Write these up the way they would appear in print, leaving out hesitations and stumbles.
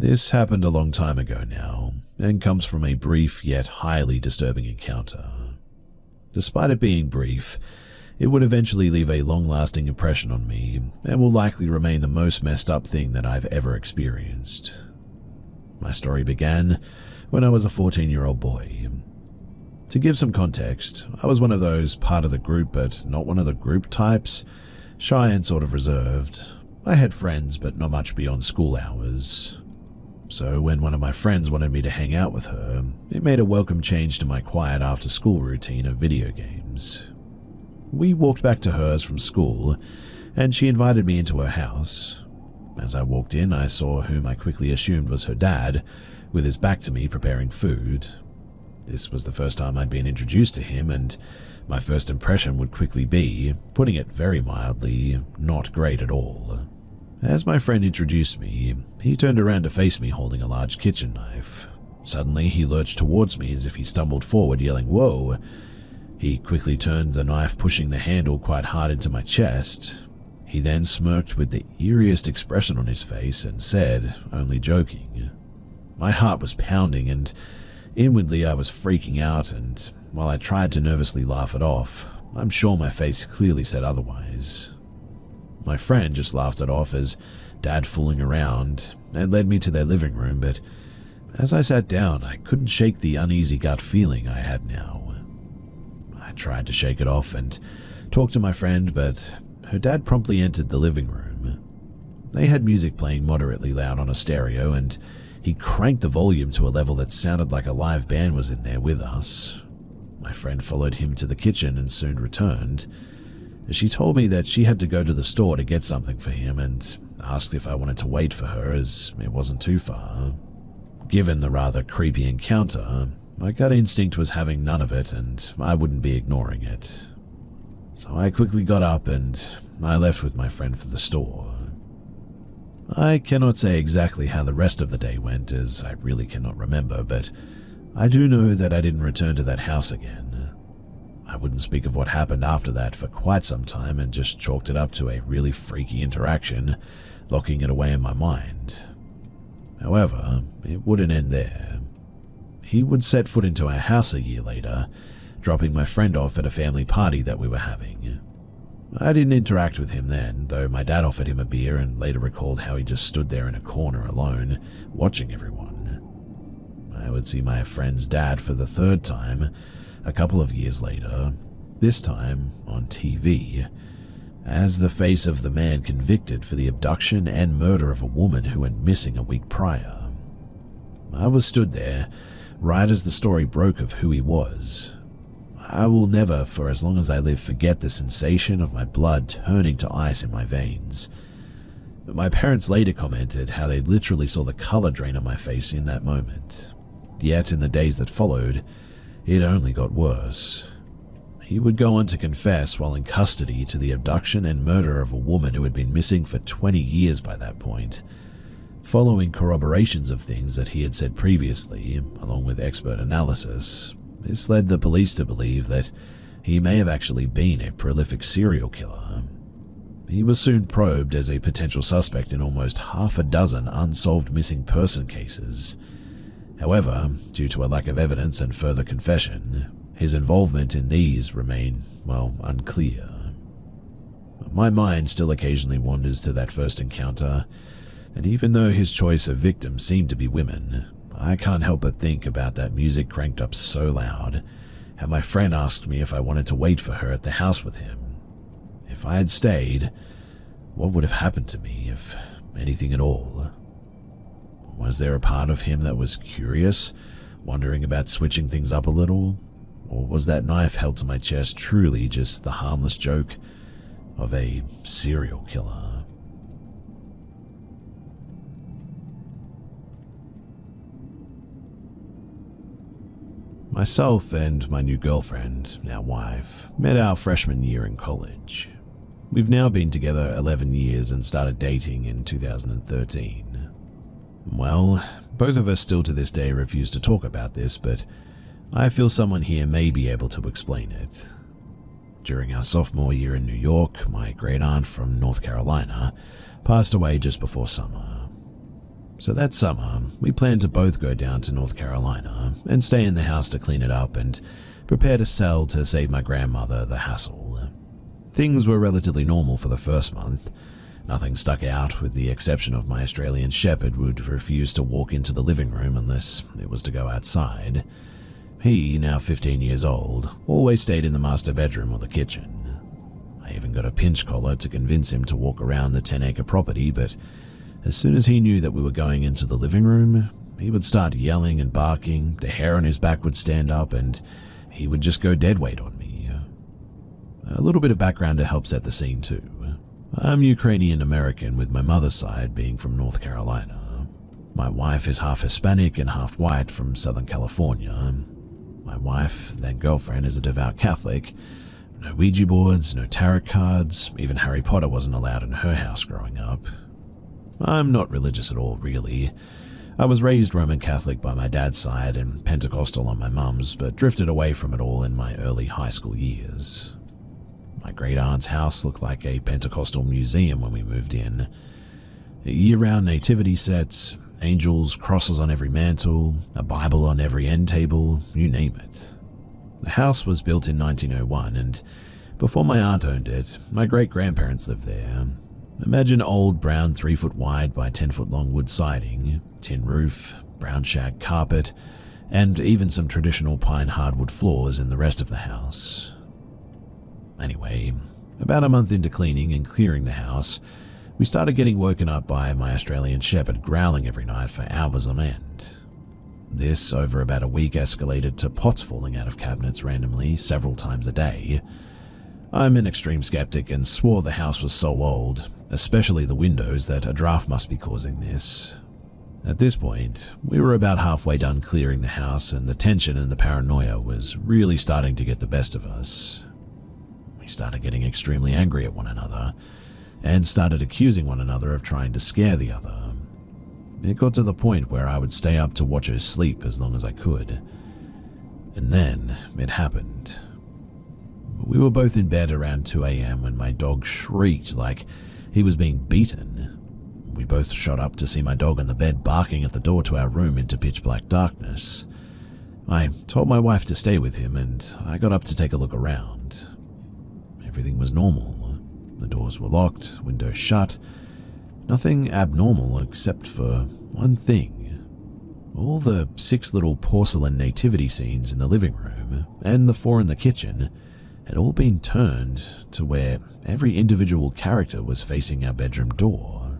This happened a long time ago now, and comes from a brief yet highly disturbing encounter. Despite it being brief, it would eventually leave a long-lasting impression on me, and will likely remain the most messed up thing that I've ever experienced. My story began when I was a 14-year-old boy. To give some context, I was one of those part of the group but not one of the group types, shy and sort of reserved. I had friends but not much beyond school hours. So when one of my friends wanted me to hang out with her, it made a welcome change to my quiet after-school routine of video games. We walked back to hers from school, and she invited me into her house. As I walked in, I saw whom I quickly assumed was her dad, with his back to me preparing food. This was the first time I'd been introduced to him, and my first impression would quickly be, putting it very mildly, not great at all. As my friend introduced me, he turned around to face me holding a large kitchen knife. Suddenly, he lurched towards me as if he stumbled forward, yelling, "Whoa!" He quickly turned the knife, pushing the handle quite hard into my chest. He then smirked with the eeriest expression on his face and said, only joking. My heart was pounding, and inwardly I was freaking out, and while I tried to nervously laugh it off, I'm sure my face clearly said otherwise. My friend just laughed it off as Dad fooling around and led me to their living room, but as I sat down, I couldn't shake the uneasy gut feeling I had now. I tried to shake it off and talk to my friend, but her dad promptly entered the living room. They had music playing moderately loud on a stereo, and he cranked the volume to a level that sounded like a live band was in there with us. My friend followed him to the kitchen and soon returned. She told me that she had to go to the store to get something for him and asked if I wanted to wait for her as it wasn't too far. Given the rather creepy encounter, my gut instinct was having none of it and I wouldn't be ignoring it. So I quickly got up and I left with my friend for the store. I cannot say exactly how the rest of the day went, as I really cannot remember, but I do know that I didn't return to that house again. I wouldn't speak of what happened after that for quite some time and just chalked it up to a really freaky interaction, locking it away in my mind. However, it wouldn't end there. He would set foot into our house a year later, dropping my friend off at a family party that we were having. I didn't interact with him then, though my dad offered him a beer and later recalled how he just stood there in a corner alone, watching everyone. I would see my friend's dad for the third time, a couple of years later, this time on TV, as the face of the man convicted for the abduction and murder of a woman who went missing a week prior. I was stood there, right as the story broke of who he was. I will never, for as long as I live, forget the sensation of my blood turning to ice in my veins. My parents later commented how they literally saw the color drain on my face in that moment. Yet in the days that followed, it only got worse. He would go on to confess while in custody to the abduction and murder of a woman who had been missing for 20 years by that point. Following corroborations of things that he had said previously, along with expert analysis, this led the police to believe that he may have actually been a prolific serial killer. He was soon probed as a potential suspect in almost half a dozen unsolved missing person cases. However, due to a lack of evidence and further confession, his involvement in these remain, unclear. My mind still occasionally wanders to that first encounter, and even though his choice of victims seemed to be women, I can't help but think about that music cranked up so loud, how my friend asked me if I wanted to wait for her at the house with him. If I had stayed, what would have happened to me, if anything at all? Was there a part of him that was curious, wondering about switching things up a little? Or was that knife held to my chest truly just the harmless joke of a serial killer? Myself and my new girlfriend, now wife, met our freshman year in college. We've now been together 11 years and started dating in 2013. Well, both of us still to this day refuse to talk about this, but I feel someone here may be able to explain it. During our sophomore year in New York, my great aunt from North Carolina passed away just before summer. So that summer, we planned to both go down to North Carolina and stay in the house to clean it up and prepare to sell to save my grandmother the hassle. Things were relatively normal for the first month. Nothing stuck out, with the exception of my Australian Shepherd would refuse to walk into the living room unless it was to go outside. He, now 15 years old, always stayed in the master bedroom or the kitchen. I even got a pinch collar to convince him to walk around the 10-acre property, but as soon as he knew that we were going into the living room, he would start yelling and barking, the hair on his back would stand up, and he would just go dead weight on me. A little bit of background to help set the scene too. I'm Ukrainian American, with my mother's side being from North Carolina. My wife is half Hispanic and half white from Southern California. My wife, then girlfriend, is a devout Catholic. No Ouija boards, no tarot cards, even Harry Potter wasn't allowed in her house growing up. I'm not religious at all, really. I was raised Roman Catholic by my dad's side and Pentecostal on my mum's, but drifted away from it all in my early high school years. My great-aunt's house looked like a Pentecostal museum when we moved in. Year-round nativity sets, angels, crosses on every mantle, a Bible on every end table, you name it. The house was built in 1901, and before my aunt owned it, my great-grandparents lived there. Imagine old brown 3-foot wide by 10-foot long wood siding, tin roof, brown shag carpet, and even some traditional pine hardwood floors in the rest of the house. Anyway, about a month into cleaning and clearing the house, we started getting woken up by my Australian Shepherd growling every night for hours on end. This, over about a week, escalated to pots falling out of cabinets randomly several times a day. I'm an extreme skeptic and swore the house was so old, especially the windows, that a draft must be causing this. At this point, we were about halfway done clearing the house, and the tension and the paranoia was really starting to get the best of us. We started getting extremely angry at one another, and started accusing one another of trying to scare the other. It got to the point where I would stay up to watch her sleep as long as I could. And then it happened. We were both in bed around 2 a.m. when my dog shrieked like he was being beaten. We both shot up to see my dog on the bed barking at the door to our room into pitch black darkness. I told my wife to stay with him, and I got up to take a look around. Everything was normal. The doors were locked, windows shut. Nothing abnormal except for one thing. All the 6 little porcelain nativity scenes in the living room and the 4 in the kitchen had all been turned to where every individual character was facing our bedroom door.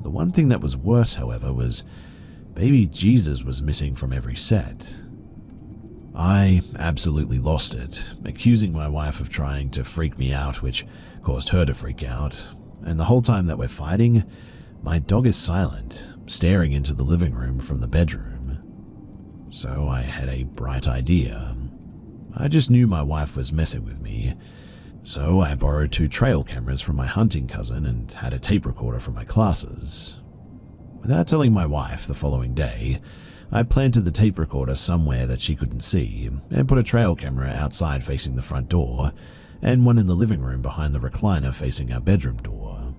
The one thing that was worse, however, was baby Jesus was missing from every set. I absolutely lost it, accusing my wife of trying to freak me out, which caused her to freak out. And the whole time that we're fighting, my dog is silent, staring into the living room from the bedroom. So I had a bright idea. I just knew my wife was messing with me. So I borrowed 2 trail cameras from my hunting cousin and had a tape recorder from my classes. Without telling my wife, the following day, I planted the tape recorder somewhere that she couldn't see and put a trail camera outside facing the front door and one in the living room behind the recliner facing our bedroom door.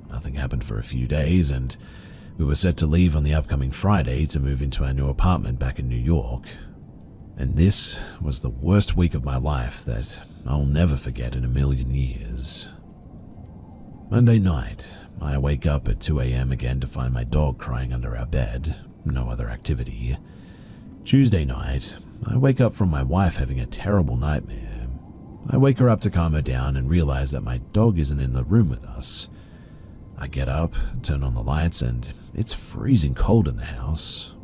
Nothing happened for a few days, and we were set to leave on the upcoming Friday to move into our new apartment back in New York. And this was the worst week of my life that I'll never forget in a million years. Monday night, I wake up at 2 a.m. again to find my dog crying under our bed, no other activity. Tuesday night, I wake up from my wife having a terrible nightmare. I wake her up to calm her down and realize that my dog isn't in the room with us. I get up, turn on the lights, and it's freezing cold in the house.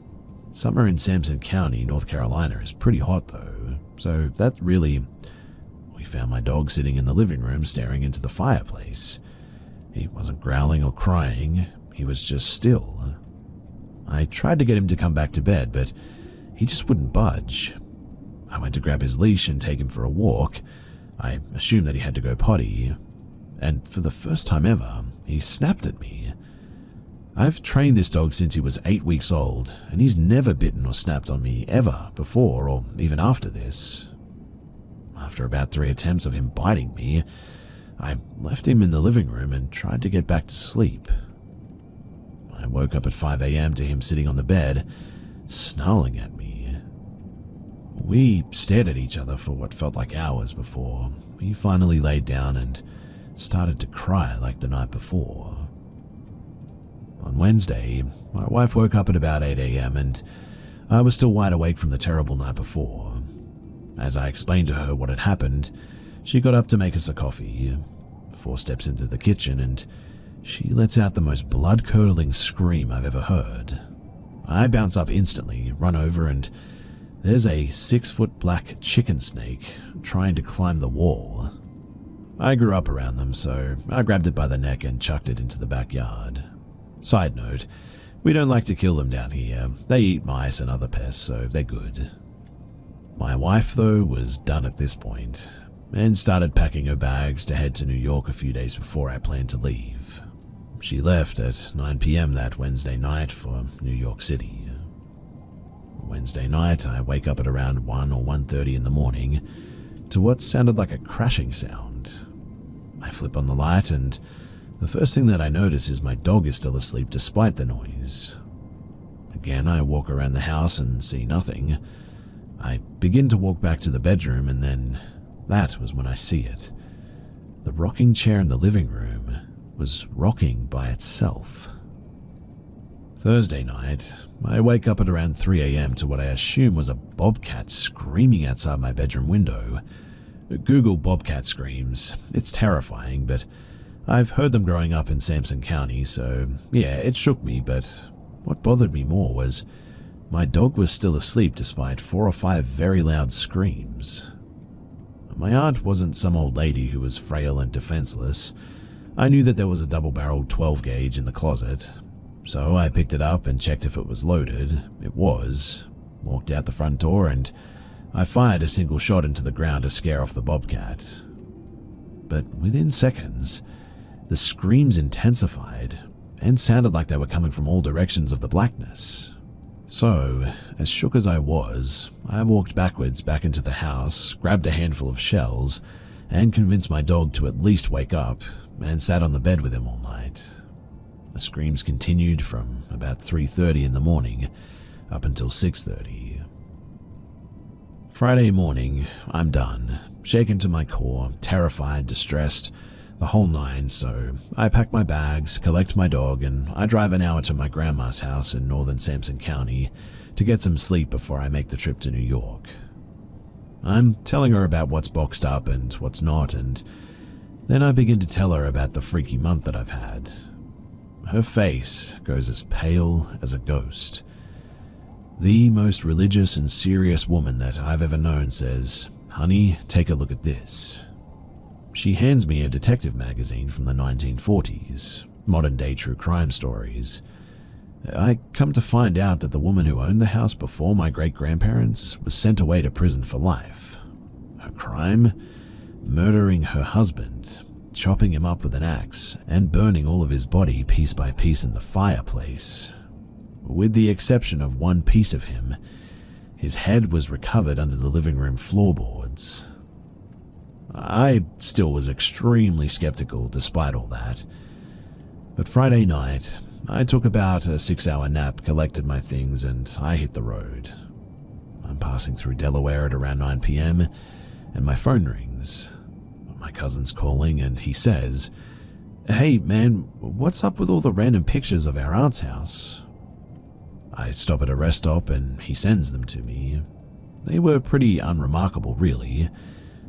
Summer in Sampson County, North Carolina is pretty hot though, so that really... We found my dog sitting in the living room staring into the fireplace. He wasn't growling or crying, he was just still. I tried to get him to come back to bed, but he just wouldn't budge. I went to grab his leash and take him for a walk. I assumed that he had to go potty, and for the first time ever, he snapped at me. I've trained this dog since he was 8 weeks old, and he's never bitten or snapped on me ever before or even after this. After about 3 attempts of him biting me, I left him in the living room and tried to get back to sleep. I woke up at 5 a.m. to him sitting on the bed, snarling at me. We stared at each other for what felt like hours before he finally laid down and started to cry like the night before. On Wednesday, my wife woke up at about 8 a.m. and I was still wide awake from the terrible night before. As I explained to her what had happened, she got up to make us a coffee, 4 steps into the kitchen, and she lets out the most blood-curdling scream I've ever heard. I bounce up instantly, run over, and there's a 6-foot black chicken snake trying to climb the wall. I grew up around them, so I grabbed it by the neck and chucked it into the backyard. Side note, we don't like to kill them down here. They eat mice and other pests, so they're good. My wife, though, was done at this point, and started packing her bags to head to New York a few days before I planned to leave. She left at 9 p.m. that Wednesday night for New York City. Wednesday night, I wake up at around 1 or 1:30 in the morning to what sounded like a crashing sound. I flip on the light, and the first thing that I notice is my dog is still asleep despite the noise. Again, I walk around the house and see nothing. I begin to walk back to the bedroom, and then that was when I see it. The rocking chair in the living room was rocking by itself. Thursday night, I wake up at around 3 a.m. to what I assume was a bobcat screaming outside my bedroom window. Google bobcat screams. It's terrifying, but I've heard them growing up in Sampson County, so yeah, it shook me, but what bothered me more was my dog was still asleep despite 4 or 5 very loud screams. My aunt wasn't some old lady who was frail and defenseless. I knew that there was a double-barreled 12-gauge in the closet, so I picked it up and checked if it was loaded. It was. Walked out the front door, and I fired a single shot into the ground to scare off the bobcat. But within seconds, the screams intensified and sounded like they were coming from all directions of the blackness. So, as shook as I was, I walked backwards back into the house, grabbed a handful of shells, and convinced my dog to at least wake up, and sat on the bed with him all night. The screams continued from about 3:30 in the morning up until 6:30. Friday morning, I'm done, shaken to my core, terrified, distressed, the whole nine, so I pack my bags, collect my dog, and I drive an hour to my grandma's house in northern Sampson County to get some sleep before I make the trip to New York. I'm telling her about what's boxed up and what's not, and then I begin to tell her about the freaky month that I've had. Her face goes as pale as a ghost. The most religious and serious woman that I've ever known says, "Honey, take a look at this." She hands me a detective magazine from the 1940s, modern-day true crime stories. I come to find out that the woman who owned the house before my great-grandparents was sent away to prison for life. Her crime? Murdering her husband, chopping him up with an axe, and burning all of his body piece by piece in the fireplace. With the exception of one piece of him, his head was recovered under the living room floorboards. I still was extremely skeptical despite all that. But Friday night, I took about a 6-hour nap, collected my things, and I hit the road. I'm passing through Delaware at around 9 p.m., and my phone rings. My cousin's calling, and he says, "Hey man, what's up with all the random pictures of our aunt's house?" I stop at a rest stop, and he sends them to me. They were pretty unremarkable, really.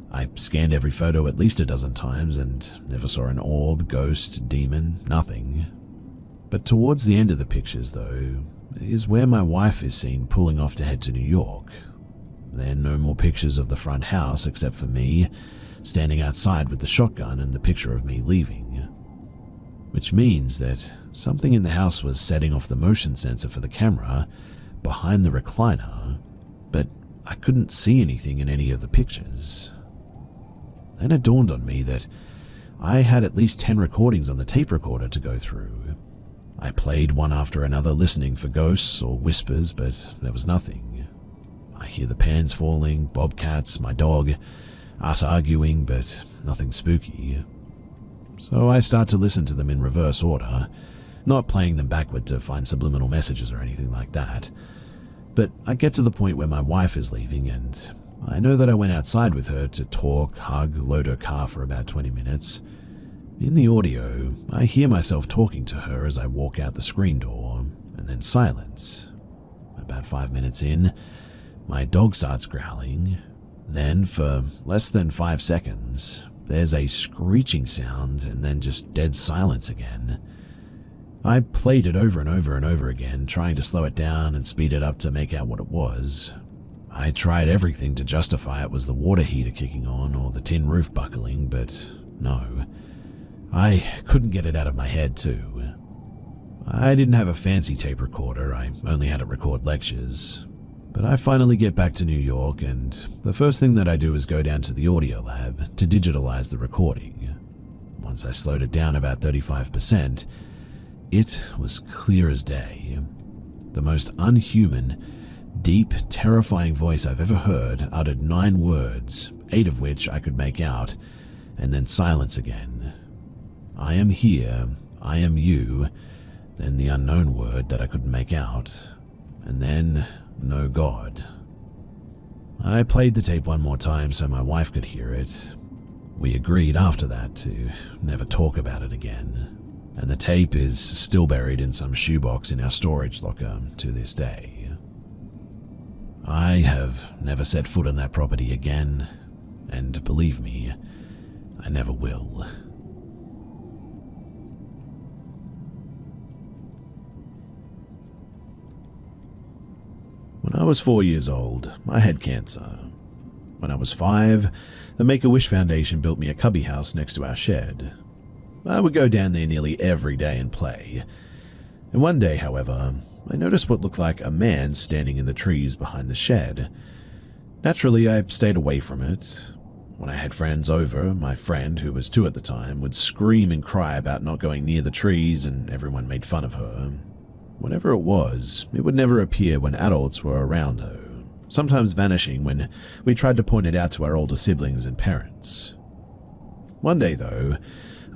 I scanned every photo at least a dozen times and never saw an orb, ghost, demon, nothing. But towards the end of the pictures, though, is where my wife is seen pulling off to head to New York. Then no more pictures of the front house except for me, standing outside with the shotgun and the picture of me leaving. Which means that something in the house was setting off the motion sensor for the camera behind the recliner, but I couldn't see anything in any of the pictures. Then it dawned on me that I had at least 10 recordings on the tape recorder to go through. I played one after another, listening for ghosts or whispers, but there was nothing. I hear the pans falling, bobcats, my dog, us arguing, but nothing spooky. So I start to listen to them in reverse order, not playing them backward to find subliminal messages or anything like that. But I get to the point where my wife is leaving, and I know that I went outside with her to talk, hug, load her car for about 20 minutes. In the audio, I hear myself talking to her as I walk out the screen door, and then silence. About 5 minutes in, my dog starts growling. Then, for less than 5 seconds, there's a screeching sound and then just dead silence again. I played it over and over and over again, trying to slow it down and speed it up to make out what it was. I tried everything to justify it was the water heater kicking on or the tin roof buckling, but no. I couldn't get it out of my head too. I didn't have a fancy tape recorder, I only had it record lectures. But I finally get back to New York, and the first thing that I do is go down to the audio lab to digitalize the recording. Once I slowed it down about 35%, it was clear as day. The most unhuman, deep, terrifying voice I've ever heard uttered 9 words, 8 of which I could make out, and then silence again. I am here, I am you, then the unknown word that I couldn't make out, and then no God. I played the tape one more time so my wife could hear it. We agreed after that to never talk about it again, and the tape is still buried in some shoebox in our storage locker to this day. I have never set foot on that property again, and believe me, I never will. When I was 4 years old, I had cancer. When I was 5, the Make-A-Wish Foundation built me a cubby house next to our shed. I would go down there nearly every day and play. And one day, however, I noticed what looked like a man standing in the trees behind the shed. Naturally, I stayed away from it. When I had friends over, my friend, who was 2 at the time, would scream and cry about not going near the trees, and everyone made fun of her. Whatever it was, it would never appear when adults were around though, sometimes vanishing when we tried to point it out to our older siblings and parents. One day though,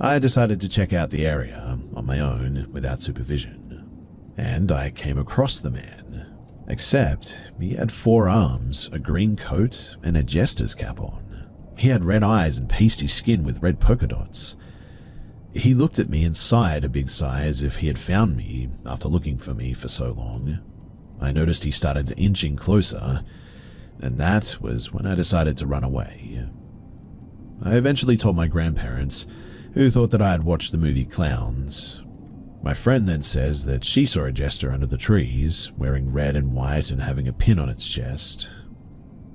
I decided to check out the area on my own without supervision, and I came across the man, except he had 4 arms, a green coat, and a jester's cap on. He had red eyes and pasty skin with red polka dots. He looked at me and sighed a big sigh as if he had found me after looking for me for so long. I noticed he started inching closer, and that was when I decided to run away. I eventually told my grandparents, who thought that I had watched the movie Clowns. My friend then says that she saw a jester under the trees, wearing red and white and having a pin on its chest.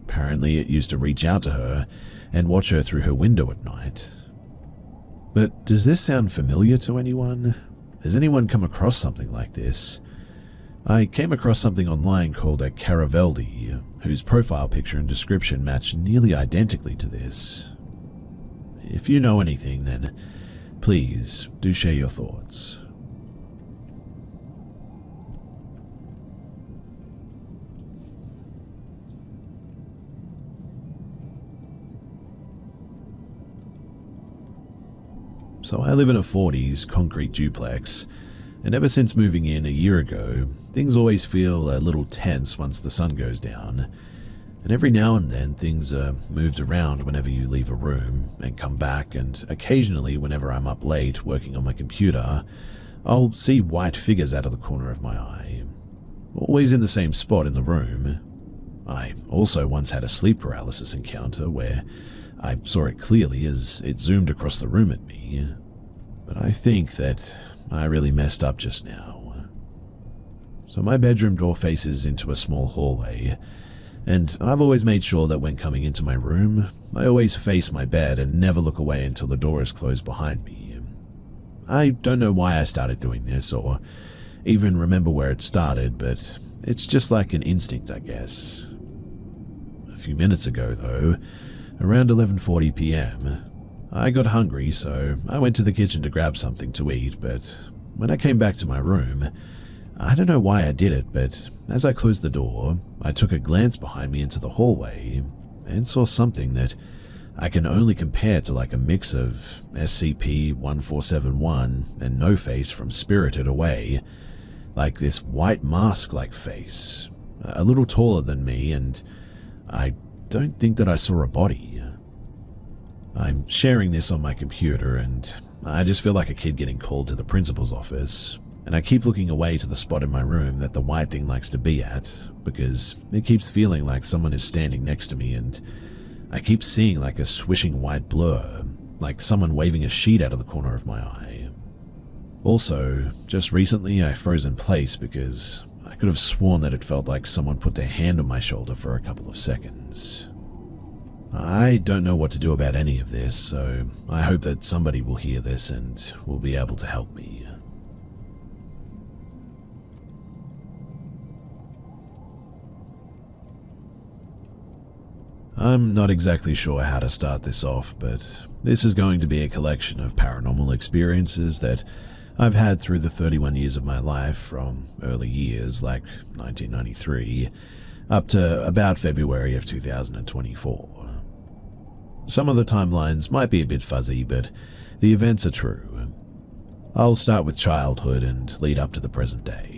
Apparently it used to reach out to her and watch her through her window at night. But does this sound familiar to anyone? Has anyone come across something like this? I came across something online called a Caraveldi, whose profile picture and description match nearly identically to this. If you know anything, then please do share your thoughts. So I live in a 40s concrete duplex, and ever since moving in a year ago, things always feel a little tense once the sun goes down. And every now and then things are moved around whenever you leave a room and come back, and occasionally whenever I'm up late working on my computer, I'll see white figures out of the corner of my eye, always in the same spot in the room. I also once had a sleep paralysis encounter where I saw it clearly as it zoomed across the room at me, but I think that I really messed up just now. So my bedroom door faces into a small hallway, and I've always made sure that when coming into my room, I always face my bed and never look away until the door is closed behind me. I don't know why I started doing this or even remember where it started, but it's just like an instinct, I guess. A few minutes ago, though, around 11:40 p.m., I got hungry, so I went to the kitchen to grab something to eat, but when I came back to my room, I don't know why I did it, but as I closed the door, I took a glance behind me into the hallway and saw something that I can only compare to like a mix of SCP-1471 and No Face from Spirited Away, like this white mask-like face, a little taller than me, and I don't think that I saw a body. I'm sharing this on my computer, and I just feel like a kid getting called to the principal's office, and I keep looking away to the spot in my room that the white thing likes to be at, because it keeps feeling like someone is standing next to me, and I keep seeing like a swishing white blur, like someone waving a sheet out of the corner of my eye. Also, just recently I froze in place because I could have sworn that it felt like someone put their hand on my shoulder for a couple of seconds. I don't know what to do about any of this, so I hope that somebody will hear this and will be able to help me. I'm not exactly sure how to start this off, but this is going to be a collection of paranormal experiences that I've had through the 31 years of my life, from early years like 1993 up to about February of 2024. Some of the timelines might be a bit fuzzy, but the events are true. I'll start with childhood and lead up to the present day.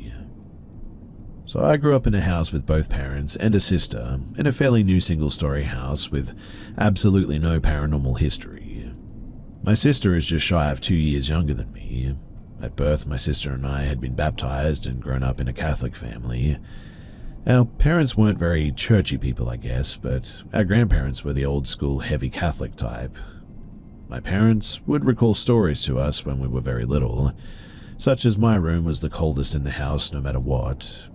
So I grew up in a house with both parents and a sister in a fairly new single-story house with absolutely no paranormal history. My sister is just shy of 2 years younger than me. At birth, my sister and I had been baptized and grown up in a Catholic family. Our parents weren't very churchy people, I guess, but our grandparents were the old-school heavy Catholic type. My parents would recall stories to us when we were very little, such as my room was the coldest in the house no matter what.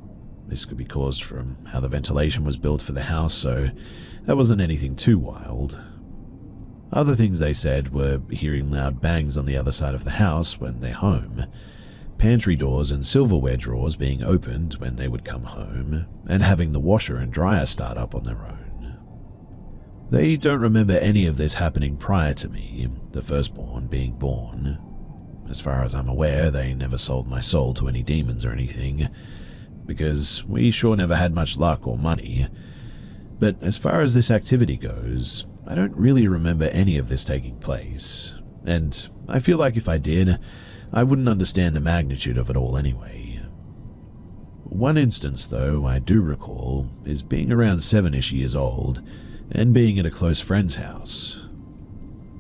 This could be caused from how the ventilation was built for the house, so that wasn't anything too wild. Other things they said were hearing loud bangs on the other side of the house when they're home, pantry doors and silverware drawers being opened when they would come home, and having the washer and dryer start up on their own. They don't remember any of this happening prior to me, the firstborn, being born. As far as I'm aware, they never sold my soul to any demons or anything, because we sure never had much luck or money. But as far as this activity goes, I don't really remember any of this taking place, and I feel like if I did, I wouldn't understand the magnitude of it all anyway. One instance, though, I do recall is being around 7-ish years old and being at a close friend's house.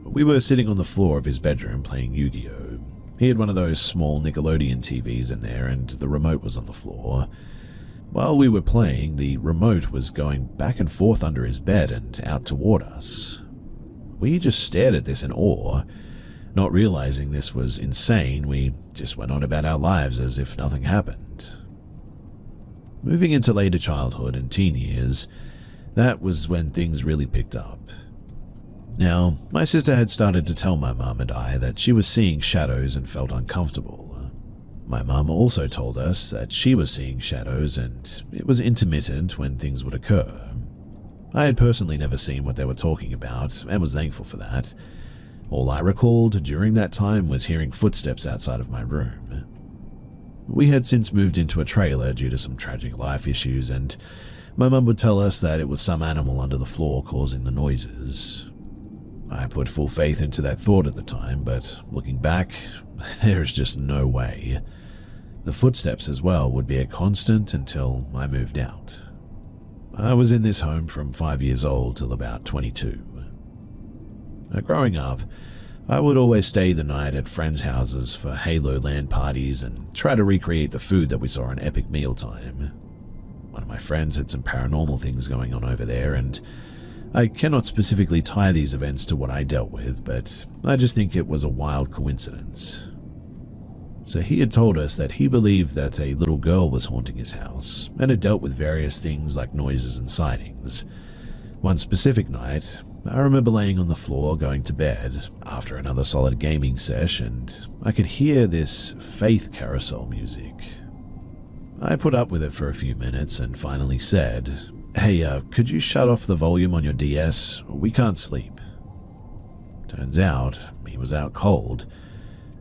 We were sitting on the floor of his bedroom playing Yu-Gi-Oh! He had one of those small Nickelodeon TVs in there, and the remote was on the floor. While we were playing, the remote was going back and forth under his bed and out toward us. We just stared at this in awe. Not realizing this was insane, we just went on about our lives as if nothing happened. Moving into later childhood and teen years, that was when things really picked up. Now, my sister had started to tell my mum and I that she was seeing shadows and felt uncomfortable. My mum also told us that she was seeing shadows and it was intermittent when things would occur. I had personally never seen what they were talking about and was thankful for that. All I recalled during that time was hearing footsteps outside of my room. We had since moved into a trailer due to some tragic life issues, and my mum would tell us that it was some animal under the floor causing the noises. I put full faith into that thought at the time, but looking back, there is just no way. The footsteps as well would be a constant until I moved out. I was in this home from 5 years old till about 22. Growing up, I would always stay the night at friends' houses for Halo LAN parties and try to recreate the food that we saw in epic mealtime. One of my friends had some paranormal things going on over there, and I cannot specifically tie these events to what I dealt with, but I just think it was a wild coincidence. So he had told us that he believed that a little girl was haunting his house, and had dealt with various things like noises and sightings. One specific night, I remember laying on the floor going to bed after another solid gaming sesh, and I could hear this Faith carousel music. I put up with it for a few minutes and finally said, "Hey, could you shut off the volume on your DS? We can't sleep." Turns out, he was out cold,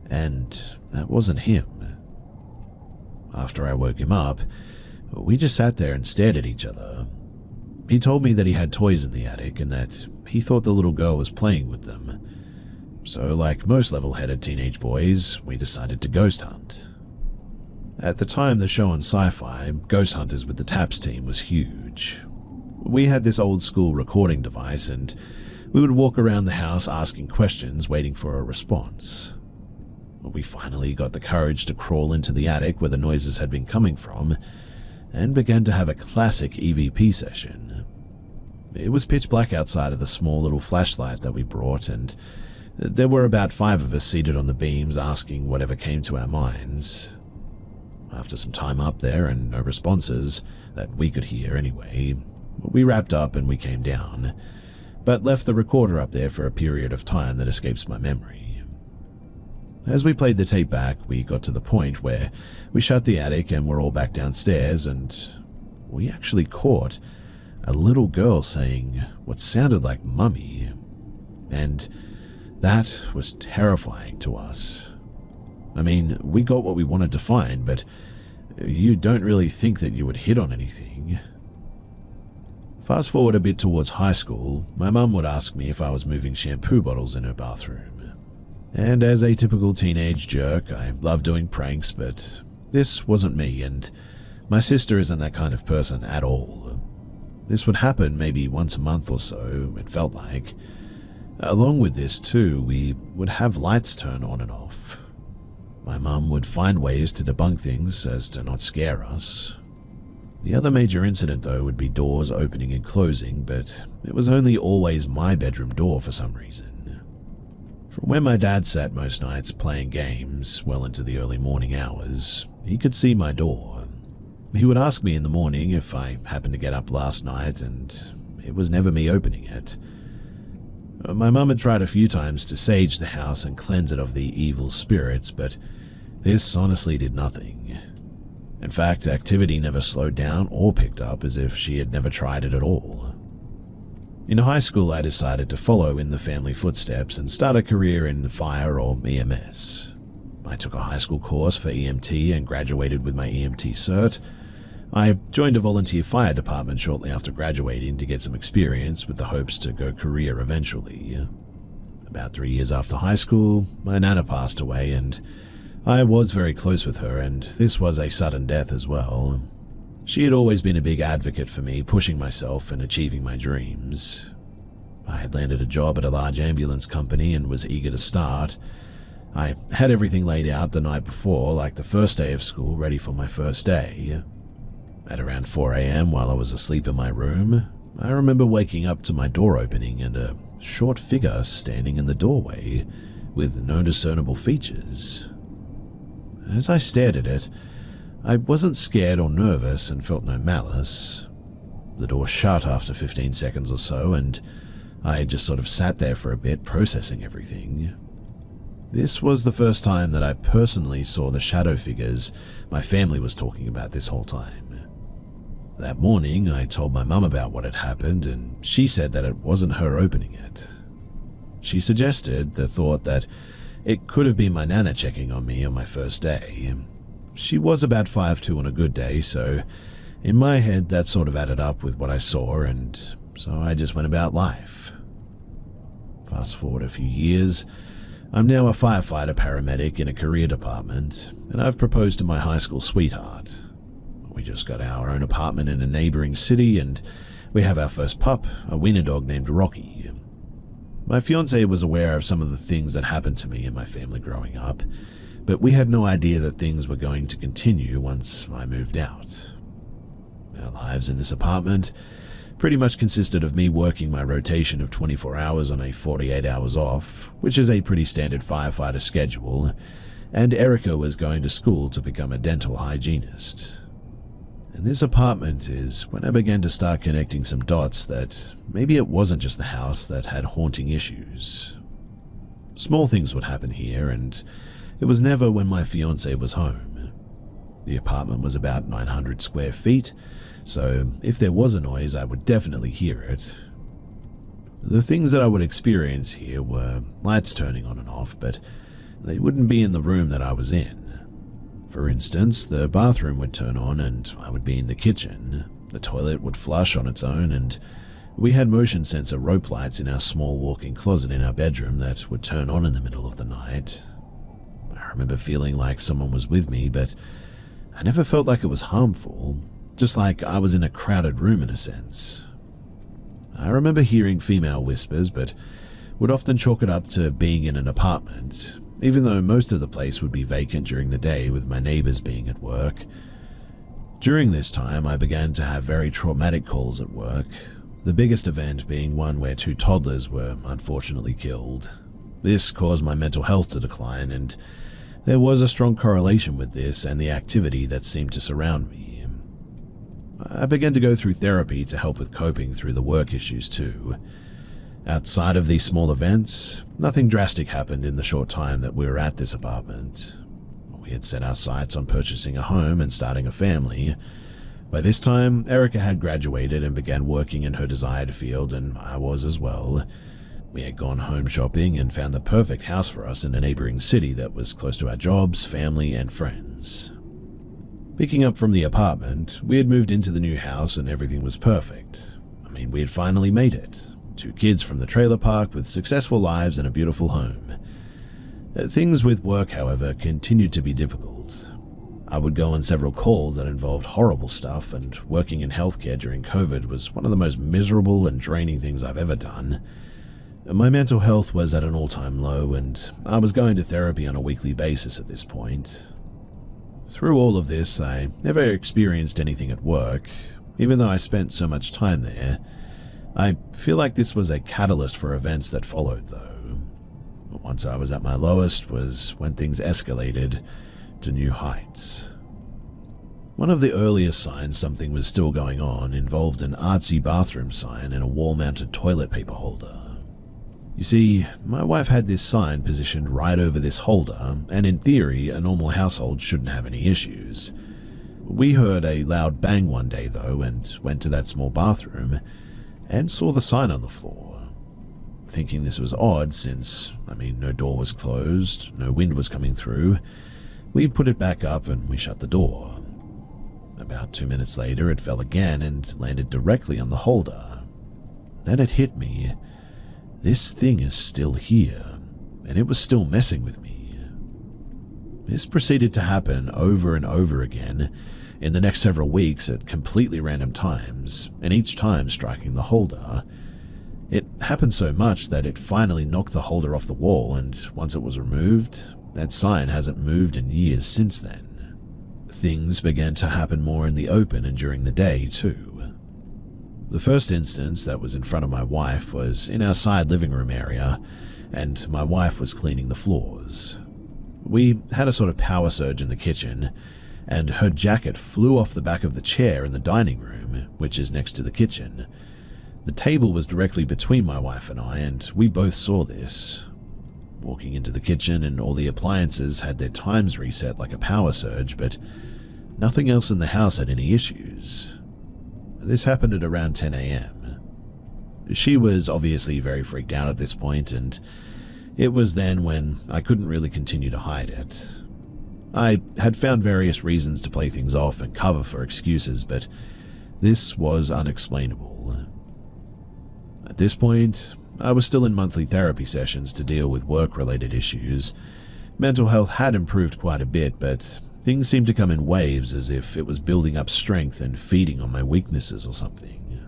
and that wasn't him. After I woke him up, we just sat there and stared at each other. He told me that he had toys in the attic and that he thought the little girl was playing with them. So, like most level-headed teenage boys, we decided to ghost hunt. At the time, the show on Sci-Fi, Ghost Hunters with the Taps team, was huge. We had this old-school recording device, and we would walk around the house asking questions, waiting for a response. We finally got the courage to crawl into the attic where the noises had been coming from, and began to have a classic EVP session. It was pitch black outside of the small little flashlight that we brought, and there were about 5 of us seated on the beams asking whatever came to our minds. After some time up there and no responses, that we could hear anyway, we wrapped up and we came down, but left the recorder up there for a period of time that escapes my memory. As we played the tape back, we got to the point where we shut the attic and were all back downstairs, and we actually caught a little girl saying what sounded like "mummy," and that was terrifying to us. I mean, we got what we wanted to find, but you don't really think that you would hit on anything. Fast forward a bit towards high school, my mum would ask me if I was moving shampoo bottles in her bathroom. And as a typical teenage jerk, I love doing pranks, but this wasn't me, and my sister isn't that kind of person at all. This would happen maybe once a month or so, it felt like. Along with this too, we would have lights turn on and off. My mum would find ways to debunk things as to not scare us. The other major incident though would be doors opening and closing, but it was only always my bedroom door for some reason. From where my dad sat most nights playing games well into the early morning hours, he could see my door. He would ask me in the morning if I happened to get up last night, and it was never me opening it. My mum had tried a few times to sage the house and cleanse it of the evil spirits, but this honestly did nothing. In fact, activity never slowed down or picked up, as if she had never tried it at all. In high school, I decided to follow in the family footsteps and start a career in fire or EMS. I took a high school course for EMT and graduated with my EMT cert. I joined a volunteer fire department shortly after graduating to get some experience with the hopes to go career eventually. About 3 years after high school, my nana passed away, and I was very close with her, and this was a sudden death as well. She had always been a big advocate for me, pushing myself and achieving my dreams. I had landed a job at a large ambulance company and was eager to start. I had everything laid out the night before, like the first day of school, ready for my first day. At around 4 a.m. while I was asleep in my room, I remember waking up to my door opening and a short figure standing in the doorway with no discernible features. As I stared at it, I wasn't scared or nervous and felt no malice. The door shut after 15 seconds or so, and I just sort of sat there for a bit, processing everything. This was the first time that I personally saw the shadow figures my family was talking about this whole time. That morning, I told my mum about what had happened, and she said that it wasn't her opening it. She suggested the thought that it could have been my nana checking on me on my first day. She was about 5'2" on a good day, so in my head that sort of added up with what I saw, and so I just went about life. Fast forward a few years, I'm now a firefighter paramedic in a career department, and I've proposed to my high school sweetheart. We just got our own apartment in a neighboring city, and we have our first pup, a wiener dog named Rocky. My fiancé was aware of some of the things that happened to me and my family growing up, but we had no idea that things were going to continue once I moved out. Our lives in this apartment pretty much consisted of me working my rotation of 24 hours on a 48 hours off, which is a pretty standard firefighter schedule, and Erica was going to school to become a dental hygienist. And this apartment is when I began to start connecting some dots that maybe it wasn't just the house that had haunting issues. Small things would happen here, and it was never when my fiancé was home. The apartment was about 900 square feet, so if there was a noise, I would definitely hear it. The things that I would experience here were lights turning on and off, but they wouldn't be in the room that I was in. For instance, the bathroom would turn on and I would be in the kitchen, The toilet would flush on its own, and we had motion sensor rope lights in our small walk-in closet in our bedroom that would turn on in the middle of the night. I remember feeling like someone was with me, but I never felt like it was harmful, just like I was in a crowded room in a sense. I remember hearing female whispers, but would often chalk it up to being in an apartment, even though most of the place would be vacant during the day with my neighbors being at work. During this time, I began to have very traumatic calls at work, the biggest event being one where 2 toddlers were unfortunately killed. This caused my mental health to decline, and there was a strong correlation with this and the activity that seemed to surround me. I began to go through therapy to help with coping through the work issues too. Outside of these small events, nothing drastic happened in the short time that we were at this apartment. We had set our sights on purchasing a home and starting a family. By this time, Erica had graduated and began working in her desired field, and I was as well. We had gone home shopping and found the perfect house for us in a neighboring city that was close to our jobs, family, and friends. Picking up from the apartment, we had moved into the new house and everything was perfect. We had finally made it. 2 kids from the trailer park with successful lives and a beautiful home. Things with work, however, continued to be difficult. I would go on several calls that involved horrible stuff, and working in healthcare during COVID was one of the most miserable and draining things I've ever done. My mental health was at an all-time low, and I was going to therapy on a weekly basis at this point. Through all of this, I never experienced anything at work, even though I spent so much time there. I feel like this was a catalyst for events that followed, though. Once I was at my lowest was when things escalated to new heights. One of the earliest signs something was still going on involved an artsy bathroom sign and a wall-mounted toilet paper holder. You see, my wife had this sign positioned right over this holder, and in theory, a normal household shouldn't have any issues. We heard a loud bang one day, though, and went to that small bathroom and saw the sign on the floor. Thinking this was odd since, no door was closed, no wind was coming through, we put it back up and we shut the door. About 2 minutes later, it fell again and landed directly on the holder. Then it hit me. This thing is still here, and it was still messing with me. This proceeded to happen over and over again in the next several weeks at completely random times, and each time striking the holder. It happened so much that it finally knocked the holder off the wall, and once it was removed, that sign hasn't moved in years since then. Things began to happen more in the open and during the day, too. The first instance that was in front of my wife was in our side living room area, and my wife was cleaning the floors. We had a sort of power surge in the kitchen, and her jacket flew off the back of the chair in the dining room, which is next to the kitchen. The table was directly between my wife and I, and we both saw this. Walking into the kitchen, and all the appliances had their times reset like a power surge, but nothing else in the house had any issues. This happened at around 10 a.m. She was obviously very freaked out at this point, and it was then when I couldn't really continue to hide it. I had found various reasons to play things off and cover for excuses, but this was unexplainable. At this point, I was still in monthly therapy sessions to deal with work-related issues. Mental health had improved quite a bit, but things seemed to come in waves, as if it was building up strength and feeding on my weaknesses or something.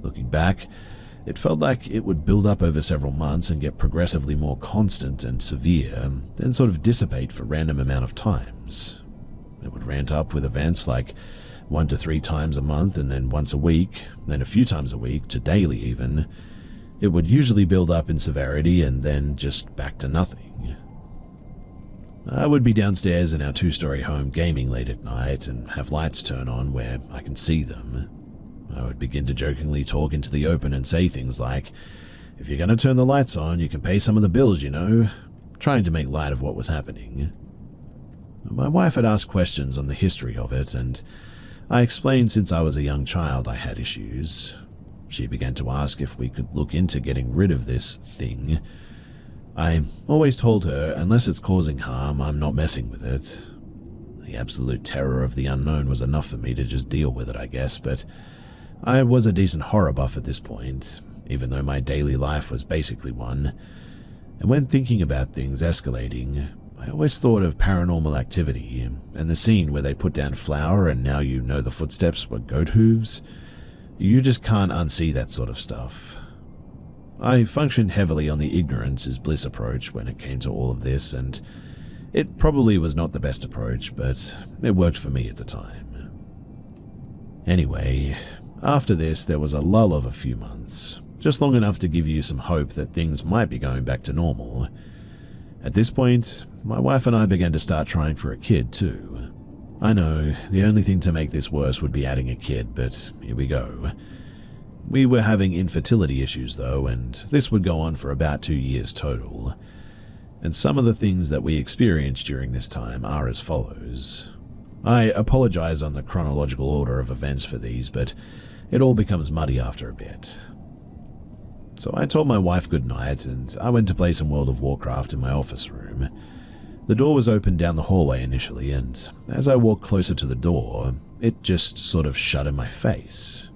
Looking back, it felt like it would build up over several months and get progressively more constant and severe, then sort of dissipate for random amount of times. It would ramp up with events like 1 to 3 times a month, and then once a week, then a few times a week, to daily even. It would usually build up in severity and then just back to nothing. I would be downstairs in our 2-story home gaming late at night and have lights turn on where I can see them. I would begin to jokingly talk into the open and say things like, "If you're going to turn the lights on, you can pay some of the bills, trying to make light of what was happening. My wife had asked questions on the history of it, and I explained since I was a young child I had issues. She began to ask if we could look into getting rid of this thing. I always told her, unless it's causing harm, I'm not messing with it. The absolute terror of the unknown was enough for me to just deal with it, I guess, but I was a decent horror buff at this point, even though my daily life was basically one. And when thinking about things escalating, I always thought of Paranormal Activity and the scene where they put down flour and now you know the footsteps were goat hooves. You just can't unsee that sort of stuff. I functioned heavily on the ignorance is bliss approach when it came to all of this, and it probably was not the best approach, but it worked for me at the time. Anyway, after this there was a lull of a few months, just long enough to give you some hope that things might be going back to normal. At this point, my wife and I began to start trying for a kid too. I know, the only thing to make this worse would be adding a kid, but here we go. We were having infertility issues though, and this would go on for about 2 years total. And some of the things that we experienced during this time are as follows. I apologize on the chronological order of events for these, but it all becomes muddy after a bit. So I told my wife goodnight, and I went to play some World of Warcraft in my office room. The door was open down the hallway initially, and as I walked closer to the door, it just sort of shut in my face.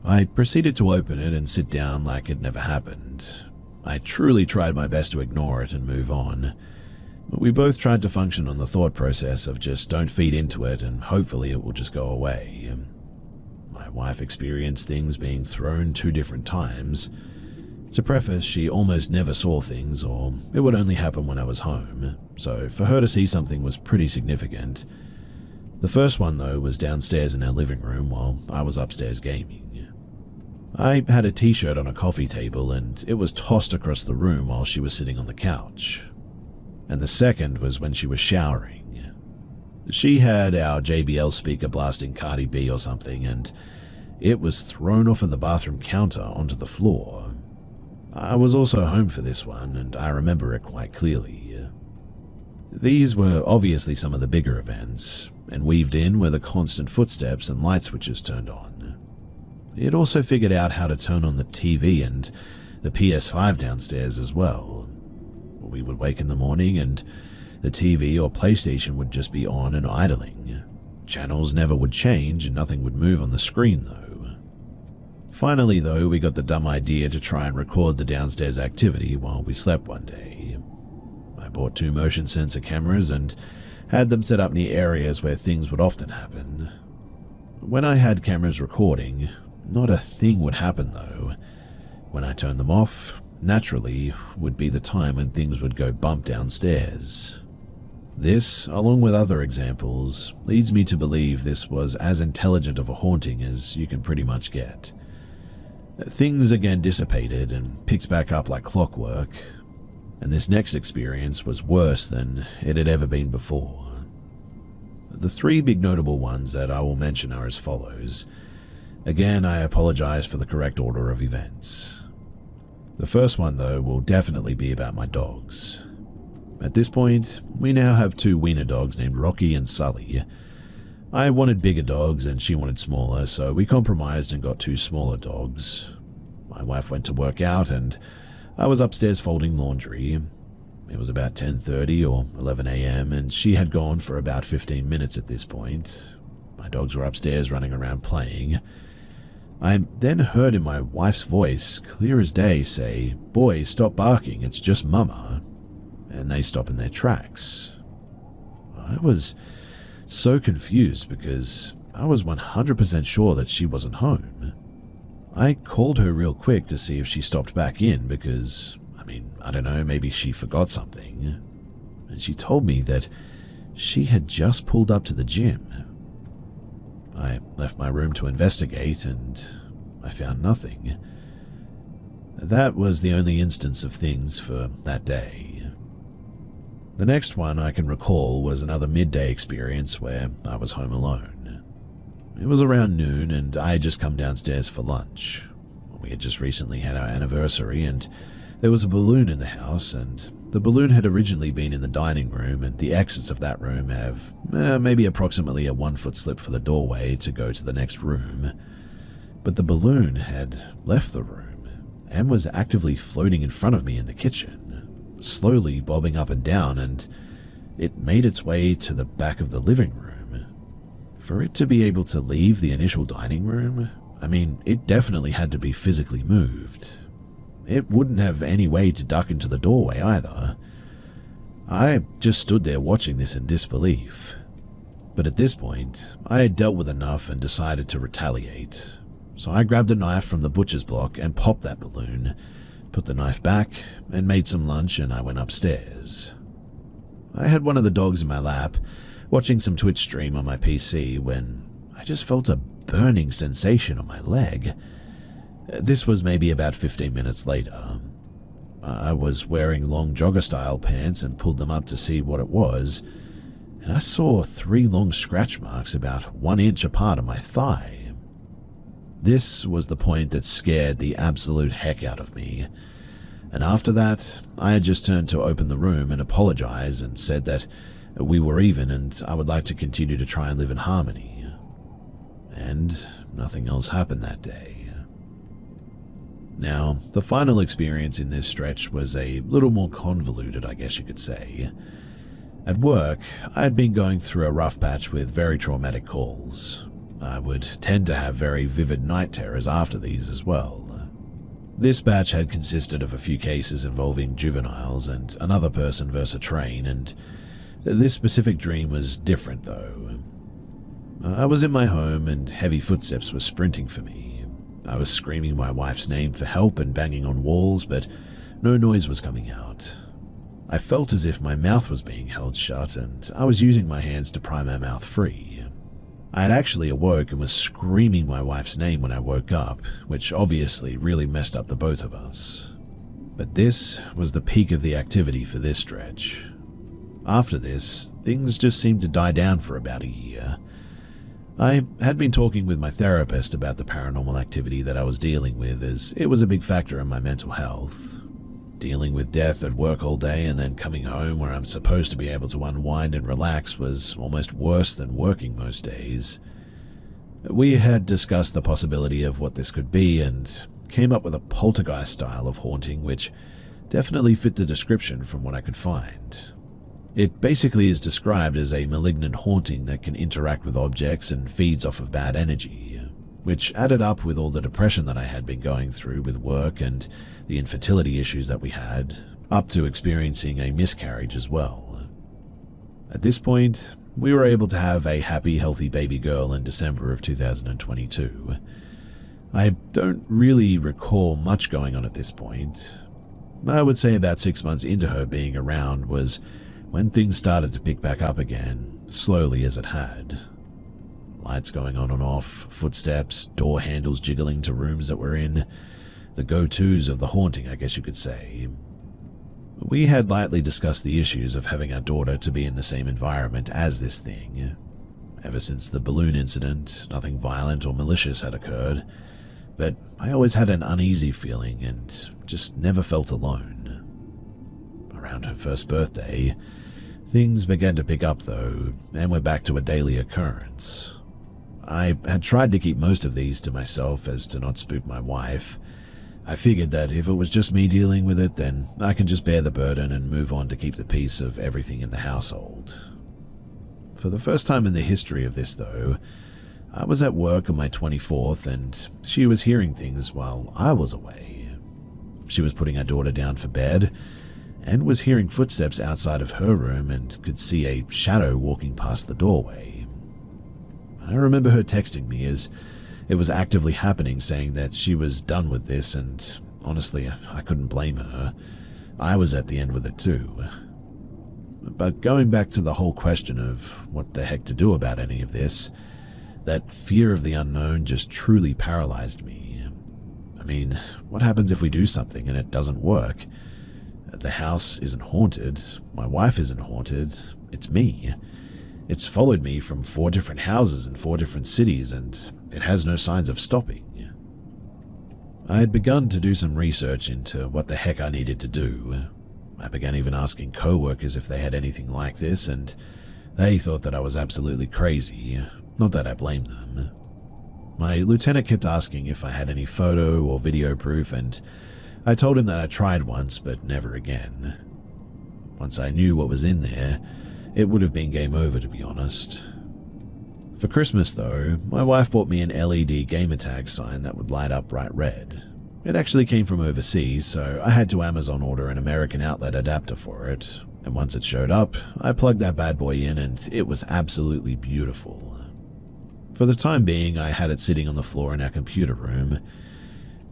I proceeded to open it and sit down like it never happened. I truly tried my best to ignore it and move on. But we both tried to function on the thought process of just don't feed into it and hopefully it will just go away. My wife experienced things being thrown 2 different times. To preface, she almost never saw things, or it would only happen when I was home, so for her to see something was pretty significant. The first one, though, was downstairs in our living room while I was upstairs gaming. I had a t-shirt on a coffee table and it was tossed across the room while she was sitting on the couch. And the second was when she was showering. She had our JBL speaker blasting Cardi B or something, and it was thrown off of the bathroom counter onto the floor. I was also home for this one, and I remember it quite clearly. These were obviously some of the bigger events, and weaved in were the constant footsteps and light switches turned on. It also figured out how to turn on the TV and the PS5 downstairs as well. We would wake in the morning and the TV or PlayStation would just be on and idling. Channels never would change and nothing would move on the screen though. Finally though, we got the dumb idea to try and record the downstairs activity while we slept one day. I bought 2 motion sensor cameras and had them set up near areas where things would often happen. When I had cameras recording, not a thing would happen though. When I turned them off, naturally would be the time when things would go bump downstairs. This, along with other examples, leads me to believe this was as intelligent of a haunting as you can pretty much get. Things again dissipated and picked back up like clockwork, and this next experience was worse than it had ever been before. The 3 big notable ones that I will mention are as follows. Again, I apologize for the correct order of events. The first one, though, will definitely be about my dogs. At this point, we now have 2 wiener dogs named Rocky and Sully. I wanted bigger dogs and she wanted smaller, so we compromised and got 2 smaller dogs. My wife went to work out and I was upstairs folding laundry. It was about 10:30 or 11 a.m. and she had gone for about 15 minutes at this point. My dogs were upstairs running around playing. I then heard in my wife's voice, clear as day, say, "Boys, stop barking, it's just Mama." And they stop in their tracks. I was so confused because I was 100% sure that she wasn't home. I called her real quick to see if she stopped back in because, I don't know, maybe she forgot something. And she told me that she had just pulled up to the gym. I left my room to investigate and I found nothing. That was the only instance of things for that day. The next one I can recall was another midday experience where I was home alone. It was around noon and I had just come downstairs for lunch. We had just recently had our anniversary and there was a balloon in the house, and the balloon had originally been in the dining room, and the exits of that room have maybe approximately a 1-foot slip for the doorway to go to the next room. But the balloon had left the room and was actively floating in front of me in the kitchen, slowly bobbing up and down, and It made its way to the back of the living room. For it to be able to leave the initial dining room, it definitely had to be physically moved. It wouldn't have any way to duck into the doorway either. I just stood there watching this in disbelief. But at this point, I had dealt with enough and decided to retaliate. So I grabbed a knife from the butcher's block and popped that balloon, put the knife back, and made some lunch, and I went upstairs. I had one of the dogs in my lap, watching some Twitch stream on my PC, when I just felt a burning sensation on my leg. This was maybe about 15 minutes later. I was wearing long jogger-style pants and pulled them up to see what it was, and I saw 3 long scratch marks about 1 inch apart on my thigh. This was the point that scared the absolute heck out of me, and after that, I had just turned to open the room and apologize and said that we were even and I would like to continue to try and live in harmony. And nothing else happened that day. Now, the final experience in this stretch was a little more convoluted, I guess you could say. At work, I had been going through a rough patch with very traumatic calls. I would tend to have very vivid night terrors after these as well. This batch had consisted of a few cases involving juveniles and another person versus a train, and this specific dream was different though. I was in my home and heavy footsteps were sprinting for me. I was screaming my wife's name for help and banging on walls, but no noise was coming out. I felt as if my mouth was being held shut, and I was using my hands to pry my mouth free. I had actually awoke and was screaming my wife's name when I woke up, which obviously really messed up the both of us. But this was the peak of the activity for this stretch. After this, things just seemed to die down for about a year. I had been talking with my therapist about the paranormal activity that I was dealing with, as it was a big factor in my mental health. Dealing with death at work all day and then coming home where I'm supposed to be able to unwind and relax was almost worse than working most days. We had discussed the possibility of what this could be and came up with a poltergeist style of haunting which definitely fit the description from what I could find. It basically is described as a malignant haunting that can interact with objects and feeds off of bad energy, which added up with all the depression that I had been going through with work and the infertility issues that we had, up to experiencing a miscarriage as well. At this point, we were able to have a happy, healthy baby girl in December of 2022. I don't really recall much going on at this point. I would say about 6 months into her being around was when things started to pick back up again, slowly as it had. Lights going on and off, footsteps, door handles jiggling to rooms that we're in, the go-tos of the haunting, I guess you could say. We had lightly discussed the issues of having our daughter to be in the same environment as this thing. Ever since the balloon incident, nothing violent or malicious had occurred, but I always had an uneasy feeling and just never felt alone. Around her first birthday, things began to pick up though, and we're back to a daily occurrence. I had tried to keep most of these to myself as to not spook my wife. I figured that if it was just me dealing with it, then I can just bear the burden and move on to keep the peace of everything in the household. For the first time in the history of this though, I was at work on my 24th and she was hearing things while I was away. She was putting our daughter down for bed and was hearing footsteps outside of her room and could see a shadow walking past the doorway. I remember her texting me as it was actively happening, saying that she was done with this, and honestly, I couldn't blame her. I was at the end with it too. But going back to the whole question of what the heck to do about any of this, that fear of the unknown just truly paralyzed me. What happens if we do something and it doesn't work? The house isn't haunted, my wife isn't haunted, it's me. It's followed me from 4 different houses in 4 different cities, and it has no signs of stopping. I had begun to do some research into what the heck I needed to do. I began even asking co-workers if they had anything like this, and they thought that I was absolutely crazy, not that I blamed them. My lieutenant kept asking if I had any photo or video proof, and I told him that I tried once, but never again. Once I knew what was in there, It would have been game over, to be honest. For Christmas, though, my wife bought me an LED gamer tag sign that would light up bright red. It actually came from overseas, so I had to Amazon order an American outlet adapter for it, and once it showed up, I plugged that bad boy in and it was absolutely beautiful. For the time being, I had it sitting on the floor in our computer room,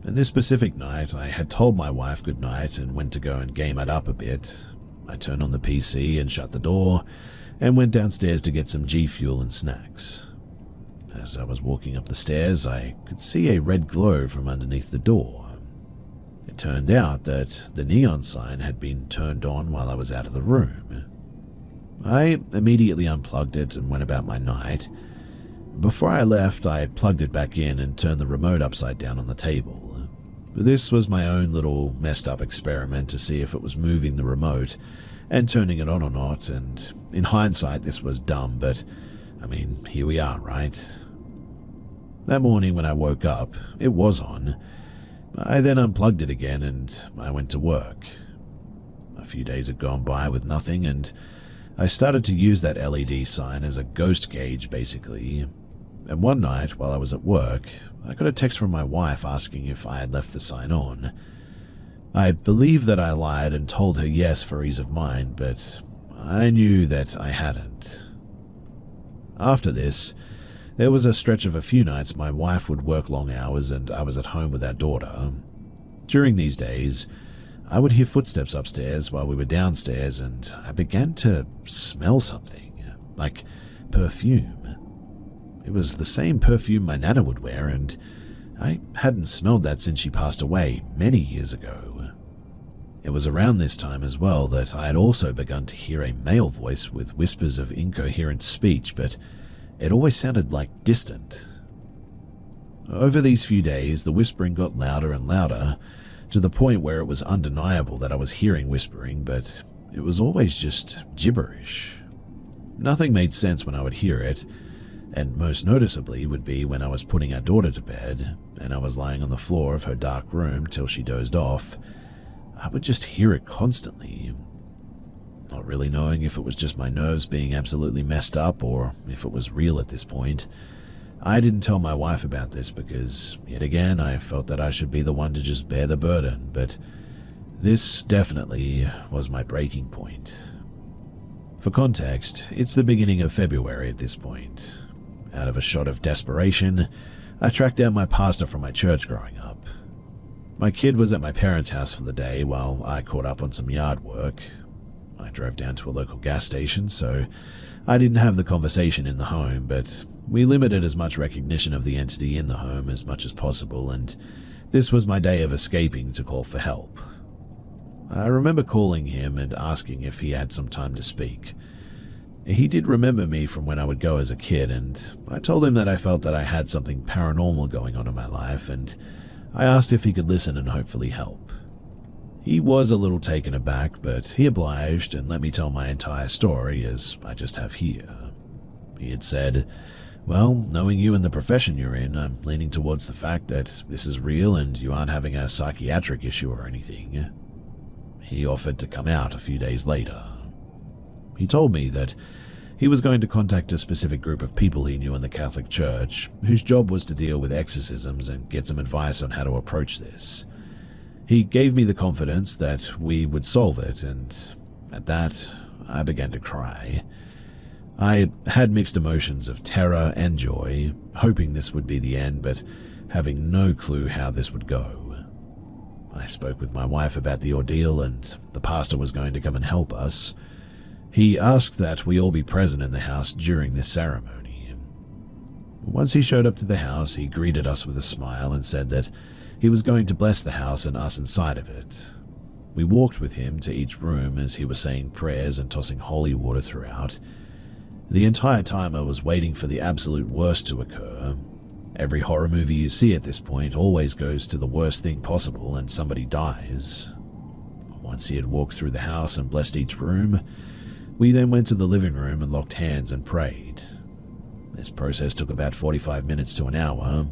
and this specific night, I had told my wife goodnight and went to go and game it up a bit. I turned on the PC and shut the door, and went downstairs to get some G Fuel and snacks. As I was walking up the stairs, I could see a red glow from underneath the door. It turned out that the neon sign had been turned on while I was out of the room. I immediately unplugged it and went about my night. Before I left, I plugged it back in and turned the remote upside down on the table. This was my own little messed up experiment to see if it was moving the remote and turning it on or not, and in hindsight this was dumb, but I mean, here we are, right? That morning when I woke up, it was on. I then unplugged it again and I went to work. A few days had gone by with nothing, and I started to use that LED sign as a ghost gauge, basically. And one night, while I was at work, I got a text from my wife asking if I had left the sign on. I believe that I lied and told her yes for ease of mind, but I knew that I hadn't. After this, there was a stretch of a few nights my wife would work long hours and I was at home with our daughter. During these days, I would hear footsteps upstairs while we were downstairs, and I began to smell something, like perfume. It was the same perfume my nana would wear, and I hadn't smelled that since she passed away many years ago. It was around this time as well that I had also begun to hear a male voice with whispers of incoherent speech, but it always sounded like distant. Over these few days, the whispering got louder and louder, to the point where it was undeniable that I was hearing whispering, but it was always just gibberish. Nothing made sense when I would hear it, and most noticeably would be when I was putting our daughter to bed, and I was lying on the floor of her dark room till she dozed off. I would just hear it constantly. Not really knowing if it was just my nerves being absolutely messed up or if it was real at this point. I didn't tell my wife about this because, yet again, I felt that I should be the one to just bear the burden, but this definitely was my breaking point. For context, it's the beginning of February at this point. Out of a shot of desperation, I tracked down my pastor from my church growing up. My kid was at my parents' house for the day while I caught up on some yard work. I drove down to a local gas station, so I didn't have the conversation in the home, but we limited as much recognition of the entity in the home as much as possible, and this was my day of escaping to call for help. I remember calling him and asking if he had some time to speak. He did remember me from when I would go as a kid, and I told him that I felt that I had something paranormal going on in my life, and I asked if he could listen and hopefully help. He was a little taken aback, but he obliged and let me tell my entire story as I just have here. He had said, "Well, knowing you and the profession you're in, I'm leaning towards the fact that this is real and you aren't having a psychiatric issue or anything." He offered to come out a few days later. He told me that he was going to contact a specific group of people he knew in the Catholic Church, whose job was to deal with exorcisms and get some advice on how to approach this. He gave me the confidence that we would solve it, and at that, I began to cry. I had mixed emotions of terror and joy, hoping this would be the end, but having no clue how this would go. I spoke with my wife about the ordeal, and the pastor was going to come and help us. He asked that we all be present in the house during this ceremony. Once he showed up to the house, he greeted us with a smile and said that he was going to bless the house and us inside of it. We walked with him to each room as he was saying prayers and tossing holy water throughout. The entire time I was waiting for the absolute worst to occur. Every horror movie you see at this point always goes to the worst thing possible and somebody dies. Once he had walked through the house and blessed each room, we then went to the living room and locked hands and prayed. This process took about 45 minutes to an hour.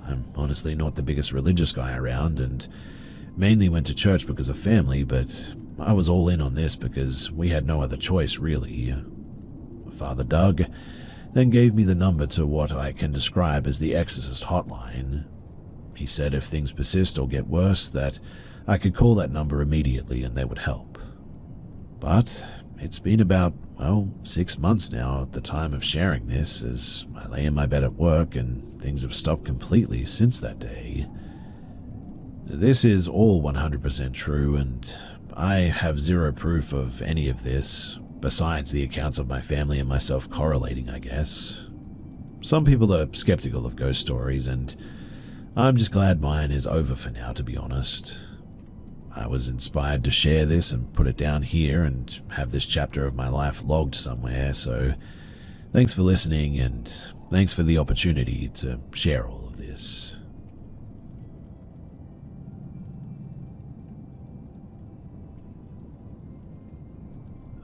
I'm honestly not the biggest religious guy around and mainly went to church because of family, but I was all in on this because we had no other choice, really. Father Doug then gave me the number to what I can describe as the Exorcist hotline. He said if things persist or get worse, that I could call that number immediately and they would help. But it's been about, 6 months now at the time of sharing this, as I lay in my bed at work and things have stopped completely since that day. This is all 100% true, and I have zero proof of any of this, besides the accounts of my family and myself correlating, I guess. Some people are skeptical of ghost stories, and I'm just glad mine is over for now, to be honest. I was inspired to share this and put it down here and have this chapter of my life logged somewhere, so thanks for listening and thanks for the opportunity to share all of this.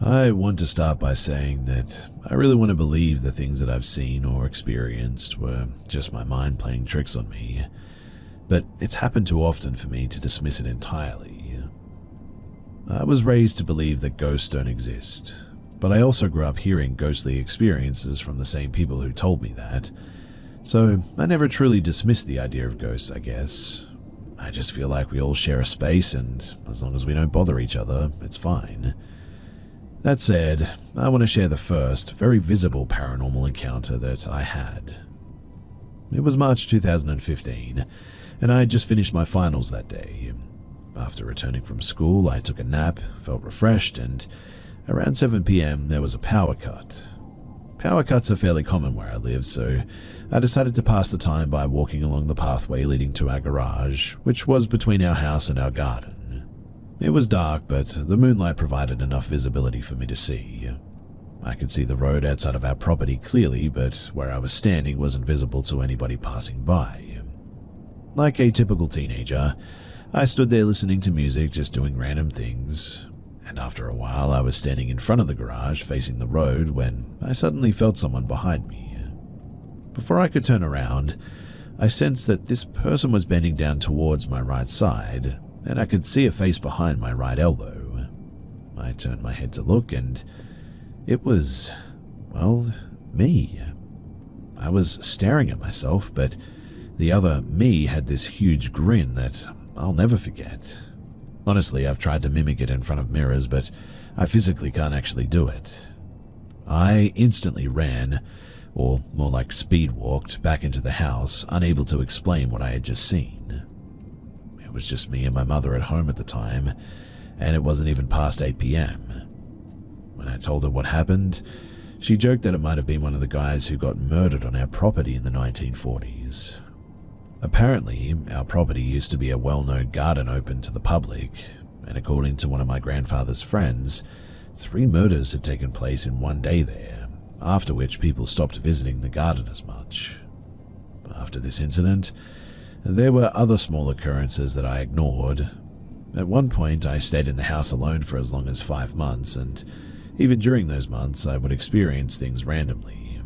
I want to start by saying that I really want to believe the things that I've seen or experienced were just my mind playing tricks on me, but it's happened too often for me to dismiss it entirely. I was raised to believe that ghosts don't exist, but I also grew up hearing ghostly experiences from the same people who told me that, so I never truly dismissed the idea of ghosts, I guess. I just feel like we all share a space, and as long as we don't bother each other, it's fine. That said, I want to share the first, very visible paranormal encounter that I had. It was March 2015, and I had just finished my finals that day. After returning from school, I took a nap, felt refreshed, and around 7 p.m. there was a power cut. Power cuts are fairly common where I live, so I decided to pass the time by walking along the pathway leading to our garage, which was between our house and our garden. It was dark, but the moonlight provided enough visibility for me to see. I could see the road outside of our property clearly, but where I was standing wasn't visible to anybody passing by. Like a typical teenager, I stood there listening to music, just doing random things, and after a while I was standing in front of the garage facing the road when I suddenly felt someone behind me. Before I could turn around, I sensed that this person was bending down towards my right side, and I could see a face behind my right elbow. I turned my head to look, and it was, me. I was staring at myself, but the other me had this huge grin that I'll never forget. Honestly, I've tried to mimic it in front of mirrors, but I physically can't actually do it. I instantly ran, or more like speed walked, back into the house, unable to explain what I had just seen. It was just me and my mother at home at the time, and it wasn't even past 8 p.m. When I told her what happened, she joked that it might have been one of the guys who got murdered on our property in the 1940s. Apparently, our property used to be a well-known garden open to the public, and according to one of my grandfather's friends, 3 murders had taken place in one day there, after which people stopped visiting the garden as much. After this incident, there were other small occurrences that I ignored. At one point, I stayed in the house alone for as long as 5 months, and even during those months, I would experience things randomly.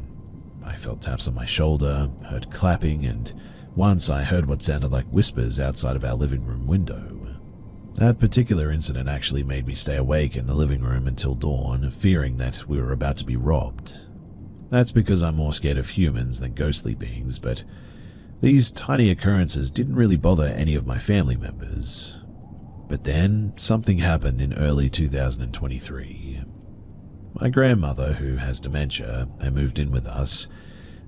I felt taps on my shoulder, heard clapping, and once I heard what sounded like whispers outside of our living room window. That particular incident actually made me stay awake in the living room until dawn, fearing that we were about to be robbed. That's because I'm more scared of humans than ghostly beings, but these tiny occurrences didn't really bother any of my family members. But then, something happened in early 2023. My grandmother, who has dementia, had moved in with us.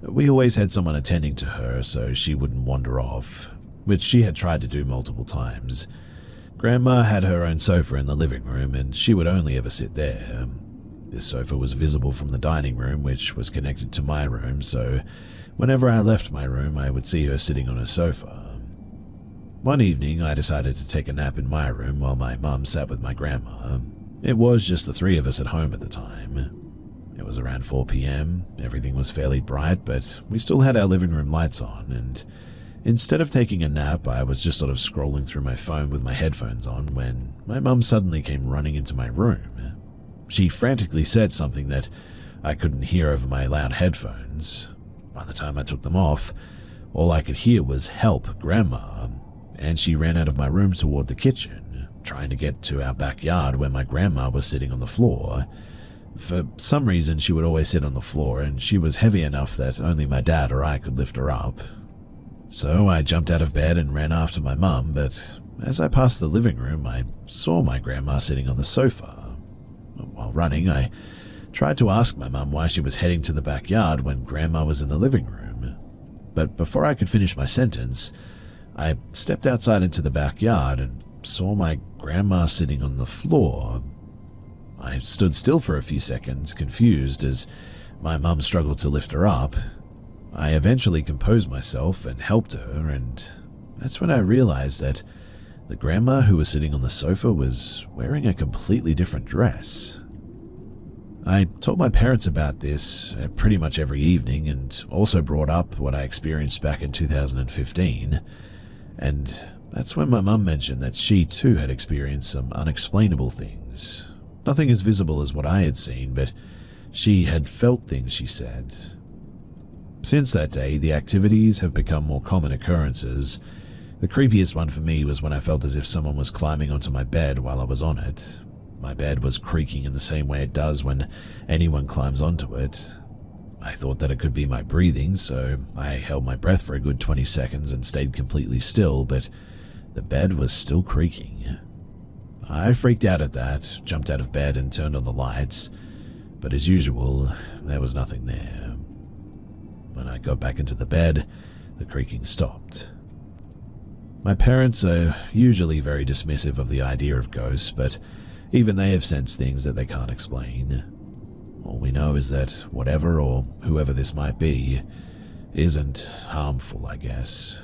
We always had someone attending to her so she wouldn't wander off, which she had tried to do multiple times. Grandma had her own sofa in the living room, and she would only ever sit there. This sofa was visible from the dining room, which was connected to my room, so whenever I left my room, I would see her sitting on a sofa. One evening, I decided to take a nap in my room while my mum sat with my grandma. It was just the 3 of us at home at the time. It was around 4 p.m, everything was fairly bright, but we still had our living room lights on, and instead of taking a nap, I was just sort of scrolling through my phone with my headphones on when my mum suddenly came running into my room. She frantically said something that I couldn't hear over my loud headphones. By the time I took them off, all I could hear was "Help, Grandma," and she ran out of my room toward the kitchen, trying to get to our backyard where my grandma was sitting on the floor. For some reason, she would always sit on the floor, and she was heavy enough that only my dad or I could lift her up. So I jumped out of bed and ran after my mum, but as I passed the living room, I saw my grandma sitting on the sofa. While running, I tried to ask my mum why she was heading to the backyard when Grandma was in the living room. But before I could finish my sentence, I stepped outside into the backyard and saw my grandma sitting on the floor. I stood still for a few seconds, confused, as my mum struggled to lift her up. I eventually composed myself and helped her, and that's when I realized that the grandma who was sitting on the sofa was wearing a completely different dress. I told my parents about this pretty much every evening, and also brought up what I experienced back in 2015, and that's when my mum mentioned that she too had experienced some unexplainable things. Nothing as visible as what I had seen, but she had felt things, she said. Since that day, the activities have become more common occurrences. The creepiest one for me was when I felt as if someone was climbing onto my bed while I was on it. My bed was creaking in the same way it does when anyone climbs onto it. I thought that it could be my breathing, so I held my breath for a good 20 seconds and stayed completely still, but the bed was still creaking. I freaked out at that, jumped out of bed and turned on the lights, but as usual, there was nothing there. When I got back into the bed, the creaking stopped. My parents are usually very dismissive of the idea of ghosts, but even they have sensed things that they can't explain. All we know is that whatever or whoever this might be isn't harmful, I guess.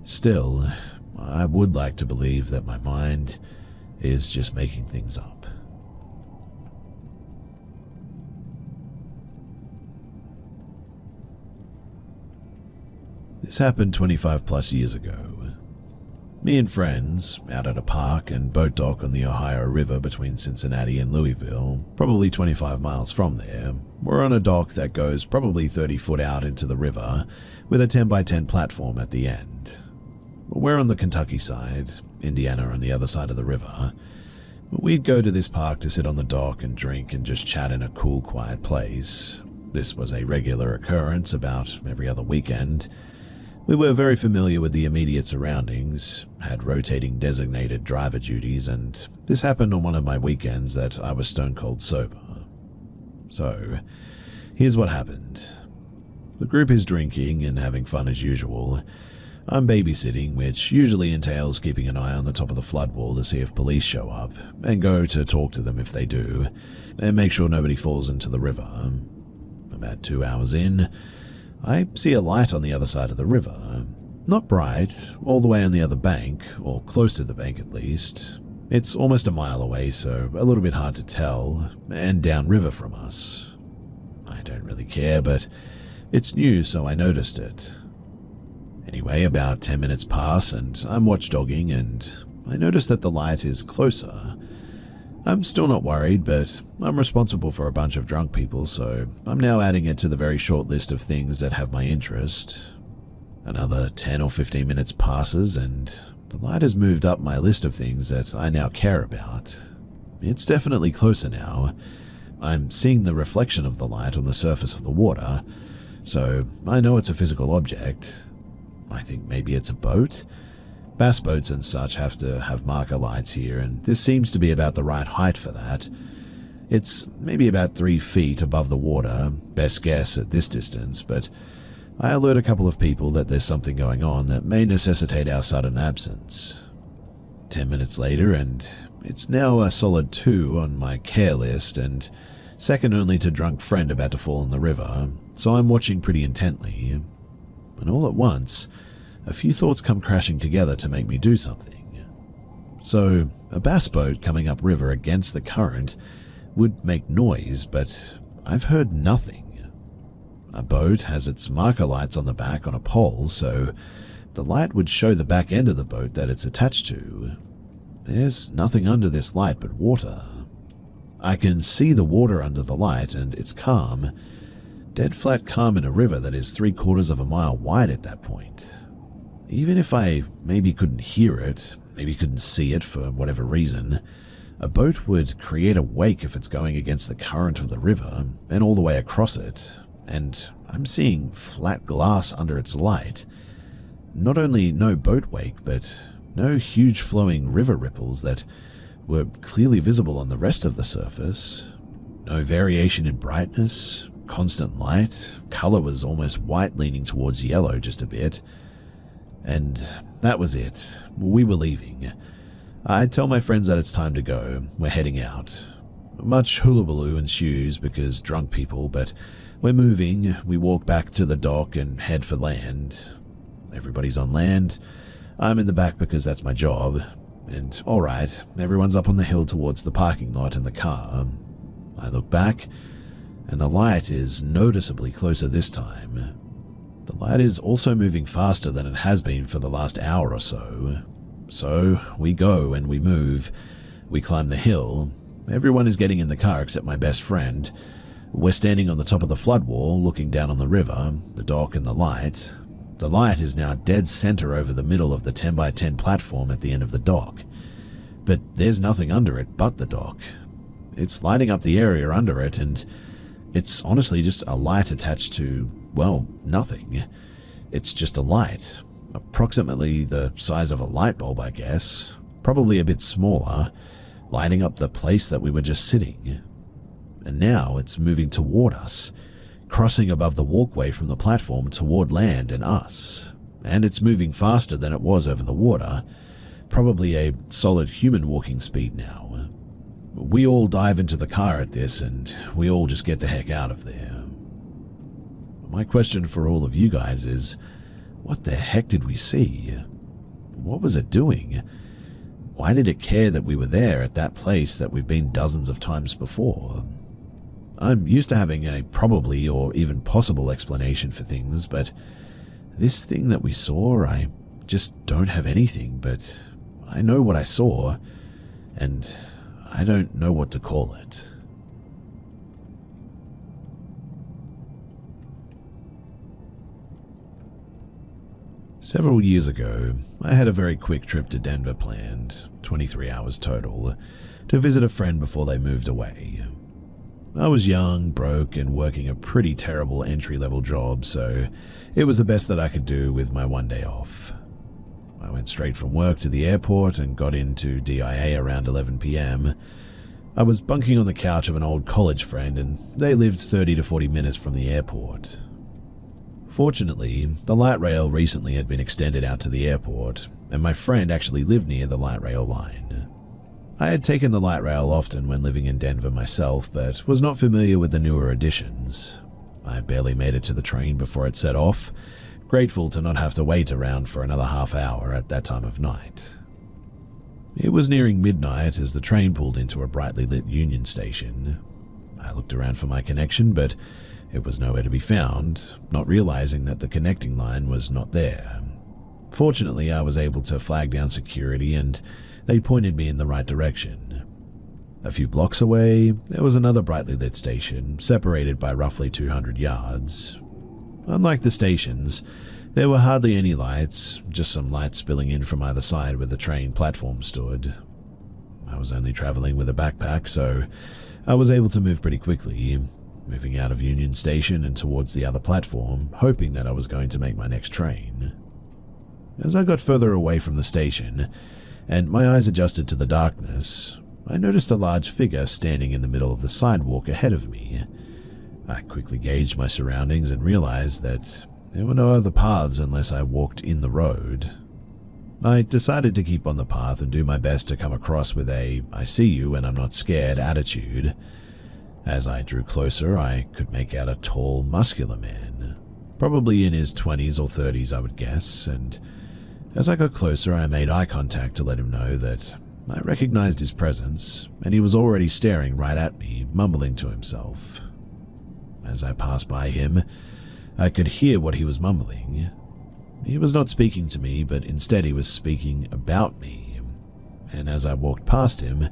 Still, I would like to believe that my mind is just making things up. This happened 25 plus years ago. Me and friends, out at a park and boat dock on the Ohio River between Cincinnati and Louisville, probably 25 miles from there, we're on a dock that goes probably 30 foot out into the river with a 10 by 10 platform at the end. We're on the Kentucky side, Indiana on the other side of the river. We'd go to this park to sit on the dock and drink and just chat in a cool, quiet place. This was a regular occurrence about every other weekend. We were very familiar with the immediate surroundings, had rotating designated driver duties, and this happened on one of my weekends that I was stone cold sober. So, here's what happened. The group is drinking and having fun as usual. I'm babysitting, which usually entails keeping an eye on the top of the flood wall to see if police show up, and go to talk to them if they do, and make sure nobody falls into the river. About 2 hours in, I see a light on the other side of the river. Not bright, all the way on the other bank, or close to the bank at least. It's almost a mile away, so a little bit hard to tell, and downriver from us. I don't really care, but it's new, so I noticed it. Anyway, about 10 minutes pass, and I'm watchdogging, and I notice that the light is closer. I'm still not worried, but I'm responsible for a bunch of drunk people, so I'm now adding it to the very short list of things that have my interest. Another 10 or 15 minutes passes, and the light has moved up my list of things that I now care about. It's definitely closer now. I'm seeing the reflection of the light on the surface of the water, so I know it's a physical object. I think maybe it's a boat. Bass boats and such have to have marker lights here, and this seems to be about the right height for that. It's maybe about 3 feet above the water, best guess at this distance, but I alert a couple of people that there's something going on that may necessitate our sudden absence. 10 minutes later, and it's now a solid 2 on my care list, and second only to drunk friend about to fall in the river, so I'm watching pretty intently. And all at once, a few thoughts come crashing together to make me do something. So, a bass boat coming upriver against the current would make noise, but I've heard nothing. A boat has its marker lights on the back on a pole, so the light would show the back end of the boat that it's attached to. There's nothing under this light but water. I can see the water under the light, and it's calm. Dead flat calm in a river that is 3/4 of a mile wide at that point. Even if I maybe couldn't hear it, maybe couldn't see it for whatever reason, A boat would create a wake if it's going against the current of the river and all the way across it, and I'm seeing flat glass under its light. Not only no boat wake, but no huge flowing river ripples that were clearly visible on the rest of the surface. No variation in brightness, constant light, color was almost white leaning towards yellow just a bit. And that was it. We were leaving. I tell my friends that it's time to go. We're heading out. Much hullabaloo ensues because drunk people, but we're moving. We walk back to the dock and head for land. Everybody's on land. I'm in the back because that's my job. And alright, everyone's up on the hill towards the parking lot in the car. I look back, and the light is noticeably closer this time. The light is also moving faster than it has been for the last hour or so. So we go and we move. We climb the hill. Everyone is getting in the car except my best friend. We're standing on the top of the flood wall, looking down on the river, the dock and the light. The light is now dead center over the middle of the 10 by 10 platform at the end of the dock. But there's nothing under it but the dock. It's lighting up the area under it, and it's honestly just a light attached to, well, nothing. It's just a light, approximately the size of a light bulb, I guess, probably a bit smaller, lighting up the place that we were just sitting. And now it's moving toward us, crossing above the walkway from the platform toward land and us. And it's moving faster than it was over the water, probably a solid human walking speed now. We all dive into the car at this, and we all just get the heck out of there. My question for all of you guys is, what the heck did we see? What was it doing? Why did it care that we were there at that place that we've been dozens of times before? I'm used to having a probably or even possible explanation for things, but this thing that we saw, I just don't have anything, but I know what I saw, and I don't know what to call it. Several years ago, I had a very quick trip to Denver planned, 23 hours total, to visit a friend before they moved away. I was young, broke, and working a pretty terrible entry-level job, so it was the best that I could do with my one day off. I went straight from work to the airport and got into DIA around 11 p.m. I was bunking on the couch of an old college friend, and they lived 30 to 40 minutes from the airport. Fortunately, the light rail recently had been extended out to the airport, and my friend actually lived near the light rail line. I had taken the light rail often when living in Denver myself, but was not familiar with the newer additions. I barely made it to the train before it set off, grateful to not have to wait around for another half hour at that time of night. It was nearing midnight as the train pulled into a brightly lit Union station. I looked around for my connection, but it was nowhere to be found, not realizing that the connecting line was not there. Fortunately, I was able to flag down security, and they pointed me in the right direction. A few blocks away, there was another brightly lit station, separated by roughly 200 yards. Unlike the stations, there were hardly any lights, just some lights spilling in from either side where the train platform stood. I was only traveling with a backpack, so I was able to move pretty quickly, moving out of Union Station and towards the other platform, hoping that I was going to make my next train. As I got further away from the station, and my eyes adjusted to the darkness, I noticed a large figure standing in the middle of the sidewalk ahead of me. I quickly gauged my surroundings and realized that there were no other paths unless I walked in the road. I decided to keep on the path and do my best to come across with a "I see you and I'm not scared" attitude. As I drew closer, I could make out a tall, muscular man, probably in his 20s or 30s, I would guess, and as I got closer, I made eye contact to let him know that I recognized his presence, and he was already staring right at me, mumbling to himself. As I passed by him, I could hear what he was mumbling. He was not speaking to me, but instead he was speaking about me, and as I walked past him,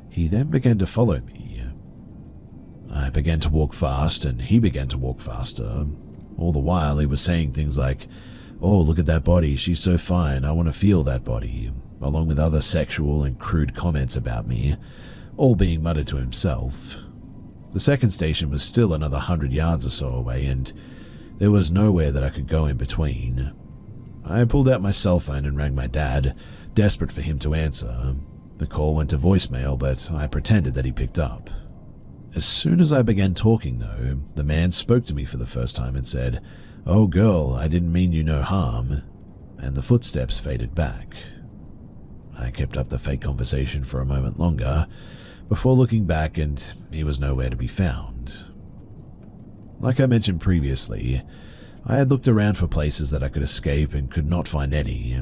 he then began to follow me. I began to walk fast, and he began to walk faster. All the while, he was saying things like, "Oh, look at that body, she's so fine, I want to feel that body," along with other sexual and crude comments about me, all being muttered to himself. The second station was still another 100 yards or so away, and there was nowhere that I could go in between. I pulled out my cell phone and rang my dad, desperate for him to answer. The call went to voicemail, but I pretended that he picked up. As soon as I began talking, though, the man spoke to me for the first time and said, "Oh girl, I didn't mean you no harm," and the footsteps faded back. I kept up the fake conversation for a moment longer, before looking back, and he was nowhere to be found. Like I mentioned previously, I had looked around for places that I could escape and could not find any.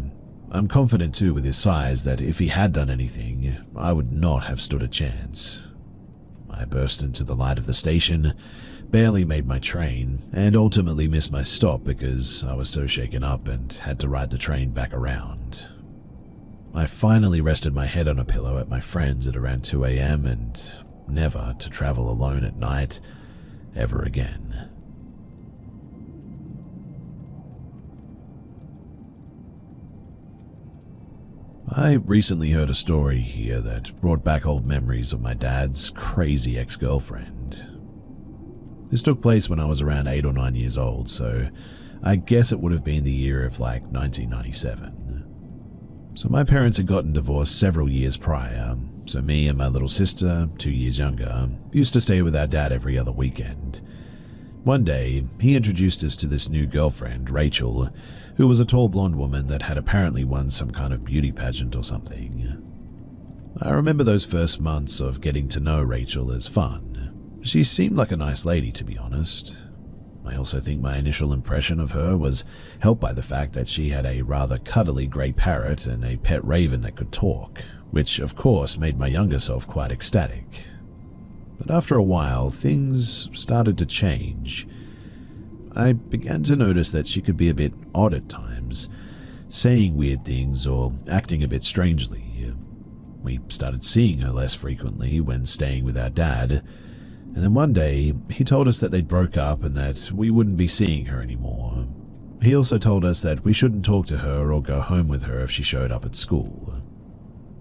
I'm confident too with his size that if he had done anything, I would not have stood a chance. I burst into the light of the station, barely made my train, and ultimately missed my stop because I was so shaken up and had to ride the train back around. I finally rested my head on a pillow at my friend's at around 2 a.m. and never to travel alone at night ever again. I recently heard a story here that brought back old memories of my dad's crazy ex-girlfriend. This took place when I was around 8 or 9 years old, so I guess it would have been the year of like 1997. So my parents had gotten divorced several years prior, so me and my little sister, 2 years younger, used to stay with our dad every other weekend. One day, he introduced us to this new girlfriend, Rachel, who was a tall blonde woman that had apparently won some kind of beauty pageant or something. I remember those first months of getting to know Rachel as fun. She seemed like a nice lady, to be honest. I also think my initial impression of her was helped by the fact that she had a rather cuddly grey parrot and a pet raven that could talk, which of course made my younger self quite ecstatic. But after a while, things started to change. I began to notice that she could be a bit odd at times, saying weird things or acting a bit strangely. We started seeing her less frequently when staying with our dad, and then one day he told us that they'd broke up and that we wouldn't be seeing her anymore. He also told us that we shouldn't talk to her or go home with her if she showed up at school.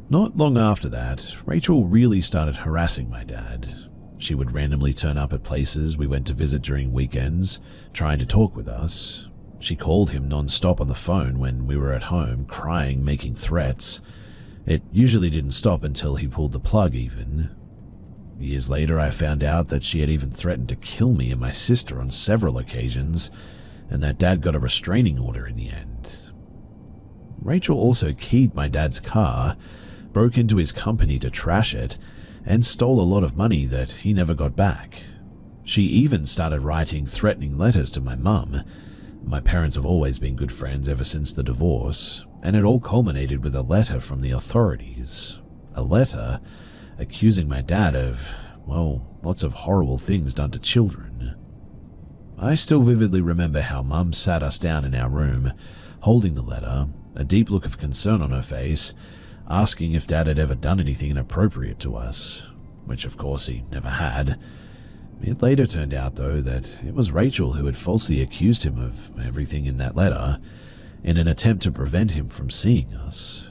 Not long after that, Rachel really started harassing my dad. She would randomly turn up at places we went to visit during weekends, trying to talk with us. She called him non-stop on the phone when we were at home, crying, making threats. It usually didn't stop until he pulled the plug even. Years later, I found out that she had even threatened to kill me and my sister on several occasions, and that Dad got a restraining order in the end. Rachel also keyed my dad's car, broke into his company to trash it, and stole a lot of money that he never got back. She even started writing threatening letters to my mum. My parents have always been good friends ever since the divorce, and it all culminated with a letter from the authorities. A letter accusing my dad of, well, lots of horrible things done to children. I still vividly remember how Mum sat us down in our room, holding the letter, a deep look of concern on her face, asking if Dad had ever done anything inappropriate to us, which of course he never had. It later turned out, though, that it was Rachel who had falsely accused him of everything in that letter, in an attempt to prevent him from seeing us.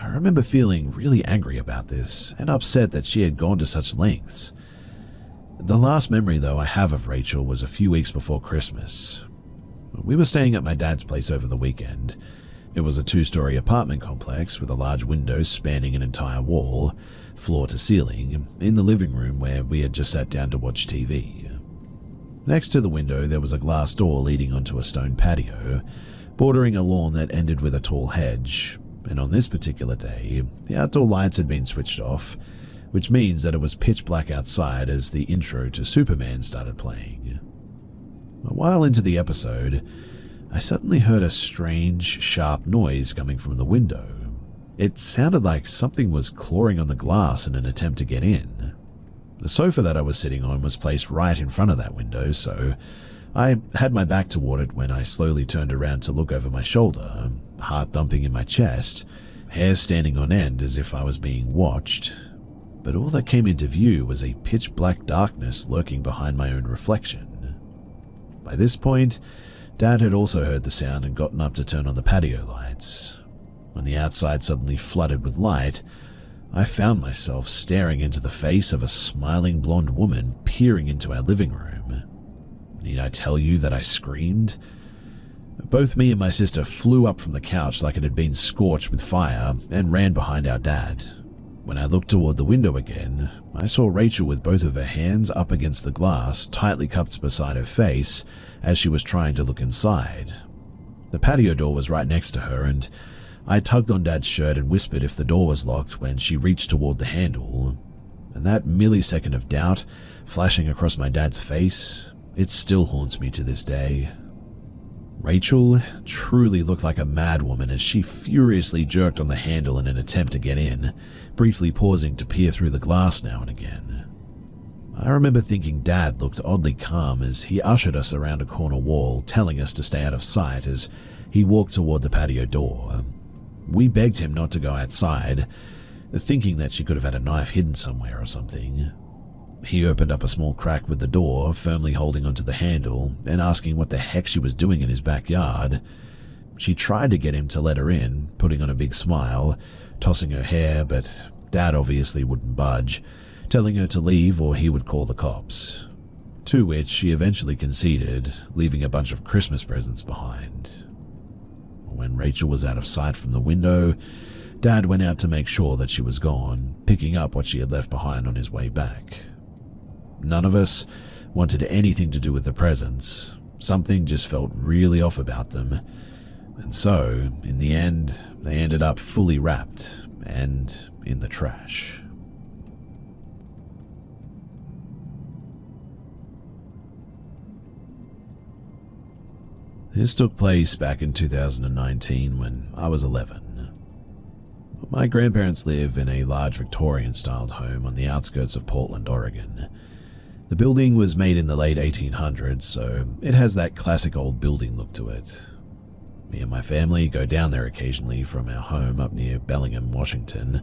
I remember feeling really angry about this, and upset that she had gone to such lengths. The last memory, though, I have of Rachel was a few weeks before Christmas. We were staying at my dad's place over the weekend. It was a 2-story apartment complex with a large window spanning an entire wall, floor to ceiling, in the living room where we had just sat down to watch TV. Next to the window there was a glass door leading onto a stone patio, bordering a lawn that ended with a tall hedge, and on this particular day, the outdoor lights had been switched off, which means that it was pitch black outside as the intro to Superman started playing. A while into the episode, I suddenly heard a strange, sharp noise coming from the window. It sounded like something was clawing on the glass in an attempt to get in. The sofa that I was sitting on was placed right in front of that window, so I had my back toward it when I slowly turned around to look over my shoulder, heart thumping in my chest, hair standing on end as if I was being watched. But all that came into view was a pitch-black darkness lurking behind my own reflection. By this point, Dad had also heard the sound and gotten up to turn on the patio lights. When the outside suddenly flooded with light, I found myself staring into the face of a smiling blonde woman peering into our living room. Need I tell you that I screamed? Both me and my sister flew up from the couch like it had been scorched with fire and ran behind our dad. When I looked toward the window again, I saw Rachel with both of her hands up against the glass, tightly cupped beside her face as she was trying to look inside. The patio door was right next to her, and I tugged on Dad's shirt and whispered if the door was locked when she reached toward the handle. And that millisecond of doubt flashing across my dad's face, it still haunts me to this day. Rachel truly looked like a madwoman as she furiously jerked on the handle in an attempt to get in, briefly pausing to peer through the glass now and again. I remember thinking Dad looked oddly calm as he ushered us around a corner wall, telling us to stay out of sight as he walked toward the patio door. We begged him not to go outside, thinking that she could have had a knife hidden somewhere or something. He opened up a small crack with the door, firmly holding onto the handle and asking what the heck she was doing in his backyard. She tried to get him to let her in, putting on a big smile, tossing her hair, but Dad obviously wouldn't budge, telling her to leave or he would call the cops. To which she eventually conceded, leaving a bunch of Christmas presents behind. When Rachel was out of sight from the window, Dad went out to make sure that she was gone, picking up what she had left behind on his way back. None of us wanted anything to do with the presents. Something just felt really off about them. And so, in the end, they ended up fully wrapped and in the trash. This took place back in 2019 when I was 11. My grandparents live in a large Victorian-styled home on the outskirts of Portland, Oregon. The building was made in the late 1800s, so it has that classic old building look to it. Me and my family go down there occasionally from our home up near Bellingham, Washington,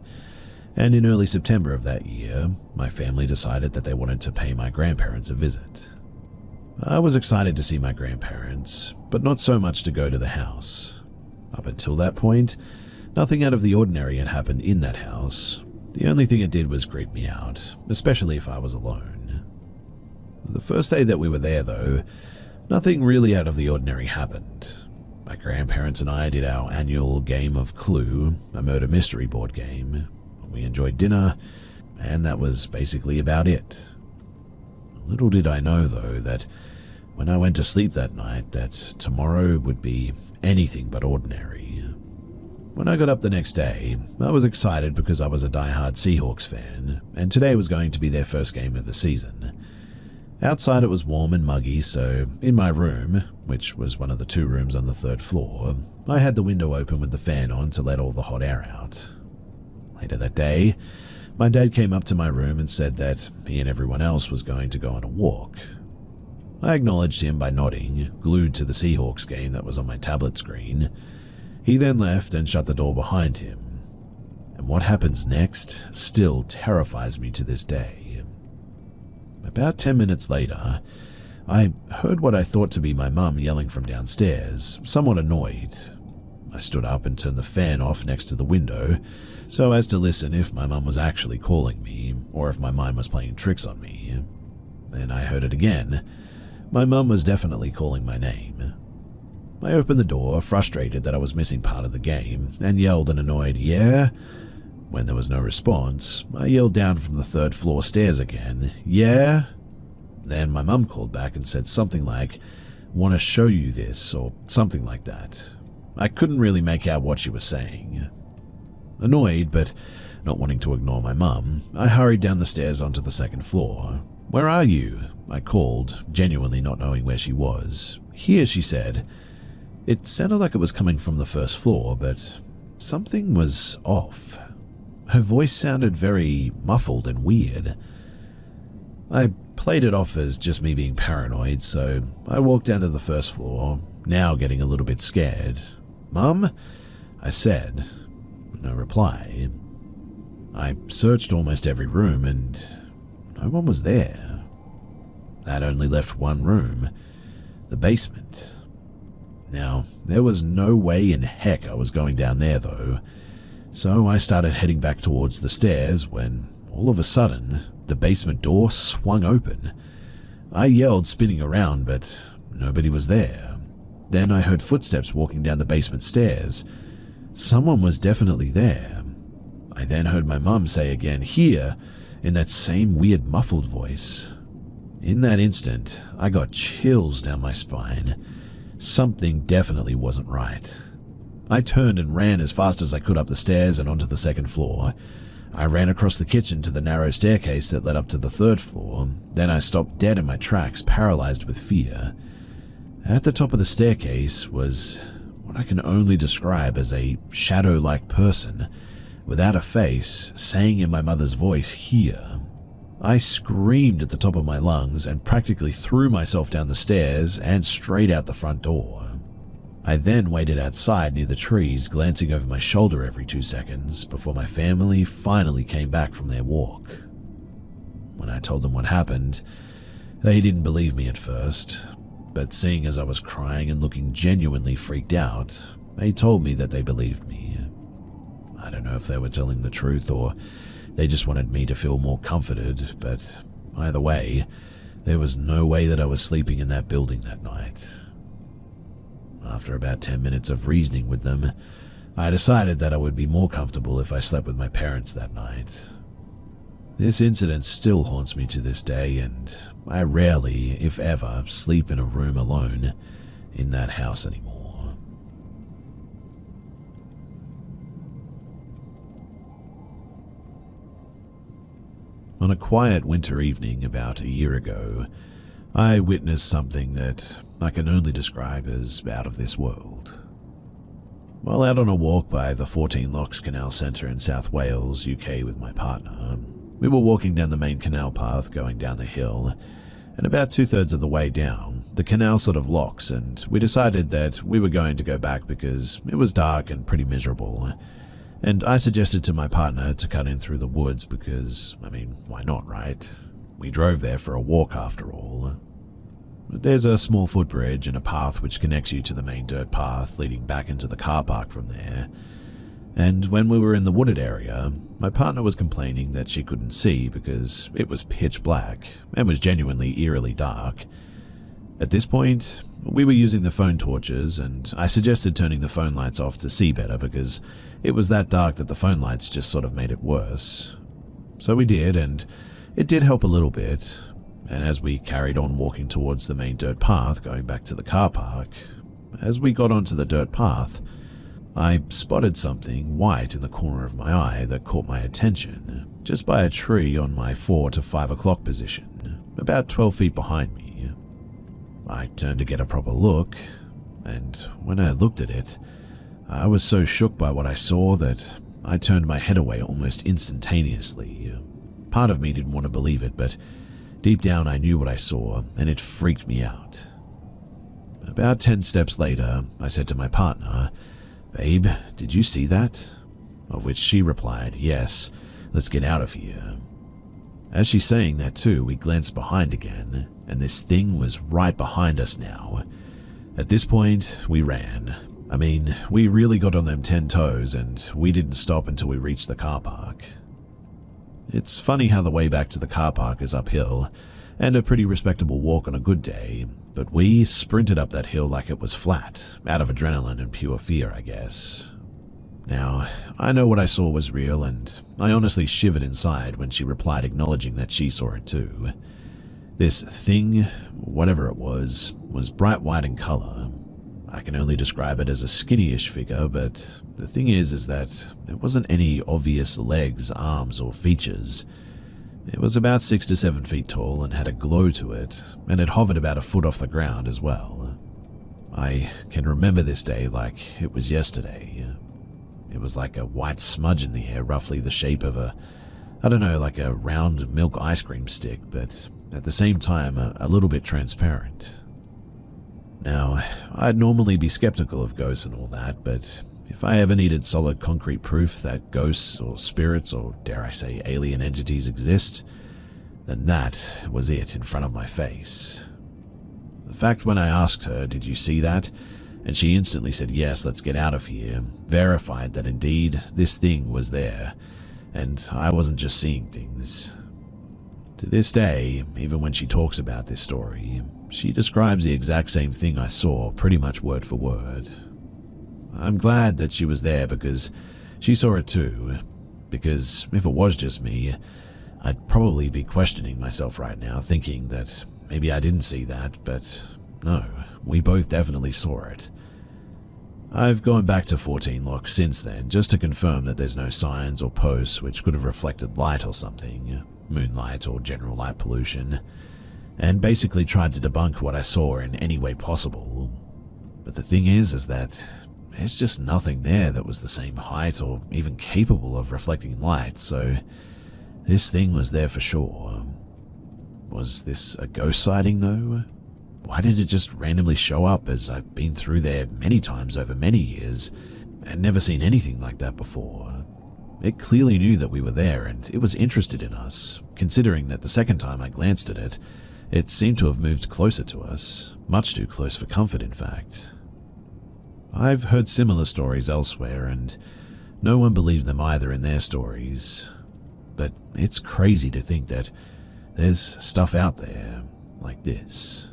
and in early September of that year, my family decided that they wanted to pay my grandparents a visit. I was excited to see my grandparents, but not so much to go to the house. Up until that point, nothing out of the ordinary had happened in that house. The only thing it did was creep me out, especially if I was alone. The first day that we were there, though, nothing really out of the ordinary happened. My grandparents and I did our annual game of Clue, a murder mystery board game. We enjoyed dinner, and that was basically about it. Little did I know, though, that when I went to sleep that night, that tomorrow would be anything but ordinary. When I got up the next day, I was excited because I was a die-hard Seahawks fan, and today was going to be their first game of the season. Outside it was warm and muggy, so in my room, which was one of the 2 rooms on the 3rd floor, I had the window open with the fan on to let all the hot air out. Later that day, my dad came up to my room and said that he and everyone else was going to go on a walk. I acknowledged him by nodding, glued to the Seahawks game that was on my tablet screen. He then left and shut the door behind him. And what happens next still terrifies me to this day. About 10 minutes later, I heard what I thought to be my mum yelling from downstairs, somewhat annoyed. I stood up and turned the fan off next to the window, so as to listen if my mum was actually calling me, or if my mind was playing tricks on me. Then I heard it again. My mum was definitely calling my name. I opened the door, frustrated that I was missing part of the game, and yelled an annoyed, "Yeah?" When there was no response, I yelled down from the 3rd floor stairs again, "Yeah?" Then my mum called back and said something like, "Want to show you this," or something like that. I couldn't really make out what she was saying. Annoyed, but not wanting to ignore my mum, I hurried down the stairs onto the 2nd floor. "Where are you?" I called, genuinely not knowing where she was. "Here," she said. It sounded like it was coming from the 1st floor, but something was off. Her voice sounded very muffled and weird. I played it off as just me being paranoid, so I walked down to the 1st floor, now getting a little bit scared. "Mum?" I said. No reply. I searched almost every room and no one was there. That only left one room, the basement. Now, there was no way in heck I was going down there though, so I started heading back towards the stairs when, all of a sudden, the basement door swung open. I yelled, spinning around, but nobody was there. Then I heard footsteps walking down the basement stairs. Someone was definitely there. I then heard my mum say again, "Here," in that same weird muffled voice. In that instant, I got chills down my spine. Something definitely wasn't right. I turned and ran as fast as I could up the stairs and onto the second floor. I ran across the kitchen to the narrow staircase that led up to the third floor. Then I stopped dead in my tracks, paralyzed with fear. At the top of the staircase was what I can only describe as a shadow-like person, without a face, saying in my mother's voice, "Here." I screamed at the top of my lungs and practically threw myself down the stairs and straight out the front door. I then waited outside near the trees, glancing over my shoulder every 2 seconds before my family finally came back from their walk. When I told them what happened, they didn't believe me at first, but seeing as I was crying and looking genuinely freaked out, they told me that they believed me. I don't know if they were telling the truth or they just wanted me to feel more comforted, but either way, there was no way that I was sleeping in that building that night. After about 10 minutes of reasoning with them, I decided that I would be more comfortable if I slept with my parents that night. This incident still haunts me to this day, and I rarely, if ever, sleep in a room alone in that house anymore. On a quiet winter evening about a year ago, I witnessed something that I can only describe as out of this world. While out on a walk by the 14 Locks Canal Centre in South Wales, UK with my partner, we were walking down the main canal path going down the hill, and about 2/3 of the way down, the canal sort of locks, and we decided that we were going to go back because it was dark and pretty miserable. And I suggested to my partner to cut in through the woods because, why not, right? We drove there for a walk after all. There's a small footbridge and a path which connects you to the main dirt path leading back into the car park from there. And when we were in the wooded area, my partner was complaining that she couldn't see because it was pitch black and was genuinely eerily dark. At this point, we were using the phone torches, and I suggested turning the phone lights off to see better because it was that dark that the phone lights just sort of made it worse. So we did, and it did help a little bit. And as we carried on walking towards the main dirt path going back to the car park, as we got onto the dirt path, I spotted something white in the corner of my eye that caught my attention, just by a tree on my 4 to 5 o'clock position, about 12 feet behind me. I turned to get a proper look, and when I looked at it, I was so shook by what I saw that I turned my head away almost instantaneously. Part of me didn't want to believe it, but deep down I knew what I saw, and it freaked me out. About 10 steps later, I said to my partner, "Babe, did you see that?" Of which she replied, "Yes, let's get out of here." As she's saying that too, we glanced behind again, and this thing was right behind us now. At this point, we ran. We really got on them 10 toes, and we didn't stop until we reached the car park. It's funny how the way back to the car park is uphill, and a pretty respectable walk on a good day, but we sprinted up that hill like it was flat, out of adrenaline and pure fear, I guess. Now, I know what I saw was real, and I honestly shivered inside when she replied acknowledging that she saw it too. This thing, whatever it was bright white in color. I can only describe it as a skinny-ish figure, but the thing is that there wasn't any obvious legs, arms, or features. It was about 6 to 7 feet tall and had a glow to it, and it hovered about a foot off the ground as well. I can remember this day like it was yesterday. It was like a white smudge in the air, roughly the shape of like a round milk ice cream stick, but at the same time a little bit transparent. Now, I'd normally be skeptical of ghosts and all that, but if I ever needed solid concrete proof that ghosts or spirits or, dare I say, alien entities exist, then that was it in front of my face. The fact when I asked her, "Did you see that?" and she instantly said, "Yes, let's get out of here," verified that indeed this thing was there, and I wasn't just seeing things. To this day, even when she talks about this story, she describes the exact same thing I saw, pretty much word for word. I'm glad that she was there because she saw it too, because if it was just me, I'd probably be questioning myself right now, thinking that maybe I didn't see that, but no, we both definitely saw it. I've gone back to 14 Lock since then, just to confirm that there's no signs or posts which could have reflected light or something, moonlight or general light pollution, and basically tried to debunk what I saw in any way possible. But the thing is that there's just nothing there that was the same height or even capable of reflecting light, so this thing was there for sure. Was this a ghost sighting though? Why did it just randomly show up, as I've been through there many times over many years and never seen anything like that before? It clearly knew that we were there and it was interested in us, considering that the second time I glanced at it, it seemed to have moved closer to us, much too close for comfort in fact. I've heard similar stories elsewhere and no one believed them either in their stories, but it's crazy to think that there's stuff out there like this.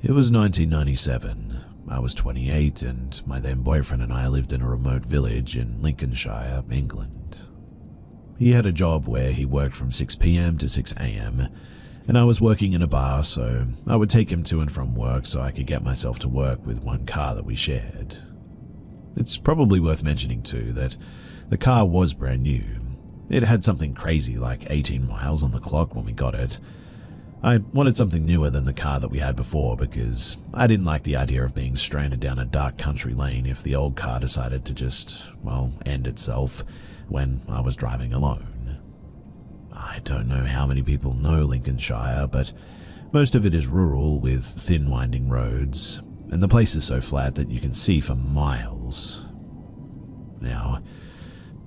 It was 1997. I was 28 and my then boyfriend and I lived in a remote village in Lincolnshire, England. He had a job where he worked from 6 p.m. to 6 a.m. and I was working in a bar, so I would take him to and from work so I could get myself to work with one car that we shared. It's probably worth mentioning too that the car was brand new. It had something crazy like 18 miles on the clock when we got it. I wanted something newer than the car that we had before because I didn't like the idea of being stranded down a dark country lane if the old car decided to just, end itself when I was driving alone. I don't know how many people know Lincolnshire, but most of it is rural with thin winding roads, and the place is so flat that you can see for miles. Now,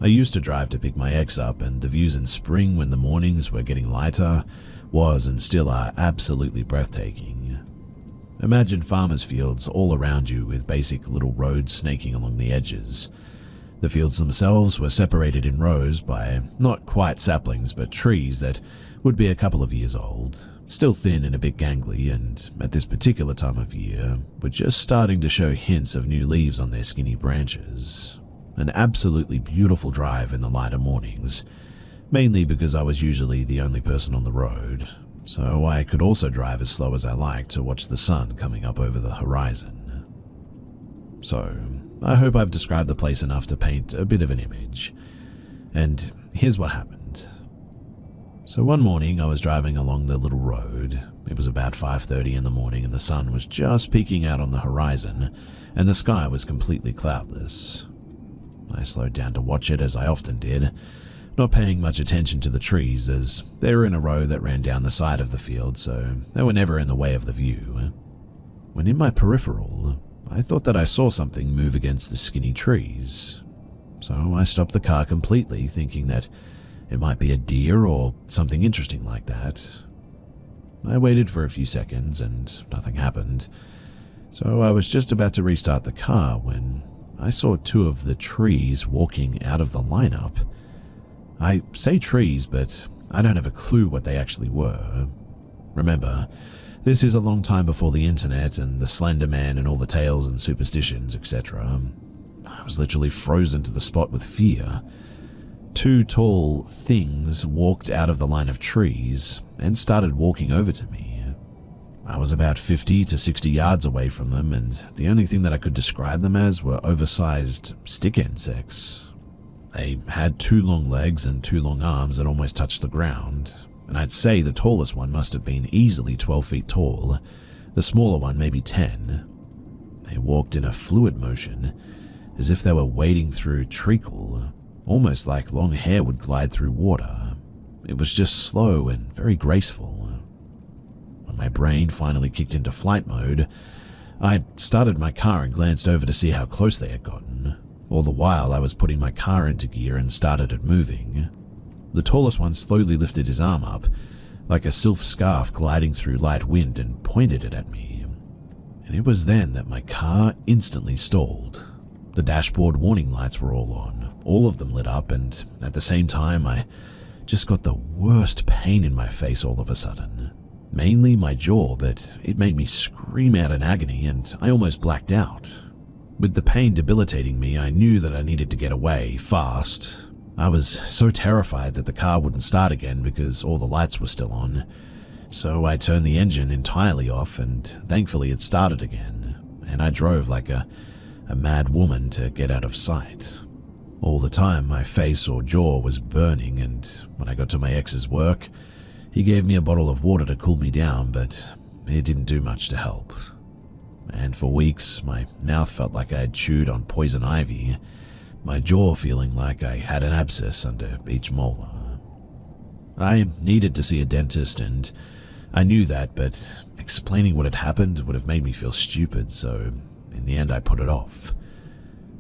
I used to drive to pick my ex up, and the views in spring when the mornings were getting lighter was and still are absolutely breathtaking. Imagine farmers' fields all around you with basic little roads snaking along the edges. The fields themselves were separated in rows by not quite saplings but trees that would be a couple of years old, still thin and a bit gangly, and at this particular time of year were just starting to show hints of new leaves on their skinny branches. An absolutely beautiful drive in the lighter mornings, mainly because I was usually the only person on the road, so I could also drive as slow as I liked to watch the sun coming up over the horizon. So, I hope I've described the place enough to paint a bit of an image. And here's what happened. So one morning I was driving along the little road. It was about 5:30 in the morning and the sun was just peeking out on the horizon and the sky was completely cloudless. I slowed down to watch it, as I often did, not paying much attention to the trees as they were in a row that ran down the side of the field, so they were never in the way of the view. When in my peripheral, I thought that I saw something move against the skinny trees. So I stopped the car completely, thinking that it might be a deer or something interesting like that. I waited for a few seconds and nothing happened, so I was just about to restart the car when I saw two of the trees walking out of the lineup. I say trees, but I don't have a clue what they actually were. Remember, this is a long time before the internet and the Slender Man and all the tales and superstitions, etc. I was literally frozen to the spot with fear. Two tall things walked out of the line of trees and started walking over to me. I was about 50 to 60 yards away from them, and the only thing that I could describe them as were oversized stick insects. They had 2 long legs and 2 long arms that almost touched the ground, and I'd say the tallest one must have been easily 12 feet tall, the smaller one maybe 10. They walked in a fluid motion, as if they were wading through treacle, almost like long hair would glide through water. It was just slow and very graceful. When my brain finally kicked into flight mode, I started my car and glanced over to see how close they had gotten. All the while I was putting my car into gear and started it moving. The tallest one slowly lifted his arm up, like a silk scarf gliding through light wind, and pointed it at me. And it was then that my car instantly stalled. The dashboard warning lights were all on, all of them lit up, and at the same time I just got the worst pain in my face all of a sudden. Mainly my jaw, but it made me scream out in agony and I almost blacked out. With the pain debilitating me, I knew that I needed to get away, fast. I was so terrified that the car wouldn't start again because all the lights were still on. So I turned the engine entirely off and thankfully it started again, and I drove like a mad woman to get out of sight. All the time my face or jaw was burning, and when I got to my ex's work, he gave me a bottle of water to cool me down, but it didn't do much to help. And for weeks my mouth felt like I had chewed on poison ivy, my jaw feeling like I had an abscess under each molar. I needed to see a dentist, and I knew that, but explaining what had happened would have made me feel stupid, so in the end I put it off.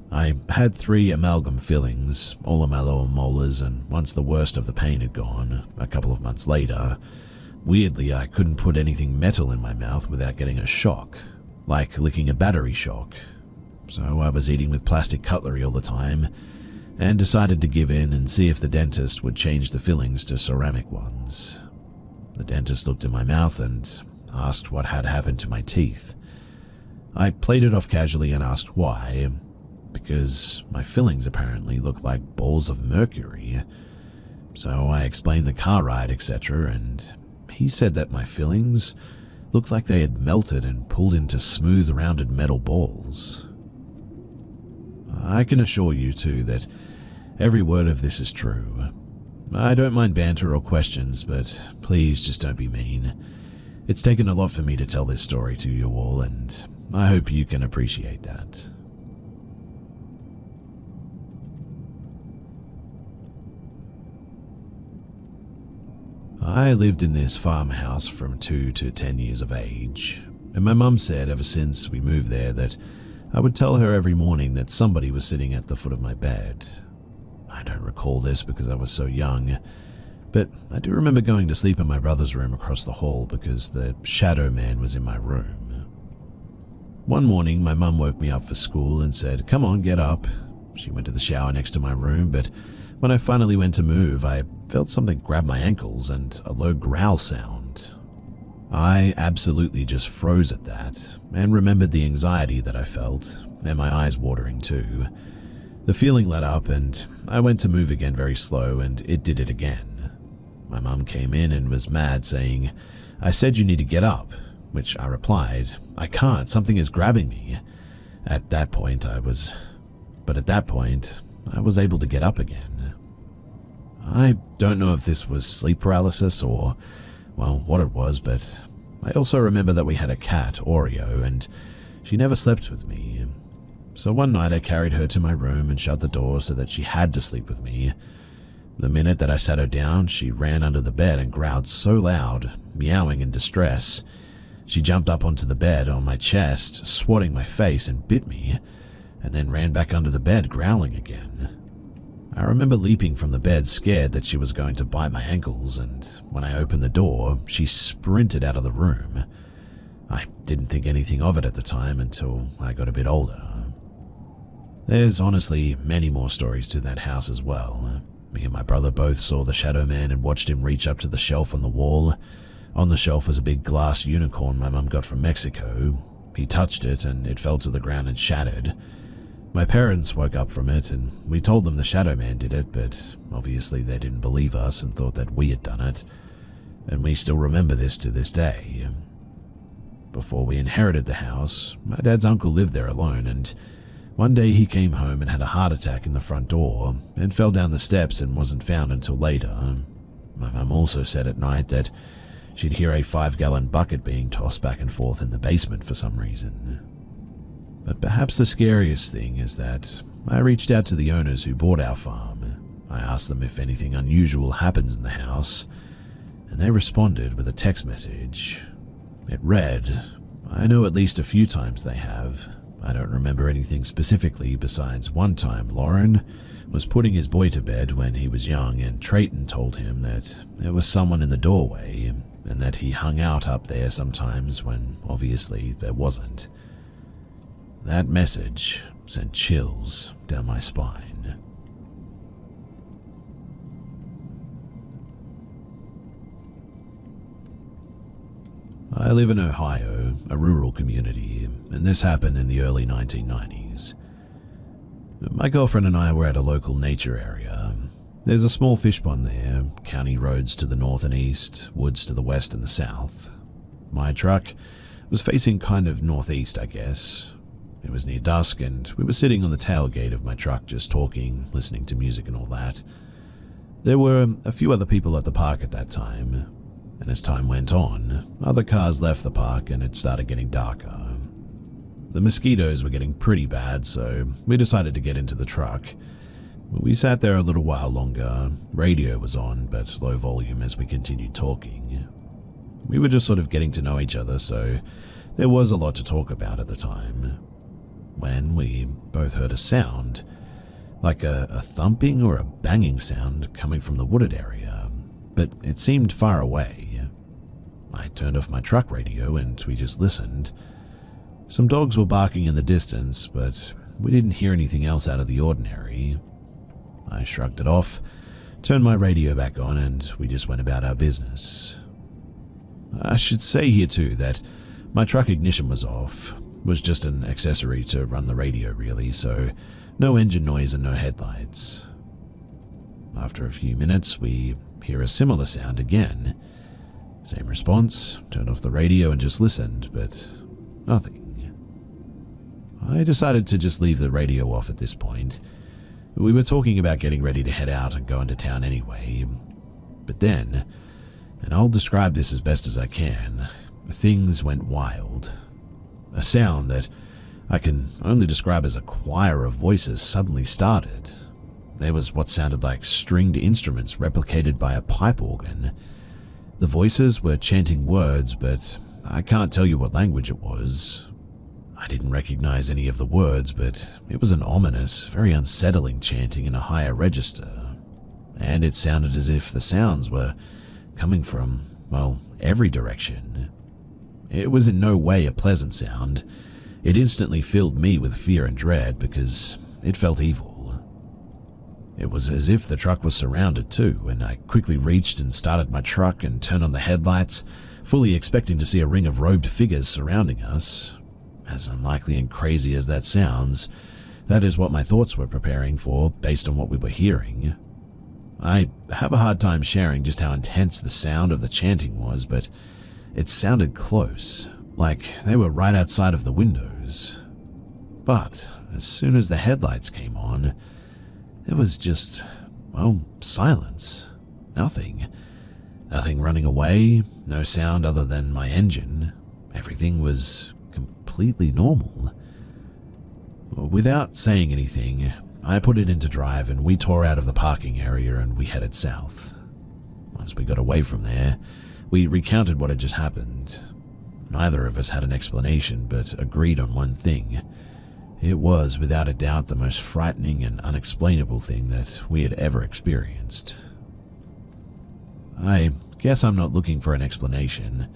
I had 3 amalgam fillings, all of my lower molars, and once the worst of the pain had gone, a couple of months later, weirdly I couldn't put anything metal in my mouth without getting a shock, like licking a battery shock. So I was eating with plastic cutlery all the time, and decided to give in and see if the dentist would change the fillings to ceramic ones. The dentist looked in my mouth and asked what had happened to my teeth. I played it off casually and asked why, because my fillings apparently looked like balls of mercury. So I explained the car ride, etc., and he said that my fillings looked like they had melted and pulled into smooth, rounded metal balls. I can assure you, too, that every word of this is true. I don't mind banter or questions, but please just don't be mean. It's taken a lot for me to tell this story to you all, and I hope you can appreciate that. I lived in this farmhouse from 2 to 10 years of age, and my mum said ever since we moved there that I would tell her every morning that somebody was sitting at the foot of my bed. I don't recall this because I was so young, but I do remember going to sleep in my brother's room across the hall because the shadow man was in my room. One morning, my mum woke me up for school and said, "Come on, get up." She went to the shower next to my room, but when I finally went to move, I felt something grab my ankles and a low growl sound. I absolutely just froze at that and remembered the anxiety that I felt, and my eyes watering too. The feeling let up and I went to move again very slow, and it did it again. My mum came in and was mad, saying, "I said you need to get up," which I replied, "I can't, something is grabbing me." At that point I was able to get up again. I don't know if this was sleep paralysis or, well, what it was, but I also remember that we had a cat, Oreo, and she never slept with me. So one night I carried her to my room and shut the door so that she had to sleep with me. The minute that I sat her down, she ran under the bed and growled so loud, meowing in distress. She jumped up onto the bed on my chest, swatting my face, and bit me, and then ran back under the bed growling again. I remember leaping from the bed scared that she was going to bite my ankles, and when I opened the door, she sprinted out of the room. I didn't think anything of it at the time until I got a bit older. There's honestly many more stories to that house as well. Me and my brother both saw the shadow man and watched him reach up to the shelf on the wall. On the shelf was a big glass unicorn my mum got from Mexico. He touched it and it fell to the ground and shattered. My parents woke up from it and we told them the shadow man did it, but obviously they didn't believe us and thought that we had done it. And we still remember this to this day. Before we inherited the house, my dad's uncle lived there alone, and one day he came home and had a heart attack in the front door and fell down the steps and wasn't found until later. My mum also said at night that she'd hear a 5-gallon bucket being tossed back and forth in the basement for some reason. But perhaps the scariest thing is that I reached out to the owners who bought our farm. I asked them if anything unusual happens in the house, and they responded with a text message. It read, "I know at least a few times they have. I don't remember anything specifically besides one time Lauren, was putting his boy to bed when he was young, and Trayton told him that there was someone in the doorway and that he hung out up there sometimes when obviously there wasn't. That message sent chills down my spine. I live in Ohio, a rural community, and this happened in the early 1990s. My girlfriend and I were at a local nature area. There's a small fish pond there, county roads to the north and east, woods to the west and the south. My truck was facing kind of northeast, I guess. It was near dusk, and we were sitting on the tailgate of my truck just talking, listening to music and all that. There were a few other people at the park at that time, and as time went on, other cars left the park and it started getting darker. The mosquitoes were getting pretty bad, so we decided to get into the truck. We sat there a little while longer. Radio was on, but low volume as we continued talking. We were just sort of getting to know each other, so there was a lot to talk about at the time. When we both heard a sound, like a thumping or a banging sound coming from the wooded area, but it seemed far away. I turned off my truck radio and we just listened. Some dogs were barking in the distance, but we didn't hear anything else out of the ordinary. I shrugged it off, turned my radio back on, and we just went about our business. I should say here too that my truck ignition was off. It was just an accessory to run the radio really, so no engine noise and no headlights. After a few minutes, we hear a similar sound again. Same response, turned off the radio and just listened, but nothing. I decided to just leave the radio off at this point. We were talking about getting ready to head out and go into town anyway. But then, and I'll describe this as best as I can, things went wild. A sound that I can only describe as a choir of voices suddenly started. There was what sounded like stringed instruments replicated by a pipe organ. The voices were chanting words, but I can't tell you what language it was. I didn't recognize any of the words, but it was an ominous, very unsettling chanting in a higher register. And it sounded as if the sounds were coming from, well, every direction. It was in no way a pleasant sound. It instantly filled me with fear and dread because it felt evil. It was as if the truck was surrounded too, and I quickly reached and started my truck and turned on the headlights, fully expecting to see a ring of robed figures surrounding us. As unlikely and crazy as that sounds, that is what my thoughts were preparing for based on what we were hearing. I have a hard time sharing just how intense the sound of the chanting was, but it sounded close, like they were right outside of the windows. But as soon as the headlights came on, there was just, well, silence. Nothing. Nothing running away, no sound other than my engine. Everything was completely normal. Without saying anything, I put it into drive and we tore out of the parking area and we headed south. Once we got away from there, we recounted what had just happened. Neither of us had an explanation, but agreed on one thing. It was, without a doubt, the most frightening and unexplainable thing that we had ever experienced. I guess I'm not looking for an explanation.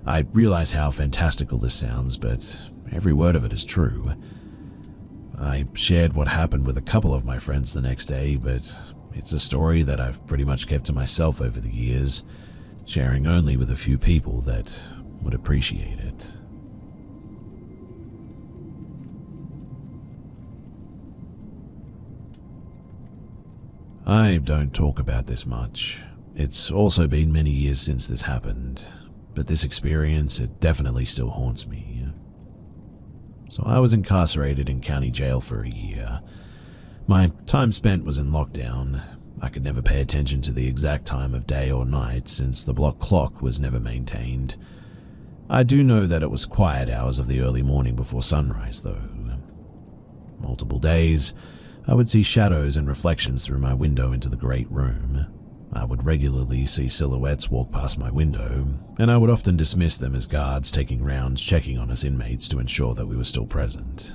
I realize how fantastical this sounds, but every word of it is true. I shared what happened with a couple of my friends the next day, but it's a story that I've pretty much kept to myself over the years, sharing only with a few people that would appreciate it. I don't talk about this much. It's also been many years since this happened, but this experience, it definitely still haunts me. So I was incarcerated in county jail for a year. My time spent was in lockdown. I could never pay attention to the exact time of day or night since the block clock was never maintained. I do know that it was quiet hours of the early morning before sunrise, though. Multiple days, I would see shadows and reflections through my window into the great room. I would regularly see silhouettes walk past my window, and I would often dismiss them as guards taking rounds checking on us inmates to ensure that we were still present.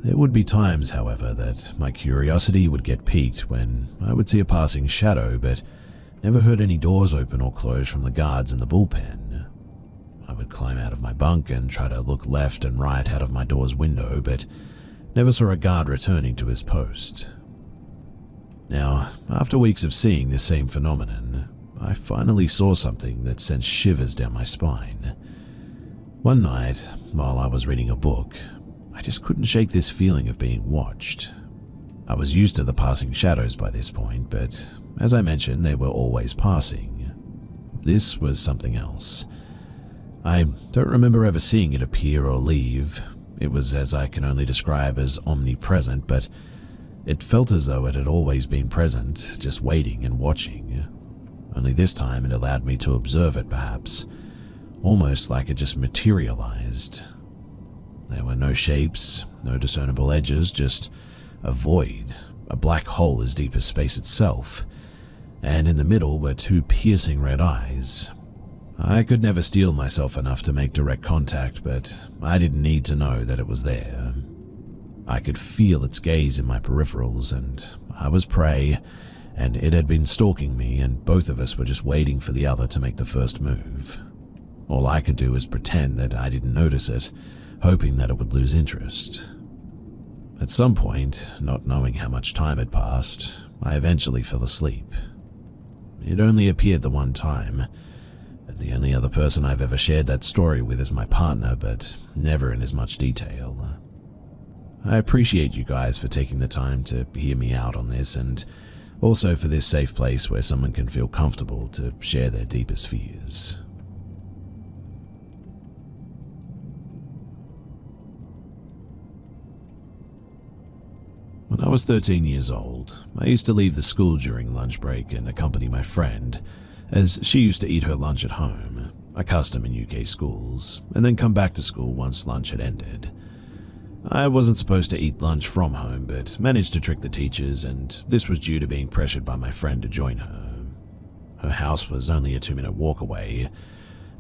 There would be times, however, that my curiosity would get piqued when I would see a passing shadow, but never heard any doors open or close from the guards in the bullpen. I would climb out of my bunk and try to look left and right out of my door's window, but never saw a guard returning to his post. Now, after weeks of seeing this same phenomenon, I finally saw something that sent shivers down my spine. One night, while I was reading a book, I just couldn't shake this feeling of being watched. I was used to the passing shadows by this point, but as I mentioned, they were always passing. This was something else. I don't remember ever seeing it appear or leave. It was as I can only describe as omnipresent, but it felt as though it had always been present, just waiting and watching. Only this time it allowed me to observe it, perhaps, almost like it just materialized. There were no shapes, no discernible edges, just a void, a black hole as deep as space itself, and in the middle were two piercing red eyes. I could never steel myself enough to make direct contact, but I didn't need to know that it was there. I could feel its gaze in my peripherals, and I was prey, and it had been stalking me, and both of us were just waiting for the other to make the first move. All I could do was pretend that I didn't notice it, hoping that it would lose interest. At some point, not knowing how much time had passed, I eventually fell asleep. It only appeared the one time. The only other person I've ever shared that story with is my partner, but never in as much detail. I appreciate you guys for taking the time to hear me out on this, and also for this safe place where someone can feel comfortable to share their deepest fears. When I was 13 years old, I used to leave the school during lunch break and accompany my friend, as she used to eat her lunch at home, a custom in UK schools, and then come back to school once lunch had ended. I wasn't supposed to eat lunch from home, but managed to trick the teachers, and this was due to being pressured by my friend to join her. Her house was only a 2-minute walk away,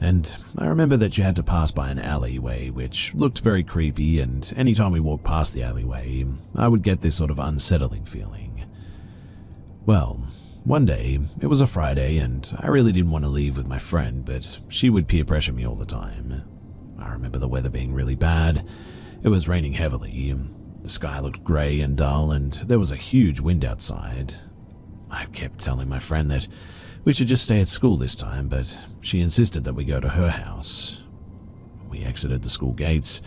and I remember that she had to pass by an alleyway which looked very creepy, and anytime we walked past the alleyway, I would get this sort of unsettling feeling. Well, one day, it was a Friday, and I really didn't want to leave with my friend, but she would peer pressure me all the time. I remember the weather being really bad. It was raining heavily. The sky looked grey and dull, and there was a huge wind outside. I kept telling my friend that we should just stay at school this time, but she insisted that we go to her house. We exited the school gates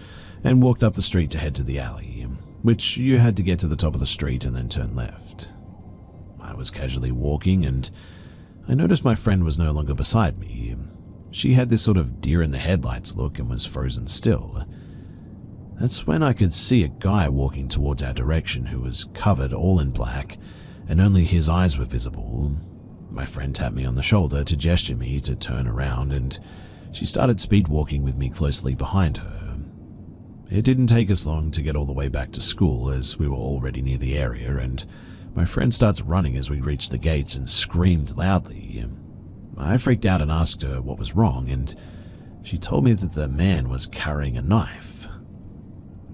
and walked up the street to head to the alley, which you had to get to the top of the street and then turn left. I was casually walking, and I noticed my friend was no longer beside me. She had this sort of deer-in-the-headlights look and was frozen still. That's when I could see a guy walking towards our direction who was covered all in black, and only his eyes were visible. My friend tapped me on the shoulder to gesture me to turn around, and she started speed walking with me closely behind her. It didn't take us long to get all the way back to school, as we were already near the area, and my friend starts running as we reached the gates and screamed loudly. I freaked out and asked her what was wrong, and she told me that the man was carrying a knife.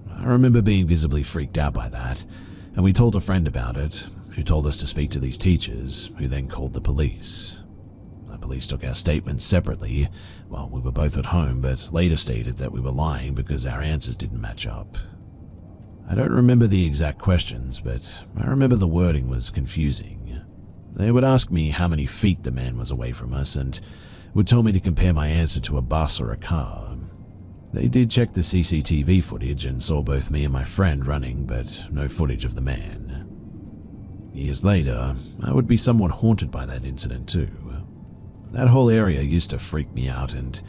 I remember being visibly freaked out by that, and we told a friend about it, who told us to speak to these teachers, who then called the police. The police took our statements separately while we were both at home, but later stated that we were lying because our answers didn't match up. I don't remember the exact questions, but I remember the wording was confusing. They would ask me how many feet the man was away from us, and would tell me to compare my answer to a bus or a car. They did check the CCTV footage and saw both me and my friend running, but no footage of the man. Years later, I would be somewhat haunted by that incident too. That whole area used to freak me out, and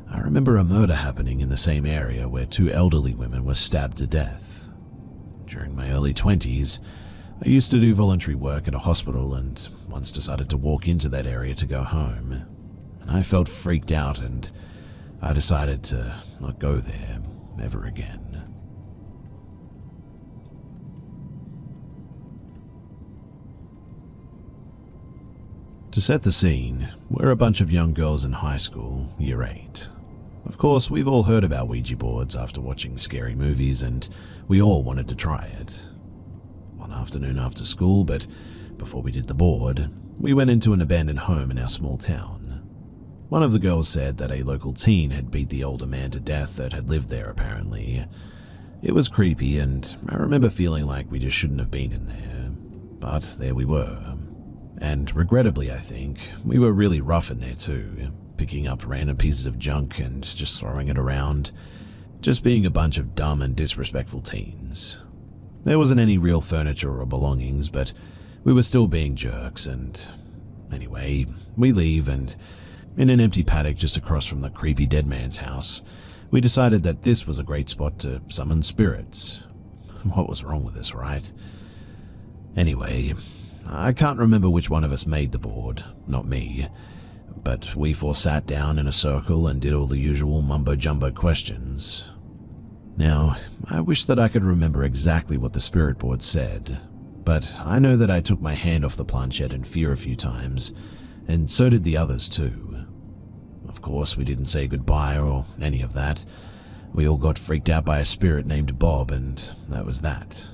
I remember a murder happening in the same area where 2 elderly women were stabbed to death. During my early 20s, I used to do voluntary work at a hospital, and once decided to walk into that area to go home. And I felt freaked out, and I decided to not go there ever again. To set the scene, we're a bunch of young girls in high school, year 8. Of course, we've all heard about Ouija boards after watching scary movies, and we all wanted to try it. One afternoon after school, but before we did the board, we went into an abandoned home in our small town. One of the girls said that a local teen had beat the older man to death that had lived there, apparently. It was creepy, and I remember feeling like we just shouldn't have been in there. But there we were. And regrettably, I think, we were really rough in there too, picking up random pieces of junk and just throwing it around, just being a bunch of dumb and disrespectful teens. There wasn't any real furniture or belongings, but we were still being jerks, and anyway, we leave, and in an empty paddock just across from the creepy dead man's house, we decided that this was a great spot to summon spirits. What was wrong with us, right? Anyway, I can't remember which one of us made the board, not me, but we four sat down in a circle and did all the usual mumbo-jumbo questions. Now, I wish that I could remember exactly what the spirit board said, but I know that I took my hand off the planchette in fear a few times, and so did the others too. Of course, we didn't say goodbye or any of that. We all got freaked out by a spirit named Bob, and that was that.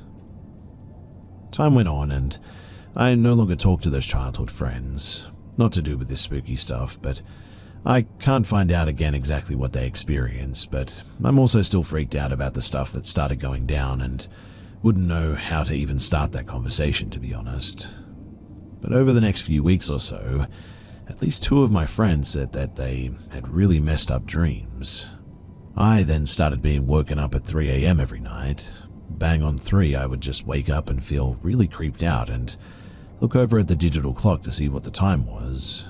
Time went on, and I no longer talked to those childhood friends. Not to do with this spooky stuff, but I can't find out again exactly what they experienced, but I'm also still freaked out about the stuff that started going down and wouldn't know how to even start that conversation, to be honest. But over the next few weeks or so, at least two of my friends said that they had really messed up dreams. I then started being woken up at 3 a.m. every night. Bang on 3, I would just wake up and feel really creeped out and look over at the digital clock to see what the time was.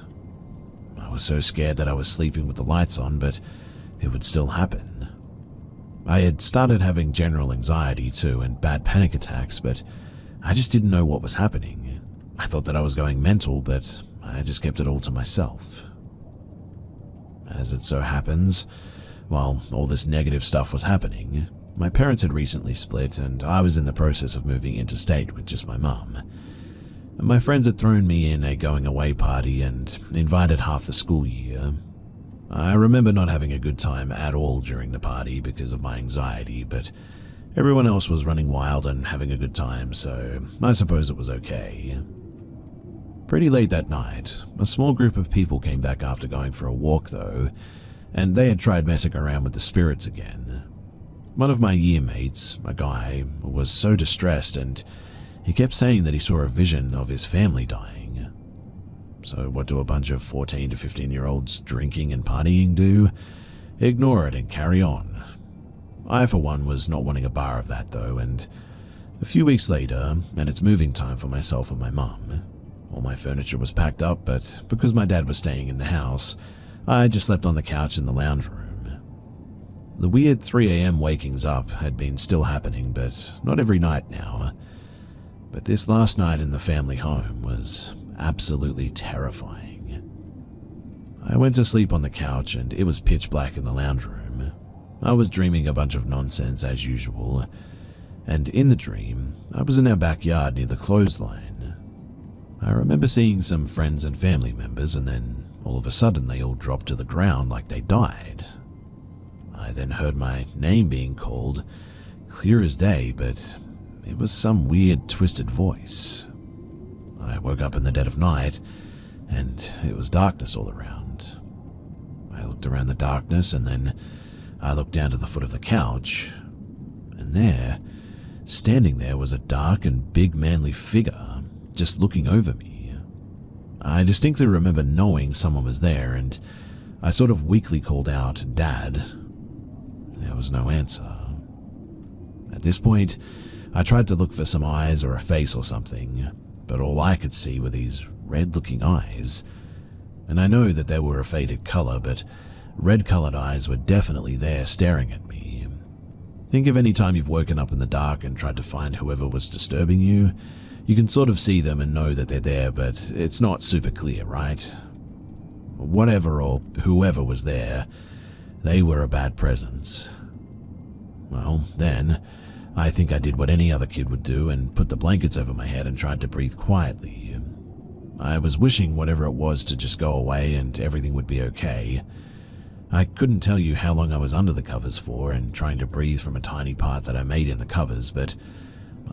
I was so scared that I was sleeping with the lights on, but it would still happen. I had started having general anxiety too and bad panic attacks, but I just didn't know what was happening. I thought that I was going mental, but I just kept it all to myself. As it so happens, while all this negative stuff was happening, my parents had recently split and I was in the process of moving interstate with just my mum. My friends had thrown me in a going-away party and invited half the school year. I remember not having a good time at all during the party because of my anxiety, but everyone else was running wild and having a good time, so I suppose it was okay. Pretty late that night, a small group of people came back after going for a walk though, and they had tried messing around with the spirits again. One of my year mates, a guy, was so distressed and he kept saying that he saw a vision of his family dying. So what do a bunch of 14 to 15-year-olds drinking and partying do? Ignore it and carry on. I, for one, was not wanting a bar of that though, and a few weeks later, and it's moving time for myself and my mum. All my furniture was packed up, but because my dad was staying in the house, I just slept on the couch in the lounge room. The weird 3 a.m. wakings up had been still happening, but not every night now. But this last night in the family home was absolutely terrifying. I went to sleep on the couch and it was pitch black in the lounge room. I was dreaming a bunch of nonsense as usual, and in the dream, I was in our backyard near the clothesline. I remember seeing some friends and family members, and then all of a sudden they all dropped to the ground like they died. I then heard my name being called, clear as day, but it was some weird, twisted voice. I woke up in the dead of night, and it was darkness all around. I looked around the darkness, and then I looked down to the foot of the couch, and there, standing there, was a dark and big manly figure, just looking over me. I distinctly remember knowing someone was there, and I sort of weakly called out, "Dad." There was no answer. At this point, I tried to look for some eyes or a face or something, but all I could see were these red-looking eyes. And I know that they were a faded color, but red-colored eyes were definitely there staring at me. Think of any time you've woken up in the dark and tried to find whoever was disturbing you. You can sort of see them and know that they're there, but it's not super clear, right? Whatever or whoever was there, they were a bad presence. Well, then, I think I did what any other kid would do and put the blankets over my head and tried to breathe quietly. I was wishing whatever it was to just go away and everything would be okay. I couldn't tell you how long I was under the covers for and trying to breathe from a tiny part that I made in the covers, but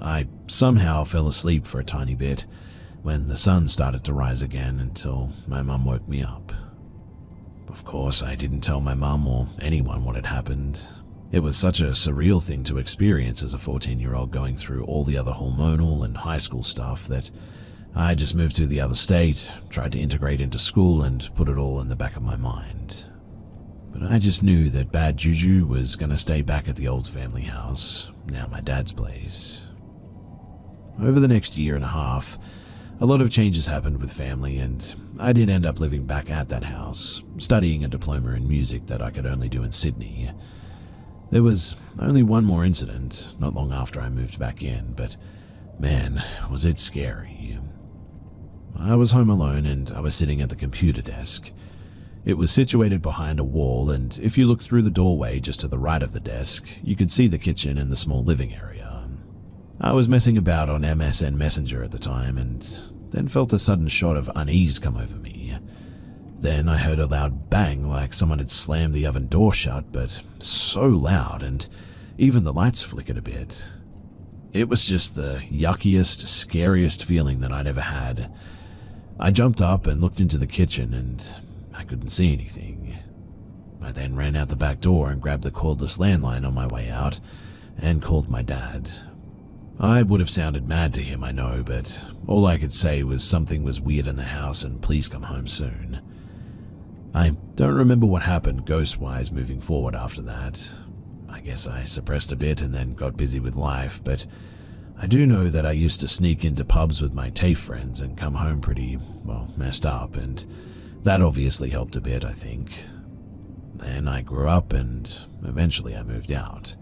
I somehow fell asleep for a tiny bit when the sun started to rise again until my mum woke me up. Of course, I didn't tell my mum or anyone what had happened. It was such a surreal thing to experience as a 14-year-old going through all the other hormonal and high school stuff that I just moved to the other state, tried to integrate into school and put it all in the back of my mind. But I just knew that bad juju was going to stay back at the old family house, now my dad's place. Over the next year and a half, a lot of changes happened with family, and I did end up living back at that house, studying a diploma in music that I could only do in Sydney. There was only one more incident not long after I moved back in, but man, was it scary. I was home alone and I was sitting at the computer desk. It was situated behind a wall, and if you looked through the doorway just to the right of the desk, you could see the kitchen and the small living area. I was messing about on MSN Messenger at the time and then felt a sudden shot of unease come over me. Then I heard a loud bang like someone had slammed the oven door shut, but so loud, and even the lights flickered a bit. It was just the yuckiest, scariest feeling that I'd ever had. I jumped up and looked into the kitchen and I couldn't see anything. I then ran out the back door and grabbed the cordless landline on my way out and called my dad. I would have sounded mad to him, I know, but all I could say was something was weird in the house and please come home soon. I don't remember what happened ghost-wise moving forward after that. I guess I suppressed a bit and then got busy with life, but I do know that I used to sneak into pubs with my TAFE friends and come home pretty, messed up, and that obviously helped a bit, I think. Then I grew up and eventually I moved out.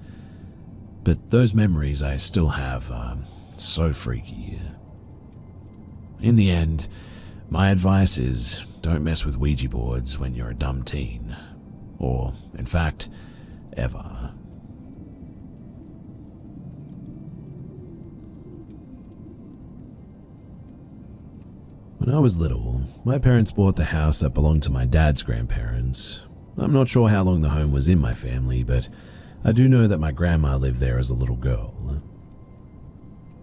But those memories I still have are so freaky. In the end, my advice is don't mess with Ouija boards when you're a dumb teen. Or, in fact, ever. When I was little, my parents bought the house that belonged to my dad's grandparents. I'm not sure how long the home was in my family, but I do know that my grandma lived there as a little girl.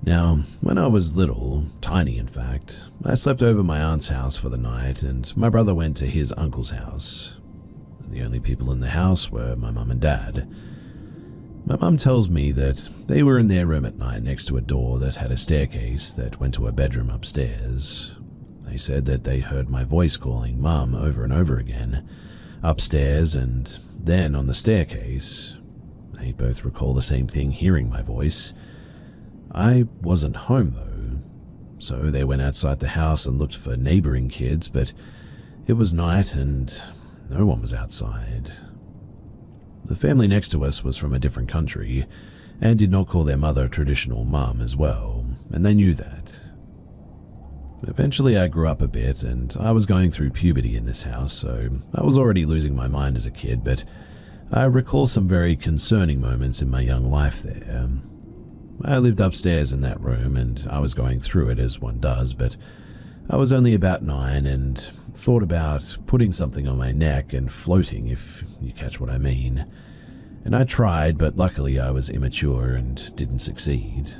Now, when I was little, tiny in fact, I slept over my aunt's house for the night and my brother went to his uncle's house. The only people in the house were my mum and dad. My mum tells me that they were in their room at night next to a door that had a staircase that went to a bedroom upstairs. They said that they heard my voice calling Mum over and over again, upstairs and then on the staircase. They both recall the same thing, hearing my voice. I wasn't home though, so they went outside the house and looked for neighboring kids, but it was night and no one was outside. The family next to us was from a different country and did not call their mother traditional mum as well, and they knew that. Eventually I grew up a bit and I was going through puberty in this house, so I was already losing my mind as a kid, but I recall some very concerning moments in my young life there. I lived upstairs in that room and I was going through it as one does, but I was only about 9 and thought about putting something on my neck and floating, if you catch what I mean. And I tried, but luckily I was immature and didn't succeed.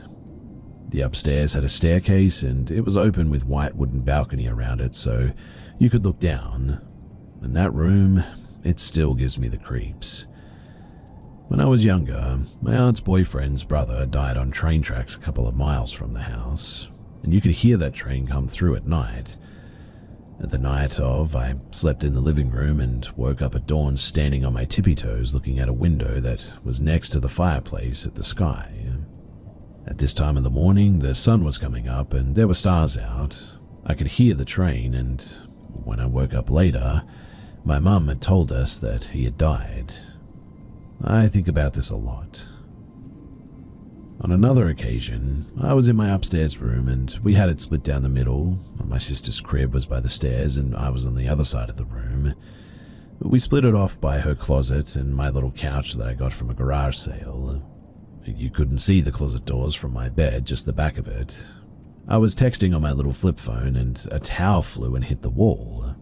The upstairs had a staircase and it was open with white wooden balcony around it so you could look down. And that room, it still gives me the creeps. When I was younger, my aunt's boyfriend's brother died on train tracks a couple of miles from the house, and you could hear that train come through at night. At the night of, I slept in the living room and woke up at dawn standing on my tippy toes looking at a window that was next to the fireplace at the sky. At this time of the morning, the sun was coming up and there were stars out. I could hear the train, and when I woke up later, my mum had told us that he had died. I think about this a lot. On another occasion, I was in my upstairs room and we had it split down the middle. My sister's crib was by the stairs and I was on the other side of the room. We split it off by her closet and my little couch that I got from a garage sale. You couldn't see the closet doors from my bed, just the back of it. I was texting on my little flip phone and a towel flew and hit the wall.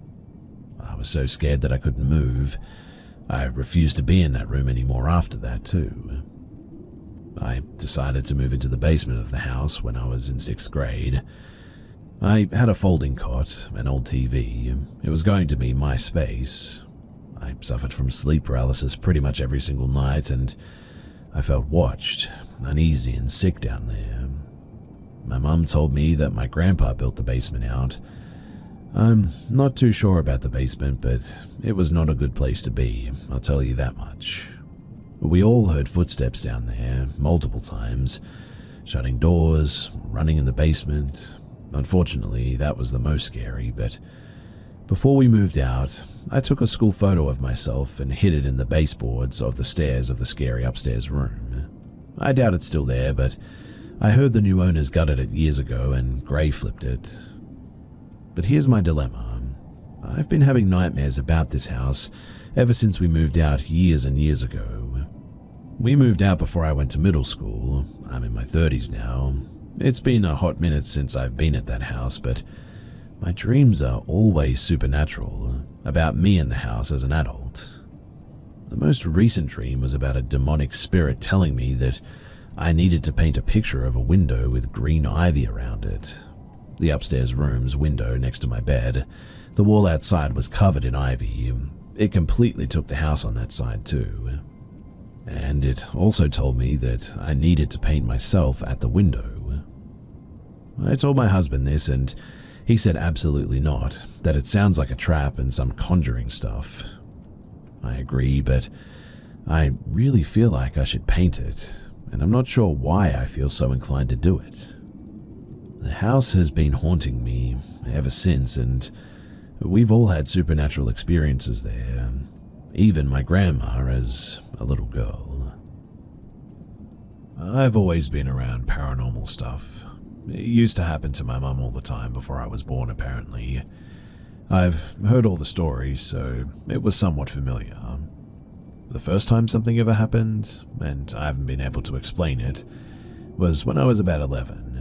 I was so scared that I couldn't move. I refused to be in that room anymore after that too. I decided to move into the basement of the house when I was in 6th grade. I had a folding cot, an old TV. It was going to be my space. I suffered from sleep paralysis pretty much every single night, and I felt watched, uneasy and sick down there. My mum told me that my grandpa built the basement out. I'm not too sure about the basement, but it was not a good place to be, I'll tell you that much. We all heard footsteps down there, multiple times, shutting doors, running in the basement. Unfortunately, that was the most scary, but before we moved out, I took a school photo of myself and hid it in the baseboards of the stairs of the scary upstairs room. I doubt it's still there, but I heard the new owners gutted it years ago and Gray flipped it. But here's my dilemma. I've been having nightmares about this house ever since we moved out years and years ago. We moved out before I went to middle school. I'm in my 30s now. It's been a hot minute since I've been at that house, but my dreams are always supernatural, about me in the house as an adult. The most recent dream was about a demonic spirit telling me that I needed to paint a picture of a window with green ivy around it. The upstairs room's window next to my bed, the wall outside was covered in ivy. It completely took the house on that side too. And it also told me that I needed to paint myself at the window. I told my husband this, and he said absolutely not, that it sounds like a trap and some conjuring stuff. I agree, but I really feel like I should paint it, and I'm not sure why I feel so inclined to do it. The house has been haunting me ever since, and we've all had supernatural experiences there, even my grandma as a little girl. I've always been around paranormal stuff. It used to happen to my mum all the time before I was born, apparently. I've heard all the stories, so it was somewhat familiar. The first time something ever happened, and I haven't been able to explain it, was when I was about 11.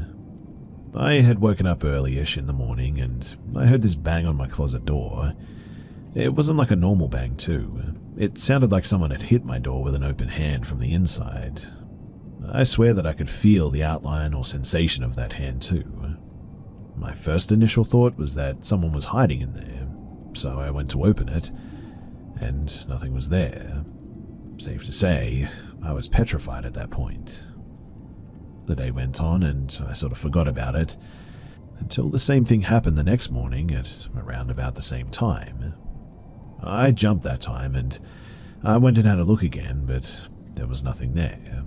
I had woken up early-ish in the morning, and I heard this bang on my closet door. It wasn't like a normal bang, too. It sounded like someone had hit my door with an open hand from the inside. I swear that I could feel the outline or sensation of that hand too. My first initial thought was that someone was hiding in there, so I went to open it, and nothing was there. Safe to say, I was petrified at that point. The day went on, and I sort of forgot about it, until the same thing happened the next morning at around about the same time. I jumped that time, and I went and had a look again, but there was nothing there.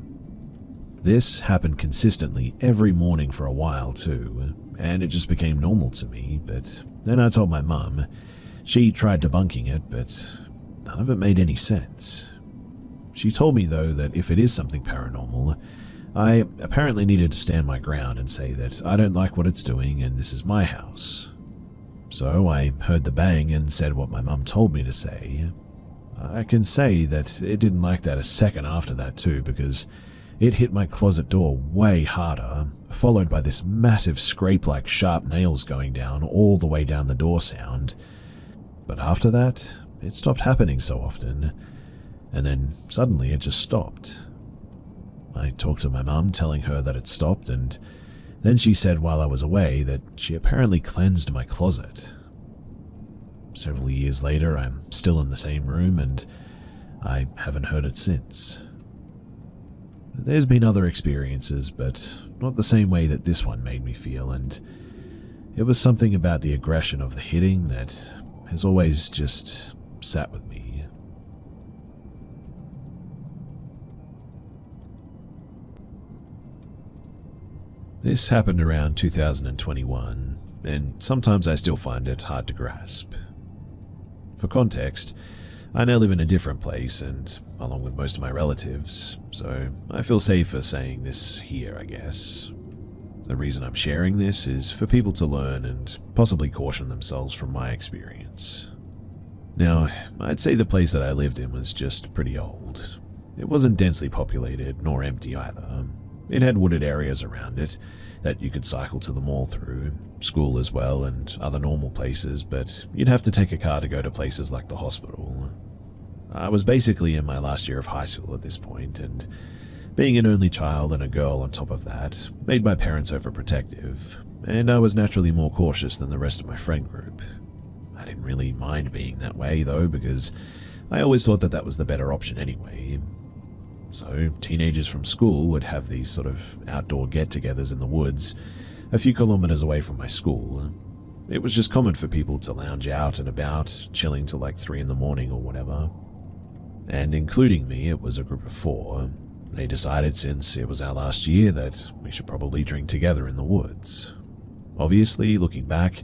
This happened consistently every morning for a while too, and it just became normal to me, but then I told my mum. She tried debunking it, but none of it made any sense. She told me though that if it is something paranormal, I apparently needed to stand my ground and say that I don't like what it's doing and this is my house. So I heard the bang and said what my mum told me to say. I can say that it didn't like that a second after that too, because it hit my closet door way harder, followed by this massive scrape like sharp nails going down all the way down the door sound. But after that, it stopped happening so often, and then suddenly it just stopped. I talked to my mum, telling her that it stopped, and then she said while I was away that she apparently cleansed my closet. Several years later, I'm still in the same room, and I haven't heard it since. There's been other experiences, but not the same way that this one made me feel, and it was something about the aggression of the hitting that has always just sat with me. This happened around 2021, and sometimes I still find it hard to grasp. For context, I now live in a different place, and along with most of my relatives, so I feel safer saying this here, I guess. The reason I'm sharing this is for people to learn and possibly caution themselves from my experience. Now, I'd say the place that I lived in was just pretty old. It wasn't densely populated, nor empty either. It had wooded areas around it that you could cycle to the mall through, school as well, and other normal places, but you'd have to take a car to go to places like the hospital. I was basically in my last year of high school at this point, and being an only child and a girl on top of that made my parents overprotective, and I was naturally more cautious than the rest of my friend group. I didn't really mind being that way, though, because I always thought that that was the better option anyway. So, teenagers from school would have these sort of outdoor get-togethers in the woods a few kilometers away from my school. It was just common for people to lounge out and about, chilling till like 3 in the morning or whatever. And including me, it was a group of 4. They decided since it was our last year that we should probably drink together in the woods. Obviously, looking back,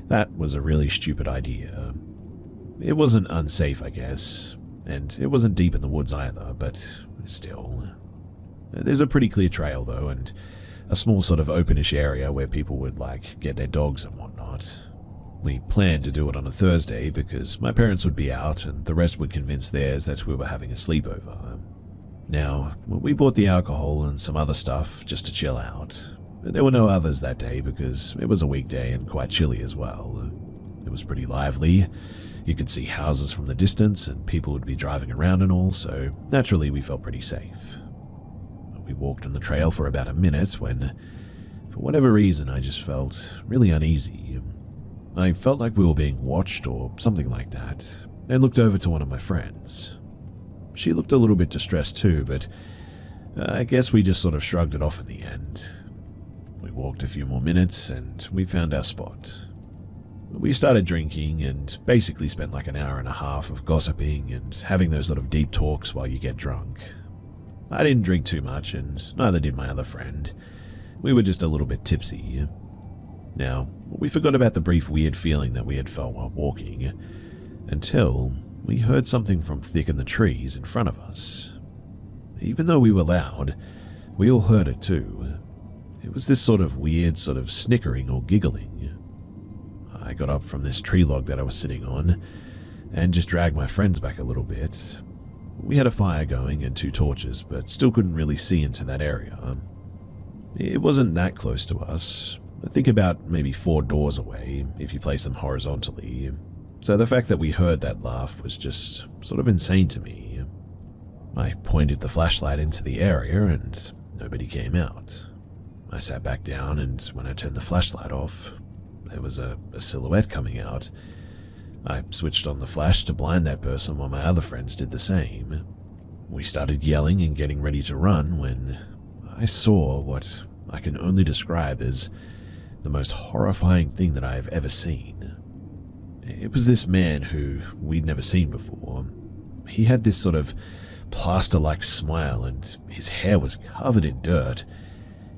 that was a really stupid idea. It wasn't unsafe, I guess, and it wasn't deep in the woods either, but still. There's a pretty clear trail, though, and a small sort of openish area where people would, get their dogs and whatnot. We planned to do it on a Thursday because my parents would be out and the rest would convince theirs that we were having a sleepover. Now, we bought the alcohol and some other stuff just to chill out. There were no others that day because it was a weekday and quite chilly as well. It was pretty lively. You could see houses from the distance and people would be driving around and all, so naturally we felt pretty safe. We walked on the trail for about a minute when, for whatever reason, I just felt really uneasy. I felt like we were being watched or something like that, and looked over to one of my friends. She looked a little bit distressed too, but I guess we just sort of shrugged it off in the end. We walked a few more minutes and we found our spot. We started drinking and basically spent like an hour and a half of gossiping and having those sort of deep talks while you get drunk. I didn't drink too much and neither did my other friend. We were just a little bit tipsy. Now, we forgot about the brief weird feeling that we had felt while walking, until we heard something from thick in the trees in front of us. Even though we were loud, we all heard it too. It was this sort of weird sort of snickering or giggling. I got up from this tree log that I was sitting on and just dragged my friends back a little bit. We had a fire going and 2 torches, but still couldn't really see into that area. It wasn't that close to us. I think about maybe 4 doors away if you place them horizontally. So the fact that we heard that laugh was just sort of insane to me. I pointed the flashlight into the area and nobody came out. I sat back down and when I turned the flashlight off, there was a silhouette coming out. I switched on the flash to blind that person while my other friends did the same. We started yelling and getting ready to run when I saw what I can only describe as the most horrifying thing that I have ever seen. It was this man who we'd never seen before. He had this sort of plaster-like smile and his hair was covered in dirt.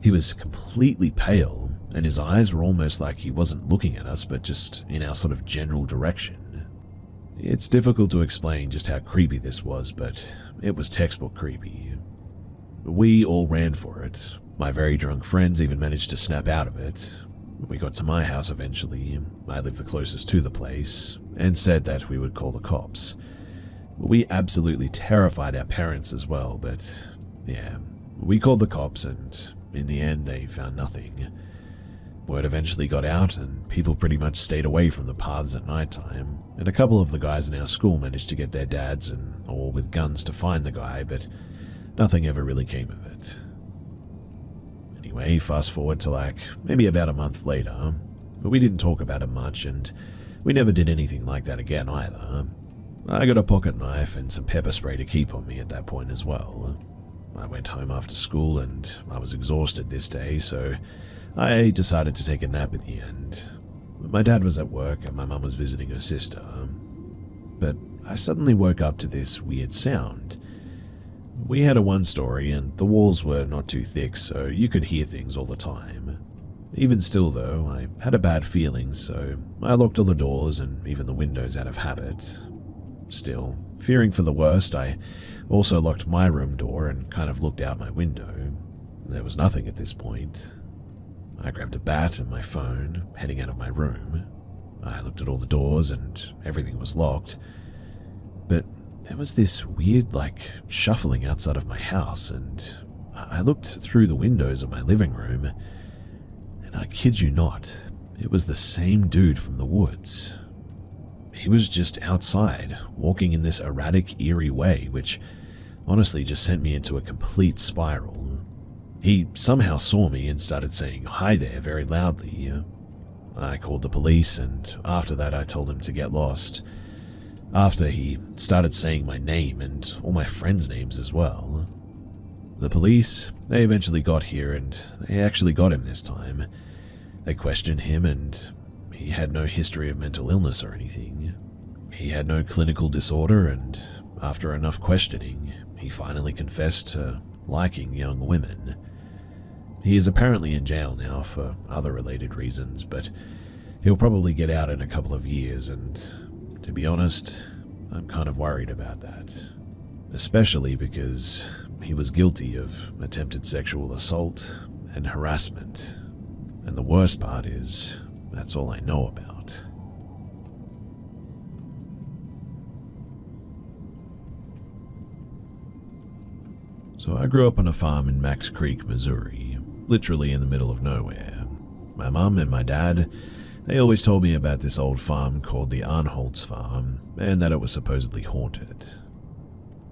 He was completely pale, and his eyes were almost like he wasn't looking at us, but just in our sort of general direction. It's difficult to explain just how creepy this was, but it was textbook creepy. We all ran for it. My very drunk friends even managed to snap out of it. We got to my house eventually. I lived the closest to the place, and said that we would call the cops. We absolutely terrified our parents as well, but yeah, we called the cops and in the end they found nothing. Word eventually got out and people pretty much stayed away from the paths at nighttime, and a couple of the guys in our school managed to get their dads and all with guns to find the guy, but nothing ever really came of it. Anyway, fast forward to maybe about a month later, but we didn't talk about it much and we never did anything like that again either. I got a pocket knife and some pepper spray to keep on me at that point as well. I went home after school and I was exhausted this day, so I decided to take a nap at the end. My dad was at work and my mum was visiting her sister. But I suddenly woke up to this weird sound. We had a 1-story and the walls were not too thick, so you could hear things all the time. Even still though, I had a bad feeling, so I locked all the doors and even the windows out of habit. Still, fearing for the worst, I also locked my room door and kind of looked out my window. There was nothing at this point. I grabbed a bat and my phone, heading out of my room. I looked at all the doors and everything was locked. But there was this weird, shuffling outside of my house, and I looked through the windows of my living room, and I kid you not, it was the same dude from the woods. he was just outside, walking in this erratic, eerie way, which honestly just sent me into a complete spiral. He somehow saw me and started saying hi there very loudly. I called the police, and after that I told him to get lost. After he started saying my name and all my friends' names as well. The police, they eventually got here, and they actually got him this time. They questioned him, and he had no history of mental illness or anything. He had no clinical disorder, and after enough questioning, he finally confessed to liking young women. He is apparently in jail now for other related reasons, but he'll probably get out in a couple of years, and to be honest, I'm kind of worried about that. Especially because he was guilty of attempted sexual assault and harassment. And the worst part is, that's all I know about. So I grew up on a farm in Max Creek, Missouri, literally in the middle of nowhere. My mum and my dad, they always told me about this old farm called the Arnholtz Farm, and that it was supposedly haunted.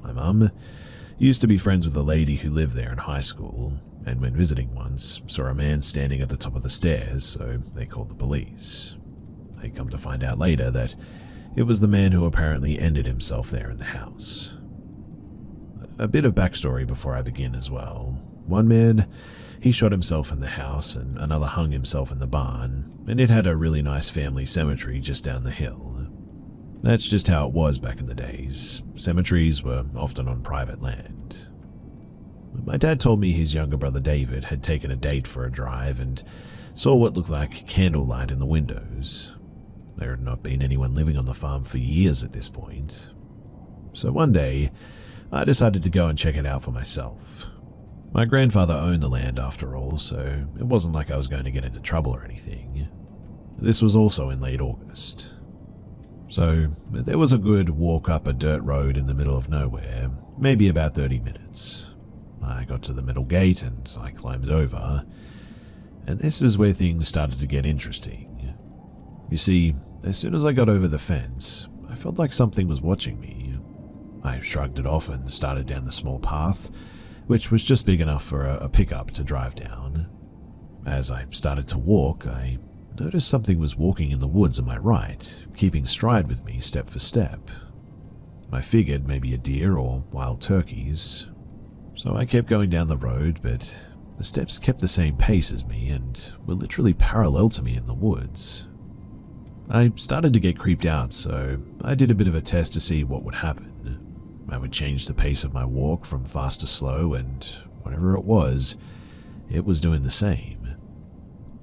My mum used to be friends with a lady who lived there in high school, and when visiting once, saw a man standing at the top of the stairs, so they called the police. They come to find out later that it was the man who apparently ended himself there in the house. A bit of backstory before I begin as well. One man, he shot himself in the house, and another hung himself in the barn, and it had a really nice family cemetery just down the hill. That's just how it was back in the days. Cemeteries were often on private land. My dad told me his younger brother David had taken a date for a drive and saw what looked like candlelight in the windows. There had not been anyone living on the farm for years at this point. So one day, I decided to go and check it out for myself. My grandfather owned the land after all, so it wasn't like I was going to get into trouble or anything. This was also in late August. So there was a good walk up a dirt road in the middle of nowhere, maybe about 30 minutes. I got to the middle gate and I climbed over, and this is where things started to get interesting. You see, as soon as I got over the fence, I felt like something was watching me. I shrugged it off and started down the small path, which was just big enough for a pickup to drive down. As I started to walk, I noticed something was walking in the woods on my right, keeping stride with me step for step. I figured maybe a deer or wild turkeys. So I kept going down the road, but the steps kept the same pace as me and were literally parallel to me in the woods. I started to get creeped out, so I did a bit of a test to see what would happen. I would change the pace of my walk from fast to slow, and whatever it was doing the same.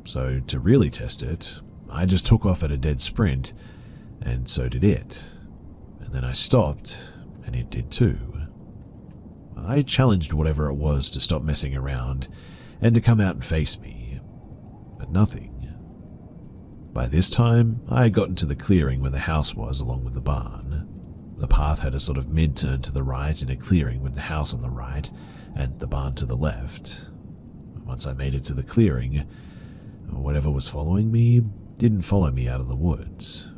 So to really test it, I just took off at a dead sprint, and so did it. And then I stopped, and it did too. I challenged whatever it was to stop messing around and to come out and face me, but nothing. By this time, I had gotten to the clearing where the house was along with the barn. The path had a sort of mid-turn to the right in a clearing with the house on the right and the barn to the left. Once I made it to the clearing, whatever was following me didn't follow me out of the woods.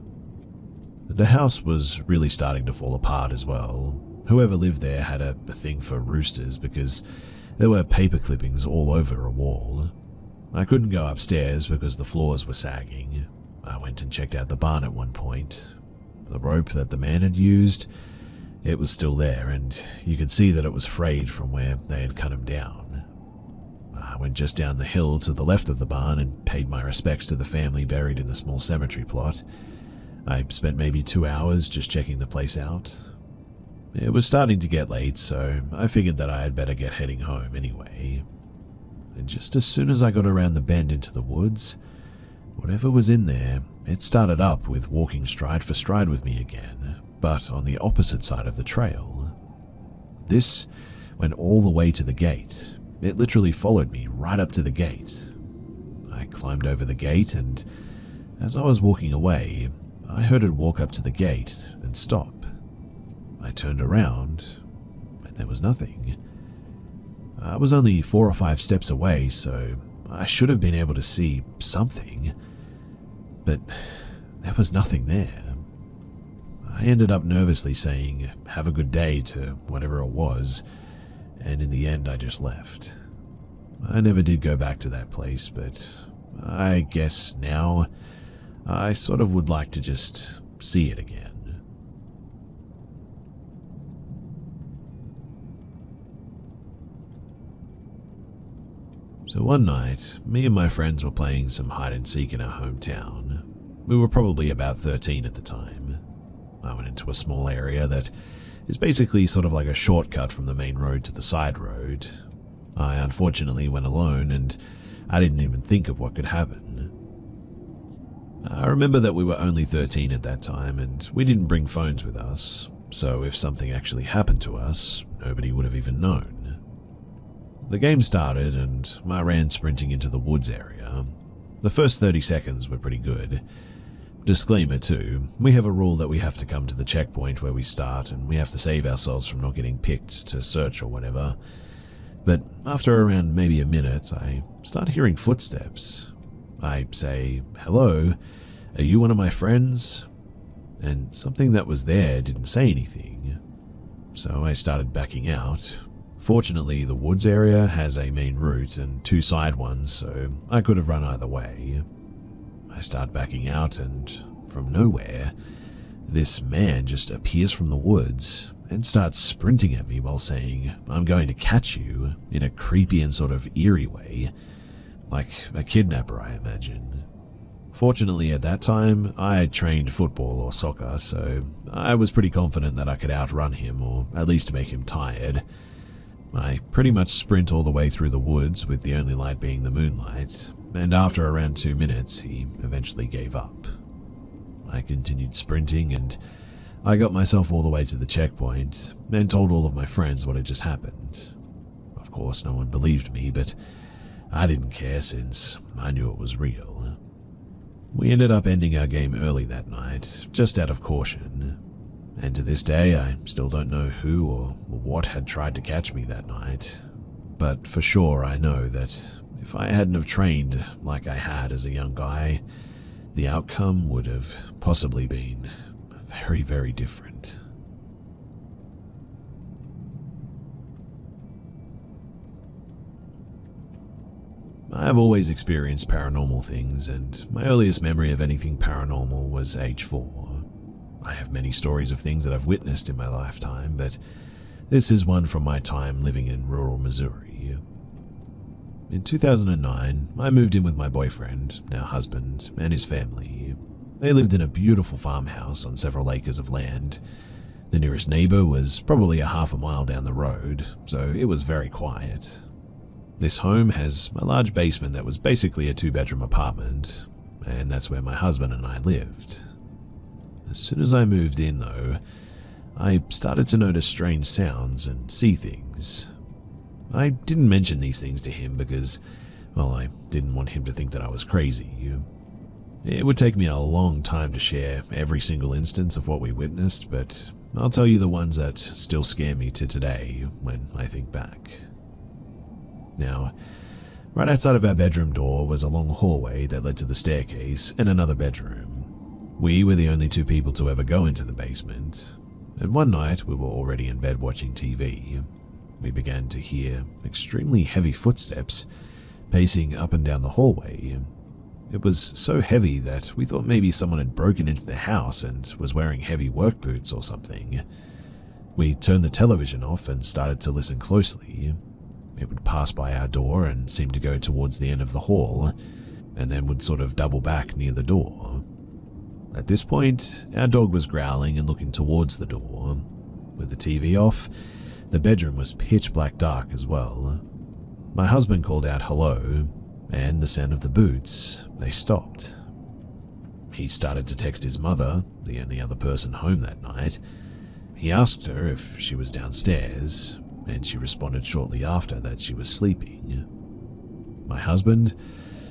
The house was really starting to fall apart as well. Whoever lived there had a thing for roosters because there were paper clippings all over a wall. I couldn't go upstairs because the floors were sagging. I went and checked out the barn at one point. The rope that the man had used, it was still there, and you could see that it was frayed from where they had cut him down. I went just down the hill to the left of the barn and paid my respects to the family buried in the small cemetery plot. I spent maybe 2 hours just checking the place out. It was starting to get late, so I figured that I had better get heading home anyway. And just as soon as I got around the bend into the woods, whatever was in there, it started up with walking stride for stride with me again, but on the opposite side of the trail. This went all the way to the gate. It literally followed me right up to the gate. I climbed over the gate, and as I was walking away, I heard it walk up to the gate and stop. I turned around, and there was nothing. I was only 4 or 5 steps away, so I should have been able to see something. But there was nothing there. I ended up nervously saying, "Have a good day" to whatever it was, and in the end I just left. I never did go back to that place, but I guess now I sort of would like to just see it again. So one night, me and my friends were playing some hide and seek in our hometown. We were probably about 13 at the time. I went into a small area that is basically sort of like a shortcut from the main road to the side road. I unfortunately went alone, and I didn't even think of what could happen. I remember that we were only 13 at that time, and we didn't bring phones with us, so if something actually happened to us, nobody would have even known. The game started, and I ran sprinting into the woods area. The first 30 seconds were pretty good. Disclaimer too, we have a rule that we have to come to the checkpoint where we start, and we have to save ourselves from not getting picked to search or whatever. But after around maybe a minute, I start hearing footsteps. I say, "Hello, are you one of my friends?" And something that was there didn't say anything. So I started backing out. Fortunately, the woods area has a main route and two side ones, so I could have run either way. I start backing out, and from nowhere, this man just appears from the woods and starts sprinting at me while saying, "I'm going to catch you," in a creepy and sort of eerie way, like a kidnapper, I imagine. Fortunately, at that time, I had trained football or soccer, so I was pretty confident that I could outrun him, or at least make him tired. I pretty much sprint all the way through the woods, with the only light being the moonlight, and after around 2 minutes, he eventually gave up. I continued sprinting, and I got myself all the way to the checkpoint, and told all of my friends what had just happened. Of course, no one believed me, but I didn't care since I knew it was real. We ended up ending our game early that night, just out of caution. And to this day, I still don't know who or what had tried to catch me that night. But for sure, I know that if I hadn't have trained like I had as a young guy, the outcome would have possibly been very, very different. I have always experienced paranormal things, and my earliest memory of anything paranormal was age 4. I have many stories of things that I've witnessed in my lifetime, but this is one from my time living in rural Missouri. In 2009, I moved in with my boyfriend, now husband, and his family. They lived in a beautiful farmhouse on several acres of land. The nearest neighbor was probably a half a mile down the road, so it was very quiet. This home has a large basement that was basically a 2-bedroom apartment, and that's where my husband and I lived. As soon as I moved in, though, I started to notice strange sounds and see things. I didn't mention these things to him because, well, I didn't want him to think that I was crazy. It would take me a long time to share every single instance of what we witnessed, but I'll tell you the ones that still scare me to today when I think back. Now, right outside of our bedroom door was a long hallway that led to the staircase and another bedroom. We were the only 2 people to ever go into the basement, and one night we were already in bed watching TV. We began to hear extremely heavy footsteps pacing up and down the hallway. It was so heavy that we thought maybe someone had broken into the house and was wearing heavy work boots or something. We turned the television off and started to listen closely. It would pass by our door and seem to go towards the end of the hall, and then would sort of double back near the door. At this point, our dog was growling and looking towards the door. With the TV off, the bedroom was pitch black dark as well. My husband called out hello, and the sound of the boots, they stopped. He started to text his mother, the only other person home that night. He asked her if she was downstairs, and she responded shortly after that she was sleeping. My husband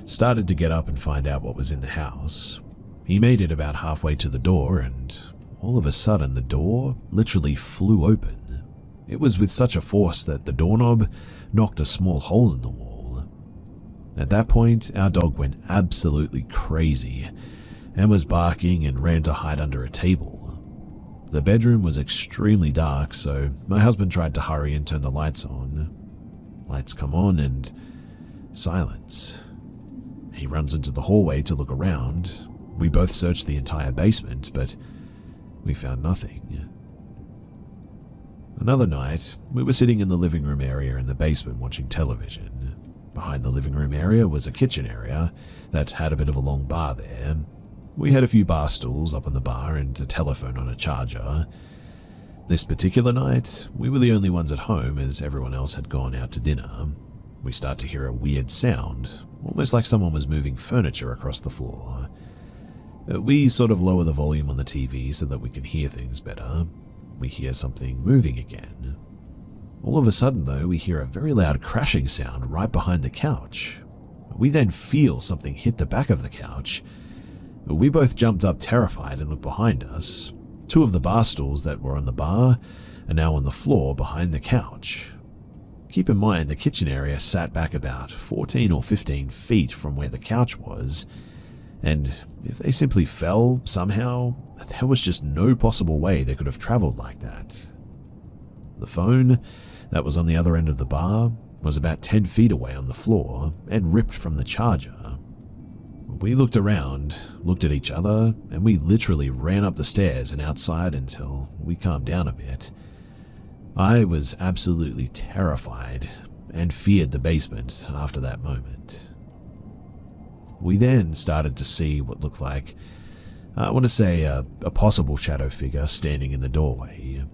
started to get up and find out what was in the house. He made it about halfway to the door, and all of a sudden the door literally flew open. It was with such a force that the doorknob knocked a small hole in the wall. At that point, our dog went absolutely crazy and was barking and ran to hide under a table. The bedroom was extremely dark, so my husband tried to hurry and turn the lights on. Lights come on and silence. He runs into the hallway to look around. We both searched the entire basement, but we found nothing. Another night, we were sitting in the living room area in the basement watching television. Behind the living room area was a kitchen area that had a bit of a long bar there. We had a few bar stools up on the bar and a telephone on a charger. This particular night, we were the only ones at home as everyone else had gone out to dinner. We start to hear a weird sound, almost like someone was moving furniture across the floor. We sort of lower the volume on the TV so that we can hear things better. We hear something moving again. All of a sudden, though, we hear a very loud crashing sound right behind the couch. We then feel something hit the back of the couch. We both jumped up terrified and looked behind us. Two of the bar stools that were on the bar are now on the floor behind the couch. Keep in mind, the kitchen area sat back about 14 or 15 feet from where the couch was, and if they simply fell somehow, there was just no possible way they could have traveled like that. The phone that was on the other end of the bar was about 10 feet away on the floor and ripped from the charger. We looked around, looked at each other, and we literally ran up the stairs and outside until we calmed down a bit. I was absolutely terrified and feared the basement after that moment. We then started to see what looked like, I want to say, a possible shadow figure standing in the doorway.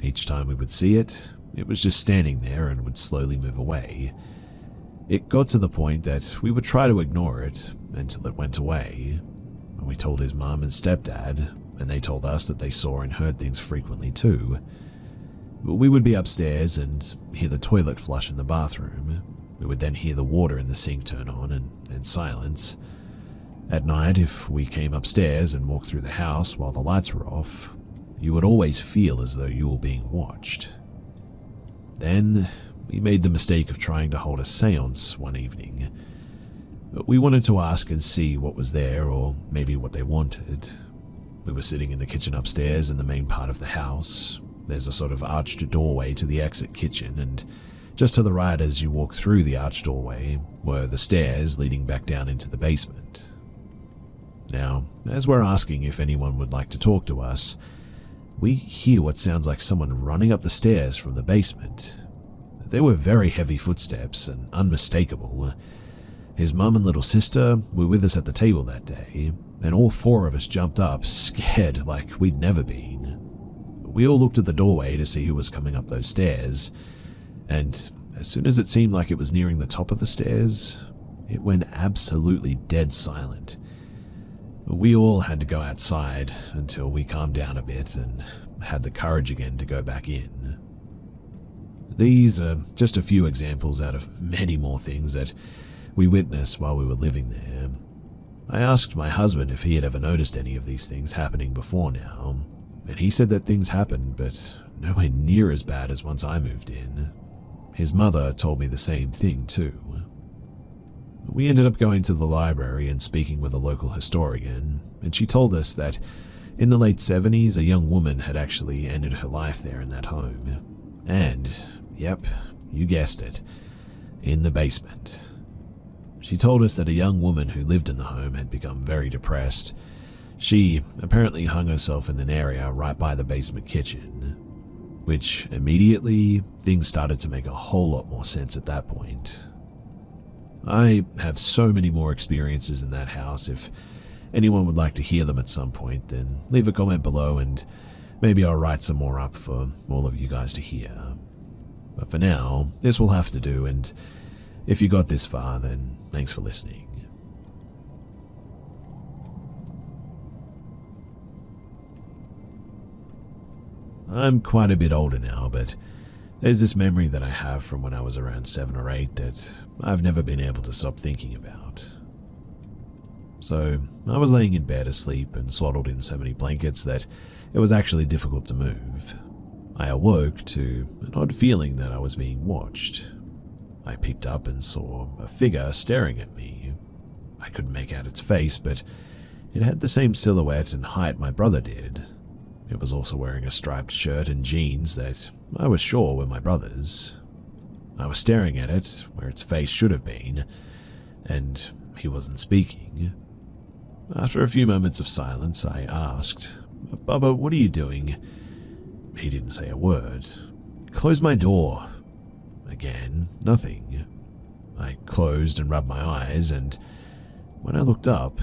Each time we would see it, it was just standing there and would slowly move away. It got to the point that we would try to ignore it until it went away. We told his mom and stepdad, and they told us that they saw and heard things frequently too. We would be upstairs and hear the toilet flush in the bathroom. We would then hear the water in the sink turn on and then silence. At night, if we came upstairs and walked through the house while the lights were off, you would always feel as though you were being watched. Then, we made the mistake of trying to hold a seance one evening. We wanted to ask and see what was there, or maybe what they wanted. We were sitting in the kitchen upstairs in the main part of the house. There's a sort of arched doorway to the exit kitchen, and just to the right as you walk through the arched doorway were the stairs leading back down into the basement. Now, as we're asking if anyone would like to talk to us, we hear what sounds like someone running up the stairs from the basement. They were very heavy footsteps and unmistakable. His mum and little sister were with us at the table that day, and all four of us jumped up, scared like we'd never been. We all looked at the doorway to see who was coming up those stairs, and as soon as it seemed like it was nearing the top of the stairs, it went absolutely dead silent. We all had to go outside until we calmed down a bit and had the courage again to go back in. These are just a few examples out of many more things that we witnessed while we were living there. I asked my husband if he had ever noticed any of these things happening before now, and he said that things happened, but nowhere near as bad as once I moved in. His mother told me the same thing too. We ended up going to the library and speaking with a local historian, and she told us that in the late 70s a young woman had actually ended her life there in that home. And, yep, you guessed it, in the basement. She told us that a young woman who lived in the home had become very depressed. She apparently hung herself in an area right by the basement kitchen, which immediately things started to make a whole lot more sense at that point. I have so many more experiences in that house. If anyone would like to hear them at some point, then leave a comment below and maybe I'll write some more up for all of you guys to hear. But for now, this will have to do, and if you got this far, then thanks for listening. I'm quite a bit older now, but there's this memory that I have from when I was around 7 or 8 that I've never been able to stop thinking about. So, I was laying in bed asleep and swaddled in so many blankets that it was actually difficult to move. I awoke to an odd feeling that I was being watched. I peeked up and saw a figure staring at me. I couldn't make out its face, but it had the same silhouette and height my brother did. It was also wearing a striped shirt and jeans that I was sure were my brother's. I was staring at it where its face should have been, and he wasn't speaking. After a few moments of silence, I asked, "Bubba, what are you doing?" He didn't say a word. "Close my door." Again, nothing. I closed and rubbed my eyes, and when I looked up,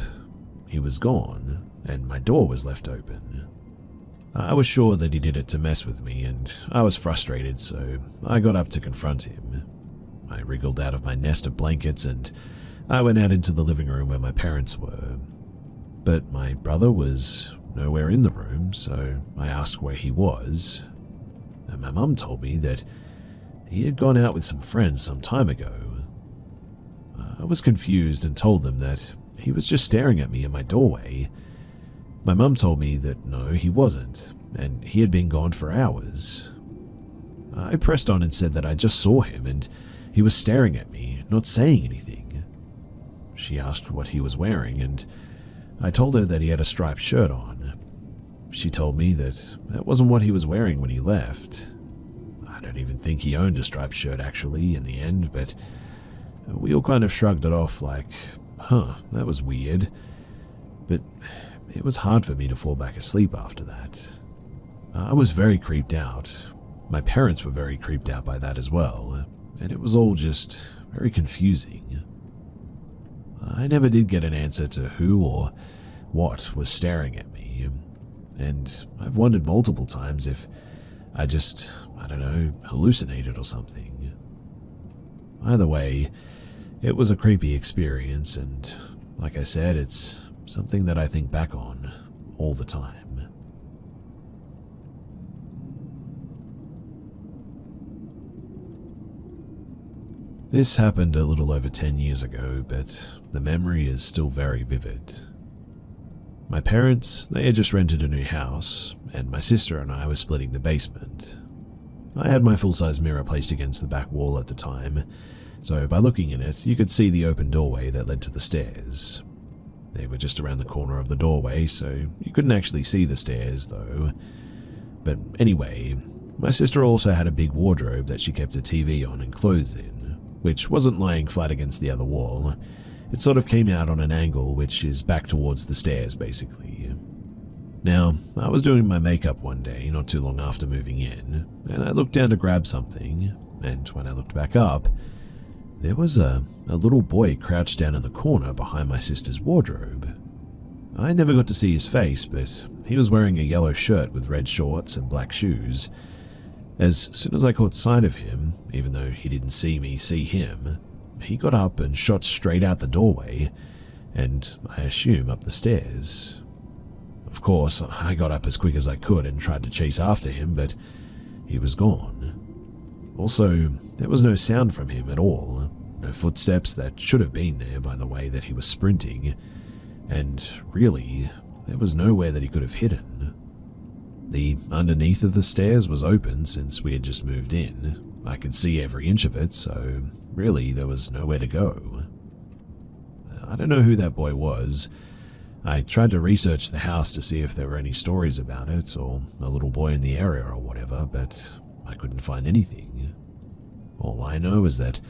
he was gone, and my door was left open. I was sure that he did it to mess with me, and I was frustrated, so I got up to confront him. I wriggled out of my nest of blankets, and I went out into the living room where my parents were. But my brother was nowhere in the room, so I asked where he was, and my mum told me that he had gone out with some friends some time ago. I was confused and told them that he was just staring at me in my doorway. My mum told me that no, he wasn't, and he had been gone for hours. I pressed on and said that I just saw him and he was staring at me, not saying anything. She asked what he was wearing, and I told her that he had a striped shirt on. She told me that that wasn't what he was wearing when he left. I don't even think he owned a striped shirt actually in the end, but we all kind of shrugged it off like, that was weird. But it was hard for me to fall back asleep after that. I was very creeped out. My parents were very creeped out by that as well, and it was all just very confusing. I never did get an answer to who or what was staring at me, and I've wondered multiple times if I just, hallucinated or something. Either way, it was a creepy experience, and like I said, it's something that I think back on all the time. This happened a little over 10 years ago, but the memory is still very vivid. My parents, they had just rented a new house, and my sister and I were splitting the basement. I had my full-size mirror placed against the back wall at the time, so by looking in it, you could see the open doorway that led to the stairs. They were just around the corner of the doorway, so you couldn't actually see the stairs, though. But anyway, my sister also had a big wardrobe that she kept a TV on and clothes in, which wasn't lying flat against the other wall. It sort of came out on an angle which is back towards the stairs, basically. Now, I was doing my makeup one day, not too long after moving in, and I looked down to grab something, and when I looked back up, there was a little boy crouched down in the corner behind my sister's wardrobe. I never got to see his face, but he was wearing a yellow shirt with red shorts and black shoes. As soon as I caught sight of him, even though he didn't see me see him, he got up and shot straight out the doorway, and I assume up the stairs. Of course, I got up as quick as I could and tried to chase after him, but he was gone. Also, there was no sound from him at all, no footsteps that should have been there by the way that he was sprinting, and really, there was nowhere that he could have hidden. The underneath of the stairs was open since we had just moved in. I could see every inch of it, so really there was nowhere to go. I don't know who that boy was. I tried to research the house to see if there were any stories about it, or a little boy in the area or whatever, but I couldn't find anything. All I know is that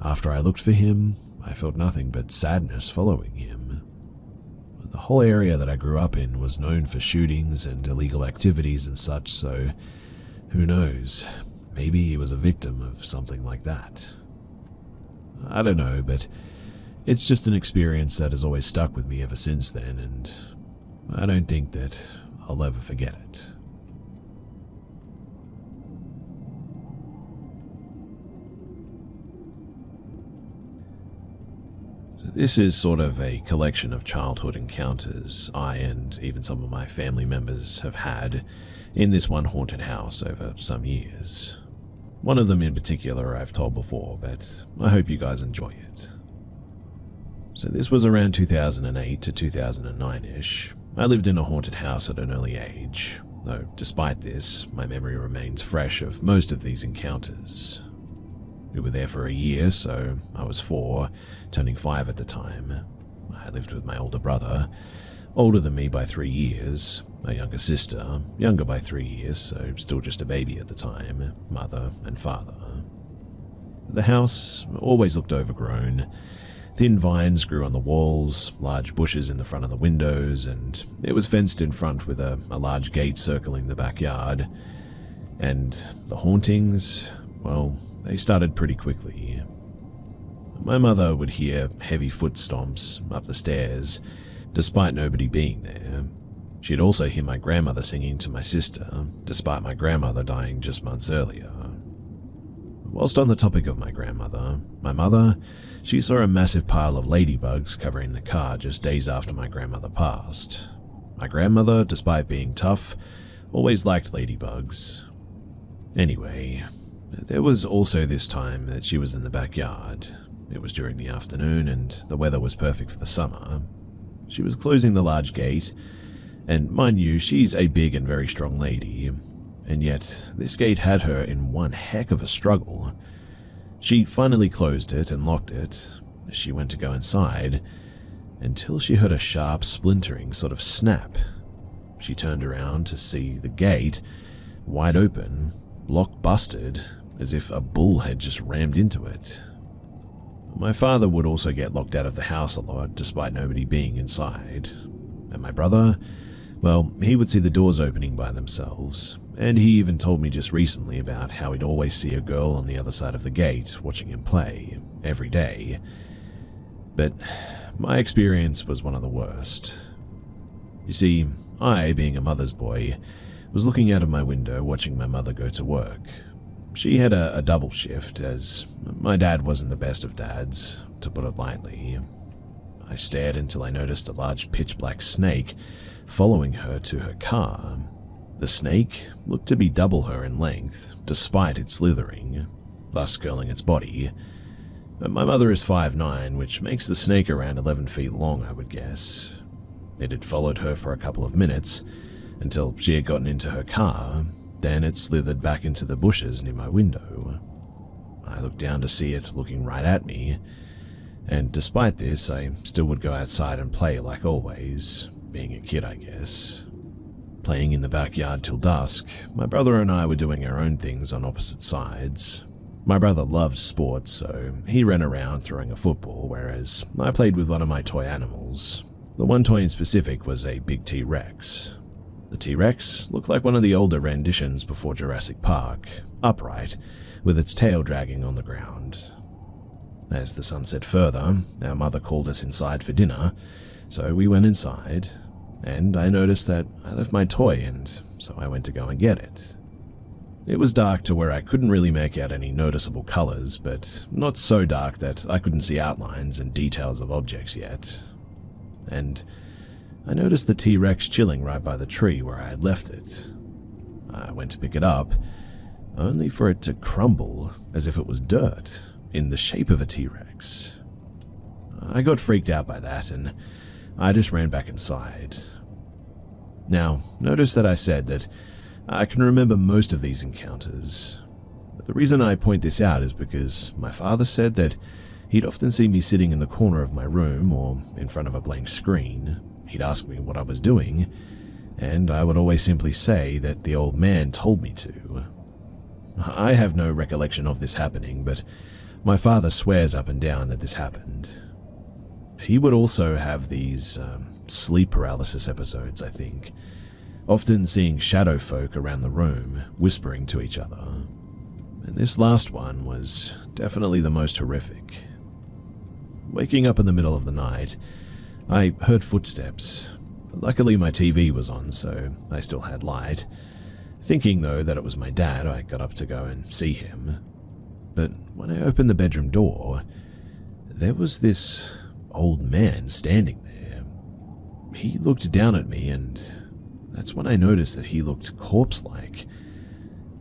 after I looked for him, I felt nothing but sadness following him. The whole area that I grew up in was known for shootings and illegal activities and such, so who knows, maybe he was a victim of something like that. I don't know, but it's just an experience that has always stuck with me ever since then, and I don't think that I'll ever forget it. This is sort of a collection of childhood encounters I and even some of my family members have had in this one haunted house over some years. One of them in particular I've told before, but I hope you guys enjoy it. So this was around 2008 to 2009-ish. I lived in a haunted house at an early age, though despite this, my memory remains fresh of most of these encounters. We were there for a year, so I was 4, turning 5 at the time. I lived with my older brother, older than me by 3 years, a younger sister, younger by 3 years, so still just a baby at the time, mother and father. The house always looked overgrown. Thin vines grew on the walls, large bushes in the front of the windows, and it was fenced in front with a large gate circling the backyard. And the hauntings, well, they started pretty quickly. My mother would hear heavy foot stomps up the stairs, despite nobody being there. She'd also hear my grandmother singing to my sister, despite my grandmother dying just months earlier. Whilst on the topic of my grandmother, my mother, she saw a massive pile of ladybugs covering the car just days after my grandmother passed. My grandmother, despite being tough, always liked ladybugs. Anyway, there was also this time that she was in the backyard. It was during the afternoon and the weather was perfect for the summer. She was closing the large gate, and mind you, she's a big and very strong lady, and yet this gate had her in one heck of a struggle. She finally closed it and locked it as she went to go inside, until she heard a sharp splintering sort of snap. She turned around to see the gate, wide open, lock busted, as if a bull had just rammed into it. My father would also get locked out of the house a lot, despite nobody being inside. And my brother, well, he would see the doors opening by themselves, and he even told me just recently about how he'd always see a girl on the other side of the gate watching him play, every day. But my experience was one of the worst. You see, I, being a mother's boy, was looking out of my window watching my mother go to work. She had a double shift, as my dad wasn't the best of dads, to put it lightly. I stared until I noticed a large pitch-black snake following her to her car. The snake looked to be double her in length, despite its slithering, thus curling its body. My mother is 5'9", which makes the snake around 11 feet long, I would guess. It had followed her for a couple of minutes, until she had gotten into her car. Then it slithered back into the bushes near my window. I looked down to see it looking right at me, and despite this, I still would go outside and play like always, being a kid, I guess. Playing in the backyard till dusk, my brother and I were doing our own things on opposite sides. My brother loved sports, so he ran around throwing a football, whereas I played with one of my toy animals. The one toy in specific was a big T-Rex. The T-Rex looked like one of the older renditions before Jurassic Park, upright, with its tail dragging on the ground. As the sun set further, our mother called us inside for dinner, so we went inside, and I noticed that I left my toy, and so I went to go and get it. It was dark to where I couldn't really make out any noticeable colors, but not so dark that I couldn't see outlines and details of objects yet. And I noticed the T-Rex chilling right by the tree where I had left it. I went to pick it up, only for it to crumble as if it was dirt, in the shape of a T-Rex. I got freaked out by that, and I just ran back inside. Now, notice that I said that I can remember most of these encounters. The reason I point this out is because my father said that he'd often see me sitting in the corner of my room or in front of a blank screen. He'd ask me what I was doing, and I would always simply say that the old man told me to. I have no recollection of this happening, but my father swears up and down that this happened. He would also have these sleep paralysis episodes, I think, often seeing shadow folk around the room, whispering to each other. And this last one was definitely the most horrific. Waking up in the middle of the night, I heard footsteps. Luckily my TV was on, so I still had light. Thinking, though, that it was my dad, I got up to go and see him. But when I opened the bedroom door, there was this old man standing there. He looked down at me, and that's when I noticed that he looked corpse-like.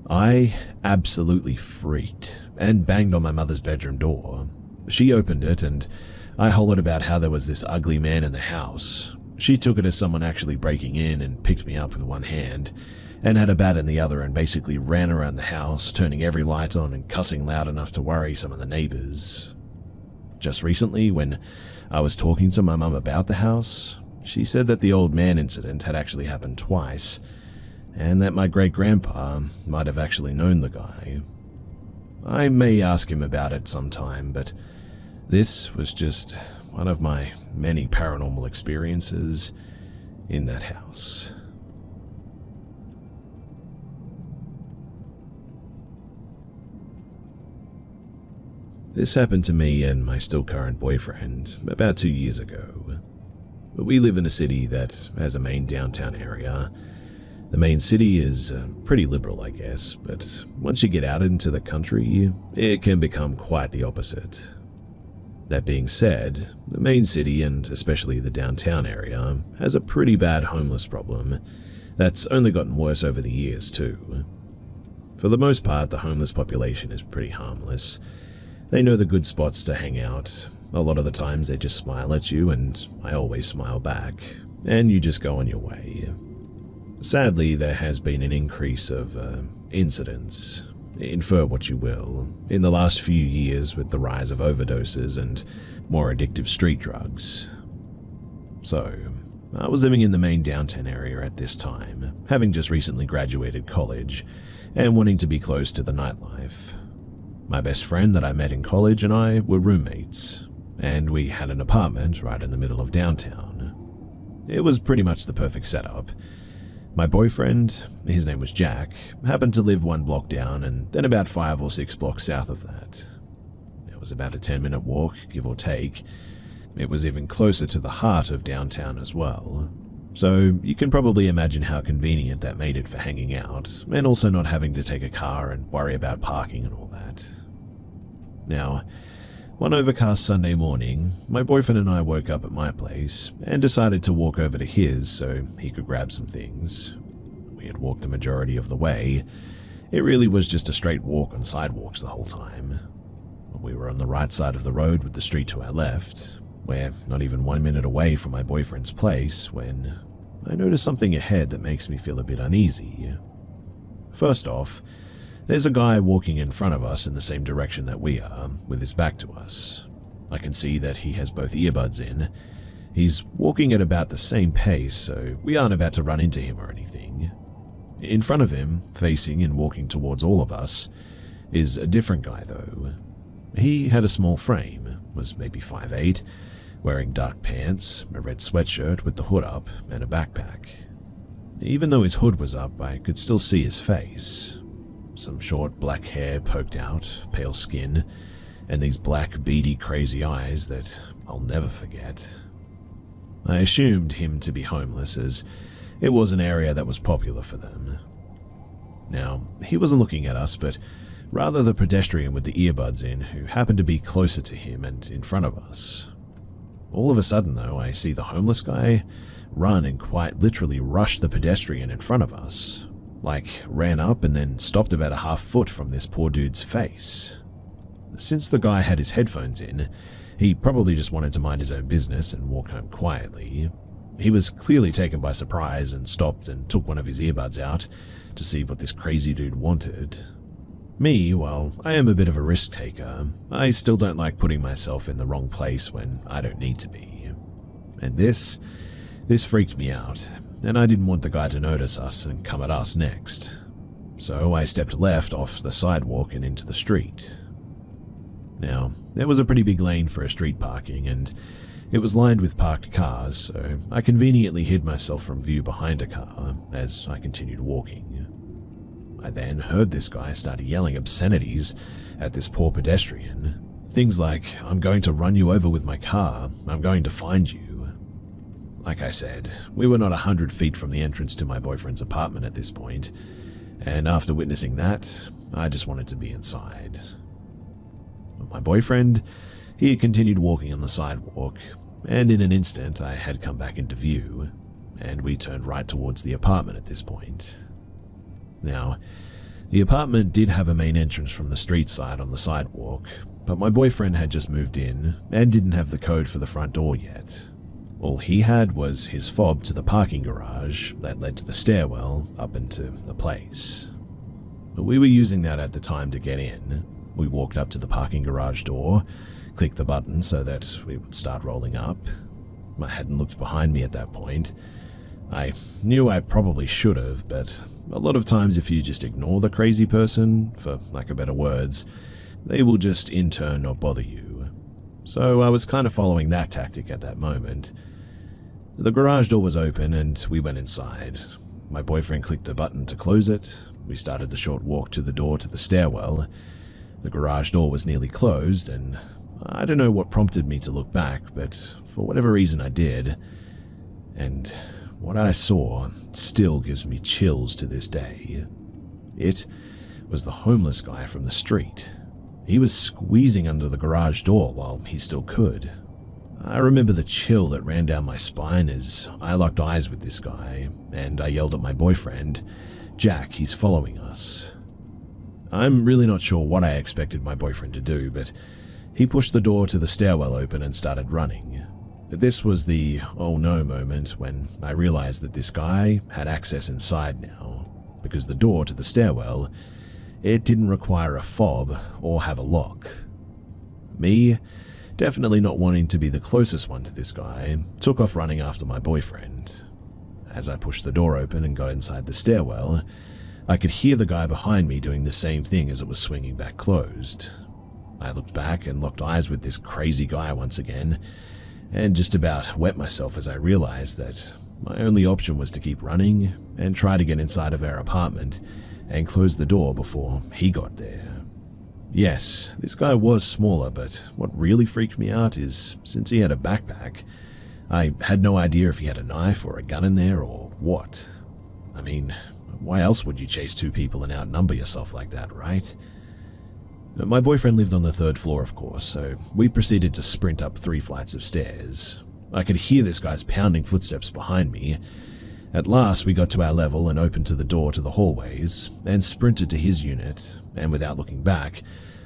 I absolutely freaked and banged on my mother's bedroom door. She opened it, and I hollered about how there was this ugly man in the house. She took it as someone actually breaking in and picked me up with one hand, and had a bat in the other, and basically ran around the house, turning every light on and cussing loud enough to worry some of the neighbors. Just recently, when I was talking to my mum about the house, She said that the old man incident had actually happened twice, and that my great-grandpa might have actually known the guy. I may ask him about it sometime, but this was just one of my many paranormal experiences in that house. This happened to me and my still current boyfriend about 2 years ago. We live in a city that has a main downtown area. The main city is pretty liberal, I guess, but once you get out into the country, it can become quite the opposite. That being said, the main city, and especially the downtown area, has a pretty bad homeless problem that's only gotten worse over the years too. For the most part, the homeless population is pretty harmless. They know the good spots to hang out. A lot of the times they just smile at you, and I always smile back, and you just go on your way. Sadly, there has been an increase of incidents, infer what you will, in the last few years with the rise of overdoses and more addictive street drugs. So, I was living in the main downtown area at this time, having just recently graduated college, and wanting to be close to the nightlife. My best friend that I met in college and I were roommates, and we had an apartment right in the middle of downtown. It was pretty much the perfect setup. My boyfriend, his name was Jack, happened to live 1 block down and then about 5 or 6 blocks south of that. It was about a 10-minute walk, give or take. It was even closer to the heart of downtown as well. So you can probably imagine how convenient that made it for hanging out, and also not having to take a car and worry about parking and all that. Now, one overcast Sunday morning, my boyfriend and I woke up at my place and decided to walk over to his so he could grab some things. We had walked the majority of the way. It really was just a straight walk on sidewalks the whole time. We were on the right side of the road with the street to our left. We're not even 1 minute away from my boyfriend's place when I notice something ahead that makes me feel a bit uneasy. First off, there's a guy walking in front of us in the same direction that we are, with his back to us. I can see that he has both earbuds in. He's walking at about the same pace, so we aren't about to run into him or anything. In front of him, facing and walking towards all of us, is a different guy though. He had a small frame, was maybe 5'8", wearing dark pants, a red sweatshirt with the hood up, and a backpack. Even though his hood was up, I could still see his face. Some short black hair poked out, pale skin, and these black, beady, crazy eyes that I'll never forget. I assumed him to be homeless, as it was an area that was popular for them. Now, he wasn't looking at us, but rather the pedestrian with the earbuds in who happened to be closer to him and in front of us. All of a sudden, though, I see the homeless guy run and quite literally rush the pedestrian in front of us. Like, ran up and then stopped about a half foot from this poor dude's face. Since the guy had his headphones in, he probably just wanted to mind his own business and walk home quietly. He was clearly taken by surprise and stopped and took one of his earbuds out to see what this crazy dude wanted. Me, while I am a bit of a risk taker, I still don't like putting myself in the wrong place when I don't need to be. And this freaked me out, and I didn't want the guy to notice us and come at us next. So I stepped left off the sidewalk and into the street. Now, there was a pretty big lane for a street parking, and it was lined with parked cars, so I conveniently hid myself from view behind a car as I continued walking. I then heard this guy start yelling obscenities at this poor pedestrian. Things like, "I'm going to run you over with my car, I'm going to find you." Like I said, we were not 100 feet from the entrance to my boyfriend's apartment at this point, and after witnessing that, I just wanted to be inside. My boyfriend, he had continued walking on the sidewalk, and in an instant I had come back into view, and we turned right towards the apartment at this point. Now, the apartment did have a main entrance from the street side on the sidewalk, but my boyfriend had just moved in and didn't have the code for the front door yet. All he had was his fob to the parking garage that led to the stairwell up into the place. But we were using that at the time to get in. We walked up to the parking garage door, clicked the button so that we would start rolling up. I hadn't looked behind me at that point. I knew I probably should have, but a lot of times if you just ignore the crazy person, for lack of better words, they will just in turn not bother you. So I was kind of following that tactic at that moment. The garage door was open and we went inside. My boyfriend clicked a button to close it. We started the short walk to the door to the stairwell. The garage door was nearly closed, and I don't know what prompted me to look back, but for whatever reason I did. And what I saw still gives me chills to this day. It was the homeless guy from the street. He was squeezing under the garage door while he still could. I remember the chill that ran down my spine as I locked eyes with this guy, and I yelled at my boyfriend, "Jack, he's following us." I'm really not sure what I expected my boyfriend to do, but he pushed the door to the stairwell open and started running. This was the oh no moment when I realized that this guy had access inside now, because the door to the stairwell, it didn't require a fob or have a lock. Me, definitely not wanting to be the closest one to this guy, took off running after my boyfriend. As I pushed the door open and got inside the stairwell, I could hear the guy behind me doing the same thing as it was swinging back closed. I looked back and locked eyes with this crazy guy once again, and just about wet myself as I realized that my only option was to keep running and try to get inside of our apartment and close the door before he got there. Yes, this guy was smaller, but what really freaked me out is since he had a backpack, I had no idea if he had a knife or a gun in there or what. I mean, why else would you chase two people and outnumber yourself like that, right? My boyfriend lived on the third floor, of course, so we proceeded to sprint up 3 flights of stairs. I could hear this guy's pounding footsteps behind me. At last, we got to our level and opened to the door to the hallways, and sprinted to his unit, and without looking back,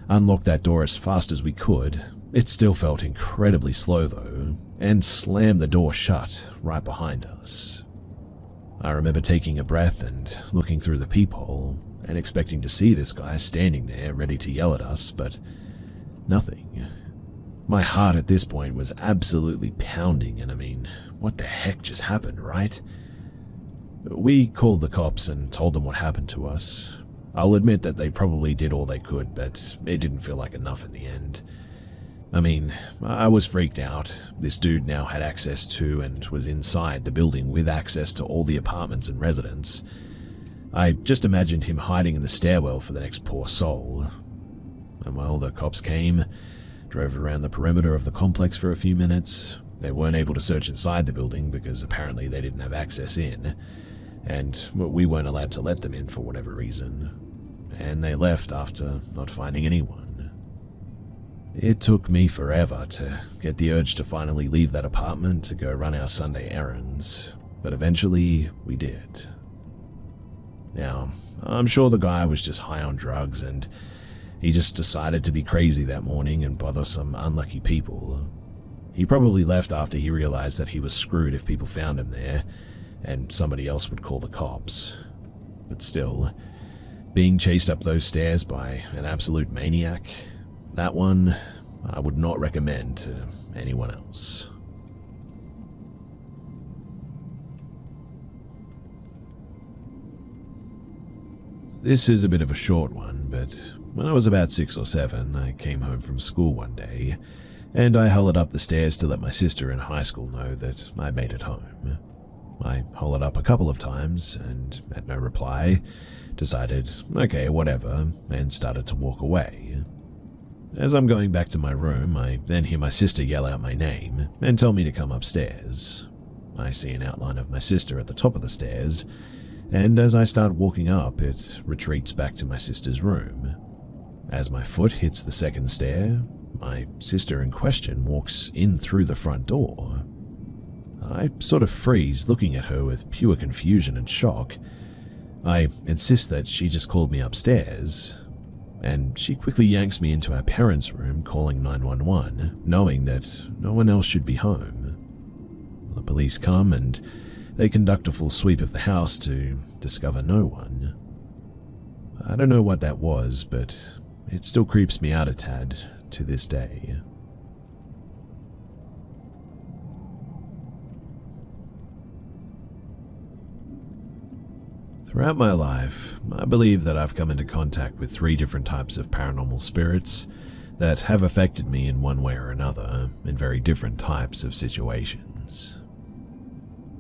unlocked that door as fast as we could. It still felt incredibly slow though, and slammed the door shut right behind us. I remember taking a breath and looking through the peephole, and expecting to see this guy standing there ready to yell at us, but nothing. My heart at this point was absolutely pounding, and I mean, what the heck just happened, right? We called the cops and told them what happened to us. I'll admit that they probably did all they could, but it didn't feel like enough in the end. I mean, I was freaked out. This dude now had access to and was inside the building with access to all the apartments and residents. I just imagined him hiding in the stairwell for the next poor soul. And well, the cops came, drove around the perimeter of the complex for a few minutes. They weren't able to search inside the building because apparently they didn't have access in, and we weren't allowed to let them in for whatever reason. And they left after not finding anyone. It took me forever to get the urge to finally leave that apartment to go run our Sunday errands, but eventually we did. Now, I'm sure the guy was just high on drugs and he just decided to be crazy that morning and bother some unlucky people. He probably left after he realized that he was screwed if people found him there, and somebody else would call the cops. But still, being chased up those stairs by an absolute maniac, that one I would not recommend to anyone else. This is a bit of a short one, but when I was about 6 or 7, I came home from school one day, and I hollered up the stairs to let my sister in high school know that I made it home. I hollered up a couple of times, and at no reply, decided, okay, whatever, and started to walk away. As I'm going back to my room, I then hear my sister yell out my name and tell me to come upstairs. I see an outline of my sister at the top of the stairs, and as I start walking up, it retreats back to my sister's room. As my foot hits the second stair, my sister in question walks in through the front door. I sort of freeze, looking at her with pure confusion and shock. I insist that she just called me upstairs, and she quickly yanks me into our parents' room, calling 911, knowing that no one else should be home. The police come and they conduct a full sweep of the house to discover no one. I don't know what that was, but it still creeps me out a tad to this day. Throughout my life, I believe that I've come into contact with 3 different types of paranormal spirits that have affected me in one way or another in very different types of situations.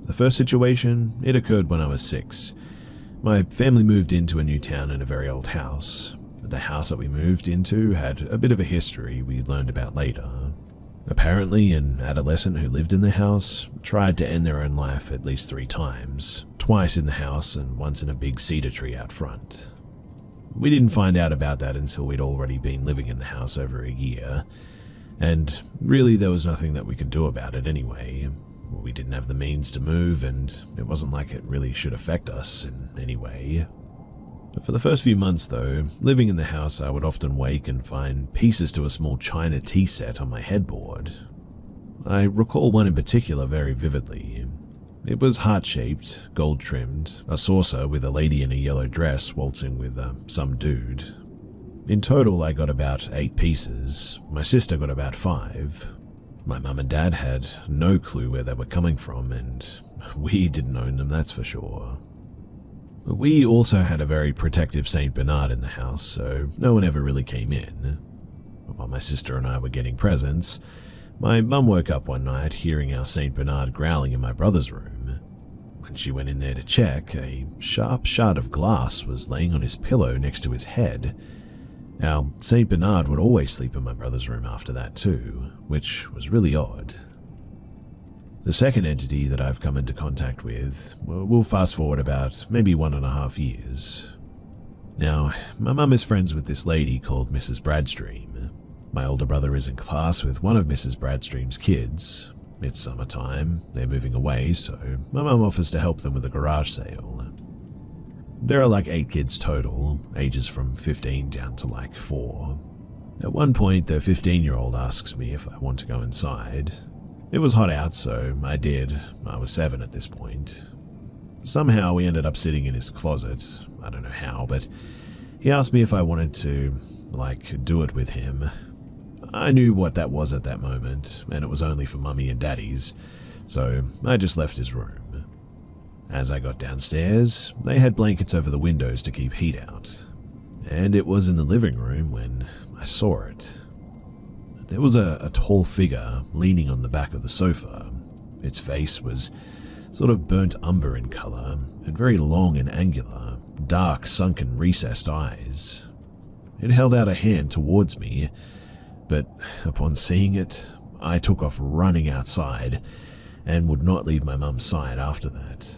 The first situation, it occurred when I was 6. My family moved into a new town in a very old house. The house that we moved into had a bit of a history we learned about later. Apparently, an adolescent who lived in the house tried to end their own life at least 3 times, twice in the house and once in a big cedar tree out front. We didn't find out about that until we'd already been living in the house over a year, and really there was nothing that we could do about it anyway. We didn't have the means to move, and it wasn't like it really should affect us in any way. For the first few months though, living in the house, I would often wake and find pieces to a small china tea set on my headboard. I recall one in particular very vividly. It was heart-shaped, gold-trimmed, a saucer with a lady in a yellow dress waltzing with some dude. In total, I got about 8 pieces. My sister got about 5. My mum and dad had no clue where they were coming from, and we didn't own them, that's for sure. We also had a very protective Saint Bernard in the house, so no one ever really came in. While my sister and I were getting presents, my mum woke up one night hearing our Saint Bernard growling in my brother's room. When she went in there to check, a sharp shard of glass was laying on his pillow next to his head. Our Saint Bernard would always sleep in my brother's room after that too, which was really odd. The second entity that I've come into contact with, we'll fast forward about maybe 1.5 years. Now, my mum is friends with this lady called Mrs. Bradstream. My older brother is in class with one of Mrs. Bradstream's kids. It's summertime, they're moving away, so my mum offers to help them with a garage sale. There are like 8 kids total, ages from 15 down to like 4. At one point, the 15-year-old asks me if I want to go inside. It was hot out, so I did. I was 7 at this point. Somehow we ended up sitting in his closet. I don't know how, but he asked me if I wanted to, do it with him. I knew what that was at that moment, and it was only for Mummy and Daddy's, so I just left his room. As I got downstairs, they had blankets over the windows to keep heat out, and it was in the living room when I saw it. There was a tall figure leaning on the back of the sofa. Its face was sort of burnt umber in color, and very long and angular, dark, sunken, recessed eyes. It held out a hand towards me, but upon seeing it, I took off running outside and would not leave my mum's side after that.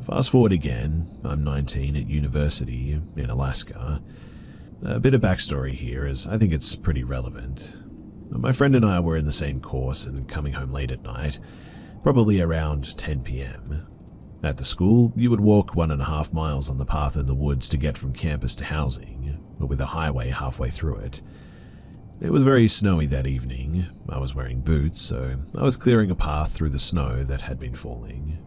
Fast forward again, I'm 19 at university in Alaska. A bit of backstory here, as I think it's pretty relevant. My friend and I were in the same course and coming home late at night, probably around 10 p.m. At the school, you would walk 1.5 miles on the path in the woods to get from campus to housing, with a highway halfway through it. It was very snowy that evening. I was wearing boots, so I was clearing a path through the snow that had been falling.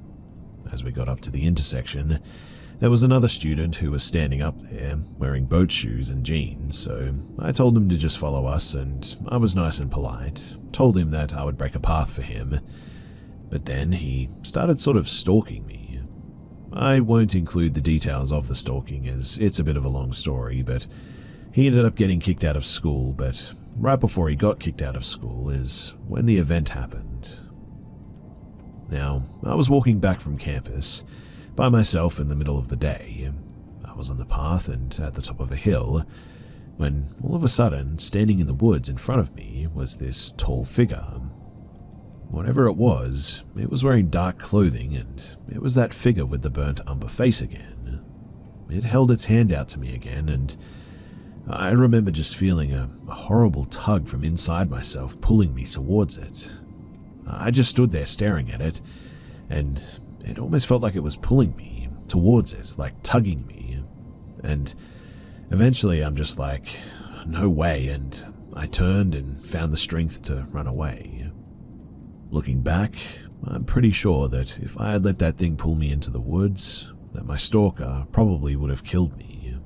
As we got up to the intersection, there was another student who was standing up there, wearing boat shoes and jeans, so I told him to just follow us, and I was nice and polite, told him that I would break a path for him. But then he started sort of stalking me. I won't include the details of the stalking, as it's a bit of a long story, but he ended up getting kicked out of school, but right before he got kicked out of school is when the event happened. Now, I was walking back from campus, by myself in the middle of the day. I was on the path and at the top of a hill, when all of a sudden, standing in the woods in front of me was this tall figure. Whatever it was wearing dark clothing, and it was that figure with the burnt umber face again. It held its hand out to me again, and I remember just feeling a horrible tug from inside myself pulling me towards it. I just stood there staring at it, and it almost felt like it was pulling me towards it, like tugging me. And eventually I'm just like, no way, and I turned and found the strength to run away. Looking back, I'm pretty sure that if I had let that thing pull me into the woods, that my stalker probably would have killed me.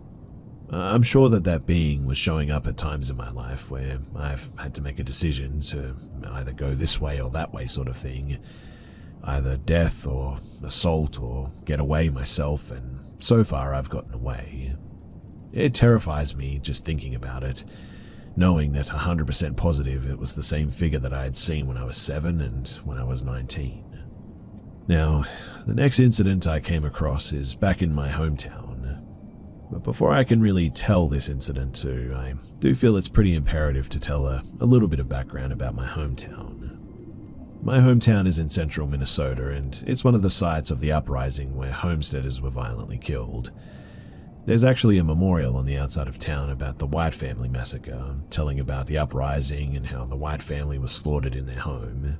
I'm sure that that being was showing up at times in my life where I've had to make a decision to either go this way or that way sort of thing. either death or assault or get away myself, and so far I've gotten away. It terrifies me just thinking about it, knowing that 100% positive it was the same figure that I had seen when I was 7 and when I was 19. Now, the next incident I came across is back in my hometown. But before I can really tell this incident too, I do feel it's pretty imperative to tell a little bit of background about my hometown. My hometown is in central Minnesota, and it's one of the sites of the uprising where homesteaders were violently killed. There's actually a memorial on the outside of town about the White family massacre, telling about the uprising and how the White family was slaughtered in their home.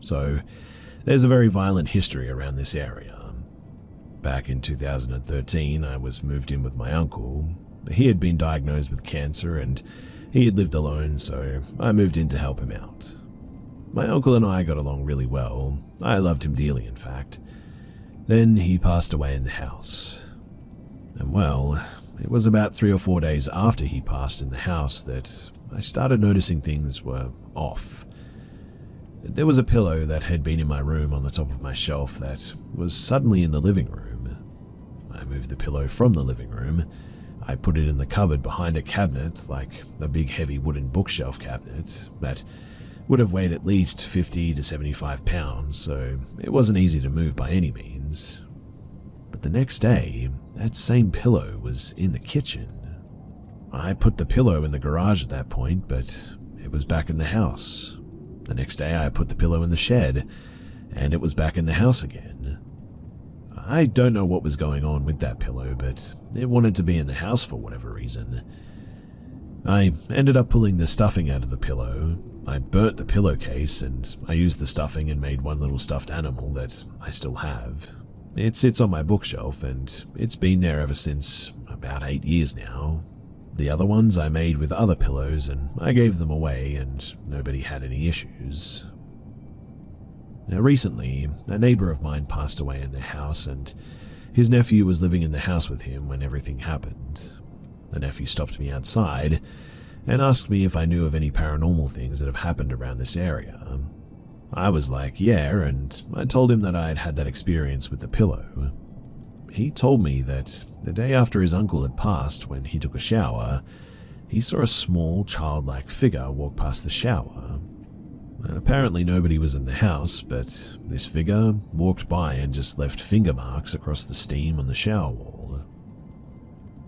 So, there's a very violent history around this area. Back in 2013, I was moved in with my uncle. He had been diagnosed with cancer and he had lived alone, so I moved in to help him out. My uncle and I got along really well. I loved him dearly, in fact. Then he passed away in the house. And well, it was about 3 or 4 days after he passed in the house that I started noticing things were off. There was a pillow that had been in my room on the top of my shelf that was suddenly in the living room. I moved the pillow from the living room. I put it in the cupboard behind a cabinet, like a big heavy wooden bookshelf cabinet that would have weighed at least 50 to 75 pounds, so it wasn't easy to move by any means. But the next day, that same pillow was in the kitchen. I put the pillow in the garage at that point, but it was back in the house. The next day I put the pillow in the shed, and it was back in the house again. I don't know what was going on with that pillow, but it wanted to be in the house for whatever reason. I ended up pulling the stuffing out of the pillow. I burnt the pillowcase, and I used the stuffing and made one little stuffed animal that I still have. It sits on my bookshelf, and it's been there ever since about 8 years now. The other ones I made with other pillows, and I gave them away, and nobody had any issues. Now recently, a neighbor of mine passed away in their house, and his nephew was living in the house with him when everything happened. The nephew stopped me outside and asked me if I knew of any paranormal things that have happened around this area. I was like, yeah, and I told him that I had had that experience with the pillow. He told me that the day after his uncle had passed, when he took a shower, he saw a small, childlike figure walk past the shower. Apparently nobody was in the house, but this figure walked by and just left finger marks across the steam on the shower wall.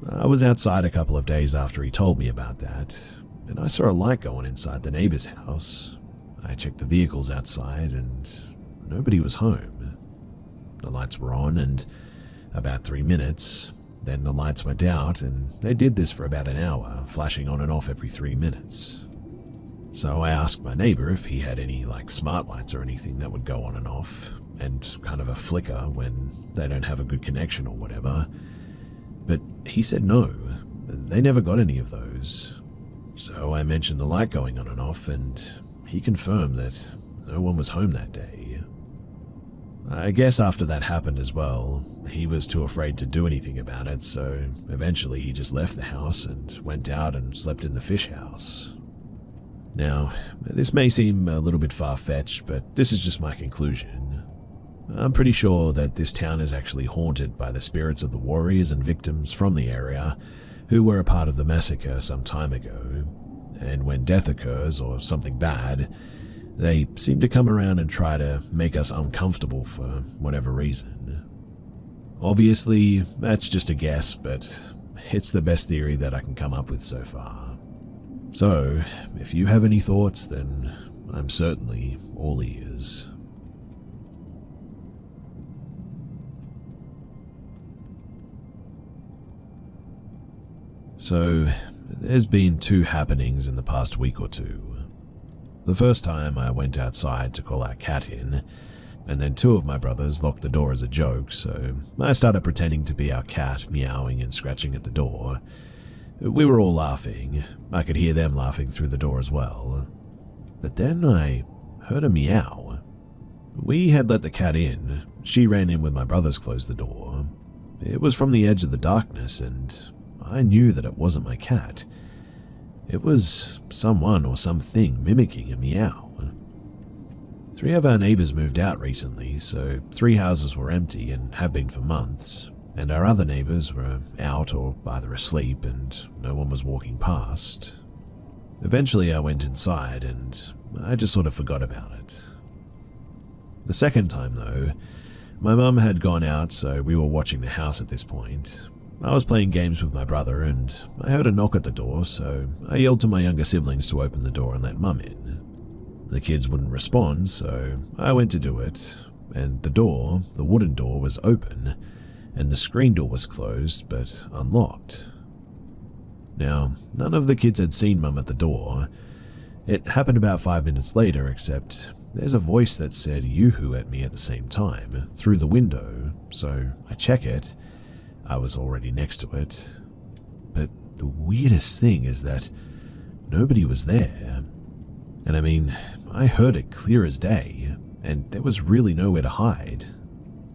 I was outside a couple of days after he told me about that, and I saw a light go on inside the neighbor's house. I checked the vehicles outside, and nobody was home. The lights were on, and about 3 minutes, then the lights went out, and they did this for about an hour, flashing on and off every 3 minutes. So I asked my neighbor if he had any smart lights or anything that would go on and off, and kind of a flicker when they don't have a good connection or whatever. But he said no, they never got any of those. So I mentioned the light going on and off, and he confirmed that no one was home that day. I guess after that happened as well, he was too afraid to do anything about it, so eventually he just left the house and went out and slept in the fish house. Now, this may seem a little bit far-fetched, but this is just my conclusion. I'm pretty sure that this town is actually haunted by the spirits of the warriors and victims from the area who were a part of the massacre some time ago, and when death occurs or something bad, they seem to come around and try to make us uncomfortable for whatever reason. Obviously, that's just a guess, but it's the best theory that I can come up with so far. So, if you have any thoughts, then I'm certainly all ears. So, there's been 2 happenings in the past week or 2. The first time I went outside to call our cat in, and then 2 of my brothers locked the door as a joke, so I started pretending to be our cat, meowing and scratching at the door. We were all laughing. I could hear them laughing through the door as well. But then I heard a meow. We had let the cat in. She ran in when my brothers closed the door. It was from the edge of the darkness, and I knew that it wasn't my cat. It was someone or something mimicking a meow. Three of our neighbors moved out recently, so 3 houses were empty and have been for months, and our other neighbors were out or either asleep and no one was walking past. Eventually I went inside and I just sort of forgot about it. The second time though, my mum had gone out, so we were watching the house at this point. I was playing games with my brother and I heard a knock at the door, so I yelled to my younger siblings to open the door and let mum in. The kids wouldn't respond, so I went to do it, and the wooden door was open, and the screen door was closed but unlocked. Now, none of the kids had seen mum at the door. It happened about 5 minutes later, except there's a voice that said yoo-hoo at me at the same time, through the window, so I check it. I was already next to it. But the weirdest thing is that nobody was there. And I mean, I heard it clear as day, and there was really nowhere to hide.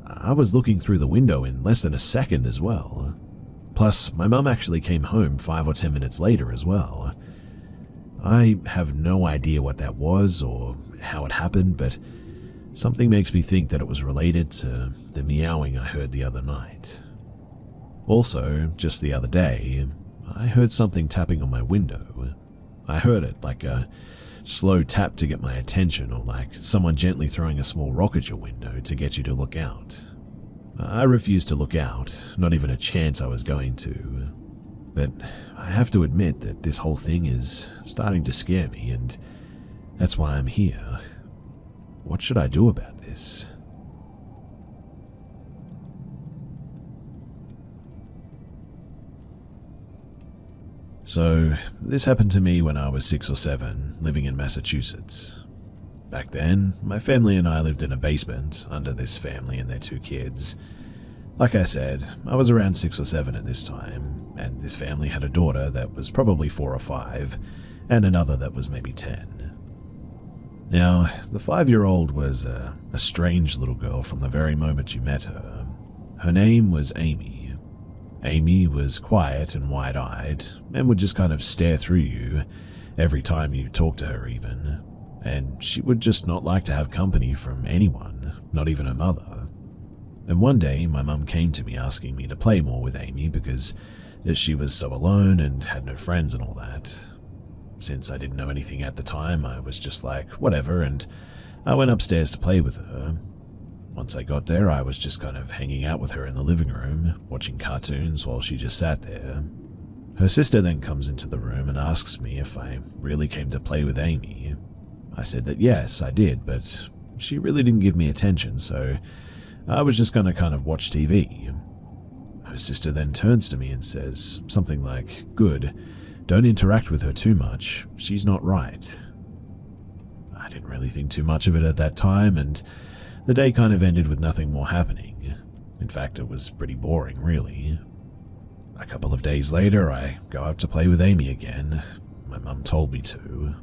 I was looking through the window in less than a second as well. Plus, my mum actually came home 5 or 10 minutes later as well. I have no idea what that was or how it happened, but something makes me think that it was related to the meowing I heard the other night. Also, just the other day, I heard something tapping on my window. I heard it like a slow tap to get my attention, or like someone gently throwing a small rock at your window to get you to look out. I refused to look out, not even a chance I was going to. But I have to admit that this whole thing is starting to scare me, and that's why I'm here. What should I do about this? So, this happened to me when I was 6 or 7, living in Massachusetts. Back then, my family and I lived in a basement under this family and their 2 kids. Like I said, I was around 6 or 7 at this time, and this family had a daughter that was probably 4 or 5, and another that was maybe 10. Now, the 5-year-old was a strange little girl from the very moment you met her. Her name was Amy. Amy was quiet and wide-eyed, and would just kind of stare through you every time you talked to her even, and she would just not like to have company from anyone, not even her mother. And one day, my mum came to me asking me to play more with Amy because she was so alone and had no friends and all that. Since I didn't know anything at the time, I was just like, whatever, and I went upstairs to play with her. Once I got there, I was just kind of hanging out with her in the living room, watching cartoons while she just sat there. Her sister then comes into the room and asks me if I really came to play with Amy. I said that yes, I did, but she really didn't give me attention, so I was just going to kind of watch TV. Her sister then turns to me and says something like, "Good, don't interact with her too much, she's not right." I didn't really think too much of it at that time, and the day kind of ended with nothing more happening. In fact, it was pretty boring, really. A couple of days later, I go out to play with Amy again. My mum told me to.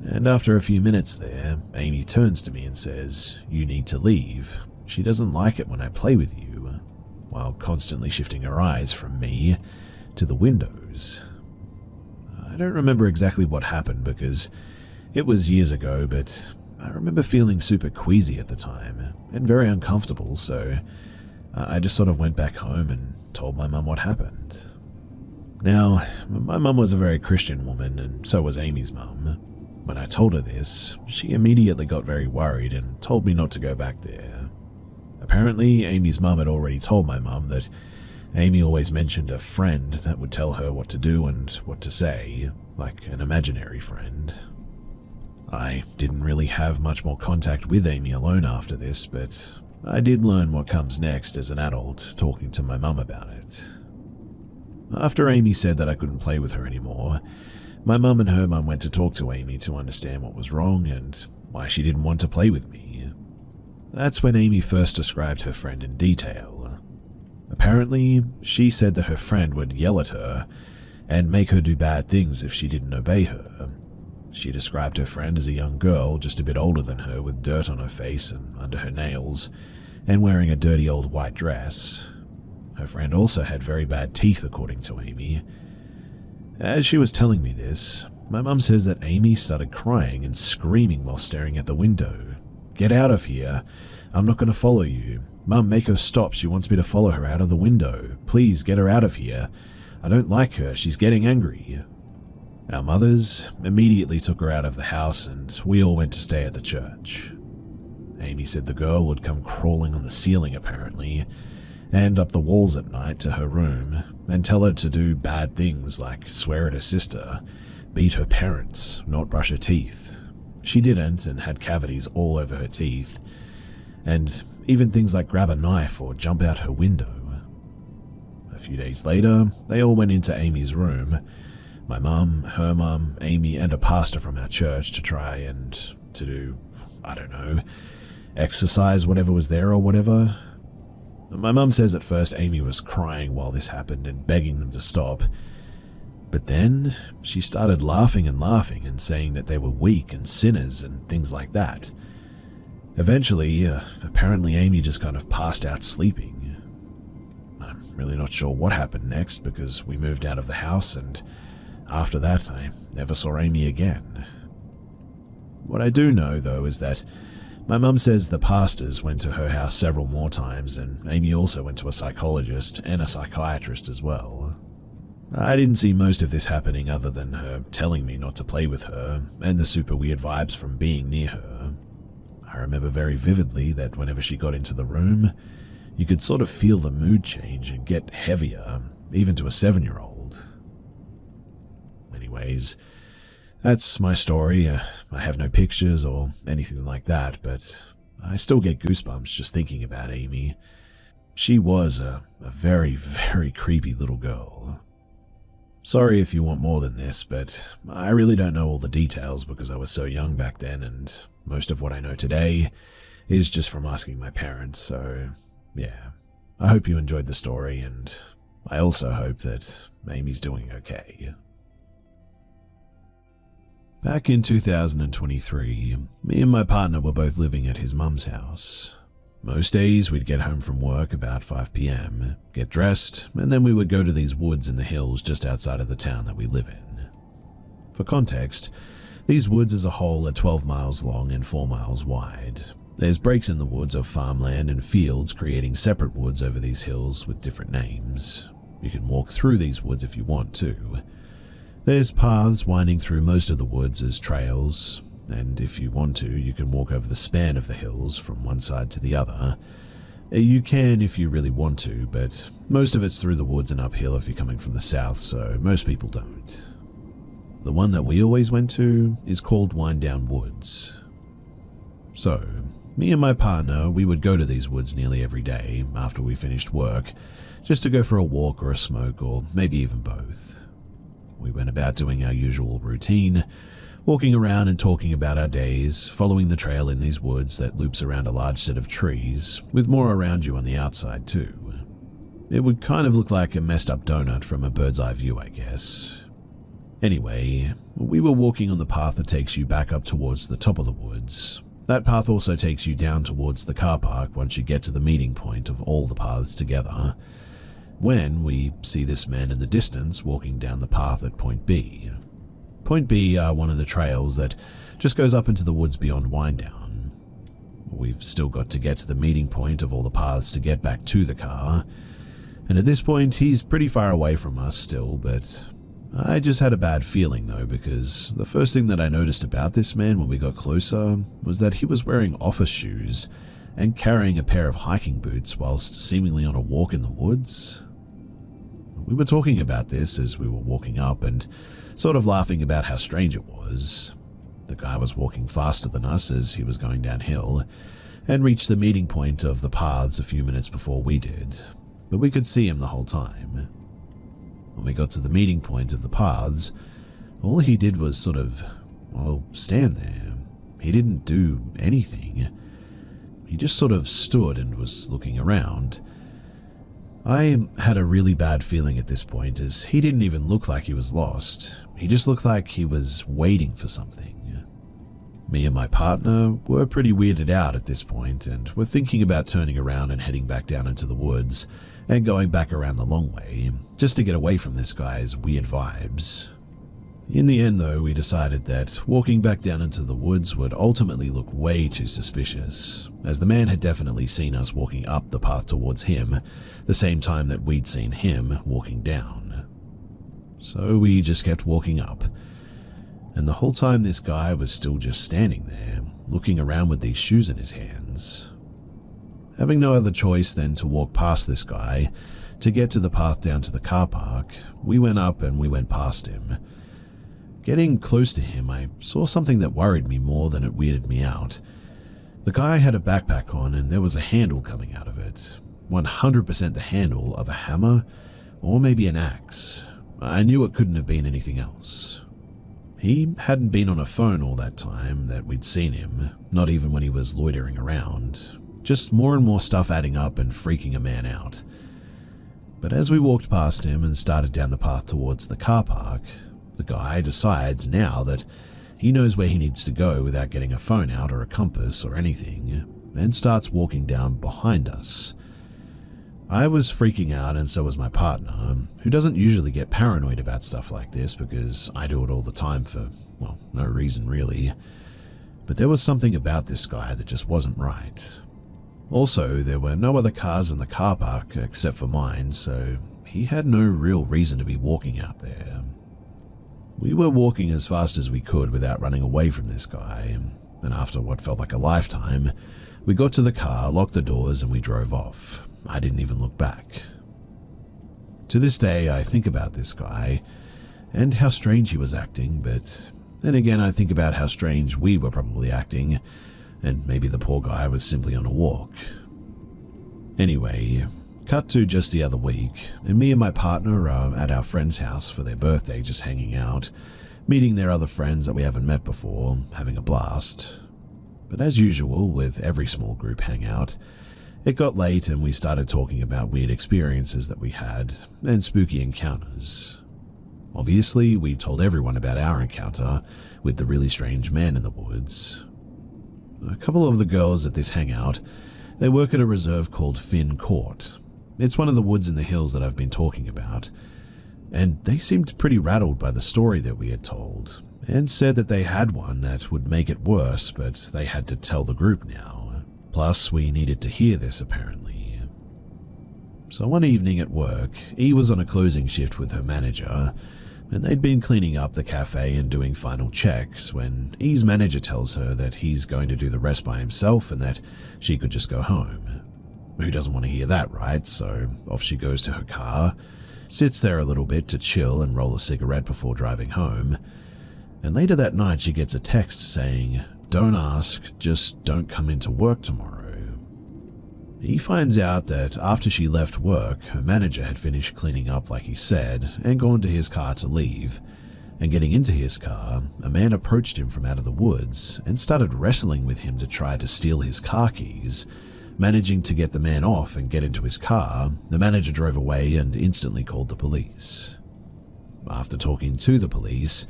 And after a few minutes there, Amy turns to me and says, "You need to leave. She doesn't like it when I play with you," while constantly shifting her eyes from me to the windows. I don't remember exactly what happened because it was years ago, but I remember feeling super queasy at the time and very uncomfortable, so I just sort of went back home and told my mum what happened. Now, my mum was a very Christian woman, and so was Amy's mum. When I told her this, she immediately got very worried and told me not to go back there. Apparently, Amy's mum had already told my mum that Amy always mentioned a friend that would tell her what to do and what to say, like an imaginary friend. I didn't really have much more contact with Amy alone after this, but I did learn what comes next as an adult talking to my mum about it. After Amy said that I couldn't play with her anymore, my mum and her mum went to talk to Amy to understand what was wrong and why she didn't want to play with me. That's when Amy first described her friend in detail. Apparently, she said that her friend would yell at her and make her do bad things if she didn't obey her. She described her friend as a young girl, just a bit older than her, with dirt on her face and under her nails, and wearing a dirty old white dress. Her friend also had very bad teeth, according to Amy. As she was telling me this, my mum says that Amy started crying and screaming while staring at the window, "Get out of here. I'm not going to follow you. Mum, make her stop. She wants me to follow her out of the window. Please get her out of here. I don't like her. She's getting angry." Our mothers immediately took her out of the house and we all went to stay at the church. Amy said the girl would come crawling on the ceiling apparently, and up the walls at night to her room, and tell her to do bad things like swear at her sister, beat her parents, not brush her teeth. She didn't and had cavities all over her teeth, and even things like grab a knife or jump out her window. A few days later, they all went into Amy's room. My mum, her mum, Amy, and a pastor from our church to try and to do, I don't know, exercise whatever was there or whatever. My mum says at first Amy was crying while this happened and begging them to stop. But then she started laughing and saying that they were weak and sinners and things like that. Eventually, apparently Amy just kind of passed out sleeping. I'm really not sure what happened next because we moved out of the house and after that I never saw Amy again. What I do know though is that my mum says the pastors went to her house several more times and Amy also went to a psychologist and a psychiatrist as well. I didn't see most of this happening other than her telling me not to play with her and the super weird vibes from being near her. I remember very vividly that whenever she got into the room, you could sort of feel the mood change and get heavier, even to a 7-year-old. Anyways, that's my story. I have no pictures or anything like that, but I still get goosebumps just thinking about Amy. She was a very, very creepy little girl. Sorry if you want more than this, but I really don't know all the details because I was so young back then, and most of what I know today is just from asking my parents, so yeah. I hope you enjoyed the story, and I also hope that Amy's doing okay. Back in 2023, me and my partner were both living at his mum's house. Most days we'd get home from work about 5 p.m, get dressed, and then we would go to these woods in the hills just outside of the town that we live in. For context, these woods as a whole are 12 miles long and 4 miles wide. There's breaks in the woods of farmland and fields creating separate woods over these hills with different names. You can walk through these woods if you want to. There's paths winding through most of the woods as trails, and if you want to, you can walk over the span of the hills from one side to the other. You can if you really want to, but most of it's through the woods and uphill if you're coming from the south, so most people don't. The one that we always went to is called Wind Down Woods. So, me and my partner, we would go to these woods nearly every day after we finished work, just to go for a walk or a smoke, or maybe even both. We went about doing our usual routine, walking around and talking about our days, following the trail in these woods that loops around a large set of trees, with more around you on the outside too. It would kind of look like a messed up donut from a bird's eye view, I guess. Anyway, we were walking on the path that takes you back up towards the top of the woods. That path also takes you down towards the car park once you get to the meeting point of all the paths together, when we see this man in the distance walking down the path at Point B. Point B are one of the trails that just goes up into the woods beyond Wind-Down. We've still got to get to the meeting point of all the paths to get back to the car, and at this point he's pretty far away from us still, but I just had a bad feeling though, because the first thing that I noticed about this man when we got closer was that he was wearing office shoes and carrying a pair of hiking boots whilst seemingly on a walk in the woods. We were talking about this as we were walking up and sort of laughing about how strange it was. The guy was walking faster than us as he was going downhill and reached the meeting point of the paths a few minutes before we did, but we could see him the whole time. When we got to the meeting point of the paths, all he did was sort of, stand there. He didn't do anything. He just sort of stood and was looking around. I had a really bad feeling at this point, as he didn't even look like he was lost. He just looked like he was waiting for something. Me and my partner were pretty weirded out at this point and were thinking about turning around and heading back down into the woods and going back around the long way, just to get away from this guy's weird vibes. In the end, though, we decided that walking back down into the woods would ultimately look way too suspicious, as the man had definitely seen us walking up the path towards him, the same time that we'd seen him walking down. So we just kept walking up, and the whole time this guy was still just standing there, looking around with these shoes in his hands. Having no other choice than to walk past this guy to get to the path down to the car park, we went up and we went past him. Getting close to him, I saw something that worried me more than it weirded me out. The guy had a backpack on and there was a handle coming out of it. 100% the handle of a hammer or maybe an axe. I knew it couldn't have been anything else. He hadn't been on a phone all that time that we'd seen him, not even when he was loitering around. Just more and more stuff adding up and freaking a man out. But as we walked past him and started down the path towards the car park, the guy decides now that he knows where he needs to go without getting a phone out or a compass or anything, and starts walking down behind us. I was freaking out, and so was my partner, who doesn't usually get paranoid about stuff like this because I do it all the time for, well, no reason really. But there was something about this guy that just wasn't right. Also, there were no other cars in the car park except for mine, so he had no real reason to be walking out there. We were walking as fast as we could without running away from this guy, and after what felt like a lifetime, we got to the car, locked the doors, and we drove off. I didn't even look back. To this day, I think about this guy and how strange he was acting, but then again, I think about how strange we were probably acting, and maybe the poor guy was simply on a walk. Anyway, cut to just the other week, and me and my partner are at our friend's house for their birthday, just hanging out, meeting their other friends that we haven't met before, having a blast. But as usual, with every small group hangout, it got late and we started talking about weird experiences that we had, and spooky encounters. Obviously, we told everyone about our encounter with the really strange man in the woods. A couple of the girls at this hangout, they work at a reserve called Finn Court. It's one of the woods in the hills that I've been talking about, and they seemed pretty rattled by the story that we had told, and said that they had one that would make it worse, but they had to tell the group now. Plus, we needed to hear this, apparently. So one evening at work, E was on a closing shift with her manager, and they'd been cleaning up the cafe and doing final checks when E's manager tells her that he's going to do the rest by himself and that she could just go home. Who doesn't want to hear that, right? So off she goes to her car, sits there a little bit to chill and roll a cigarette before driving home, and later that night she gets a text saying, "Don't ask, just don't come into work tomorrow." He finds out that after she left work, her manager had finished cleaning up like he said and gone to his car to leave, and getting into his car, a man approached him from out of the woods and started wrestling with him to try to steal his car keys. Managing to get the man off and get into his car, the manager drove away and instantly called the police. After talking to the police,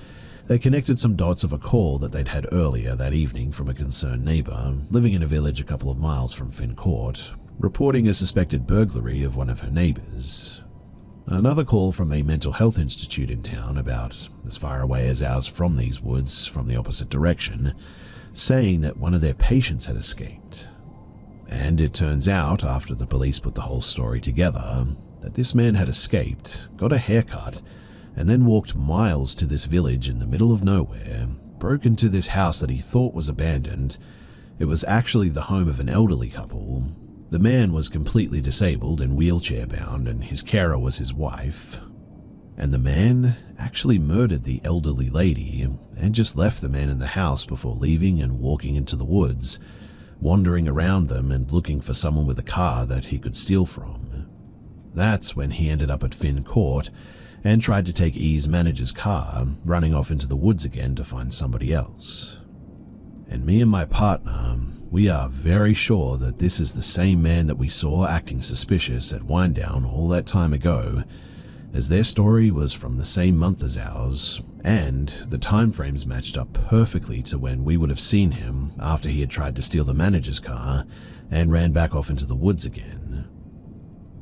they connected some dots of a call that they'd had earlier that evening from a concerned neighbor living in a village a couple of miles from Finn Court, reporting a suspected burglary of one of her neighbors. Another call from a mental health institute in town about as far away as ours from these woods from the opposite direction, saying that one of their patients had escaped. And it turns out, after the police put the whole story together, that this man had escaped, got a haircut, and then walked miles to this village in the middle of nowhere, broke into this house that he thought was abandoned. It was actually the home of an elderly couple. The man was completely disabled and wheelchair-bound, and his carer was his wife. And the man actually murdered the elderly lady and just left the man in the house before leaving and walking into the woods, wandering around them and looking for someone with a car that he could steal from. That's when he ended up at Finn Court and tried to take E's manager's car, running off into the woods again to find somebody else. And me and my partner, we are very sure that this is the same man that we saw acting suspicious at Winedown all that time ago, as their story was from the same month as ours, and the time frames matched up perfectly to when we would have seen him after he had tried to steal the manager's car and ran back off into the woods again.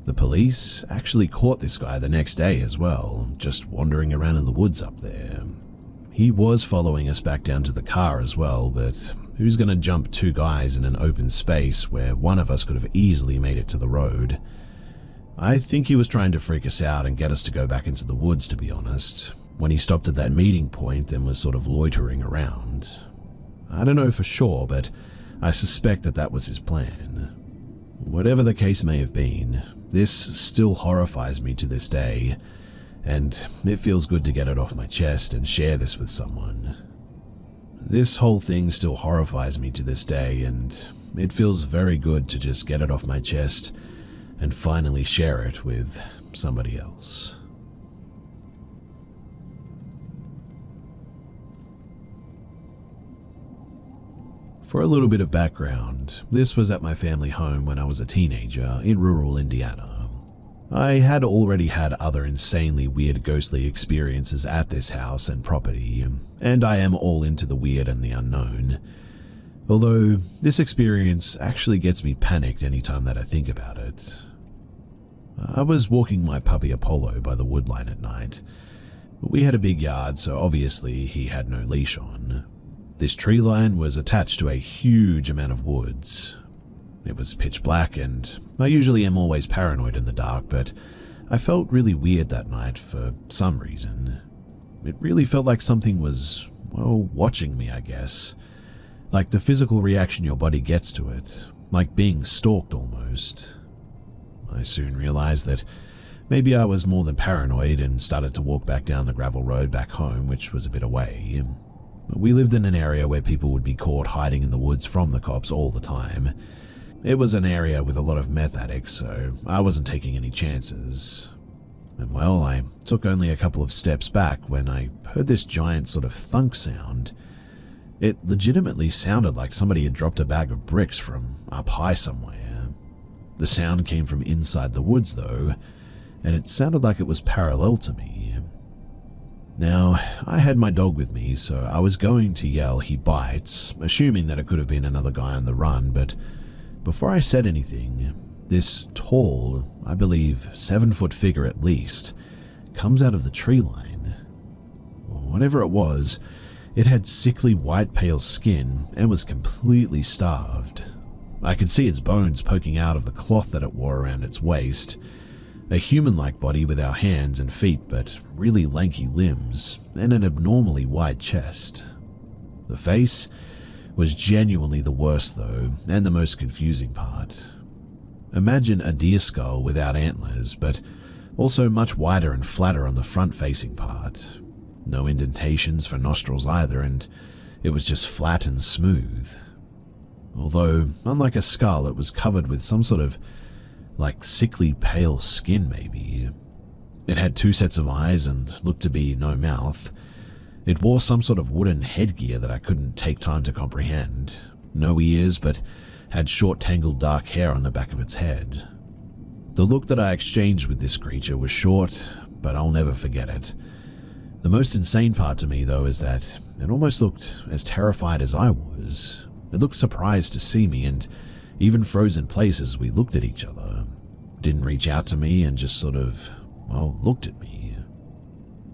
The police actually caught this guy the next day as well, just wandering around in the woods up there. He was following us back down to the car as well, but who's going to jump two guys in an open space where one of us could have easily made it to the road? I think he was trying to freak us out and get us to go back into the woods, to be honest, when he stopped at that meeting point and was sort of loitering around. I don't know for sure, but I suspect that that was his plan. Whatever the case may have been, this still horrifies me to this day, and it feels good to get it off my chest and share this with someone. This whole thing still horrifies me to this day, and it feels very good to just get it off my chest and finally share it with somebody else. For a little bit of background, this was at my family home when I was a teenager in rural Indiana. I had already had other insanely weird ghostly experiences at this house and property, and I am all into the weird and the unknown. Although this experience actually gets me panicked anytime that I think about it. I was walking my puppy Apollo by the woodline at night. We had a big yard, so obviously he had no leash on. This tree line was attached to a huge amount of woods. It was pitch black, and I usually am always paranoid in the dark, but I felt really weird that night for some reason. It really felt like something was, well, watching me, I guess. Like the physical reaction your body gets to it, like being stalked almost. I soon realized that maybe I was more than paranoid and started to walk back down the gravel road back home, which was a bit away. We lived in an area where people would be caught hiding in the woods from the cops all the time. It was an area with a lot of meth addicts, so I wasn't taking any chances. And well, I took only a couple of steps back when I heard this giant sort of thunk sound. It legitimately sounded like somebody had dropped a bag of bricks from up high somewhere. The sound came from inside the woods though, and it sounded like it was parallel to me. Now, I had my dog with me, so I was going to yell "he bites," assuming that it could have been another guy on the run, but before I said anything, this tall, I believe 7-foot figure at least, comes out of the tree line. Whatever it was, it had sickly white pale skin and was completely starved. I could see its bones poking out of the cloth that it wore around its waist. A human-like body with our hands and feet, but really lanky limbs, and an abnormally wide chest. The face was genuinely the worst though, and the most confusing part. Imagine a deer skull without antlers, but also much wider and flatter on the front-facing part. No indentations for nostrils either, and it was just flat and smooth. Although, unlike a skull, it was covered with some sort of like sickly pale skin maybe. It had 2 sets of eyes and looked to be no mouth. It wore some sort of wooden headgear that I couldn't take time to comprehend. No ears, but had short tangled dark hair on the back of its head. The look that I exchanged with this creature was short, but I'll never forget it. The most insane part to me though is that it almost looked as terrified as I was. It looked surprised to see me and even froze in place as we looked at each other. Didn't reach out to me and just sort of, well, looked at me.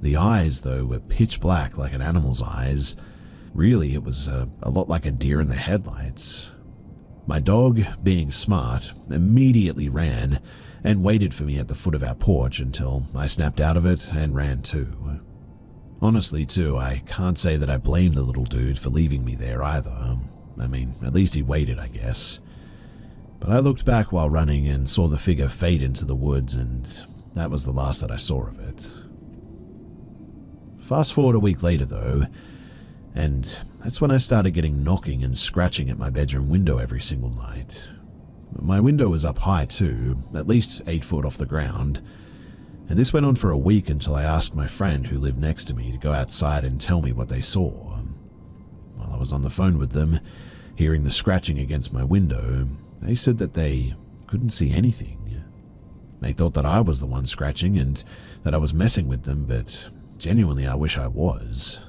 The eyes, though, were pitch black like an animal's eyes. Really, it was a lot like a deer in the headlights. My dog, being smart, immediately ran and waited for me at the foot of our porch until I snapped out of it and ran too. Honestly, too, I can't say that I blame the little dude for leaving me there either. I mean, at least he waited, I guess. But I looked back while running and saw the figure fade into the woods, and that was the last that I saw of it. Fast forward a week later though, and that's when I started getting knocking and scratching at my bedroom window every single night. My window was up high too, at least 8 foot off the ground, and this went on for a week until I asked my friend who lived next to me to go outside and tell me what they saw. While I was on the phone with them, hearing the scratching against my window, they said that they couldn't see anything. They thought that I was the one scratching and that I was messing with them, but genuinely I wish I was.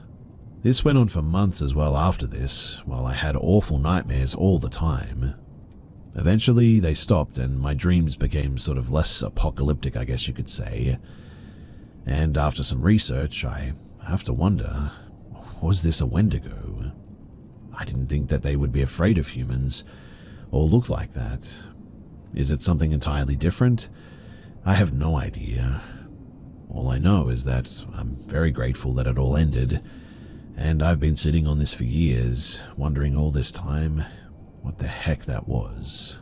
This went on for months as well after this, while I had awful nightmares all the time. Eventually they stopped and my dreams became sort of less apocalyptic, I guess you could say. And after some research, I have to wonder, was this a Wendigo? I didn't think that they would be afraid of humans or look like that. Is it something entirely different? I have no idea. All I know is that I'm very grateful that it all ended, and I've been sitting on this for years, wondering all this time what the heck that was.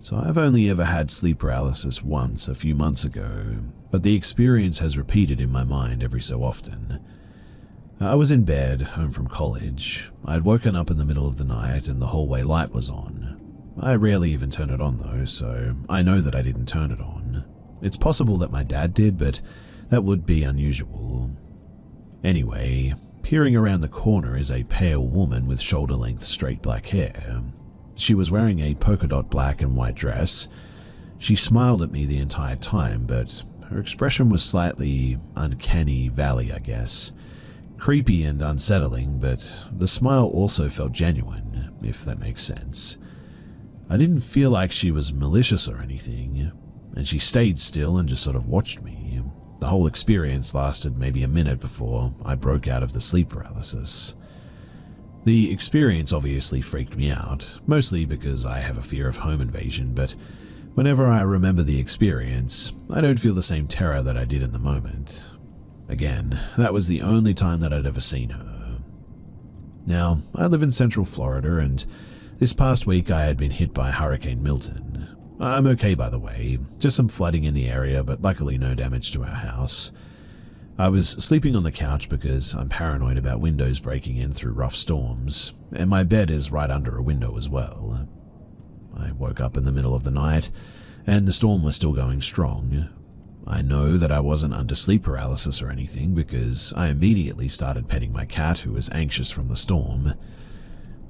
So I've only ever had sleep paralysis once a few months ago, but the experience has repeated in my mind every so often. I was in bed, home from college. I'd woken up in the middle of the night and the hallway light was on. I rarely even turn it on though, so I know that I didn't turn it on. It's possible that my dad did, but that would be unusual. Anyway, peering around the corner is a pale woman with shoulder-length straight black hair. She was wearing a polka dot black and white dress. She smiled at me the entire time, but her expression was slightly uncanny valley, I guess. Creepy and unsettling, but the smile also felt genuine, if that makes sense. I didn't feel like she was malicious or anything, and she stayed still and just sort of watched me. The whole experience lasted maybe a minute before I broke out of the sleep paralysis. The experience obviously freaked me out, mostly because I have a fear of home invasion, but whenever I remember the experience, I don't feel the same terror that I did in the moment. Again, that was the only time that I'd ever seen her. Now, I live in Central Florida, and this past week I had been hit by Hurricane Milton. I'm okay, by the way, just some flooding in the area, but luckily no damage to our house. I was sleeping on the couch because I'm paranoid about windows breaking in through rough storms, and my bed is right under a window as well. I woke up in the middle of the night, and the storm was still going strong. I know that I wasn't under sleep paralysis or anything because I immediately started petting my cat, who was anxious from the storm.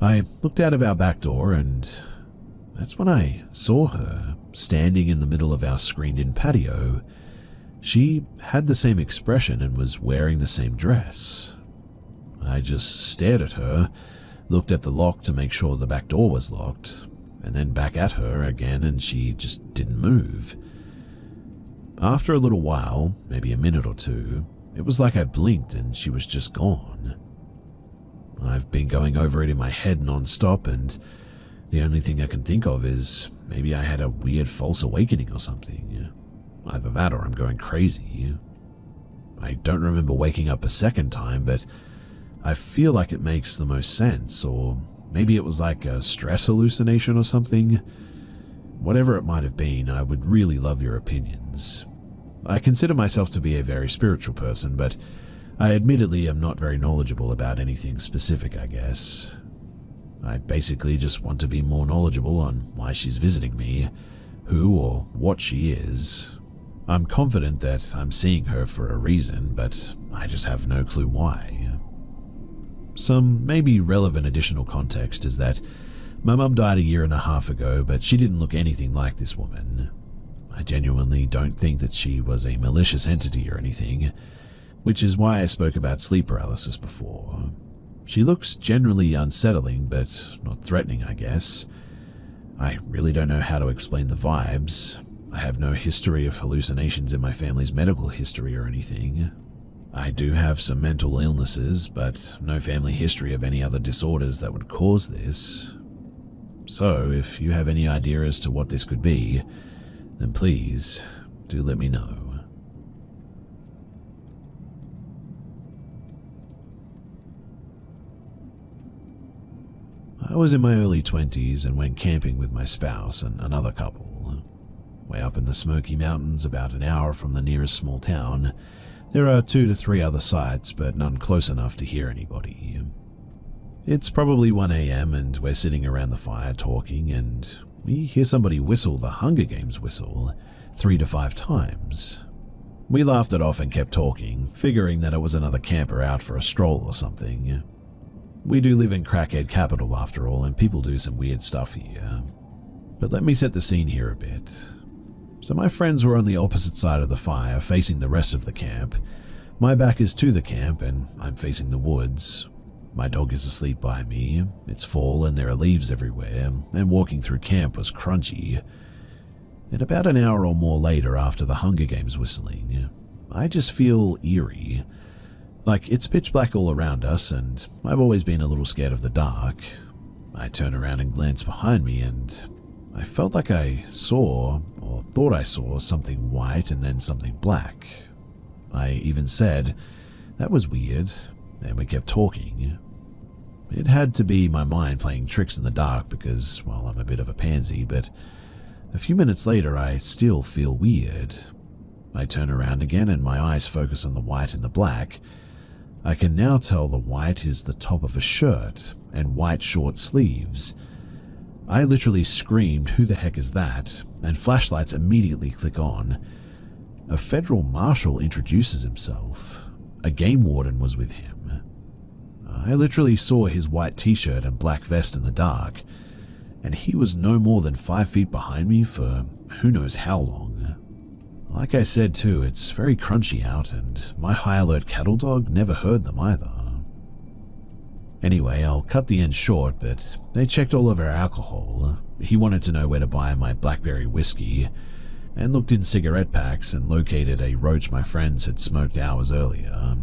I looked out of our back door, and that's when I saw her standing in the middle of our screened-in patio. She had the same expression and was wearing the same dress. I just stared at her, looked at the lock to make sure the back door was locked, and then back at her again, and she just didn't move. After a little while, maybe a minute or two, it was like I blinked and she was just gone. I've been going over it in my head non-stop, and the only thing I can think of is maybe I had a weird false awakening or something. Either that or I'm going crazy. I don't remember waking up a second time, but I feel like it makes the most sense, or maybe it was like a stress hallucination or something. Whatever it might have been, I would really love your opinions. I consider myself to be a very spiritual person, but I admittedly am not very knowledgeable about anything specific, I guess. I basically just want to be more knowledgeable on why she's visiting me, who or what she is. I'm confident that I'm seeing her for a reason, but I just have no clue why. Some maybe relevant additional context is that my mum died a year and a half ago, but she didn't look anything like this woman. I genuinely don't think that she was a malicious entity or anything, which is why I spoke about sleep paralysis before. She looks generally unsettling, but not threatening, I guess. I really don't know how to explain the vibes. I have no history of hallucinations in my family's medical history or anything. I do have some mental illnesses, but no family history of any other disorders that would cause this. So, if you have any idea as to what this could be, then please, do let me know. I was in my early 20s and went camping with my spouse and another couple. Way up in the Smoky Mountains, about an hour from the nearest small town, there are 2 to 3 other sites, but none close enough to hear anybody. It's probably 1 a.m. and we're sitting around the fire talking, and we hear somebody whistle the Hunger Games whistle 3 to 5 times. We laughed it off and kept talking, figuring that it was another camper out for a stroll or something. We do live in crackhead capital after all, and people do some weird stuff here. But let me set the scene here a bit. So my friends were on the opposite side of the fire, facing the rest of the camp. My back is to the camp, and I'm facing the woods. My dog is asleep by me. It's fall and there are leaves everywhere, and walking through camp was crunchy. And about an hour or more later, after the Hunger Games whistling, I just feel eerie. Like it's pitch black all around us, and I've always been a little scared of the dark. I turn around and glance behind me, and I felt like I saw, or thought I saw, something white and then something black. I even said, "That was weird," and we kept talking. It had to be my mind playing tricks in the dark because, well, I'm a bit of a pansy, but a few minutes later I still feel weird. I turn around again and my eyes focus on the white and the black. I can now tell the white is the top of a shirt and white short sleeves. I literally screamed, "Who the heck is that?" and flashlights immediately click on. A federal marshal introduces himself. A game warden was with him. I literally saw his white t-shirt and black vest in the dark, and he was no more than 5 feet behind me for who knows how long. Like I said too, it's very crunchy out, and my high alert cattle dog never heard them either. Anyway, I'll cut the end short, but they checked all of our alcohol. He wanted to know where to buy my blackberry whiskey, and looked in cigarette packs and located a roach my friends had smoked hours earlier.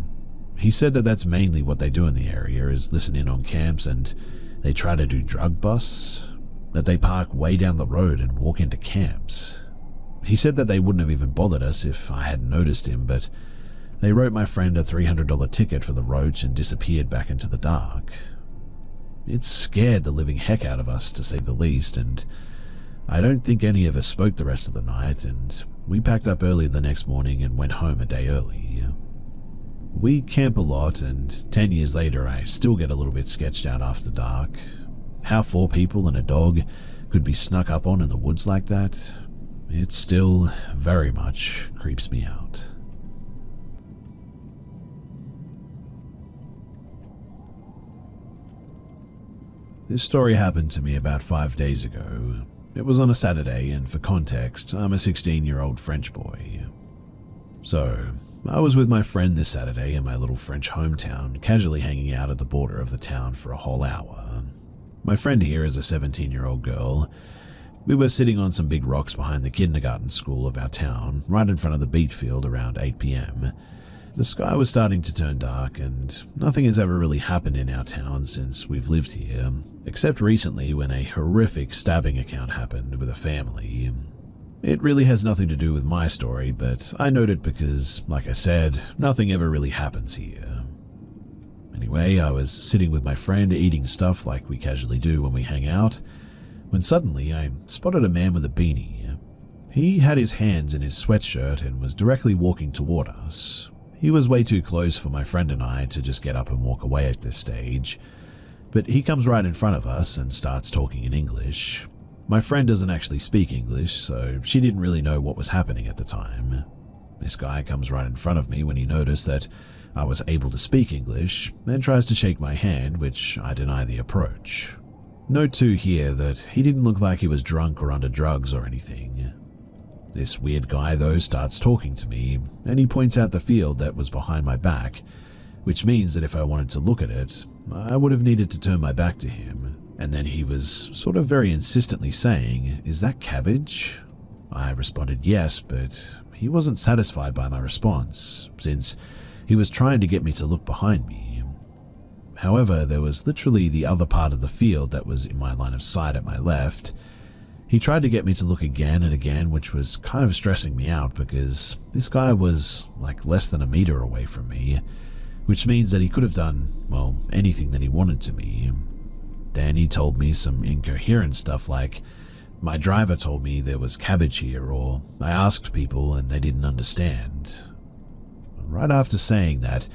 He said that that's mainly what they do in the area, is listen in on camps, and they try to do drug busts, that they park way down the road and walk into camps. He said that they wouldn't have even bothered us if I hadn't noticed him, but they wrote my friend a $300 ticket for the roach and disappeared back into the dark. It scared the living heck out of us, to say the least, and I don't think any of us spoke the rest of the night, and we packed up early the next morning and went home a day early. We camp a lot, and 10 years later I still get a little bit sketched out after dark. How 4 people and a dog could be snuck up on in the woods like that, it still very much creeps me out. This story happened to me about 5 days ago. It was on a Saturday, and for context, I'm a 16-year-old French boy. So, I was with my friend this Saturday in my little French hometown, casually hanging out at the border of the town for a whole hour. My friend here is a 17-year-old girl. We were sitting on some big rocks behind the kindergarten school of our town, right in front of the beet field around 8 p.m. The sky was starting to turn dark, and nothing has ever really happened in our town since we've lived here, except recently when a horrific stabbing account happened with a family. It really has nothing to do with my story, but I note it because, like I said, nothing ever really happens here. Anyway, I was sitting with my friend eating stuff like we casually do when we hang out, when suddenly I spotted a man with a beanie. He had his hands in his sweatshirt and was directly walking toward us. He was way too close for my friend and I to just get up and walk away at this stage, but he comes right in front of us and starts talking in English. My friend doesn't actually speak English, so she didn't really know what was happening at the time. This guy comes right in front of me when he noticed that I was able to speak English, and tries to shake my hand, which I deny the approach. Note too here that he didn't look like he was drunk or under drugs or anything. This weird guy though starts talking to me, and he points out the field that was behind my back, which means that if I wanted to look at it, I would have needed to turn my back to him. And then he was sort of very insistently saying, "Is that cabbage?" I responded yes, but he wasn't satisfied by my response, since he was trying to get me to look behind me. However, there was literally the other part of the field that was in my line of sight at my left. He tried to get me to look again and again, which was kind of stressing me out because this guy was like less than a meter away from me, which means that he could have done, well, anything that he wanted to me. Then he told me some incoherent stuff like, "My driver told me there was cabbage here," or "I asked people and they didn't understand." Right after saying that,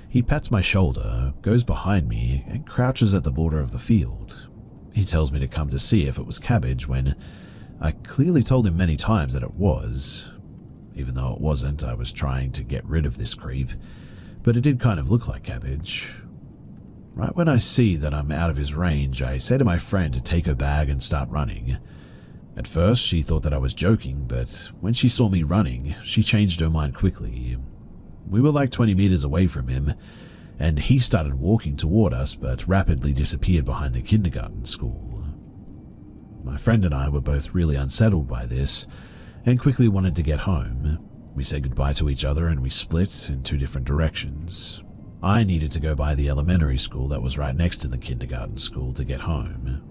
he pats my shoulder, goes behind me, and crouches at the border of the field. He tells me to come to see if it was cabbage when I clearly told him many times that it was. Even though it wasn't, I was trying to get rid of this creep, but it did kind of look like cabbage. Right when I see that I'm out of his range, I say to my friend to take her bag and start running. At first, she thought that I was joking, but when she saw me running, she changed her mind quickly. We were like 20 meters away from him, and he started walking toward us but rapidly disappeared behind the kindergarten school. My friend and I were both really unsettled by this, and quickly wanted to get home. We said goodbye to each other and we split in two different directions. I needed to go by the elementary school that was right next to the kindergarten school to get home.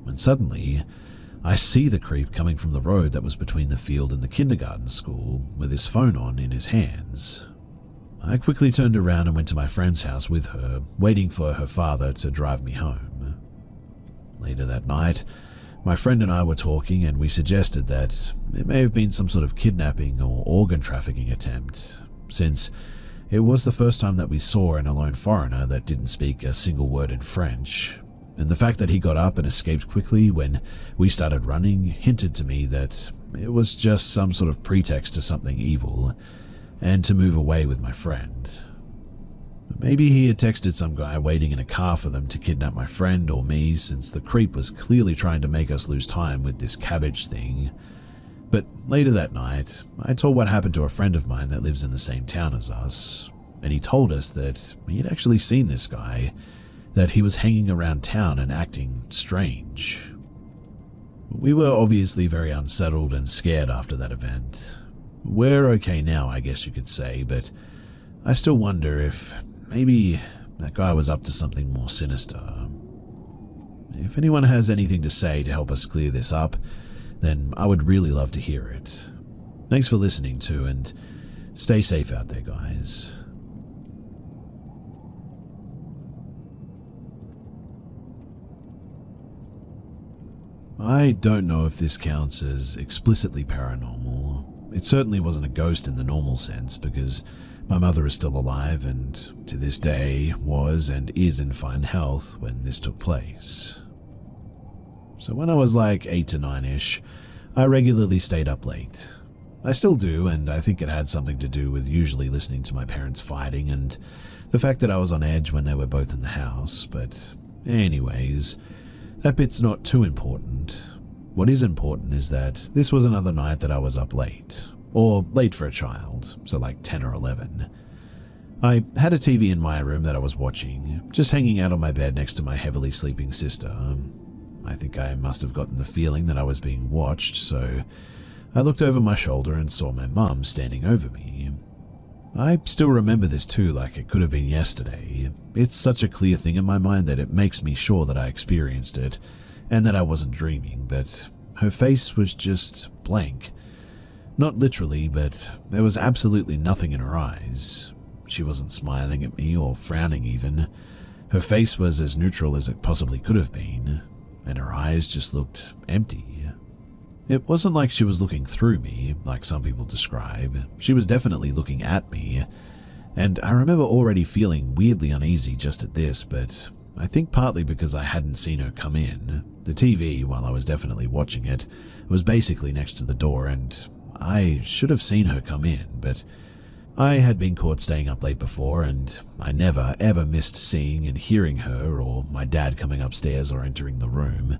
When suddenly, I see the creep coming from the road that was between the field and the kindergarten school with his phone on in his hands. I quickly turned around and went to my friend's house with her, waiting for her father to drive me home. Later that night, my friend and I were talking and we suggested that it may have been some sort of kidnapping or organ trafficking attempt, since it was the first time that we saw an alone foreigner that didn't speak a single word in French, and the fact that he got up and escaped quickly when we started running hinted to me that it was just some sort of pretext to something evil, and to move away with my friend. Maybe he had texted some guy waiting in a car for them to kidnap my friend or me, since the creep was clearly trying to make us lose time with this cabbage thing. But later that night, I told what happened to a friend of mine that lives in the same town as us, and he told us that he had actually seen this guy, that he was hanging around town and acting strange. We were obviously very unsettled and scared after that event. We're okay now, I guess you could say, but I still wonder if maybe that guy was up to something more sinister. If anyone has anything to say to help us clear this up, then I would really love to hear it. Thanks for listening to, and stay safe out there, guys. I don't know if this counts as explicitly paranormal. It certainly wasn't a ghost in the normal sense, because my mother is still alive and, to this day, was and is in fine health when this took place. So when I was like 8 to 9-ish, I regularly stayed up late. I still do, and I think it had something to do with usually listening to my parents fighting and the fact that I was on edge when they were both in the house, but anyways, that bit's not too important. What is important is that this was another night that I was up late, or late for a child, so like 10 or 11. I had a TV in my room that I was watching, just hanging out on my bed next to my heavily sleeping sister. I think I must have gotten the feeling that I was being watched, so I looked over my shoulder and saw my mum standing over me. I still remember this too, like it could have been yesterday. It's such a clear thing in my mind that it makes me sure that I experienced it, and that I wasn't dreaming, but her face was just blank. Not literally, but there was absolutely nothing in her eyes. She wasn't smiling at me or frowning even. Her face was as neutral as it possibly could have been, and her eyes just looked empty. It wasn't like she was looking through me, like some people describe. She was definitely looking at me, and I remember already feeling weirdly uneasy just at this, but I think partly because I hadn't seen her come in. The TV, while I was definitely watching it, was basically next to the door, and I should have seen her come in, but I had been caught staying up late before, and I never ever missed seeing and hearing her or my dad coming upstairs or entering the room.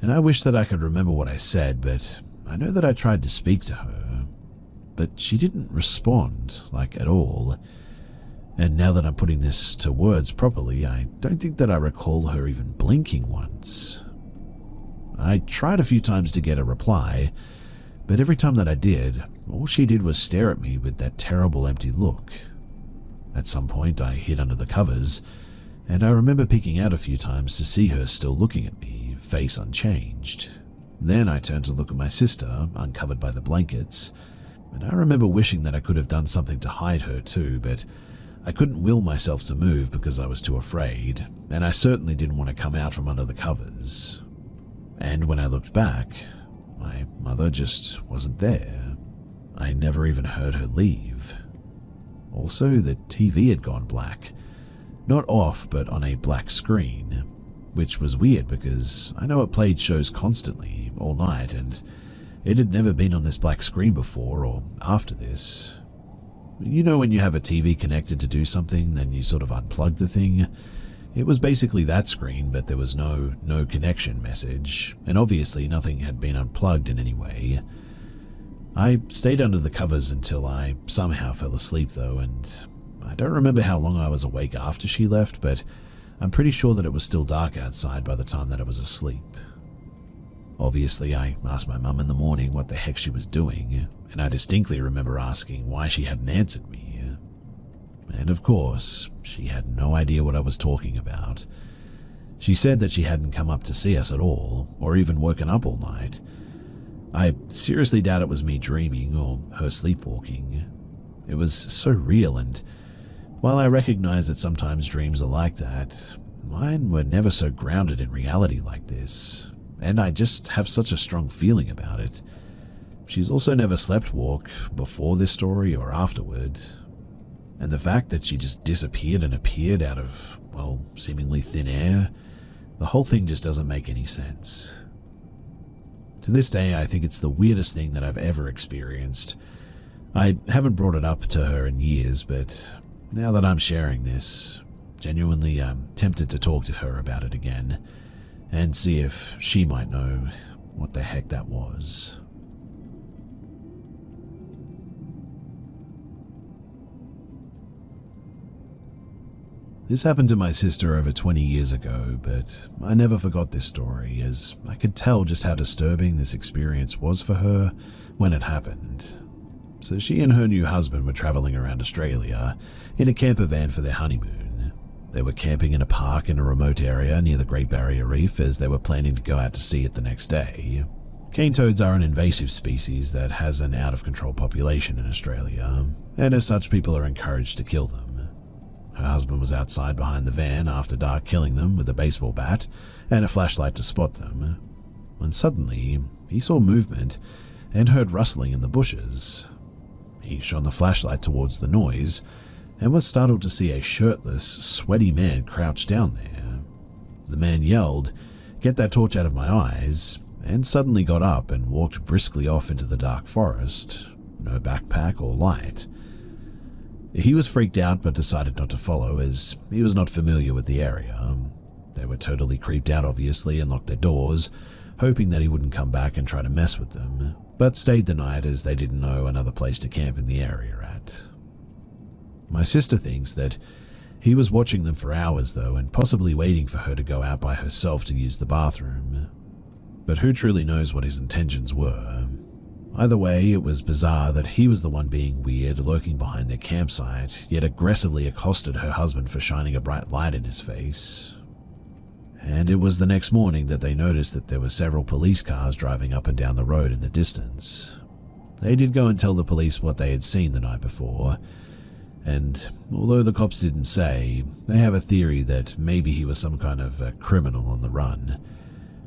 And I wish that I could remember what I said, but I know that I tried to speak to her, but she didn't respond, like at all. And now that I'm putting this to words properly, I don't think that I recall her even blinking once. I tried a few times to get a reply, but every time that I did, all she did was stare at me with that terrible empty look. At some point I hid under the covers, and I remember peeking out a few times to see her still looking at me, face unchanged. Then I turned to look at my sister, uncovered by the blankets, and I remember wishing that I could have done something to hide her too, but I couldn't will myself to move because I was too afraid, and I certainly didn't want to come out from under the covers. And when I looked back, my mother just wasn't there. I never even heard her leave. Also, the TV had gone black. Not off, but on a black screen, which was weird because I know it played shows constantly, all night, and it had never been on this black screen before or after this. You know when you have a TV connected to do something, then you sort of unplug the thing? It was basically that screen, but there was no connection message, and obviously nothing had been unplugged in any way. I stayed under the covers until I somehow fell asleep though, and I don't remember how long I was awake after she left, but I'm pretty sure that it was still dark outside by the time that I was asleep. Obviously, I asked my mum in the morning what the heck she was doing, and I distinctly remember asking why she hadn't answered me. And of course, she had no idea what I was talking about. She said that she hadn't come up to see us at all, or even woken up all night. I seriously doubt it was me dreaming or her sleepwalking. It was so real, and while I recognize that sometimes dreams are like that, mine were never so grounded in reality like this, and I just have such a strong feeling about it. She's also never slept walk before this story or afterward, and the fact that she just disappeared and appeared out of, well, seemingly thin air, the whole thing just doesn't make any sense. To this day, I think it's the weirdest thing that I've ever experienced. I haven't brought it up to her in years, but now that I'm sharing this, genuinely I'm tempted to talk to her about it again and see if she might know what the heck that was. This happened to my sister over 20 years ago, but I never forgot this story, as I could tell just how disturbing this experience was for her when it happened. So she and her new husband were traveling around Australia in a camper van for their honeymoon. They were camping in a park in a remote area near the Great Barrier Reef, as they were planning to go out to sea it the next day. Cane toads are an invasive species that has an out-of-control population in Australia, and as such people are encouraged to kill them. Her husband was outside behind the van after dark, killing them with a baseball bat and a flashlight to spot them, when suddenly he saw movement and heard rustling in the bushes. He shone the flashlight towards the noise and was startled to see a shirtless, sweaty man crouched down there. The man yelled, "Get that torch out of my eyes," and suddenly got up and walked briskly off into the dark forest, no backpack or light. He was freaked out but decided not to follow, as he was not familiar with the area. They were totally creeped out, obviously, and locked their doors, hoping that he wouldn't come back and try to mess with them, but stayed the night as they didn't know another place to camp in the area at. My sister thinks that he was watching them for hours, though, and possibly waiting for her to go out by herself to use the bathroom. But who truly knows what his intentions were? Either way, it was bizarre that he was the one being weird, lurking behind their campsite, yet aggressively accosted her husband for shining a bright light in his face. And it was the next morning that they noticed that there were several police cars driving up and down the road in the distance. They did go and tell the police what they had seen the night before, and although the cops didn't say, they have a theory that maybe he was some kind of a criminal on the run,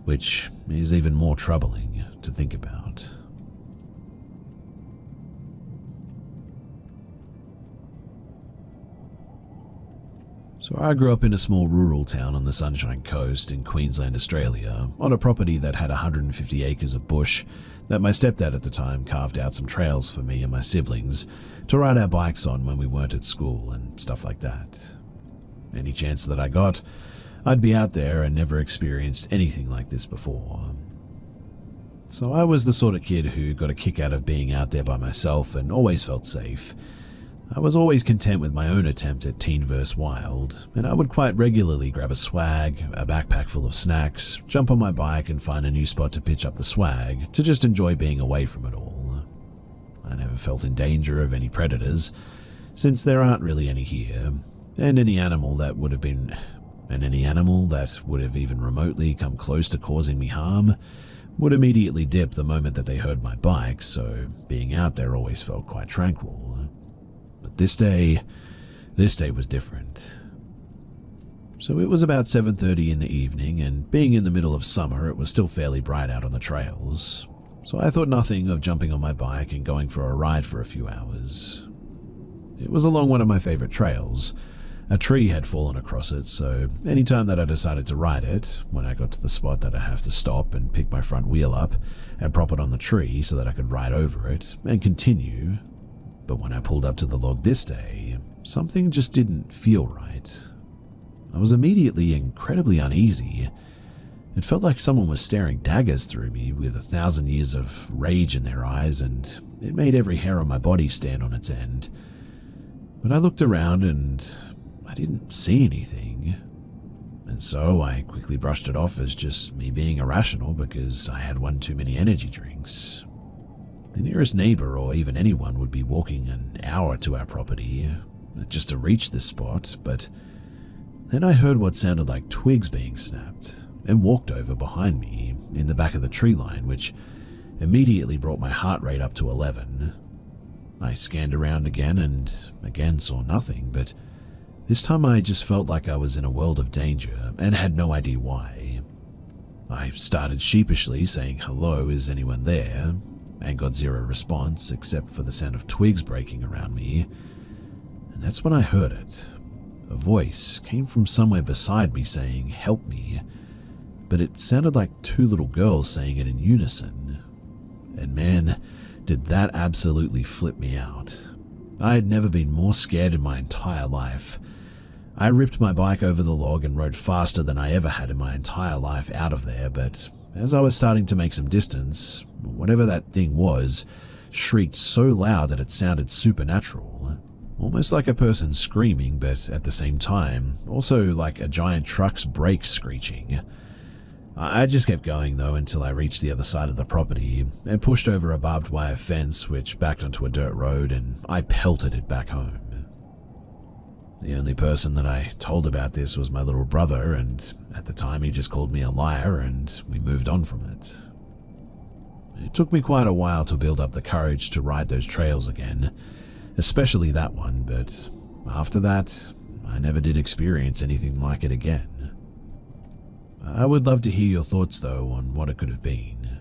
which is even more troubling to think about. So I grew up in a small rural town on the Sunshine Coast in Queensland, Australia, on a property that had 150 acres of bush that my stepdad at the time carved out some trails for me and my siblings to ride our bikes on when we weren't at school and stuff like that. Any chance that I got, I'd be out there and never experienced anything like this before. So I was the sort of kid who got a kick out of being out there by myself and always felt safe. I was always content with my own attempt at teen verse wild, and I would quite regularly grab a swag, a backpack full of snacks, jump on my bike and find a new spot to pitch up the swag to just enjoy being away from it all. I never felt in danger of any predators, since there aren't really any here, and any animal that would have even remotely come close to causing me harm would immediately dip the moment that they heard my bike, so being out there always felt quite tranquil. But this day was different. So it was about 7:30 in the evening, and being in the middle of summer, it was still fairly bright out on the trails. So I thought nothing of jumping on my bike and going for a ride for a few hours. It was along one of my favorite trails. A tree had fallen across it, so anytime that I decided to ride it, when I got to the spot that I'd have to stop and pick my front wheel up and prop it on the tree so that I could ride over it and continue. But when I pulled up to the log this day, something just didn't feel right. I was immediately incredibly uneasy. It felt like someone was staring daggers through me with 1,000 years of rage in their eyes, and it made every hair on my body stand on its end. But I looked around and I didn't see anything. and so I quickly brushed it off as just me being irrational because I had one too many energy drinks. The nearest neighbor or even anyone would be walking an hour to our property just to reach this spot, but then I heard what sounded like twigs being snapped and walked over behind me in the back of the tree line, which immediately brought my heart rate up to 11. I scanned around again and again saw nothing, but this time I just felt like I was in a world of danger and had no idea why. I started sheepishly saying, "Hello, is anyone there?" and got zero response except for the sound of twigs breaking around me. And that's when I heard it. A voice came from somewhere beside me saying, "Help me," but it sounded like two little girls saying it in unison. And man, did that absolutely flip me out. I had never been more scared in my entire life. I ripped my bike over the log and rode faster than I ever had in my entire life out of there, but as I was starting to make some distance, whatever that thing was shrieked so loud that it sounded supernatural. Almost like a person screaming, but at the same time, also like a giant truck's brakes screeching. I just kept going though until I reached the other side of the property and pushed over a barbed wire fence which backed onto a dirt road, and I pelted it back home. The only person that I told about this was my little brother, and at the time he just called me a liar and we moved on from it. It took me quite a while to build up the courage to ride those trails again, especially that one, but after that, I never did experience anything like it again. I would love to hear your thoughts though on what it could have been.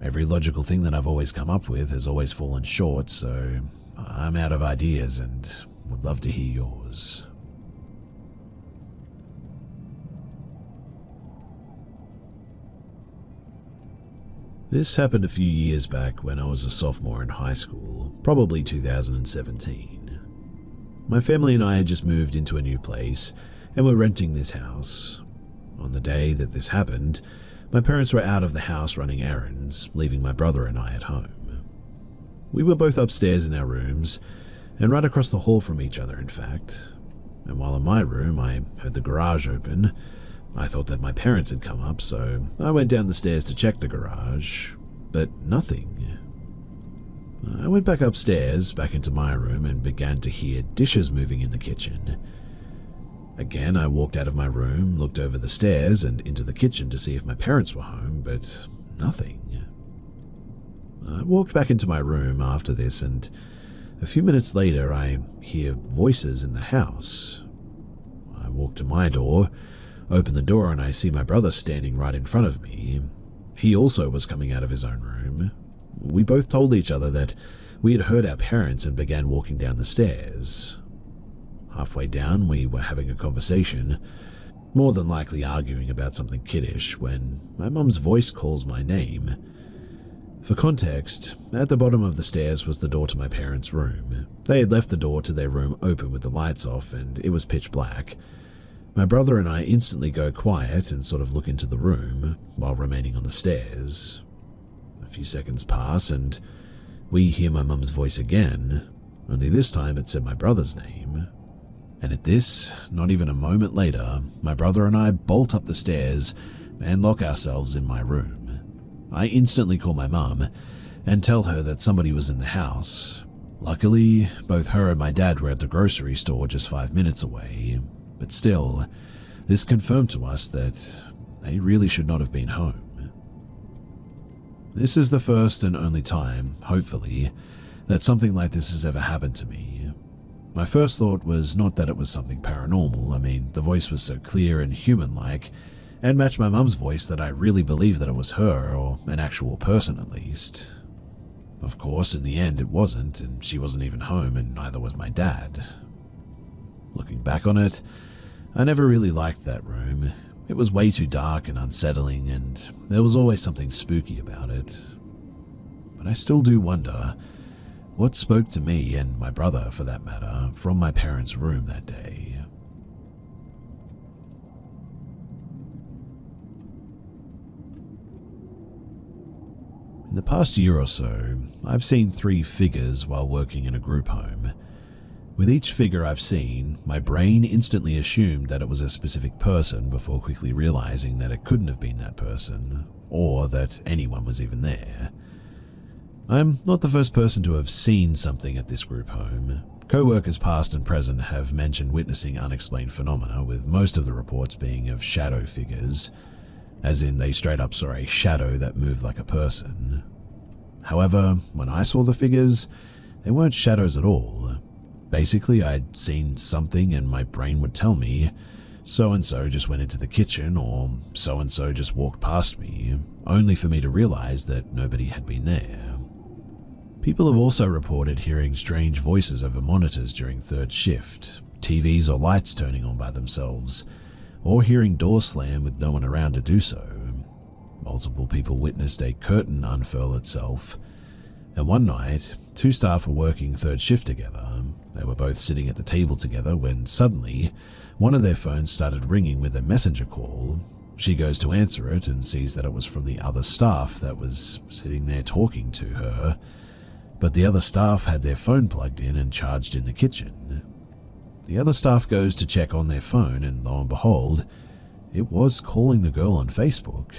Every logical thing that I've always come up with has always fallen short, so I'm out of ideas and would love to hear yours. This happened a few years back when I was a sophomore in high school, probably 2017. My family and I had just moved into a new place and were renting this house. On the day that this happened, my parents were out of the house running errands, leaving my brother and I at home. We were both upstairs in our rooms, and right across the hall from each other, in fact. And while in my room, I heard the garage open. I thought that my parents had come up, so I went down the stairs to check the garage, but nothing. I went back upstairs, back into my room, and began to hear dishes moving in the kitchen. Again, I walked out of my room, looked over the stairs and into the kitchen to see if my parents were home, but nothing. I walked back into my room after this, and a few minutes later, I hear voices in the house. I walk to my door, open the door, and I see my brother standing right in front of me. He also was coming out of his own room. We both told each other that we had heard our parents and began walking down the stairs. Halfway down, we were having a conversation, more than likely arguing about something kiddish, when my mum's voice calls my name. For context, at the bottom of the stairs was the door to my parents' room. They had left the door to their room open with the lights off, and it was pitch black. My brother and I instantly go quiet and sort of look into the room, while remaining on the stairs. A few seconds pass, and we hear my mum's voice again, only this time it said my brother's name. And at this, not even a moment later, my brother and I bolt up the stairs and lock ourselves in my room. I instantly call my mum and tell her that somebody was in the house. Luckily, both her and my dad were at the grocery store just 5 minutes away, but still, this confirmed to us that they really should not have been home. This is the first and only time, hopefully, that something like this has ever happened to me. My first thought was not that it was something paranormal. I mean, the voice was so clear and human-like, and matched my mum's voice, that I really believed that it was her, or an actual person at least. Of course, in the end it wasn't, and she wasn't even home, and neither was my dad. Looking back on it, I never really liked that room. It was way too dark and unsettling, and there was always something spooky about it. But I still do wonder what spoke to me, and my brother for that matter, from my parents' room that day. In the past year or so, I've seen 3 figures while working in a group home. With each figure I've seen, my brain instantly assumed that it was a specific person before quickly realizing that it couldn't have been that person, or that anyone was even there. I'm not the first person to have seen something at this group home. Co-workers past and present have mentioned witnessing unexplained phenomena, with most of the reports being of shadow figures, as in they straight up saw a shadow that moved like a person. However, when I saw the figures, they weren't shadows at all. Basically, I'd seen something and my brain would tell me, so-and-so just went into the kitchen, or so-and-so just walked past me, only for me to realize that nobody had been there. People have also reported hearing strange voices over monitors during third shift, TVs or lights turning on by themselves, or hearing doors slam with no one around to do so. Multiple people witnessed a curtain unfurl itself, and one night, 2 staff were working third shift together. They were both sitting at the table together when suddenly, one of their phones started ringing with a messenger call. She goes to answer it and sees that it was from the other staff that was sitting there talking to her, but the other staff had their phone plugged in and charged in the kitchen. The other staff goes to check on their phone, and lo and behold, it was calling the girl on Facebook.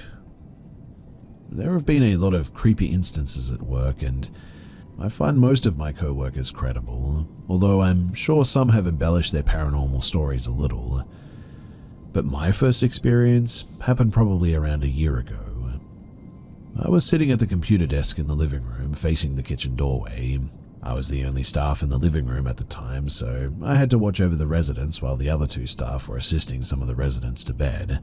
There have been a lot of creepy instances at work, and I find most of my co-workers credible, although I'm sure some have embellished their paranormal stories a little. But my first experience happened probably around a year ago. I was sitting at the computer desk in the living room facing the kitchen doorway. I was the only staff in the living room at the time, so I had to watch over the residents while the other 2 staff were assisting some of the residents to bed,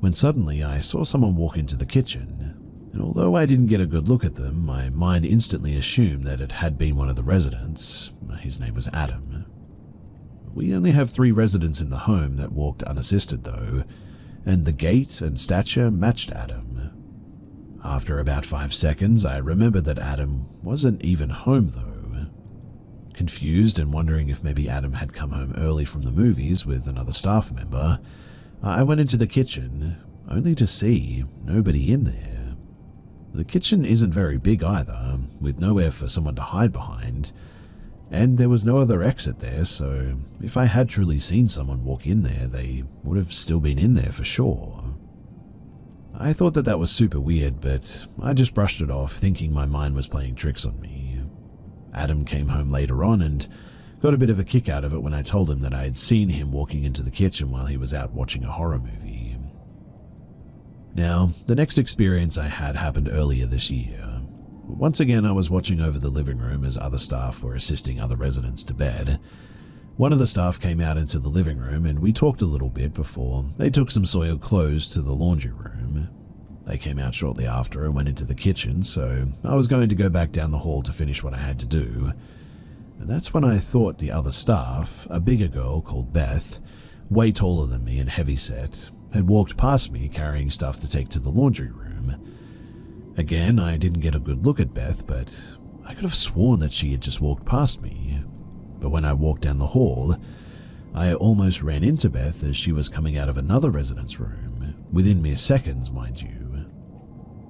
when suddenly I saw someone walk into the kitchen, and although I didn't get a good look at them, my mind instantly assumed that it had been one of the residents. His name was Adam. We only have 3 residents in the home that walked unassisted though, and the gait and stature matched Adam. After about 5 seconds, I remembered that Adam wasn't even home though. Confused and wondering if maybe Adam had come home early from the movies with another staff member, I went into the kitchen, only to see nobody in there. The kitchen isn't very big either, with nowhere for someone to hide behind, and there was no other exit there, so if I had truly seen someone walk in there, they would have still been in there for sure. I thought that was super weird, but I just brushed it off, thinking my mind was playing tricks on me. Adam came home later on and got a bit of a kick out of it when I told him that I had seen him walking into the kitchen while he was out watching a horror movie. Now, the next experience I had happened earlier this year. Once again, I was watching over the living room as other staff were assisting other residents to bed. One of the staff came out into the living room and we talked a little bit before they took some soiled clothes to the laundry room. They came out shortly after and went into the kitchen, so I was going to go back down the hall to finish what I had to do. And that's when I thought the other staff, a bigger girl called Beth, way taller than me and heavyset, had walked past me carrying stuff to take to the laundry room. Again, I didn't get a good look at Beth, but I could have sworn that she had just walked past me. But when I walked down the hall, I almost ran into Beth as she was coming out of another resident's room, within mere seconds, mind you.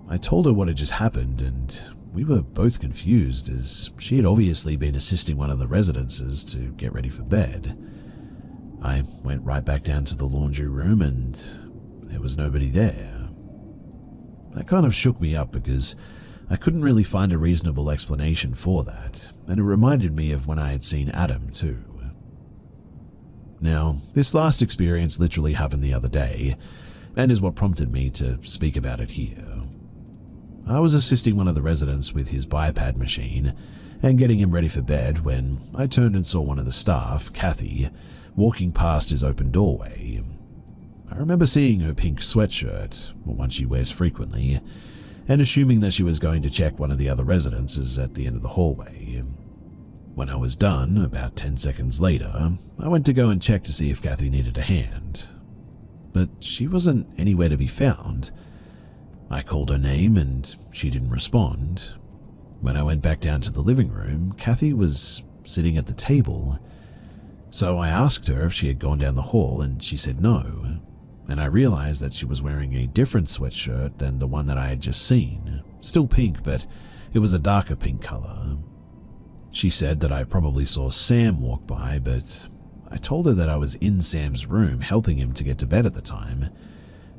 I told her what had just happened, and we were both confused as she had obviously been assisting one of the residences to get ready for bed. I went right back down to the laundry room and there was nobody there. That kind of shook me up because I couldn't really find a reasonable explanation for that, and it reminded me of when I had seen Adam too. Now, this last experience literally happened the other day, and is what prompted me to speak about it here. I was assisting one of the residents with his bipad machine and getting him ready for bed when I turned and saw one of the staff, Kathy, walking past his open doorway. I remember seeing her pink sweatshirt, one she wears frequently, and assuming that she was going to check one of the other residences at the end of the hallway. When I was done, about 10 seconds later, I went to go and check to see if Kathy needed a hand. But she wasn't anywhere to be found. I called her name and she didn't respond. When I went back down to the living room, Kathy was sitting at the table. So I asked her if she had gone down the hall and she said no. And I realized that she was wearing a different sweatshirt than the one that I had just seen. Still pink, but it was a darker pink color. She said that I probably saw Sam walk by, but I told her that I was in Sam's room helping him to get to bed at the time,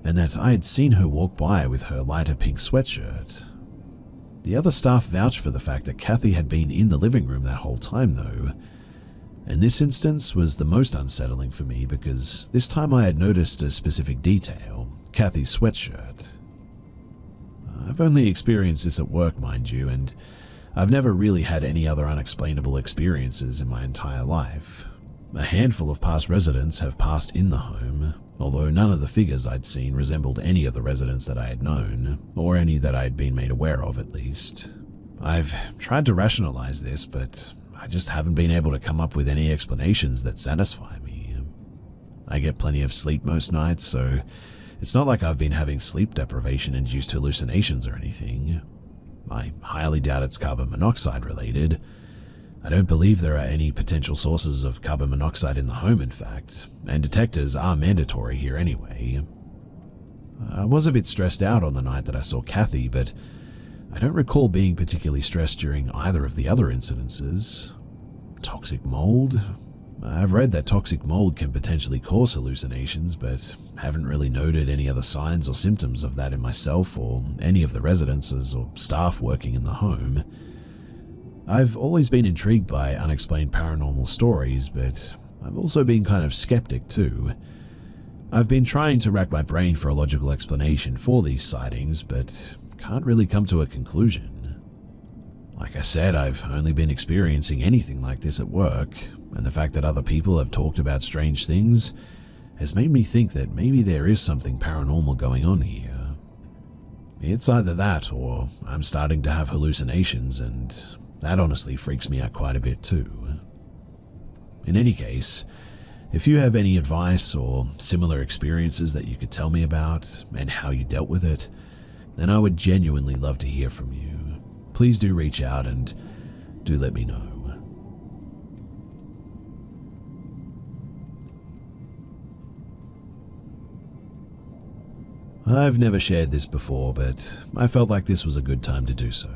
and that I had seen her walk by with her lighter pink sweatshirt. The other staff vouched for the fact that Kathy had been in the living room that whole time though, and this instance was the most unsettling for me because this time I had noticed a specific detail, Kathy's sweatshirt. I've only experienced this at work, mind you, and I've never really had any other unexplainable experiences in my entire life. A handful of past residents have passed in the home, although none of the figures I'd seen resembled any of the residents that I had known, or any that I had been made aware of at least. I've tried to rationalize this, but I just haven't been able to come up with any explanations that satisfy me. I get plenty of sleep most nights, so it's not like I've been having sleep deprivation-induced hallucinations or anything. I highly doubt it's carbon monoxide related. I don't believe there are any potential sources of carbon monoxide in the home, in fact, and detectors are mandatory here anyway. I was a bit stressed out on the night that I saw Kathy, but I don't recall being particularly stressed during either of the other incidences. Toxic mold? I've read that toxic mold can potentially cause hallucinations, but haven't really noted any other signs or symptoms of that in myself or any of the residences or staff working in the home. I've always been intrigued by unexplained paranormal stories, but I've also been kind of skeptic too. I've been trying to rack my brain for a logical explanation for these sightings, but can't really come to a conclusion. Like I said, I've only been experiencing anything like this at work, and the fact that other people have talked about strange things has made me think that maybe there is something paranormal going on here. It's either that or I'm starting to have hallucinations, and that honestly freaks me out quite a bit too. In any case, if you have any advice or similar experiences that you could tell me about and how you dealt with it, then I would genuinely love to hear from you. Please do reach out and do let me know. I've never shared this before, but I felt like this was a good time to do so.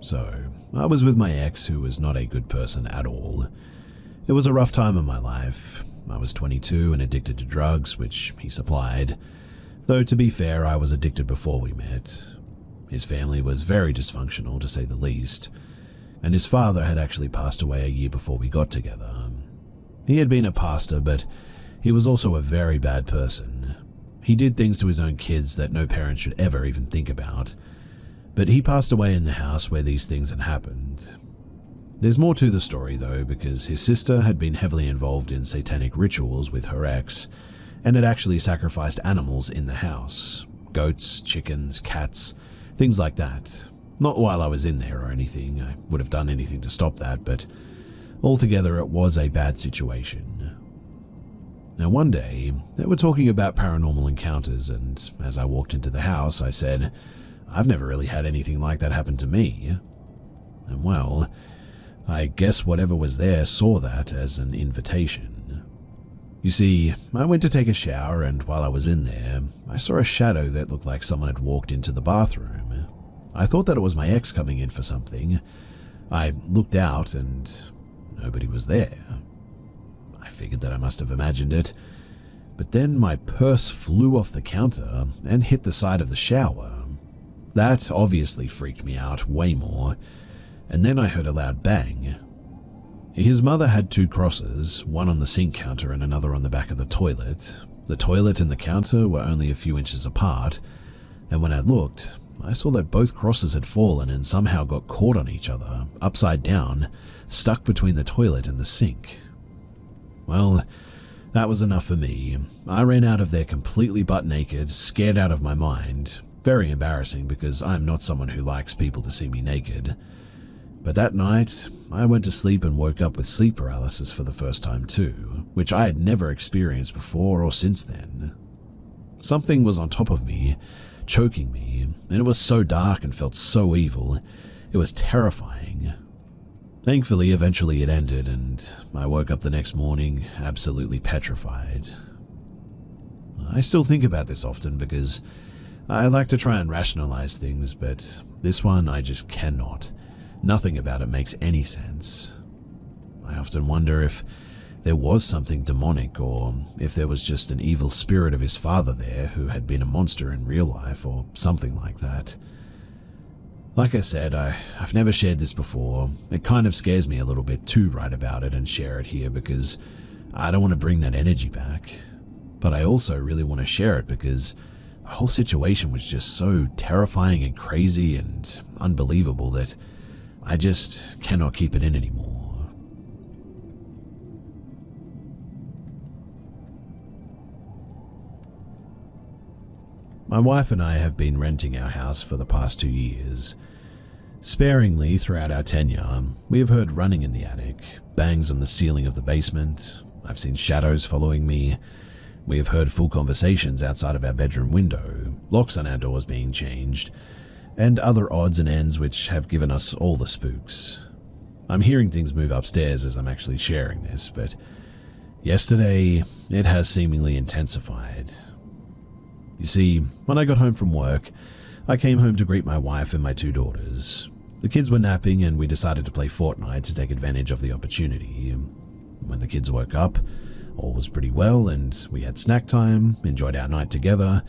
So, I was with my ex, who was not a good person at all. It was a rough time in my life. I was 22 and addicted to drugs, which he supplied. Though to be fair, I was addicted before we met. His family was very dysfunctional, to say the least, and his father had actually passed away a year before we got together. He had been a pastor, but he was also a very bad person. He did things to his own kids that no parent should ever even think about. But he passed away in the house where these things had happened. There's more to the story though, because his sister had been heavily involved in satanic rituals with her ex, and had actually sacrificed animals in the house. Goats, chickens, cats, things like that. Not while I was in there or anything, I would have done anything to stop that, but altogether it was a bad situation. Now one day, they were talking about paranormal encounters, and as I walked into the house, I said, "I've never really had anything like that happen to me." And well, I guess whatever was there saw that as an invitation. You see, I went to take a shower, and while I was in there, I saw a shadow that looked like someone had walked into the bathroom. I thought that it was my ex coming in for something. I looked out, and nobody was there. I figured that I must have imagined it, but then my purse flew off the counter and hit the side of the shower. That obviously freaked me out way more, and then I heard a loud bang. His mother had 2 crosses, one on the sink counter and another on the back of the toilet. The toilet and the counter were only a few inches apart, and when I looked, I saw that both crosses had fallen and somehow got caught on each other, upside down, stuck between the toilet and the sink. Well, that was enough for me. I ran out of there completely butt naked, scared out of my mind. Very embarrassing because I'm not someone who likes people to see me naked. But that night, I went to sleep and woke up with sleep paralysis for the first time too, which I had never experienced before or since then. Something was on top of me, choking me, and it was so dark and felt so evil. It was terrifying. Thankfully, eventually it ended, and I woke up the next morning absolutely petrified. I still think about this often because I like to try and rationalize things, but this one I just cannot. Nothing about it makes any sense. I often wonder if there was something demonic, or if there was just an evil spirit of his father there who had been a monster in real life, or something like that. Like I said, I've never shared this before. It kind of scares me a little bit to write about it and share it here because I don't want to bring that energy back. But I also really want to share it because the whole situation was just so terrifying and crazy and unbelievable that I just cannot keep it in anymore. My wife and I have been renting our house for the past 2 years. Sparingly throughout our tenure, we have heard running in the attic, bangs on the ceiling of the basement. I've seen shadows following me. We have heard full conversations outside of our bedroom window, locks on our doors being changed, and other odds and ends which have given us all the spooks. I'm hearing things move upstairs as I'm actually sharing this, but yesterday it has seemingly intensified. You see, when I got home from work, I came home to greet my wife and my 2 daughters. The kids were napping and we decided to play Fortnite to take advantage of the opportunity. When the kids woke up, all was pretty well and we had snack time, enjoyed our night together,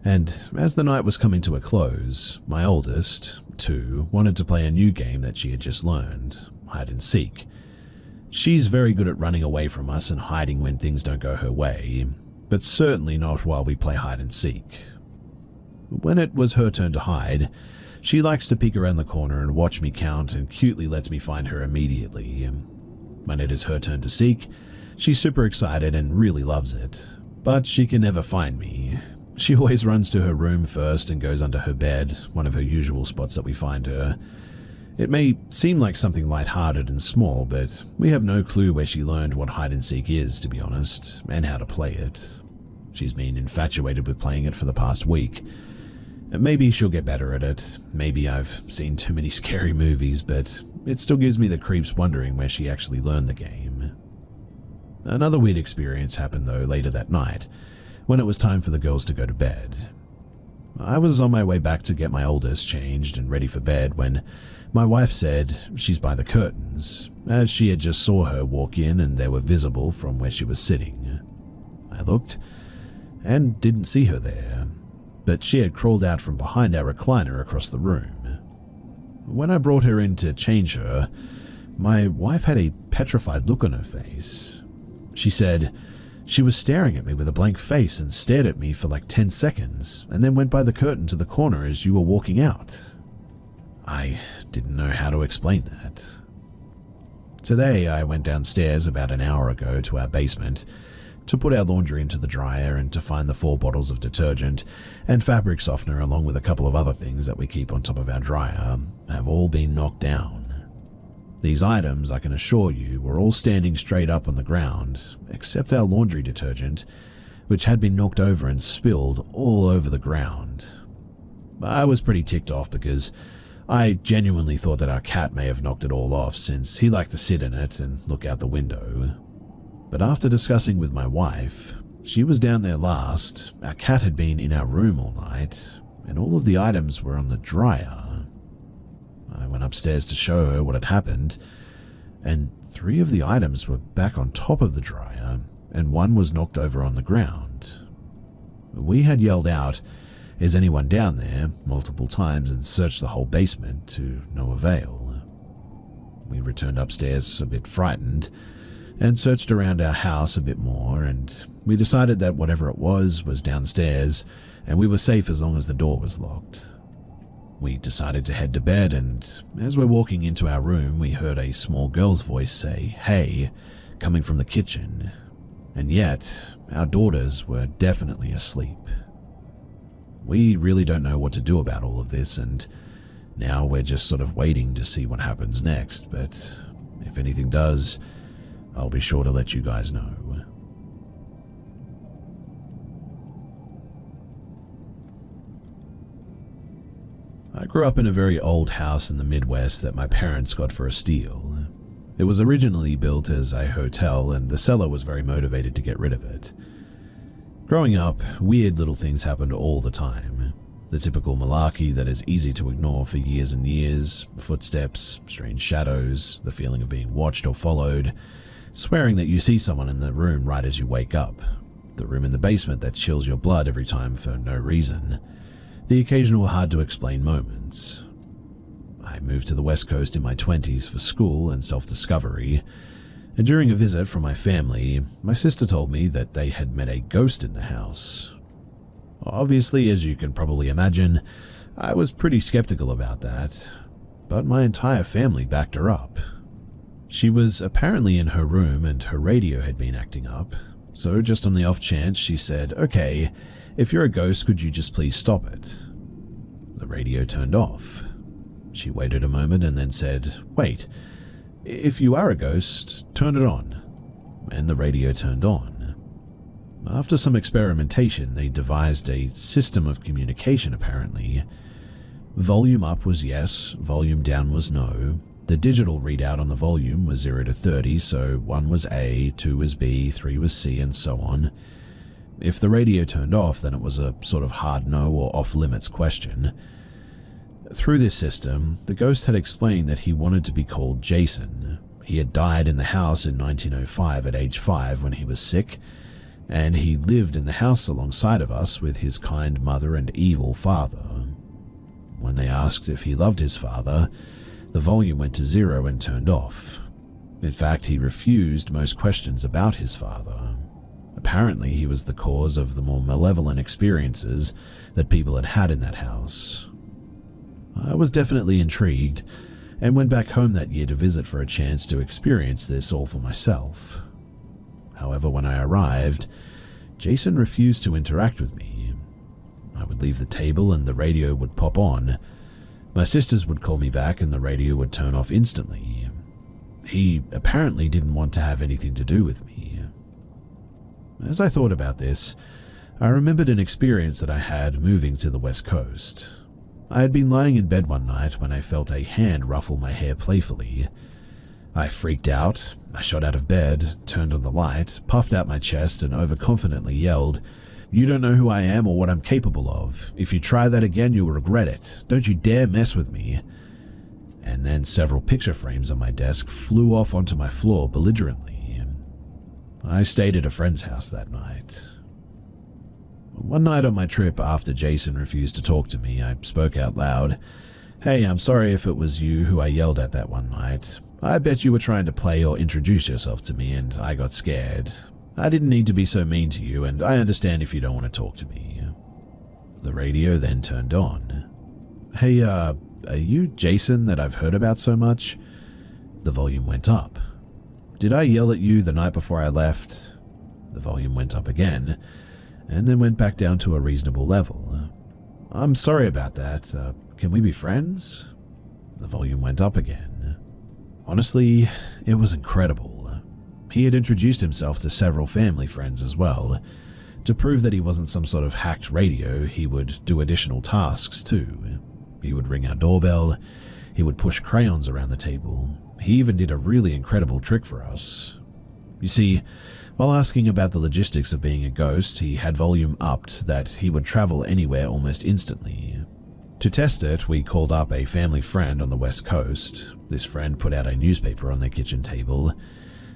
and as the night was coming to a close, my oldest, 2, wanted to play a new game that she had just learned, hide and seek. She's very good at running away from us and hiding when things don't go her way, but certainly not while we play hide and seek. When it was her turn to hide, she likes to peek around the corner and watch me count and cutely lets me find her immediately. When it is her turn to seek, she's super excited and really loves it, but she can never find me. She always runs to her room first and goes under her bed, one of her usual spots that we find her. It may seem like something lighthearted and small, but we have no clue where she learned what hide and seek is, to be honest, and how to play it. She's been infatuated with playing it for the past week. Maybe she'll get better at it. Maybe I've seen too many scary movies, but it still gives me the creeps wondering where she actually learned the game. Another weird experience happened though later that night, when it was time for the girls to go to bed. I was on my way back to get my oldest changed and ready for bed when my wife said she's by the curtains, as she had just saw her walk in and they were visible from where she was sitting. I looked and didn't see her there, but she had crawled out from behind our recliner across the room. When I brought her in to change her, my wife had a petrified look on her face. She said she was staring at me with a blank face and stared at me for like 10 seconds and then went by the curtain to the corner as you were walking out. I didn't know how to explain that. Today I went downstairs about an hour ago to our basement to put our laundry into the dryer and to find the 4 bottles of detergent and fabric softener along with a couple of other things that we keep on top of our dryer have all been knocked down. These items, I can assure you, were all standing straight up on the ground, except our laundry detergent, which had been knocked over and spilled all over the ground. I was pretty ticked off because I genuinely thought that our cat may have knocked it all off since he liked to sit in it and look out the window. But after discussing with my wife, she was down there last, our cat had been in our room all night, and all of the items were on the dryer. I went upstairs to show her what had happened, and 3 of the items were back on top of the dryer, and 1 was knocked over on the ground. We had yelled out, "Is anyone down there?" multiple times and searched the whole basement to no avail. We returned upstairs a bit frightened, and searched around our house a bit more, and we decided that whatever it was downstairs, and we were safe as long as the door was locked. We decided to head to bed, and as we're walking into our room, we heard a small girl's voice say, "Hey," coming from the kitchen, and yet our daughters were definitely asleep. We really don't know what to do about all of this, and now we're just sort of waiting to see what happens next, but if anything does, I'll be sure to let you guys know. I grew up in a very old house in the Midwest that my parents got for a steal. It was originally built as a hotel, and the seller was very motivated to get rid of it. Growing up, weird little things happened all the time. The typical malarkey that is easy to ignore for years and years, footsteps, strange shadows, the feeling of being watched or followed, swearing that you see someone in the room right as you wake up, the room in the basement that chills your blood every time for no reason, the occasional hard-to-explain moments. I moved to the West Coast in my 20s for school and self-discovery, and during a visit from my family, my sister told me that they had met a ghost in the house. Obviously, as you can probably imagine, I was pretty skeptical about that, but my entire family backed her up. She was apparently in her room and her radio had been acting up, so just on the off chance she said, "Okay, if you're a ghost, could you just please stop it?" The radio turned off. She waited a moment and then said, "Wait, if you are a ghost, turn it on." And the radio turned on. After some experimentation, they devised a system of communication apparently. Volume up was yes, volume down was no. The digital readout on the volume was 0 to 30, so 1 was A, 2 was B, 3 was C, and so on. If the radio turned off, then it was a sort of hard no or off-limits question. Through this system, the ghost had explained that he wanted to be called Jason. He had died in the house in 1905 at age 5 when he was sick, and he lived in the house alongside of us with his kind mother and evil father. When they asked if he loved his father, the volume went to 0 and turned off. In fact, he refused most questions about his father. Apparently, he was the cause of the more malevolent experiences that people had had in that house. I was definitely intrigued, and went back home that year to visit for a chance to experience this all for myself. However, when I arrived, Jason refused to interact with me. I would leave the table and the radio would pop on. My sisters would call me back and the radio would turn off instantly. He apparently didn't want to have anything to do with me. As I thought about this, I remembered an experience that I had moving to the West Coast. I had been lying in bed one night when I felt a hand ruffle my hair playfully. I freaked out, I shot out of bed, turned on the light, puffed out my chest, and overconfidently yelled, "You don't know who I am or what I'm capable of. If you try that again, you'll regret it. Don't you dare mess with me." And then several picture frames on my desk flew off onto my floor belligerently. I stayed at a friend's house that night. One night on my trip after Jason refused to talk to me, I spoke out loud. "Hey, I'm sorry if it was you who I yelled at that one night. I bet you were trying to play or introduce yourself to me and I got scared. I didn't need to be so mean to you and I understand if you don't want to talk to me." The radio then turned on. "Hey, are you Jason that I've heard about so much?" The volume went up. "Did I yell at you the night before I left?" The volume went up again, and then went back down to a reasonable level. "I'm sorry about that. Can we be friends?" The volume went up again. Honestly, it was incredible. He had introduced himself to several family friends as well. To prove that he wasn't some sort of hacked radio, he would do additional tasks too. He would ring our doorbell, he would push crayons around the table. He even did a really incredible trick for us. You see, while asking about the logistics of being a ghost, he had volume upped that he would travel anywhere almost instantly. To test it, we called up a family friend on the West Coast. This friend put out a newspaper on their kitchen table.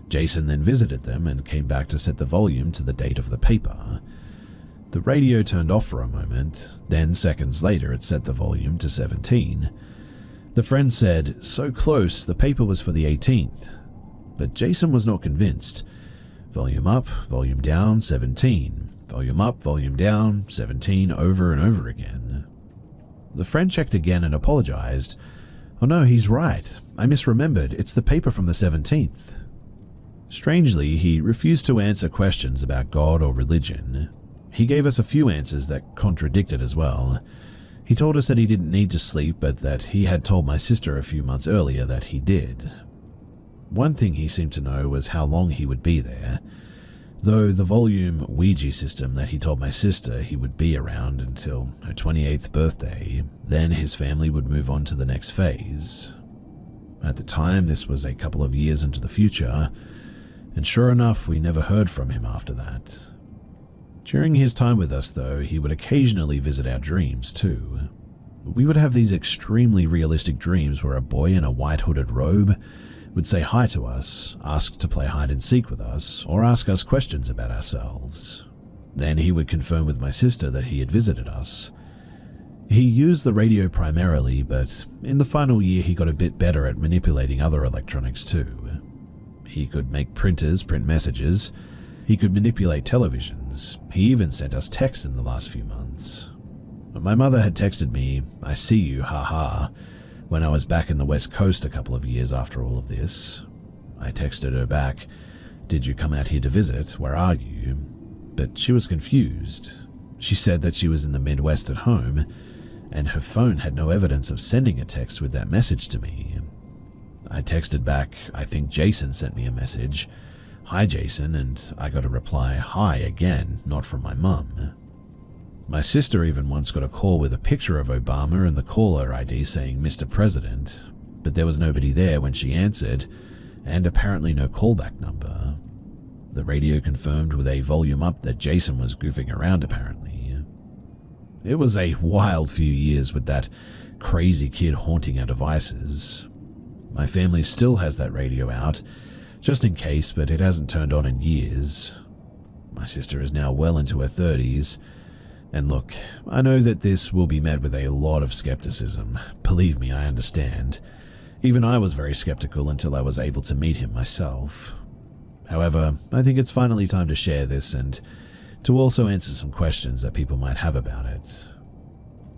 Jason then visited them and came back to set the volume to the date of the paper. The radio turned off for a moment, then seconds later it set the volume to 17. The friend said, "So close, the paper was for the 18th. But Jason was not convinced. Volume up, volume down, 17. Volume up, volume down, 17 over and over again. The friend checked again and apologized. "Oh no, he's right. I misremembered. It's the paper from the 17th. Strangely, he refused to answer questions about God or religion. He gave us a few answers that contradicted as well. He told us that he didn't need to sleep, but that he had told my sister a few months earlier that he did. One thing he seemed to know was how long he would be there, though the volume Ouija system that he told my sister he would be around until her 28th birthday, then his family would move on to the next phase. At the time, this was a couple of years into the future, and sure enough, we never heard from him after that. During his time with us, though, he would occasionally visit our dreams, too. We would have these extremely realistic dreams where a boy in a white hooded robe would say hi to us, ask to play hide and seek with us, or ask us questions about ourselves. Then he would confirm with my sister that he had visited us. He used the radio primarily, but in the final year he got a bit better at manipulating other electronics too. He could make printers print messages. He could manipulate televisions. He even sent us texts in the last few months. My mother had texted me, "I see you, haha," when I was back in the West Coast a couple of years after all of this. I texted her back, "Did you come out here to visit? Where are you?" But she was confused. She said that she was in the Midwest at home, and her phone had no evidence of sending a text with that message to me. I texted back, "I think Jason sent me a message. Hi Jason," and I got a reply, "Hi" again, not from my mum. My sister even once got a call with a picture of Obama and the caller ID saying Mr. President, but there was nobody there when she answered, and apparently no callback number. The radio confirmed with a volume up that Jason was goofing around apparently. It was a wild few years with that crazy kid haunting our devices. My family still has that radio out, just in case, but it hasn't turned on in years. My sister is now well into her 30s, and look, I know that this will be met with a lot of skepticism. Believe me, I understand. Even I was very skeptical until I was able to meet him myself. However, I think it's finally time to share this and to also answer some questions that people might have about it.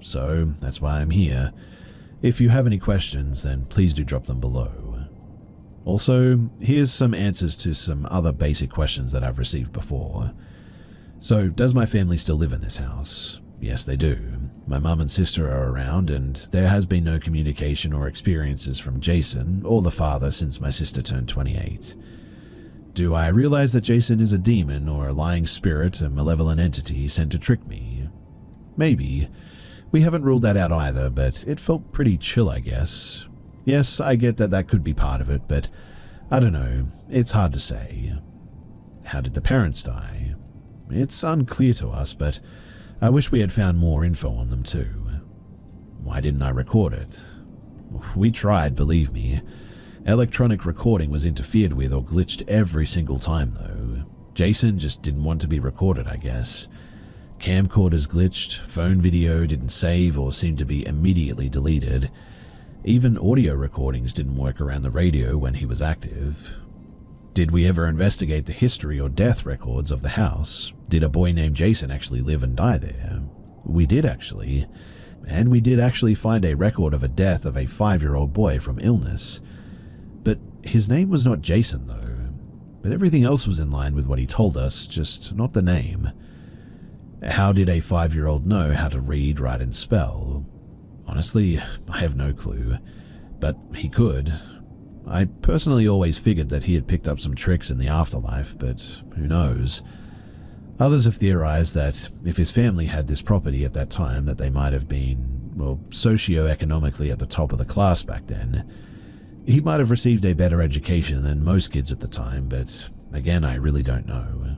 So, that's why I'm here. If you have any questions, then please do drop them below. Also, here's some answers to some other basic questions that I've received before. So, does my family still live in this house? Yes, they do. My mum and sister are around, and there has been no communication or experiences from Jason or the father since my sister turned 28. Do I realize that Jason is a demon or a lying spirit, a malevolent entity sent to trick me? Maybe. We haven't ruled that out either, but it felt pretty chill, I guess. Yes, I get that that could be part of it, but I don't know. It's hard to say. How did the parents die? It's unclear to us, but I wish we had found more info on them too. Why didn't I record it? We tried, believe me. Electronic recording was interfered with or glitched every single time though. Jason just didn't want to be recorded, I guess. Camcorders glitched, phone video didn't save or seemed to be immediately deleted. Even audio recordings didn't work around the radio when he was active. Did we ever investigate the history or death records of the house? Did a boy named Jason actually live and die there? We did actually. And we did actually find a record of a death of a 5-year-old boy from illness. But his name was not Jason though. But everything else was in line with what he told us, just not the name. How did a 5-year-old know how to read, write, and spell? Honestly, I have no clue. But he could. I personally always figured that he had picked up some tricks in the afterlife, but who knows? Others have theorized that if his family had this property at that time, that they might have been, well, socio-economically at the top of the class back then. He might have received a better education than most kids at the time, but again, I really don't know.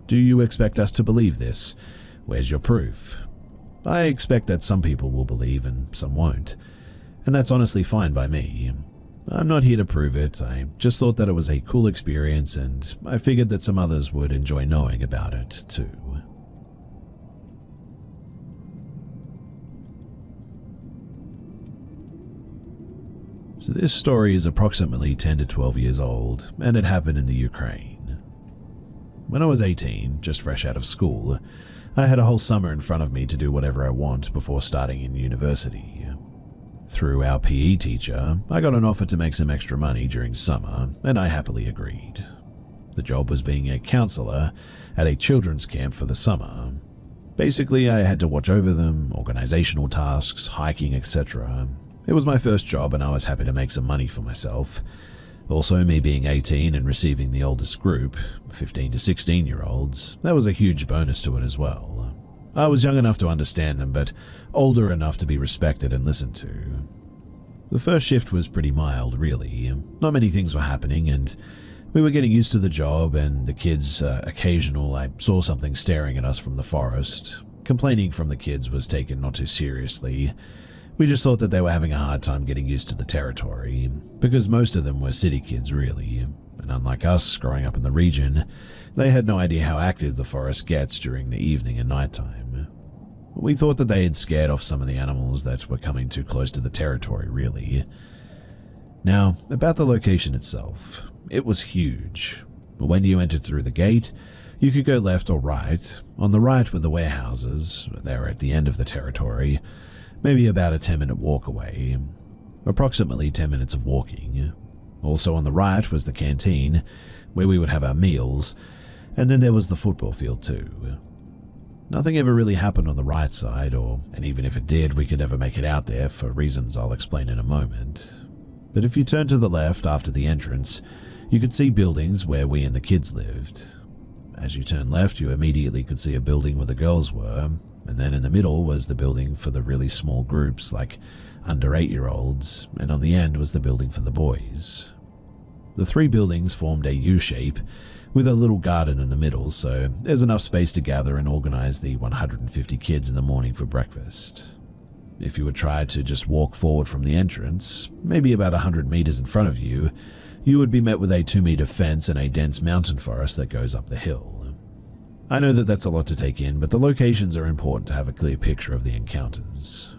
Do you expect us to believe this? Where's your proof? I expect that some people will believe and some won't, and that's honestly fine by me. I'm not here to prove it, I just thought that it was a cool experience and I figured that some others would enjoy knowing about it too. So this story is approximately 10 to 12 years old and it happened in the Ukraine. When I was 18, just fresh out of school, I had a whole summer in front of me to do whatever I want before starting in university. Through our PE teacher, I got an offer to make some extra money during summer, and I happily agreed. The job was being a counselor at a children's camp for the summer. Basically, I had to watch over them, organizational tasks, hiking, etc. It was my first job and I was happy to make some money for myself. Also, me being 18 and receiving the oldest group, 15 to 16-year-olds, that was a huge bonus to it as well. I was young enough to understand them, but older enough to be respected and listened to. The first shift was pretty mild, really. Not many things were happening, and We were getting used to the job, and the kids, I saw something staring at us from the forest. Complaining from the kids was taken not too seriously. We just thought that they were having a hard time getting used to the territory, because most of them were city kids really, and unlike us growing up in the region, they had no idea how active the forest gets during the evening and nighttime. We thought that they had scared off some of the animals that were coming too close to the territory really. Now, about the location itself, it was huge. When you entered through the gate, you could go left or right. On the right were the warehouses. They were at the end of the territory, maybe about a 10-minute walk away. Approximately 10 minutes of walking. Also on the right was the canteen, where we would have our meals, and then there was the football field too. Nothing ever really happened on the right side, and even if it did, we could never make it out there for reasons I'll explain in a moment. But if you turned to the left after the entrance, you could see buildings where we and the kids lived. As you turned left, you immediately could see a building where the girls were, and then in the middle was the building for the really small groups, like under 8-year-olds, and on the end was the building for the boys. The three buildings formed a U-shape, with a little garden in the middle, so there's enough space to gather and organize the 150 kids in the morning for breakfast. If you would try to just walk forward from the entrance, maybe about 100 meters in front of you, you would be met with a 2-meter fence and a dense mountain forest that goes up the hill. I know that that's a lot to take in, but the locations are important to have a clear picture of the encounters.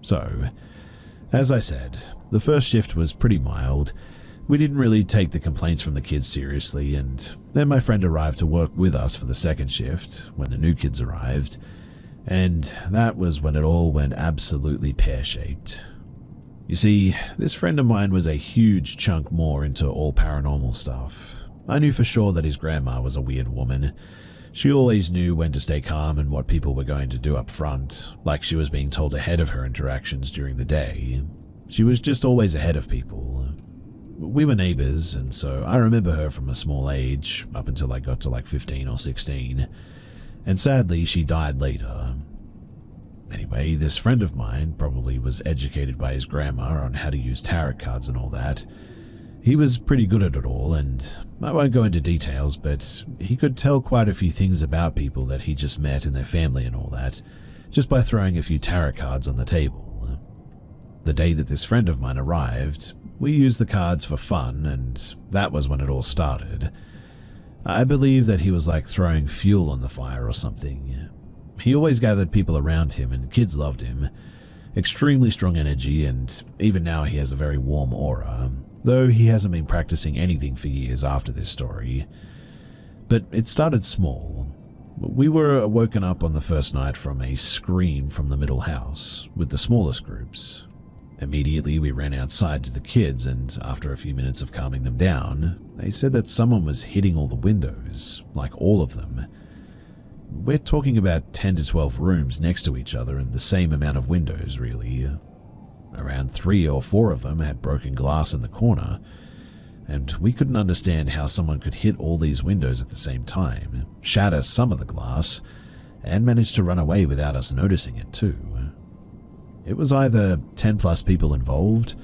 So, as I said, the first shift was pretty mild. We didn't really take the complaints from the kids seriously, and then my friend arrived to work with us for the second shift when the new kids arrived, and that was when it all went absolutely pear-shaped. You see, this friend of mine was a huge chunk more into all paranormal stuff. I knew for sure that his grandma was a weird woman. She always knew when to stay calm and what people were going to do up front, like she was being told ahead of her interactions during the day. She was just always ahead of people. We were neighbors, and so I remember her from a small age, up until I got to like 15 or 16, and sadly she died later. Anyway, this friend of mine probably was educated by his grandma on how to use tarot cards and all that. He was pretty good at it all, and I won't go into details, but he could tell quite a few things about people that he just met and their family and all that, just by throwing a few tarot cards on the table. The day that this friend of mine arrived, we used the cards for fun, and that was when it all started. I believe that he was like throwing fuel on the fire or something. He always gathered people around him, and kids loved him. Extremely strong energy, and even now he has a very warm aura, though he hasn't been practicing anything for years after this story. But it started small. We were woken up on the first night from a scream from the middle house, with the smallest groups. Immediately we ran outside to the kids, and after a few minutes of calming them down, they said that someone was hitting all the windows, like all of them. We're talking about 10 to 12 rooms next to each other and the same amount of windows, really. Around 3 or 4 of them had broken glass in the corner, and we couldn't understand how someone could hit all these windows at the same time, shatter some of the glass, and manage to run away without us noticing it too. It was either 10 plus people involved,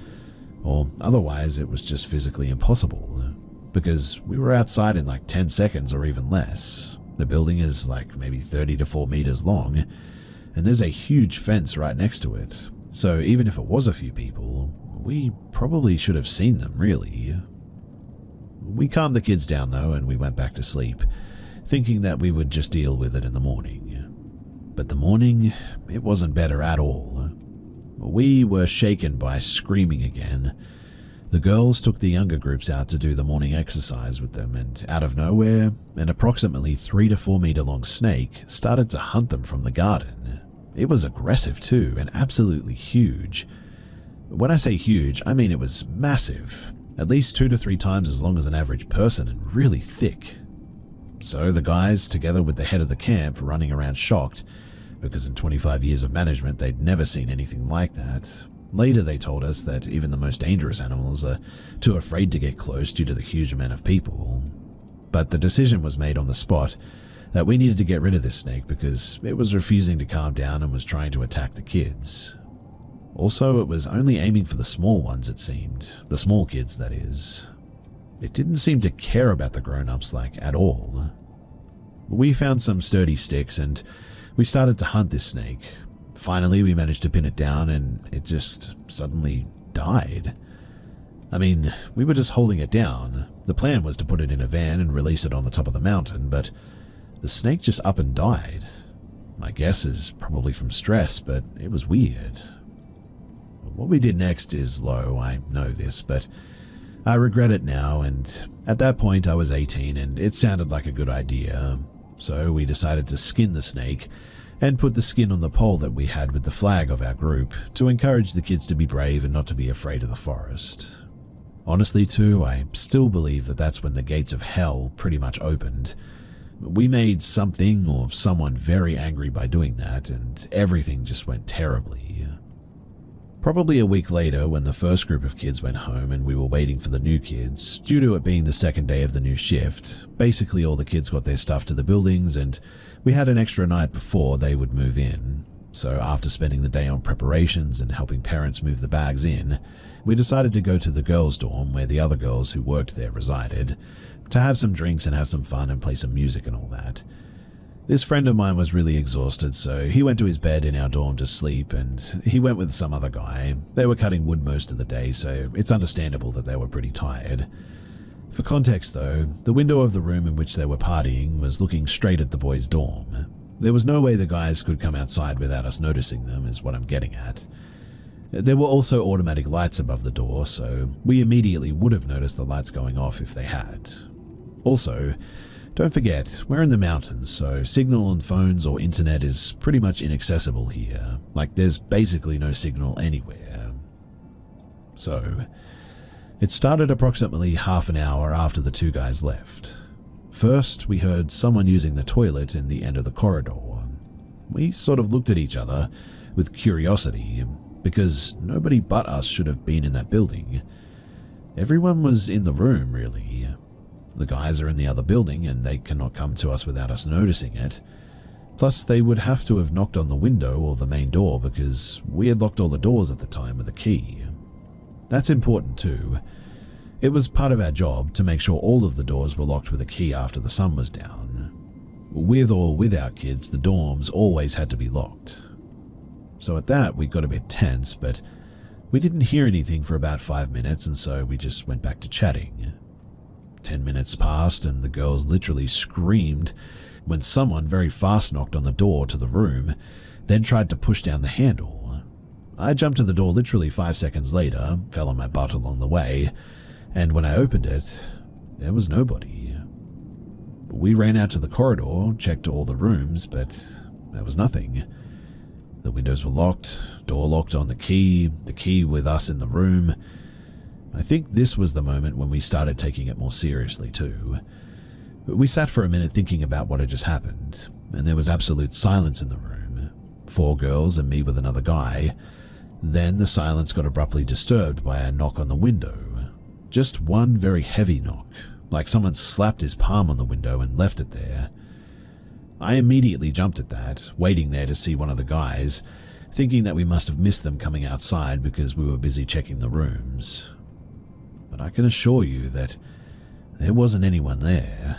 or otherwise it was just physically impossible, because we were outside in like 10 seconds or even less. The building is like maybe 30 to 4 meters long, and there's a huge fence right next to it, so even if it was a few people, we probably should have seen them, really. We calmed the kids down though, and we went back to sleep, thinking that we would just deal with it in the morning. But the morning, it wasn't better at all. We were shaken by screaming again. The girls took the younger groups out to do the morning exercise with them, and out of nowhere, an approximately 3 to 4 meter long snake started to hunt them from the garden. It was aggressive too, and absolutely huge. When I say huge, I mean it was massive, at least 2 to 3 times as long as an average person and really thick. So the guys, together with the head of the camp, running around shocked, because in 25 years of management they'd never seen anything like that. Later they told us that even the most dangerous animals are too afraid to get close due to the huge amount of people. But the decision was made on the spot that we needed to get rid of this snake because it was refusing to calm down and was trying to attack the kids. Also, it was only aiming for the small ones, it seemed. The small kids, that is. It didn't seem to care about the grown-ups at all. We found some sturdy sticks and we started to hunt this snake. Finally, we managed to pin it down and it just suddenly died. I mean, we were just holding it down. The plan was to put it in a van and release it on the top of the mountain, but the snake just up and died. My guess is probably from stress, but it was weird. What we did next is low, I know this, but I regret it now, and at that point I was 18 and it sounded like a good idea. So we decided to skin the snake and put the skin on the pole that we had with the flag of our group to encourage the kids to be brave and not to be afraid of the forest. Honestly too, I still believe that that's when the gates of hell pretty much opened. We made something or someone very angry by doing that, and everything just went terribly. Probably a week later, when the first group of kids went home and we were waiting for the new kids, due to it being the second day of the new shift, basically all the kids got their stuff to the buildings and we had an extra night before they would move in. So after spending the day on preparations and helping parents move the bags in, we decided to go to the girls' dorm where the other girls who worked there resided, to have some drinks and have some fun and play some music and all that. This friend of mine was really exhausted, so he went to his bed in our dorm to sleep, and he went with some other guy. They were cutting wood most of the day, so it's understandable that they were pretty tired. For context though, the window of the room in which they were partying was looking straight at the boys' dorm. There was no way the guys could come outside without us noticing them, is what I'm getting at. There were also automatic lights above the door, so we immediately would have noticed the lights going off if they had. Also, don't forget, we're in the mountains, so signal on phones or internet is pretty much inaccessible here. There's basically no signal anywhere. So, it started approximately half an hour after the two guys left. First, we heard someone using the toilet in the end of the corridor. We sort of looked at each other with curiosity, because nobody but us should have been in that building. Everyone was in the room, really. The guys are in the other building and they cannot come to us without us noticing it. Plus, they would have to have knocked on the window or the main door because we had locked all the doors at the time with a key. That's important too. It was part of our job to make sure all of the doors were locked with a key after the sun was down. With or without kids, the dorms always had to be locked. So at that, we got a bit tense, but we didn't hear anything for about 5 minutes, and so we just went back to chatting. 10 minutes passed and the girls literally screamed when someone very fast knocked on the door to the room, then tried to push down the handle. I jumped to the door literally 5 seconds later, fell on my butt along the way, and when I opened it, there was nobody. We ran out to the corridor, checked all the rooms, but there was nothing. The windows were locked, door locked on the key with us in the room. I think this was the moment when we started taking it more seriously too. We sat for a minute thinking about what had just happened, and there was absolute silence in the room. 4 girls and me with another guy. Then the silence got abruptly disturbed by a knock on the window. Just one very heavy knock, like someone slapped his palm on the window and left it there. I immediately jumped at that, waiting there to see one of the guys, thinking that we must have missed them coming outside because we were busy checking the rooms. But I can assure you that there wasn't anyone there.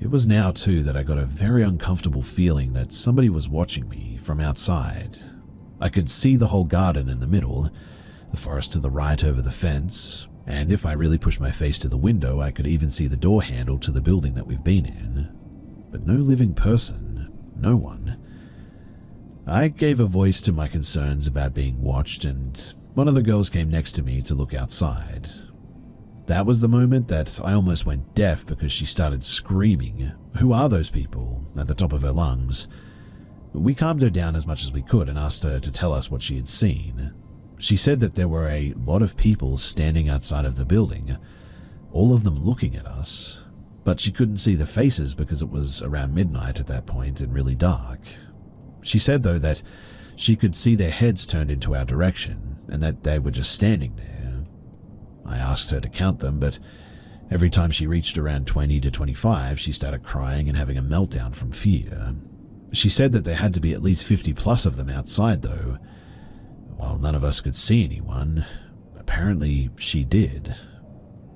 It was now too that I got a very uncomfortable feeling that somebody was watching me from outside. I could see the whole garden in the middle, the forest to the right over the fence, and if I really pushed my face to the window, I could even see the door handle to the building that we've been in. But no living person, no one. I gave a voice to my concerns about being watched, and one of the girls came next to me to look outside. That was the moment that I almost went deaf because she started screaming, "Who are those people?" at the top of her lungs. We calmed her down as much as we could and asked her to tell us what she had seen. She said that there were a lot of people standing outside of the building, all of them looking at us, but she couldn't see the faces because it was around midnight at that point and really dark. She said though that she could see their heads turned into our direction and that they were just standing there. I asked her to count them, but every time she reached around 20 to 25, she started crying and having a meltdown from fear. She said that there had to be at least 50 plus of them outside though. While none of us could see anyone, apparently she did.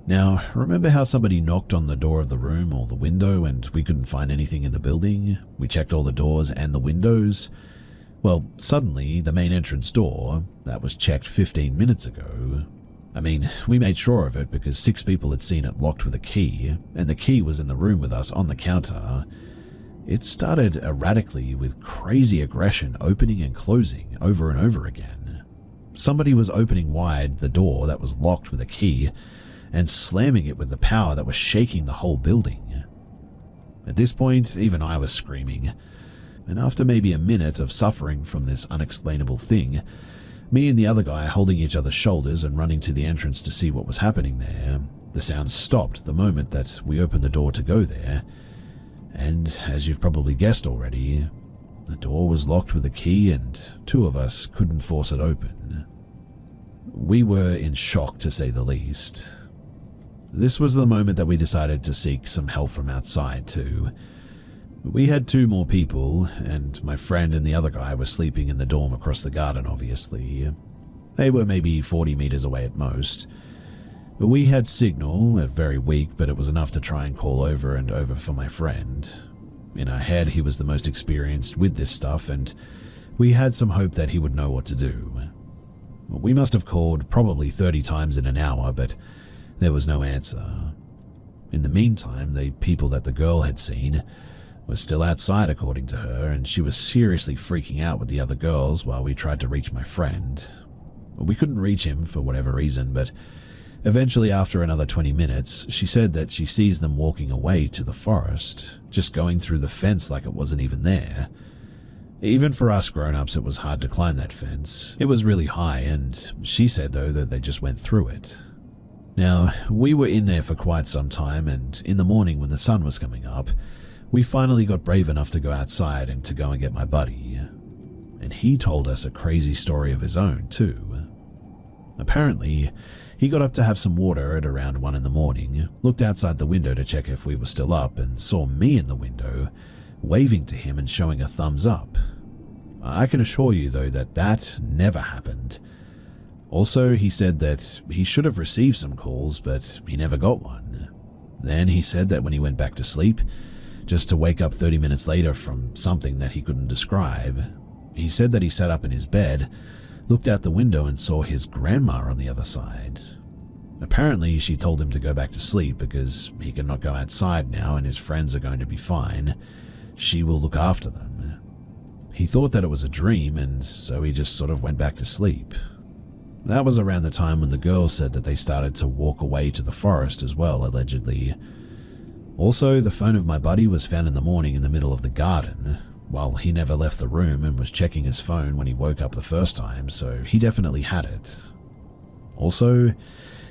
Now, remember how somebody knocked on the door of the room or the window and we couldn't find anything in the building? We checked all the doors and the windows. Well, suddenly, the main entrance door, that was checked 15 minutes ago. I mean, we made sure of it because 6 people had seen it locked with a key, and the key was in the room with us on the counter. It started erratically with crazy aggression opening and closing over and over again. Somebody was opening wide the door that was locked with a key and slamming it with the power that was shaking the whole building. At this point, even I was screaming, and after maybe a minute of suffering from this unexplainable thing, me and the other guy holding each other's shoulders and running to the entrance to see what was happening there, the sound stopped the moment that we opened the door to go there, and as you've probably guessed already, the door was locked with a key and 2 of us couldn't force it open. We were in shock to say the least. This was the moment that we decided to seek some help from outside too. We had 2 more people, and my friend and the other guy were sleeping in the dorm across the garden, obviously. They were maybe 40 meters away at most. But we had signal, very weak, but it was enough to try and call over and over for my friend. In our head, he was the most experienced with this stuff, and we had some hope that he would know what to do. We must have called probably 30 times in an hour, but there was no answer. In the meantime, the people that the girl had seen was still outside according to her, and she was seriously freaking out with the other girls while we tried to reach my friend. We couldn't reach him for whatever reason, but eventually after another 20 minutes, she said that she sees them walking away to the forest, just going through the fence like it wasn't even there. Even for us grown-ups, it was hard to climb that fence. It was really high, and she said though that they just went through it. Now, we were in there for quite some time, and in the morning when the sun was coming up, we finally got brave enough to go outside and to go and get my buddy. And he told us a crazy story of his own, too. Apparently, he got up to have some water at around 1 in the morning, looked outside the window to check if we were still up, and saw me in the window, waving to him and showing a thumbs up. I can assure you, though, that that never happened. Also, he said that he should have received some calls, but he never got one. Then he said that when he went back to sleep, just to wake up 30 minutes later from something that he couldn't describe. He said that he sat up in his bed, looked out the window and saw his grandma on the other side. Apparently, she told him to go back to sleep because he cannot go outside now and his friends are going to be fine. She will look after them. He thought that it was a dream, and so he just sort of went back to sleep. That was around the time when the girls said that they started to walk away to the forest as well, allegedly. Also, the phone of my buddy was found in the morning in the middle of the garden, while he never left the room and was checking his phone when he woke up the first time, so he definitely had it. Also,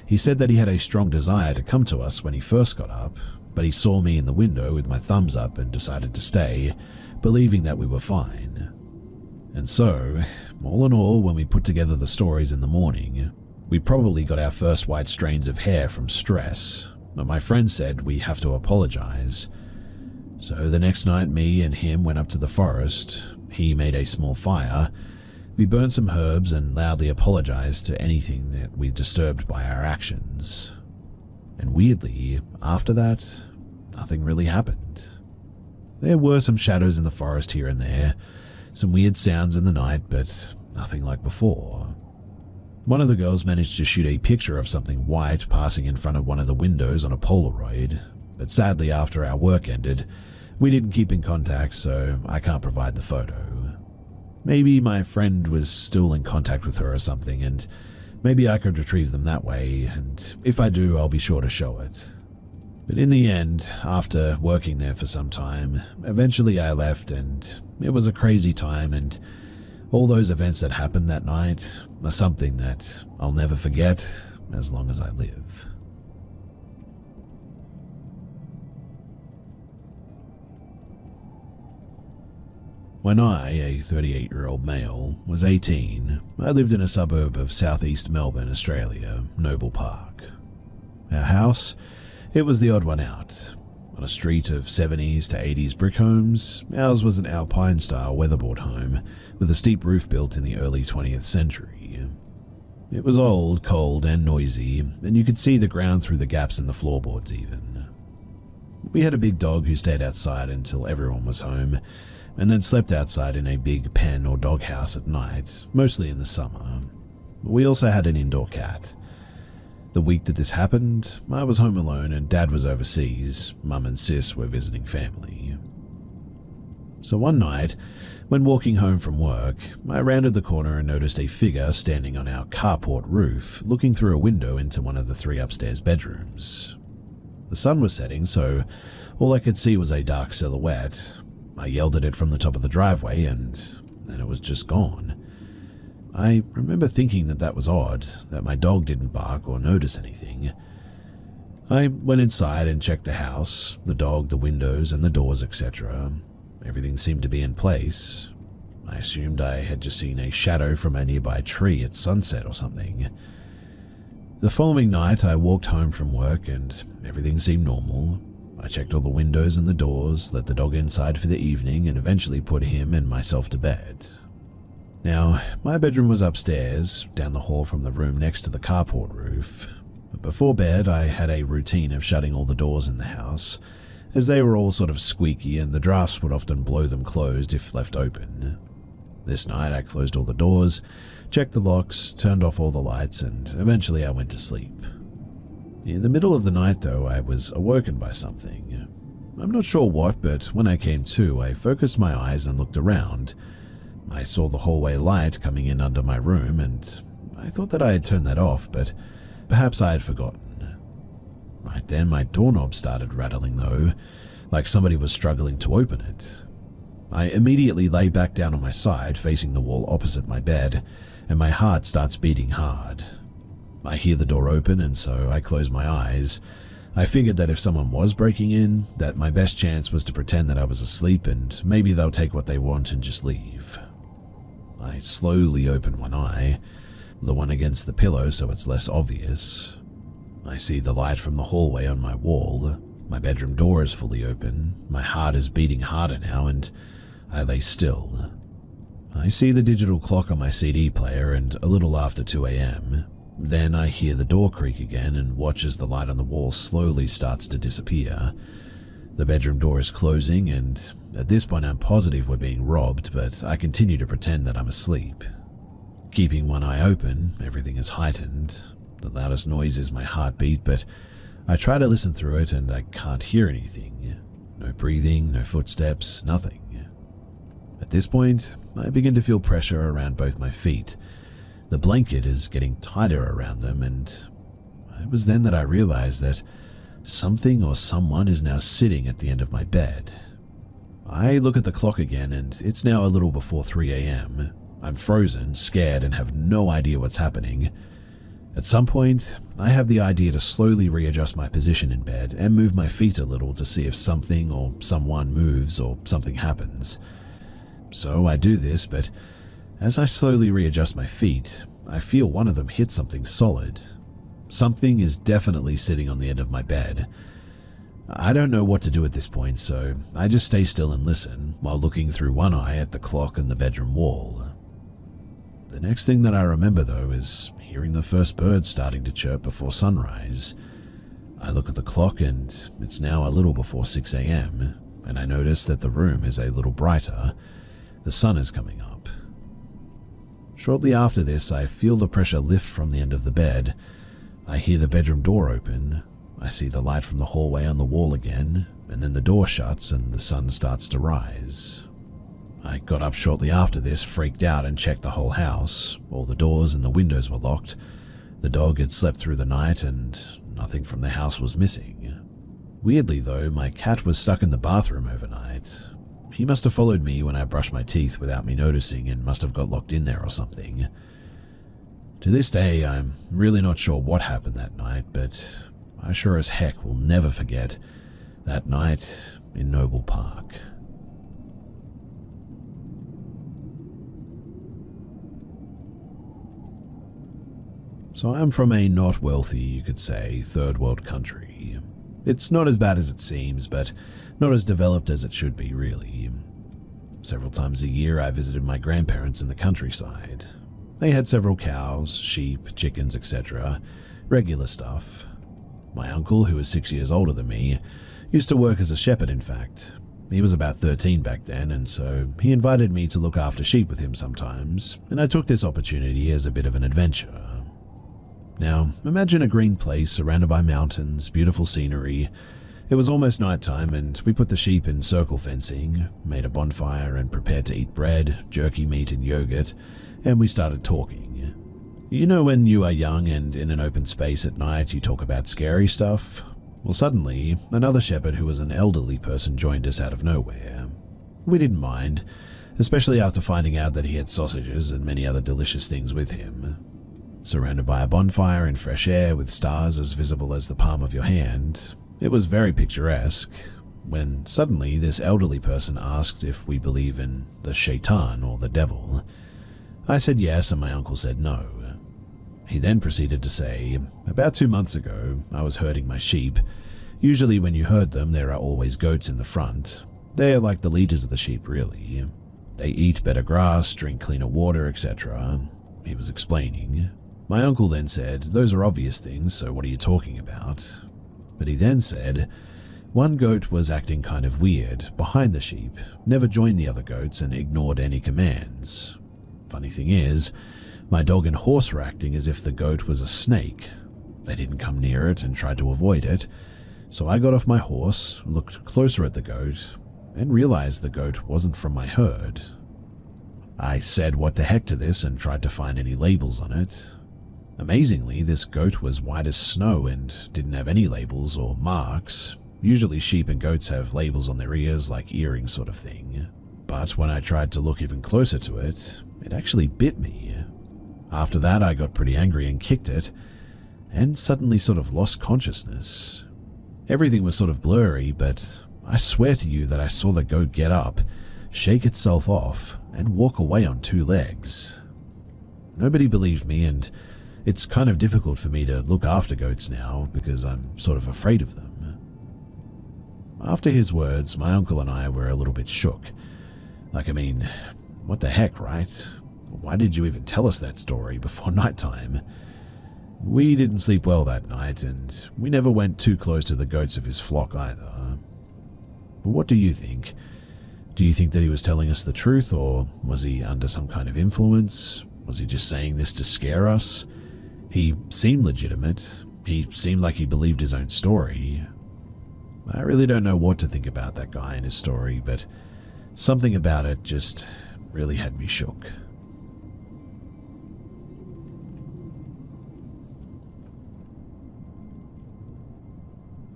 he said that he had a strong desire to come to us when he first got up, but he saw me in the window with my thumbs up and decided to stay, believing that we were fine. And so, all in all, when we put together the stories in the morning, we probably got our first white strains of hair from stress. But my friend said we have to apologize. So the next night, me and him went up to the forest. He made a small fire. We burned some herbs and loudly apologized to anything that we disturbed by our actions. And weirdly, after that, nothing really happened. There were some shadows in the forest here and there, some weird sounds in the night, but nothing like before. One of the girls managed to shoot a picture of something white passing in front of one of the windows on a Polaroid, but sadly after our work ended, we didn't keep in contact, so I can't provide the photo. Maybe my friend was still in contact with her or something, and maybe I could retrieve them that way, and if I do, I'll be sure to show it. But in the end, after working there for some time, eventually I left, and it was a crazy time, and all those events that happened that night are something that I'll never forget as long as I live. When I, a 38-year-old male, was 18, I lived in a suburb of southeast Melbourne, Australia, Noble Park. Our house, it was the odd one out. On a street of 70s to 80s brick homes, ours was an Alpine-style weatherboard home with a steep roof built in the early 20th century. It was old, cold, and noisy, and you could see the ground through the gaps in the floorboards even. We had a big dog who stayed outside until everyone was home, and then slept outside in a big pen or doghouse at night, mostly in the summer. We also had an indoor cat. The week that this happened, I was home alone and Dad was overseas. Mum and Sis were visiting family. So one night, when walking home from work, I rounded the corner and noticed a figure standing on our carport roof, looking through a window into one of the 3 upstairs bedrooms. The sun was setting, so all I could see was a dark silhouette. I yelled at it from the top of the driveway, and then it was just gone. I remember thinking that was odd, that my dog didn't bark or notice anything. I went inside and checked the house, the dog, the windows, and the doors, etc. Everything seemed to be in place. I assumed I had just seen a shadow from a nearby tree at sunset or something. The following night, I walked home from work and everything seemed normal. I checked all the windows and the doors, let the dog inside for the evening, and eventually put him and myself to bed. Now, my bedroom was upstairs, down the hall from the room next to the carport roof. But before bed, I had a routine of shutting all the doors in the house, as they were all sort of squeaky and the drafts would often blow them closed if left open. This night, I closed all the doors, checked the locks, turned off all the lights, and eventually I went to sleep. In the middle of the night, though, I was awoken by something. I'm not sure what, but when I came to, I focused my eyes and looked around. I saw the hallway light coming in under my room, and I thought that I had turned that off, but perhaps I had forgotten. Right then, my doorknob started rattling, though, like somebody was struggling to open it. I immediately lay back down on my side, facing the wall opposite my bed, and my heart starts beating hard. I hear the door open, and so I close my eyes. I figured that if someone was breaking in, that my best chance was to pretend that I was asleep and maybe they'll take what they want and just leave. I slowly open one eye, the one against the pillow so it's less obvious. I see the light from the hallway on my wall. My bedroom door is fully open. My heart is beating harder now, and I lay still. I see the digital clock on my CD player, and a little after 2 a.m. Then I hear the door creak again and watch as the light on the wall slowly starts to disappear. The bedroom door is closing, and at this point I'm positive we're being robbed, but I continue to pretend that I'm asleep. Keeping one eye open, everything is heightened. The loudest noise is my heartbeat, but I try to listen through it and I can't hear anything. No breathing, no footsteps, nothing. At this point, I begin to feel pressure around both my feet. The blanket is getting tighter around them, and it was then that I realized that something or someone is now sitting at the end of my bed. I look at the clock again, and it's now a little before 3 a.m. I'm frozen, scared, and have no idea what's happening. At some point, I have the idea to slowly readjust my position in bed and move my feet a little to see if something or someone moves or something happens. So I do this, but as I slowly readjust my feet, I feel one of them hit something solid. Something is definitely sitting on the end of my bed. I don't know what to do at this point, so I just stay still and listen, while looking through one eye at the clock and the bedroom wall. The next thing that I remember, though, is hearing the first bird starting to chirp before sunrise. I look at the clock and it's now a little before 6 a.m., and I notice that the room is a little brighter. The sun is coming up. Shortly after this, I feel the pressure lift from the end of the bed. I hear the bedroom door open. I see the light from the hallway on the wall again, and then the door shuts and the sun starts to rise. I got up shortly after this, freaked out, and checked the whole house. All the doors and the windows were locked. The dog had slept through the night, and nothing from the house was missing. Weirdly, though, my cat was stuck in the bathroom overnight. He must have followed me when I brushed my teeth without me noticing and must have got locked in there or something. To this day, I'm really not sure what happened that night, but I sure as heck will never forget that night in Noble Park. So I'm from a not wealthy, you could say, third world country. It's not as bad as it seems, but not as developed as it should be, really. Several times a year I visited my grandparents in the countryside. They had several cows, sheep, chickens, etc. Regular stuff. My uncle, who was 6 years older than me, used to work as a shepherd, in fact. He was about 13 back then, and so he invited me to look after sheep with him sometimes, and I took this opportunity as a bit of an adventure. Now, imagine a green place surrounded by mountains, beautiful scenery. It was almost nighttime, and we put the sheep in circle fencing, made a bonfire, and prepared to eat bread, jerky meat, and yogurt, and we started talking. You know when you are young and in an open space at night you talk about scary stuff? Well, suddenly, another shepherd who was an elderly person joined us out of nowhere. We didn't mind, especially after finding out that he had sausages and many other delicious things with him. Surrounded by a bonfire in fresh air with stars as visible as the palm of your hand, it was very picturesque, when suddenly this elderly person asked if we believe in the shaitan or the devil. I said yes, and my uncle said no. He then proceeded to say, about 2 months ago, I was herding my sheep. Usually when you herd them, there are always goats in the front. They are like the leaders of the sheep, really. They eat better grass, drink cleaner water, etc. He was explaining. My uncle then said, those are obvious things, so what are you talking about? But he then said, one goat was acting kind of weird, behind the sheep, never joined the other goats and ignored any commands. Funny thing is, my dog and horse were acting as if the goat was a snake. They didn't come near it and tried to avoid it, so I got off my horse, looked closer at the goat, and realized the goat wasn't from my herd. I said what the heck to this and tried to find any labels on it. Amazingly, this goat was white as snow and didn't have any labels or marks. Usually sheep and goats have labels on their ears like earrings sort of thing. But when I tried to look even closer to it, it actually bit me. After that, I got pretty angry and kicked it, and suddenly sort of lost consciousness. Everything was sort of blurry, but I swear to you that I saw the goat get up, shake itself off, and walk away on 2 legs. Nobody believed me, and it's kind of difficult for me to look after goats now because I'm sort of afraid of them. After his words, my uncle and I were a little bit shook. Like, I mean, what the heck, right? Why did you even tell us that story before nighttime? We didn't sleep well that night, and we never went too close to the goats of his flock either. But what do you think? Do you think that he was telling us the truth, or was he under some kind of influence? Was he just saying this to scare us? He seemed legitimate. He seemed like he believed his own story. I really don't know what to think about that guy and his story, but something about it just really had me shook.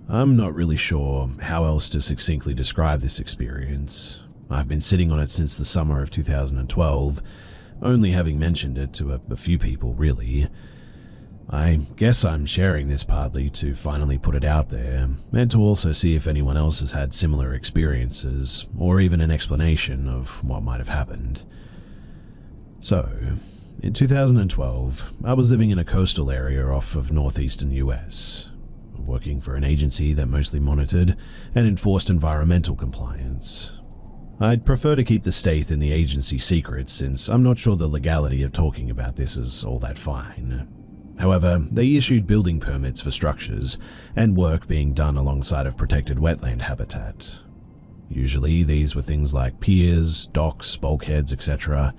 I'm not really sure how else to succinctly describe this experience. I've been sitting on it since the summer of 2012, only having mentioned it to a few people, really. I guess I'm sharing this partly to finally put it out there, and to also see if anyone else has had similar experiences, or even an explanation of what might have happened. So, in 2012, I was living in a coastal area off of northeastern US, working for an agency that mostly monitored and enforced environmental compliance. I'd prefer to keep the state and the agency secret, since I'm not sure the legality of talking about this is all that fine. However, they issued building permits for structures and work being done alongside of protected wetland habitat. Usually these were things like piers, docks, bulkheads, etc.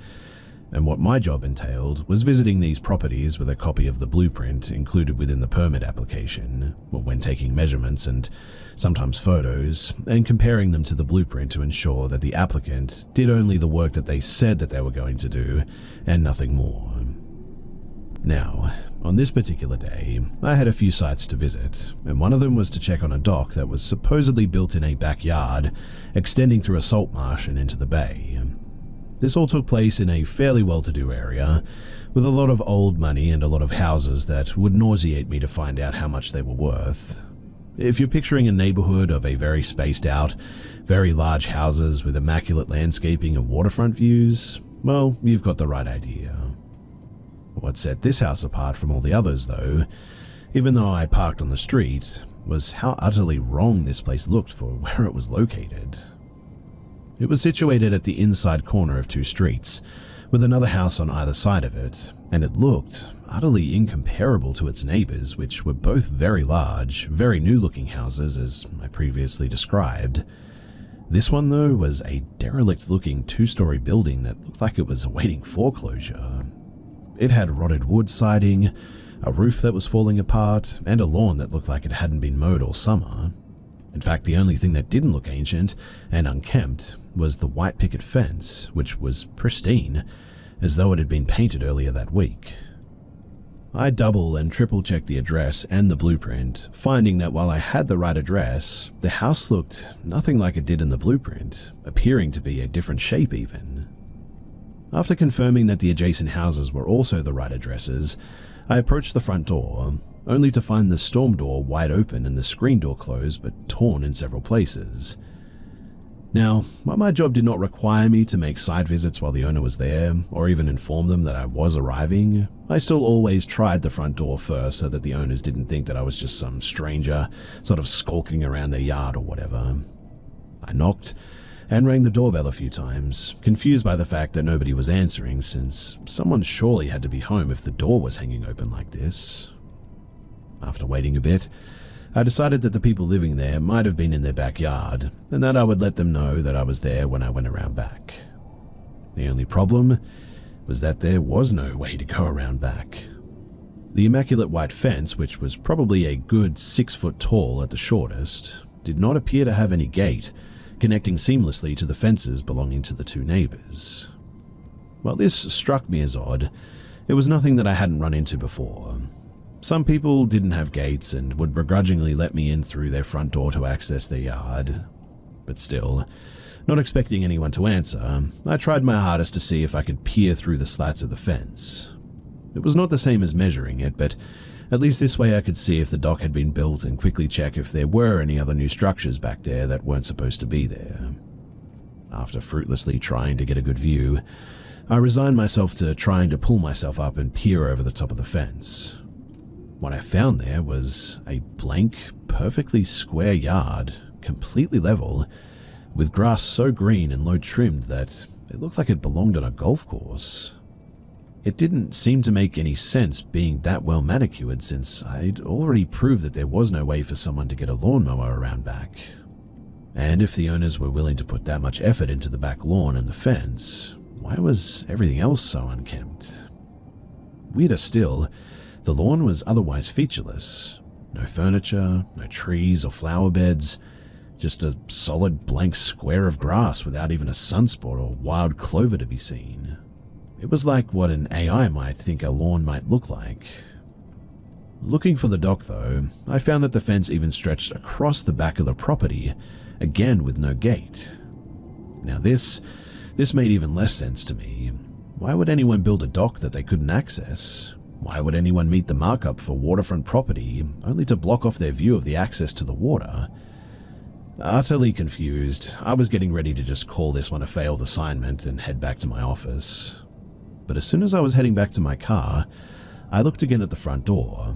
And what my job entailed was visiting these properties with a copy of the blueprint included within the permit application, when taking measurements and sometimes photos, and comparing them to the blueprint to ensure that the applicant did only the work that they said that they were going to do, and nothing more. Now, on this particular day, I had a few sites to visit, and one of them was to check on a dock that was supposedly built in a backyard, extending through a salt marsh and into the bay. This all took place in a fairly well-to-do area, with a lot of old money and a lot of houses that would nauseate me to find out how much they were worth. If you're picturing a neighborhood of a very spaced out, very large houses with immaculate landscaping and waterfront views, well, you've got the right idea. What set this house apart from all the others, though, even though I parked on the street, was how utterly wrong this place looked for where it was located. It was situated at the inside corner of 2 streets, with another house on either side of it, and it looked utterly incomparable to its neighbors, which were both very large, very new-looking houses as I previously described. This one, though, was a derelict-looking two-story building that looked like it was awaiting foreclosure. It had rotted wood siding, a roof that was falling apart, and a lawn that looked like it hadn't been mowed all summer. In fact, the only thing that didn't look ancient and unkempt was the white picket fence, which was pristine, as though it had been painted earlier that week. I double and triple checked the address and the blueprint, finding that while I had the right address, the house looked nothing like it did in the blueprint, appearing to be a different shape even. After confirming that the adjacent houses were also the right addresses, I approached the front door, only to find the storm door wide open and the screen door closed but torn in several places. Now, while my job did not require me to make site visits while the owner was there, or even inform them that I was arriving, I still always tried the front door first so that the owners didn't think that I was just some stranger, sort of skulking around their yard or whatever. I knocked and rang the doorbell a few times, confused by the fact that nobody was answering, since someone surely had to be home if the door was hanging open like this. After waiting a bit, I decided that the people living there might have been in their backyard, and that I would let them know that I was there when I went around back. The only problem was that there was no way to go around back. The immaculate white fence, which was probably a good 6 foot tall at the shortest, did not appear to have any gate, connecting seamlessly to the fences belonging to the two neighbors. While this struck me as odd, it was nothing that I hadn't run into before. Some people didn't have gates and would begrudgingly let me in through their front door to access their yard. But still, not expecting anyone to answer, I tried my hardest to see if I could peer through the slats of the fence. It was not the same as measuring it, but at least this way I could see if the dock had been built and quickly check if there were any other new structures back there that weren't supposed to be there. After fruitlessly trying to get a good view, I resigned myself to trying to pull myself up and peer over the top of the fence. What I found there was a blank, perfectly square yard, completely level, with grass so green and low trimmed that it looked like it belonged on a golf course. It didn't seem to make any sense being that well manicured, since I'd already proved that there was no way for someone to get a lawnmower around back. And if the owners were willing to put that much effort into the back lawn and the fence, why was everything else so unkempt? Weirder still, the lawn was otherwise featureless. No furniture, no trees or flower beds, just a solid blank square of grass without even a sunspot or wild clover to be seen. It was like what an AI might think a lawn might look like. Looking for the dock though, I found that the fence even stretched across the back of the property, again with no gate. Now this made even less sense to me. Why would anyone build a dock that they couldn't access? Why would anyone meet the markup for waterfront property only to block off their view of the access to the water? Utterly confused, I was getting ready to just call this one a failed assignment and head back to my office. But as soon as I was heading back to my car, I looked again at the front door.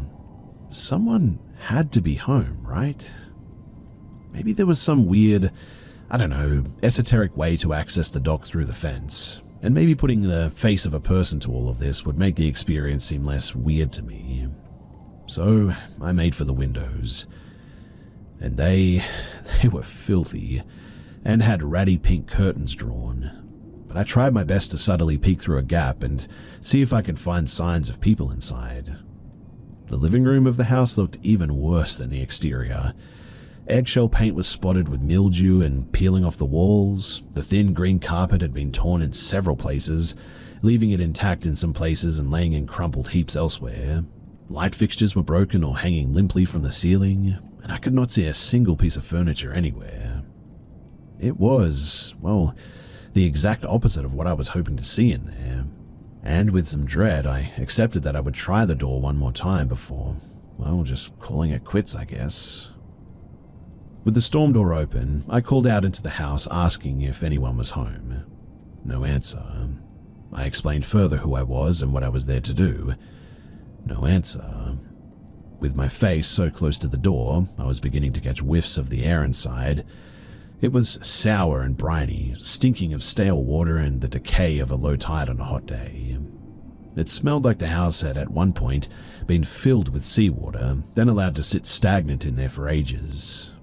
Someone had to be home, right? Maybe there was some weird, esoteric way to access the dock through the fence. And maybe putting the face of a person to all of this would make the experience seem less weird to me. So I made for the windows. And they were filthy and had ratty pink curtains drawn. But I tried my best to subtly peek through a gap and see if I could find signs of people inside. The living room of the house looked even worse than the exterior. Eggshell paint was spotted with mildew and peeling off the walls. The thin green carpet had been torn in several places, leaving it intact in some places and laying in crumpled heaps elsewhere. Light fixtures were broken or hanging limply from the ceiling, and I could not see a single piece of furniture anywhere. It was, the exact opposite of what I was hoping to see in there. And with some dread, I accepted that I would try the door one more time before, just calling it quits, I guess. With the storm door open, I called out into the house asking if anyone was home. No answer. I explained further who I was and what I was there to do. No answer. With my face so close to the door, I was beginning to catch whiffs of the air inside. It was sour and briny, stinking of stale water and the decay of a low tide on a hot day. It smelled like the house had at one point been filled with seawater, then allowed to sit stagnant in there for ages.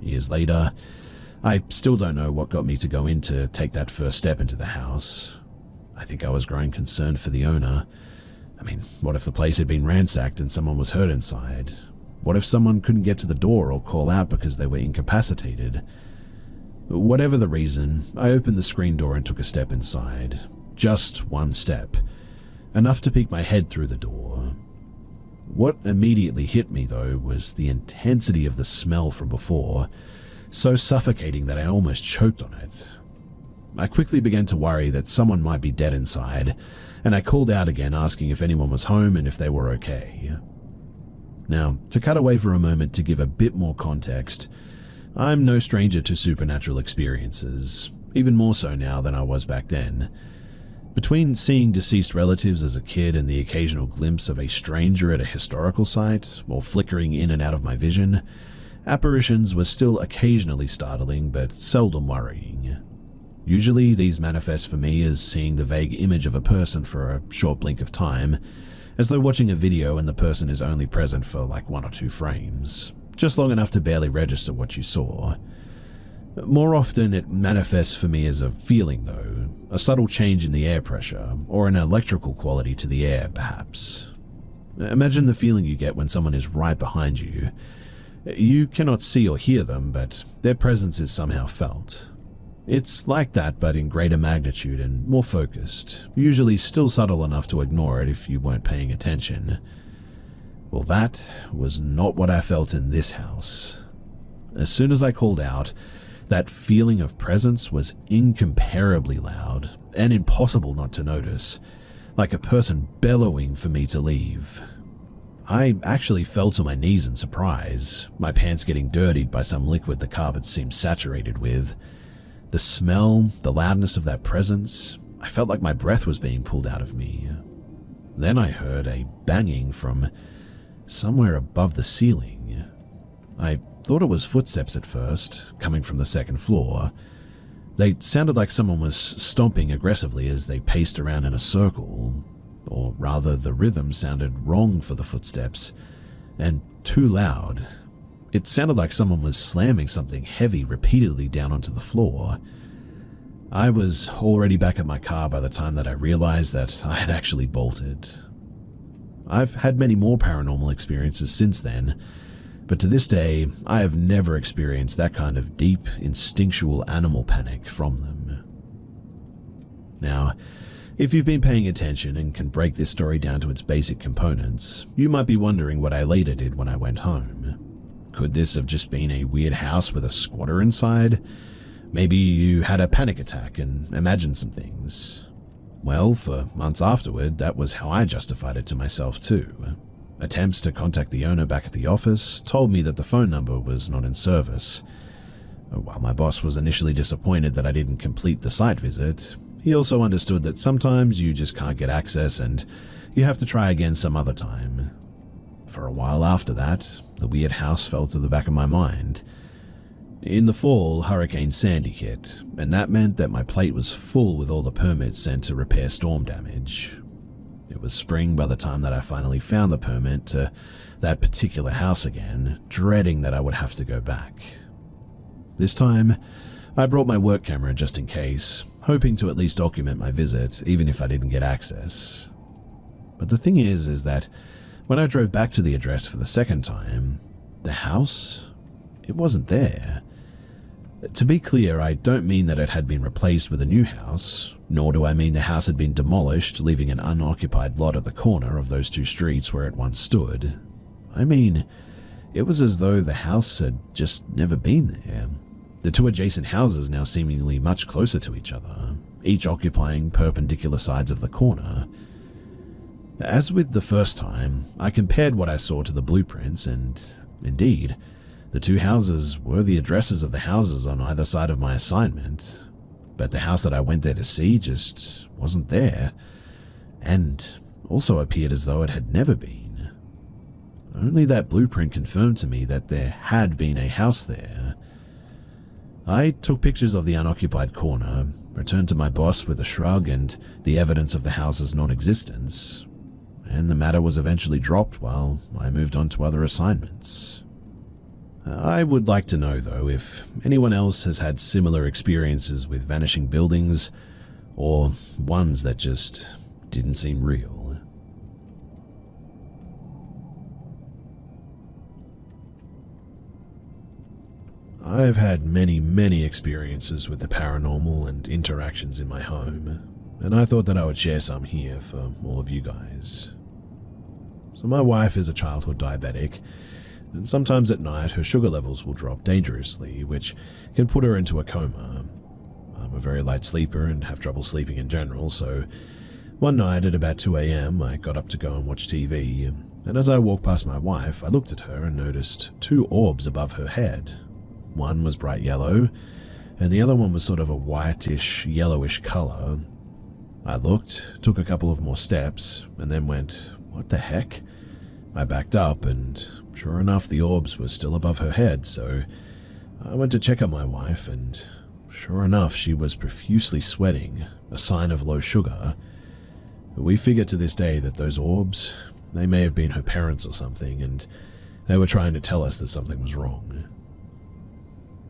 Years later, I still don't know what got me to go in to take that first step into the house. I think I was growing concerned for the owner. I mean, what if the place had been ransacked and someone was hurt inside? What if someone couldn't get to the door or call out because they were incapacitated? Whatever the reason, I opened the screen door and took a step inside. Just one step. Enough to peek my head through the door. What immediately hit me, though, was the intensity of the smell from before, so suffocating that I almost choked on it. I quickly began to worry that someone might be dead inside, and I called out again asking if anyone was home and if they were okay. Now, to cut away for a moment to give a bit more context, I'm no stranger to supernatural experiences, even more so now than I was back then. Between seeing deceased relatives as a kid and the occasional glimpse of a stranger at a historical site, or flickering in and out of my vision, apparitions were still occasionally startling but seldom worrying. Usually these manifest for me as seeing the vague image of a person for a short blink of time, as though watching a video and the person is only present for like 1 or 2 frames, just long enough to barely register what you saw. More often it manifests for me as a feeling though, a subtle change in the air pressure, or an electrical quality to the air perhaps. Imagine the feeling you get when someone is right behind you. You cannot see or hear them, but their presence is somehow felt. It's like that but in greater magnitude and more focused, usually still subtle enough to ignore it if you weren't paying attention. Well, that was not what I felt in this house. As soon as I called out, that feeling of presence was incomparably loud and impossible not to notice, like a person bellowing for me to leave. I actually fell to my knees in surprise, my pants getting dirtied by some liquid the carpet seemed saturated with. The smell, the loudness of that presence, I felt like my breath was being pulled out of me. Then I heard a banging from somewhere above the ceiling. I thought it was footsteps at first, coming from the second floor. They sounded like someone was stomping aggressively as they paced around in a circle, or rather the rhythm sounded wrong for the footsteps, and too loud. It sounded like someone was slamming something heavy repeatedly down onto the floor. I was already back at my car by the time that I realized that I had actually bolted. I've had many more paranormal experiences since then, but to this day, I have never experienced that kind of deep, instinctual animal panic from them. Now, if you've been paying attention and can break this story down to its basic components, you might be wondering what I later did when I went home. Could this have just been a weird house with a squatter inside? Maybe you had a panic attack and imagined some things. Well, for months afterward, that was how I justified it to myself too. Attempts to contact the owner back at the office told me that the phone number was not in service. While my boss was initially disappointed that I didn't complete the site visit, he also understood that sometimes you just can't get access and you have to try again some other time. For a while after that, the weird house fell to the back of my mind. In the fall, Hurricane Sandy hit, and that meant that my plate was full with all the permits sent to repair storm damage. It was spring by the time that I finally found the permit to that particular house again, dreading that I would have to go back. This time, I brought my work camera just in case, hoping to at least document my visit, even if I didn't get access. But the thing is that when I drove back to the address for the second time, the house, it wasn't there. To be clear, I don't mean that it had been replaced with a new house, nor do I mean the house had been demolished, leaving an unoccupied lot at the corner of those 2 streets where it once stood. I mean, it was as though the house had just never been there. The 2 adjacent houses now seemingly much closer to each other, each occupying perpendicular sides of the corner. As with the first time, I compared what I saw to the blueprints, and indeed, the 2 houses were the addresses of the houses on either side of my assignment, but the house that I went there to see just wasn't there, and also appeared as though it had never been. Only that blueprint confirmed to me that there had been a house there. I took pictures of the unoccupied corner, returned to my boss with a shrug and the evidence of the house's non-existence, and the matter was eventually dropped while I moved on to other assignments. I would like to know, though, if anyone else has had similar experiences with vanishing buildings, or ones that just didn't seem real. I've had many experiences with the paranormal and interactions in my home, and I thought that I would share some here for all of you guys. So my wife is a childhood diabetic, and sometimes at night her sugar levels will drop dangerously, which can put her into a coma. I'm a very light sleeper and have trouble sleeping in general, so one night at about 2 a.m. I got up to go and watch TV, and as I walked past my wife, I looked at her and noticed two orbs above her head. One was bright yellow, and the other one was sort of a whitish, yellowish color. I looked, took a couple of more steps, and then went, "What the heck?" I backed up, and sure enough, the orbs were still above her head, so I went to check on my wife, and sure enough, she was profusely sweating, a sign of low sugar. We figure to this day that those orbs, they may have been her parents or something, and they were trying to tell us that something was wrong.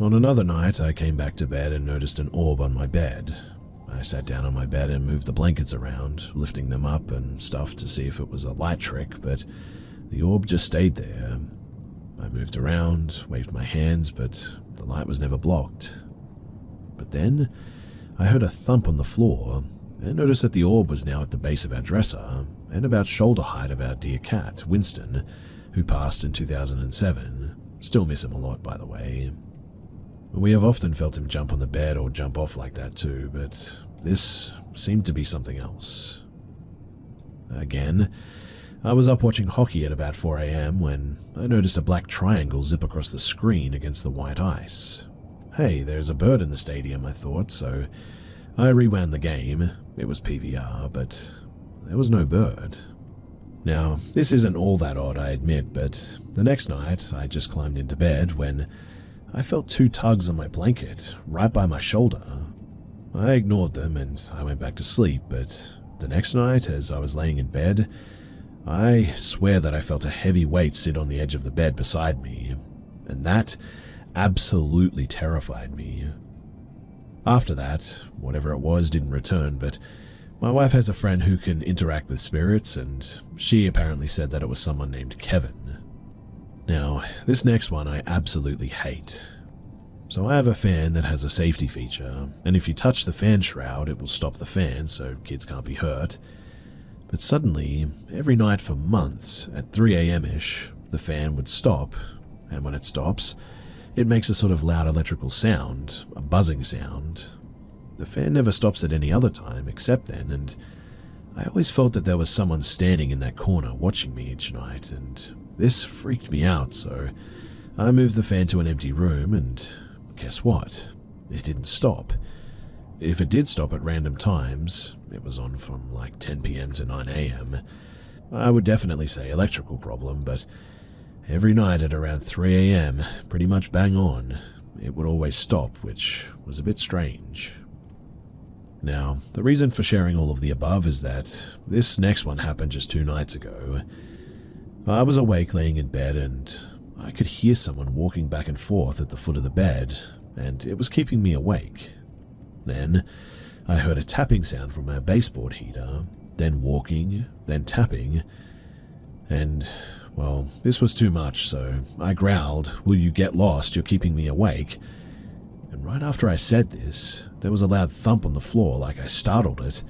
On another night, I came back to bed and noticed an orb on my bed. I sat down on my bed and moved the blankets around, lifting them up and stuff to see if it was a light trick, but the orb just stayed there. I moved around, waved my hands, but the light was never blocked. But then, I heard a thump on the floor, and noticed that the orb was now at the base of our dresser, and about shoulder height of our dear cat, Winston, who passed in 2007. Still miss him a lot, by the way. We have often felt him jump on the bed or jump off like that too, but this seemed to be something else. Again, I was up watching hockey at about 4 a.m. when I noticed a black triangle zip across the screen against the white ice. Hey, there's a bird in the stadium, I thought, so I rewound the game. It was PVR, but there was no bird. Now, this isn't all that odd, I admit, but the next night I just climbed into bed when I felt two tugs on my blanket right by my shoulder. I ignored them and I went back to sleep, but the next night as I was laying in bed, I swear that I felt a heavy weight sit on the edge of the bed beside me, and that absolutely terrified me. After that, whatever it was didn't return, but my wife has a friend who can interact with spirits, and she apparently said that it was someone named Kevin. Now, this next one I absolutely hate. So I have a fan that has a safety feature, and if you touch the fan shroud, it will stop the fan so kids can't be hurt. But suddenly, every night for months, at 3 a.m.-ish, the fan would stop, and when it stops, it makes a sort of loud electrical sound, a buzzing sound. The fan never stops at any other time except then, and I always felt that there was someone standing in that corner watching me each night, and this freaked me out, so I moved the fan to an empty room, and guess what? It didn't stop. If it did stop at random times, it was on from like 10 p.m. to 9 a.m., I would definitely say electrical problem, but every night at around 3 a.m., pretty much bang on, it would always stop, which was a bit strange. Now, the reason for sharing all of the above is that this next one happened just 2 nights ago. I was awake laying in bed and I could hear someone walking back and forth at the foot of the bed, and it was keeping me awake. Then, I heard a tapping sound from our baseboard heater, then walking, then tapping, and, well, this was too much, so I growled, "Will you get lost? You're keeping me awake." And right after I said this, there was a loud thump on the floor like I startled it,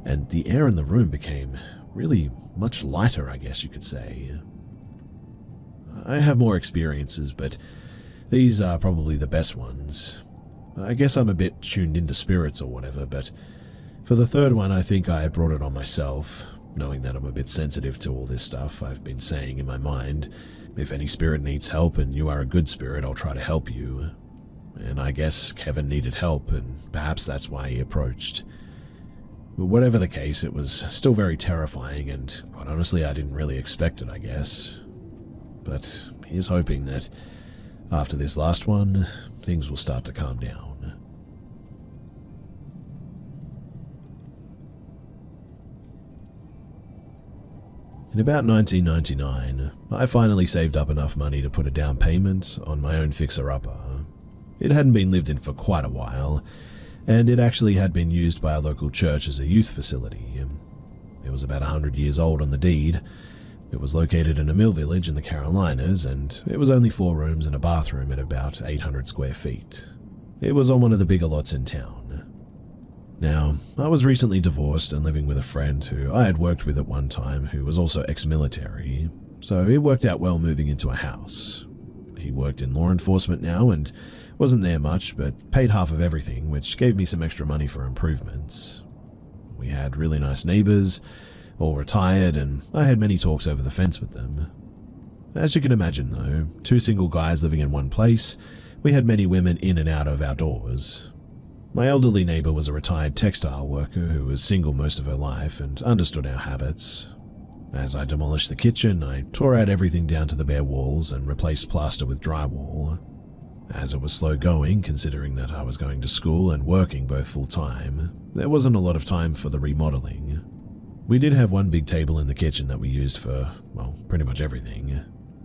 and the air in the room became really much lighter, I guess you could say. I have more experiences, but these are probably the best ones. I guess I'm a bit tuned into spirits or whatever, but for the third one I think I brought it on myself, knowing that I'm a bit sensitive to all this stuff I've been saying in my mind. If any spirit needs help and you are a good spirit, I'll try to help you. And I guess Kevin needed help, and perhaps that's why he approached. But whatever the case, it was still very terrifying, and quite honestly I didn't really expect it, I guess. But here's hoping that After this last one, things will start to calm down. In about 1999, I finally saved up enough money to put a down payment on my own fixer-upper. It hadn't been lived in for quite a while, and it actually had been used by a local church as a youth facility. It was about 100 years old on the deed. It was located in a mill village in the Carolinas, and it was only 4 rooms and a bathroom at about 800 square feet. It was on one of the bigger lots in town. Now, I was recently divorced and living with a friend who I had worked with at one time who was also ex-military, so it worked out well moving into a house. He worked in law enforcement now and wasn't there much, but paid half of everything, which gave me some extra money for improvements. We had really nice neighbors, all retired, and I had many talks over the fence with them. As you can imagine though, 2 single guys living in one place, we had many women in and out of our doors. My elderly neighbor was a retired textile worker who was single most of her life and understood our habits. As I demolished the kitchen, I tore out everything down to the bare walls and replaced plaster with drywall. As it was slow going, considering that I was going to school and working both full-time, there wasn't a lot of time for the remodeling. We did have one big table in the kitchen that we used for, well, pretty much everything.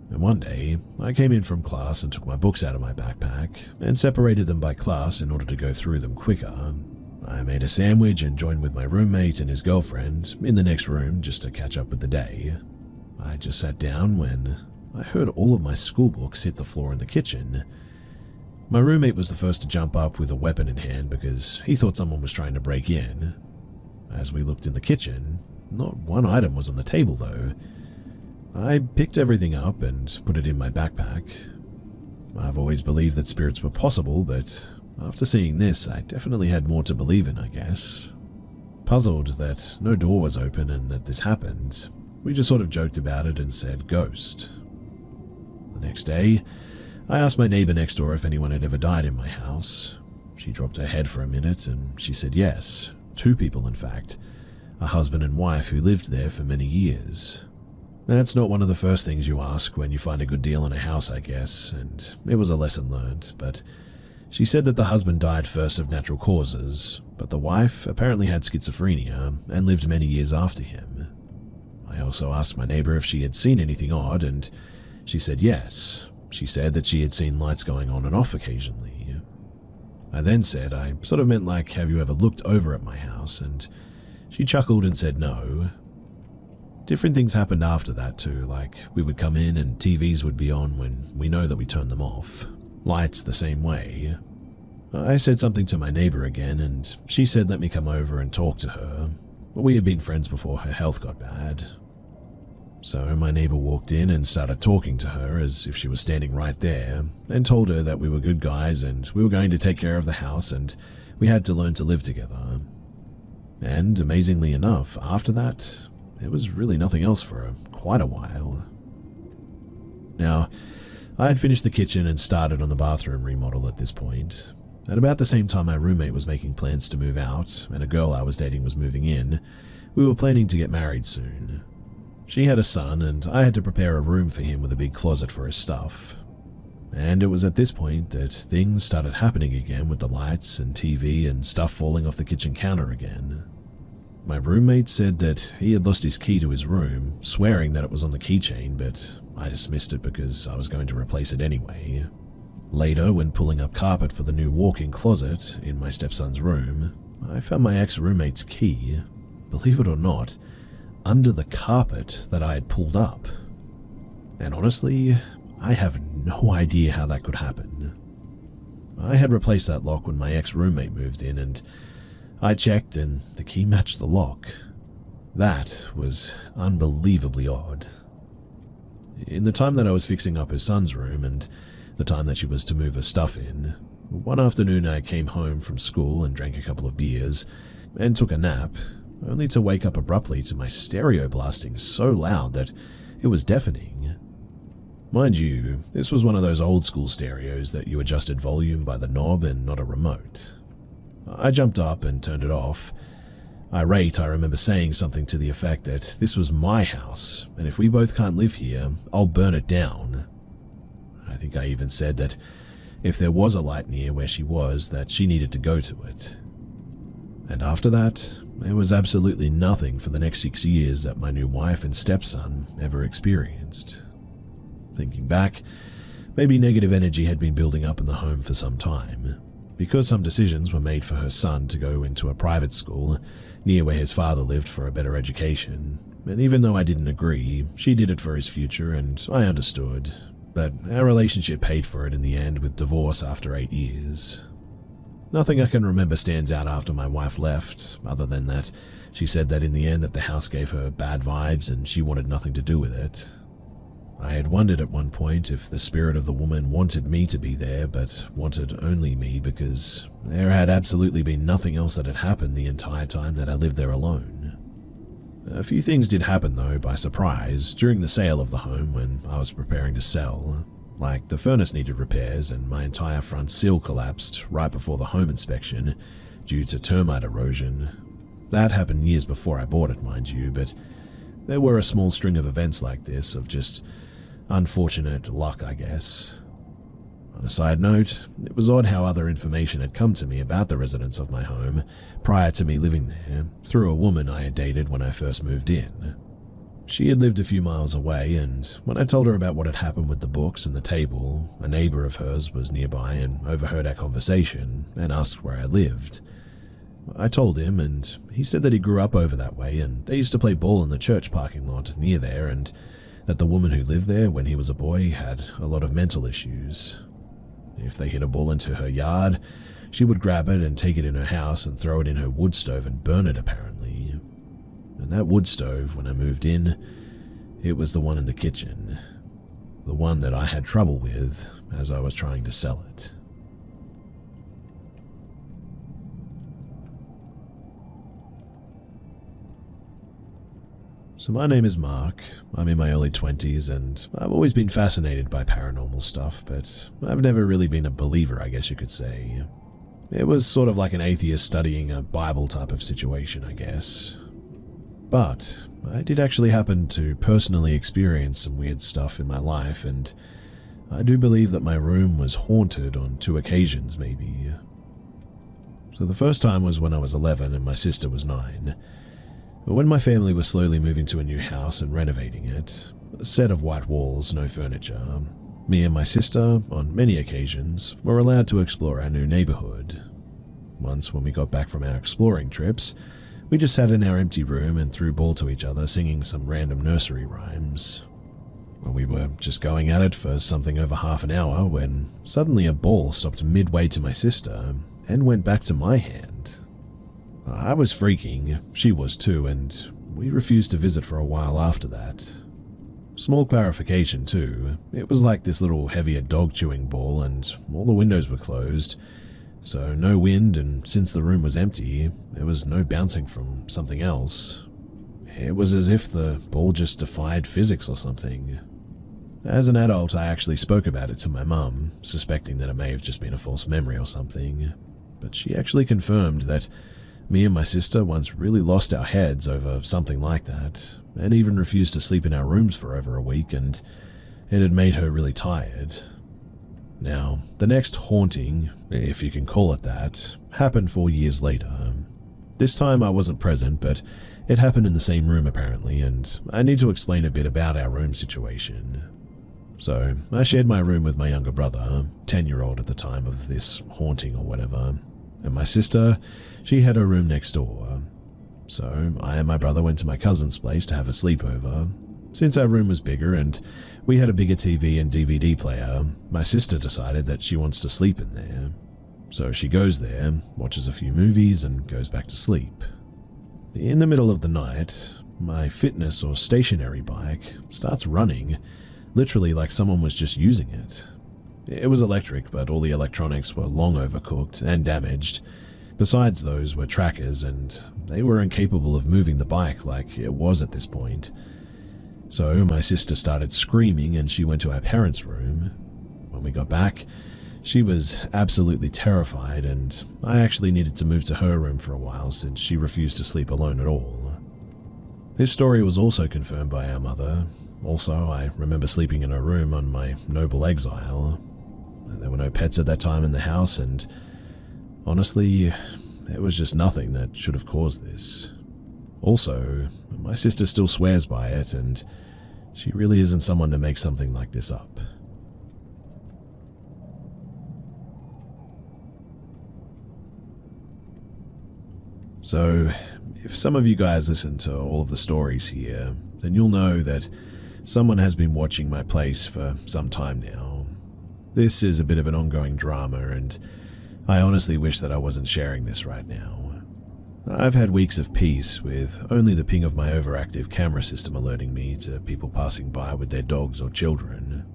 And one day, I came in from class and took my books out of my backpack and separated them by class in order to go through them quicker. I made a sandwich and joined with my roommate and his girlfriend in the next room just to catch up with the day. I just sat down when I heard all of my school books hit the floor in the kitchen. My roommate was the first to jump up with a weapon in hand because he thought someone was trying to break in. As we looked in the kitchen, not one item was on the table though. I picked everything up and put it in my backpack. I've always believed that spirits were possible, but after seeing this, I definitely had more to believe in, I guess. Puzzled that no door was open and that this happened, we just sort of joked about it and said ghost. The next day, I asked my neighbor next door if anyone had ever died in my house. She dropped her head for a minute and she said yes, 2 people in fact, a husband and wife who lived there for many years. That's not one of the first things you ask when you find a good deal on a house, I guess, and it was a lesson learned, but she said that the husband died first of natural causes, but the wife apparently had schizophrenia and lived many years after him. I also asked my neighbor if she had seen anything odd, and she said yes. She said that she had seen lights going on and off occasionally. I then said I sort of meant like, have you ever looked over at my house? And she chuckled and said no. Different things happened after that too, like we would come in and TVs would be on when we know that we turned them off. Lights the same way. I said something to my neighbor again and she said let me come over and talk to her. We had been friends before her health got bad. So my neighbor walked in and started talking to her as if she was standing right there and told her that we were good guys and we were going to take care of the house and we had to learn to live together. And amazingly enough, after that, there was really nothing else for quite a while. Now, I had finished the kitchen and started on the bathroom remodel at this point. At about the same time my roommate was making plans to move out and a girl I was dating was moving in, we were planning to get married soon. She had a son and I had to prepare a room for him with a big closet for his stuff. And it was at this point that things started happening again with the lights and TV and stuff falling off the kitchen counter again. My roommate said that he had lost his key to his room, swearing that it was on the keychain, but I dismissed it because I was going to replace it anyway. Later, when pulling up carpet for the new walk-in closet in my stepson's room, I found my ex-roommate's key, believe it or not, under the carpet that I had pulled up. And honestly, I have no idea how that could happen. I had replaced that lock when my ex-roommate moved in and I checked and the key matched the lock. That was unbelievably odd. In the time that I was fixing up her son's room and the time that she was to move her stuff in, one afternoon I came home from school and drank a couple of beers and took a nap, only to wake up abruptly to my stereo blasting so loud that it was deafening. Mind you, this was one of those old school stereos that you adjusted volume by the knob and not a remote. I jumped up and turned it off. Irate, I remember saying something to the effect that this was my house, and if we both can't live here, I'll burn it down. I think think I even said that if there was a light near where she was, that she needed to go to it. And after that, there was absolutely nothing for the next 6 years that my new wife and stepson ever experienced. Thinking back, maybe negative energy had been building up in the home for some time, because some decisions were made for her son to go into a private school near where his father lived for a better education. And even though I didn't agree, she did it for his future and I understood. But our relationship paid for it in the end with divorce after 8 years. Nothing I can remember stands out after my wife left, other than that she said that in the end that the house gave her bad vibes and she wanted nothing to do with it. I had wondered at one point if the spirit of the woman wanted me to be there, but wanted only me because there had absolutely been nothing else that had happened the entire time that I lived there alone. A few things did happen though by surprise during the sale of the home when I was preparing to sell. Like the furnace needed repairs and my entire front sill collapsed right before the home inspection due to termite erosion. That happened years before I bought it, mind you, but there were a small string of events like this of just unfortunate luck, I guess. On a side note, it was odd how other information had come to me about the residents of my home prior to me living there through a woman I had dated when I first moved in. She had lived a few miles away, and when I told her about what had happened with the books and the table, a neighbor of hers was nearby and overheard our conversation and asked where I lived. I told him, and he said that he grew up over that way and they used to play ball in the church parking lot near there, and that the woman who lived there when he was a boy had a lot of mental issues. If they hit a ball into her yard, she would grab it and take it in her house and throw it in her wood stove and burn it, apparently. And that wood stove, when I moved in, it was the one in the kitchen. The one that I had trouble with as I was trying to sell it. So my name is Mark. I'm in my early 20s and I've always been fascinated by paranormal stuff, but I've never really been a believer, I guess you could say. It was sort of like an atheist studying a Bible type of situation, I guess. But I did actually happen to personally experience some weird stuff in my life, and I do believe that my room was haunted on 2 occasions, maybe. So the first time was when I was 11 and my sister was 9. But when my family was slowly moving to a new house and renovating it, a set of white walls, no furniture, me and my sister, on many occasions, were allowed to explore our new neighborhood. Once when we got back from our exploring trips, we just sat in our empty room and threw ball to each other singing some random nursery rhymes. Well, we were just going at it for something over half an hour when suddenly a ball stopped midway to my sister and went back to my hand. I was freaking, she was too, and we refused to visit for a while after that. Small clarification too, it was like this little heavier dog chewing ball and all the windows were closed, so no wind, and since the room was empty, there was no bouncing from something else. It was as if the ball just defied physics or something. As an adult, I actually spoke about it to my mum, suspecting that it may have just been a false memory or something, but she actually confirmed that me and my sister once really lost our heads over something like that, and even refused to sleep in our rooms for over a week, and it had made her really tired. Now, the next haunting, if you can call it that, happened 4 years later. This time I wasn't present, but it happened in the same room apparently, and I need to explain a bit about our room situation. So, I shared my room with my younger brother, 10-year-old at the time of this haunting or whatever, and my sister, she had her room next door. So, I and my brother went to my cousin's place to have a sleepover. Since our room was bigger and we had a bigger TV and DVD player, my sister decided that she wants to sleep in there. So she goes there, watches a few movies, and goes back to sleep. In the middle of the night, my fitness or stationary bike starts running, literally like someone was just using it. It was electric, but all the electronics were long overcooked and damaged. Besides those were trackers, and they were incapable of moving the bike like it was at this point. So my sister started screaming and she went to our parents' room. When we got back, she was absolutely terrified, and I actually needed to move to her room for a while since she refused to sleep alone at all. This story was also confirmed by our mother. Also, I remember sleeping in a room on my noble exile. There were no pets at that time in the house, and honestly, there was just nothing that should have caused this. Also, my sister still swears by it, and she really isn't someone to make something like this up. So, if some of you guys listen to all of the stories here, then you'll know that someone has been watching my place for some time now. This is a bit of an ongoing drama, and I honestly wish that I wasn't sharing this right now. I've had weeks of peace with only the ping of my overactive camera system alerting me to people passing by with their dogs or children.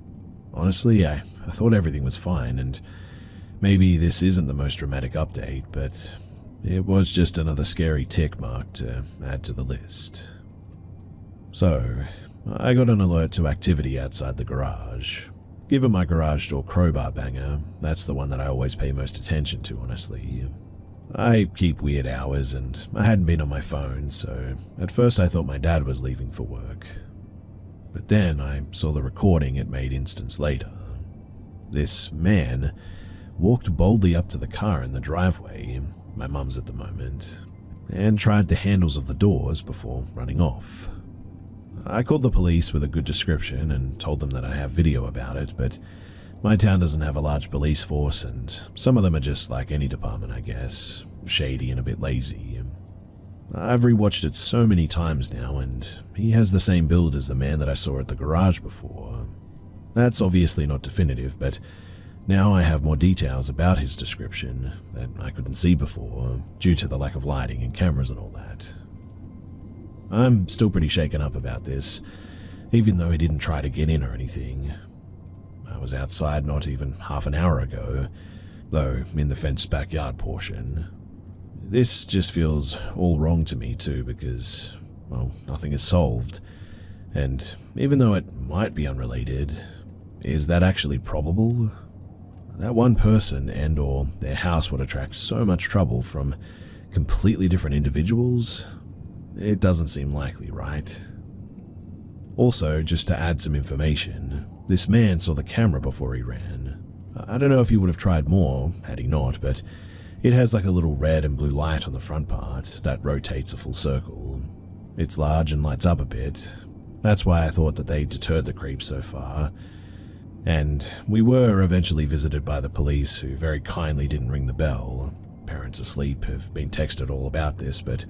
Honestly, I thought everything was fine, and maybe this isn't the most dramatic update, but it was just another scary tick mark to add to the list. So, I got an alert to activity outside the garage. Given my garage door crowbar banger, that's the one that I always pay most attention to, honestly. I keep weird hours, and I hadn't been on my phone, so at first I thought my dad was leaving for work. But then I saw the recording it made instance later. This man walked boldly up to the car in the driveway, my mum's at the moment, and tried the handles of the doors before running off. I called the police with a good description and told them that I have video about it, but my town doesn't have a large police force, and some of them are just like any department, I guess, shady and a bit lazy. I've rewatched it so many times now, and he has the same build as the man that I saw at the garage before. That's obviously not definitive, but now I have more details about his description that I couldn't see before, due to the lack of lighting and cameras and all that. I'm still pretty shaken up about this, even though he didn't try to get in or anything. I was outside not even half an hour ago, though in the fenced backyard portion. This just feels all wrong to me too, because, well, nothing is solved. And even though it might be unrelated, is that actually probable? That one person and or their house would attract so much trouble from completely different individuals? It doesn't seem likely, right? Also, just to add some information, this man saw the camera before he ran. I don't know if he would have tried more had he not, but it has like a little red and blue light on the front part that rotates a full circle. It's large and lights up a bit. That's why I thought that they deterred the creep so far. And we were eventually visited by the police, who very kindly didn't ring the bell. Parents asleep have been texted all about this, but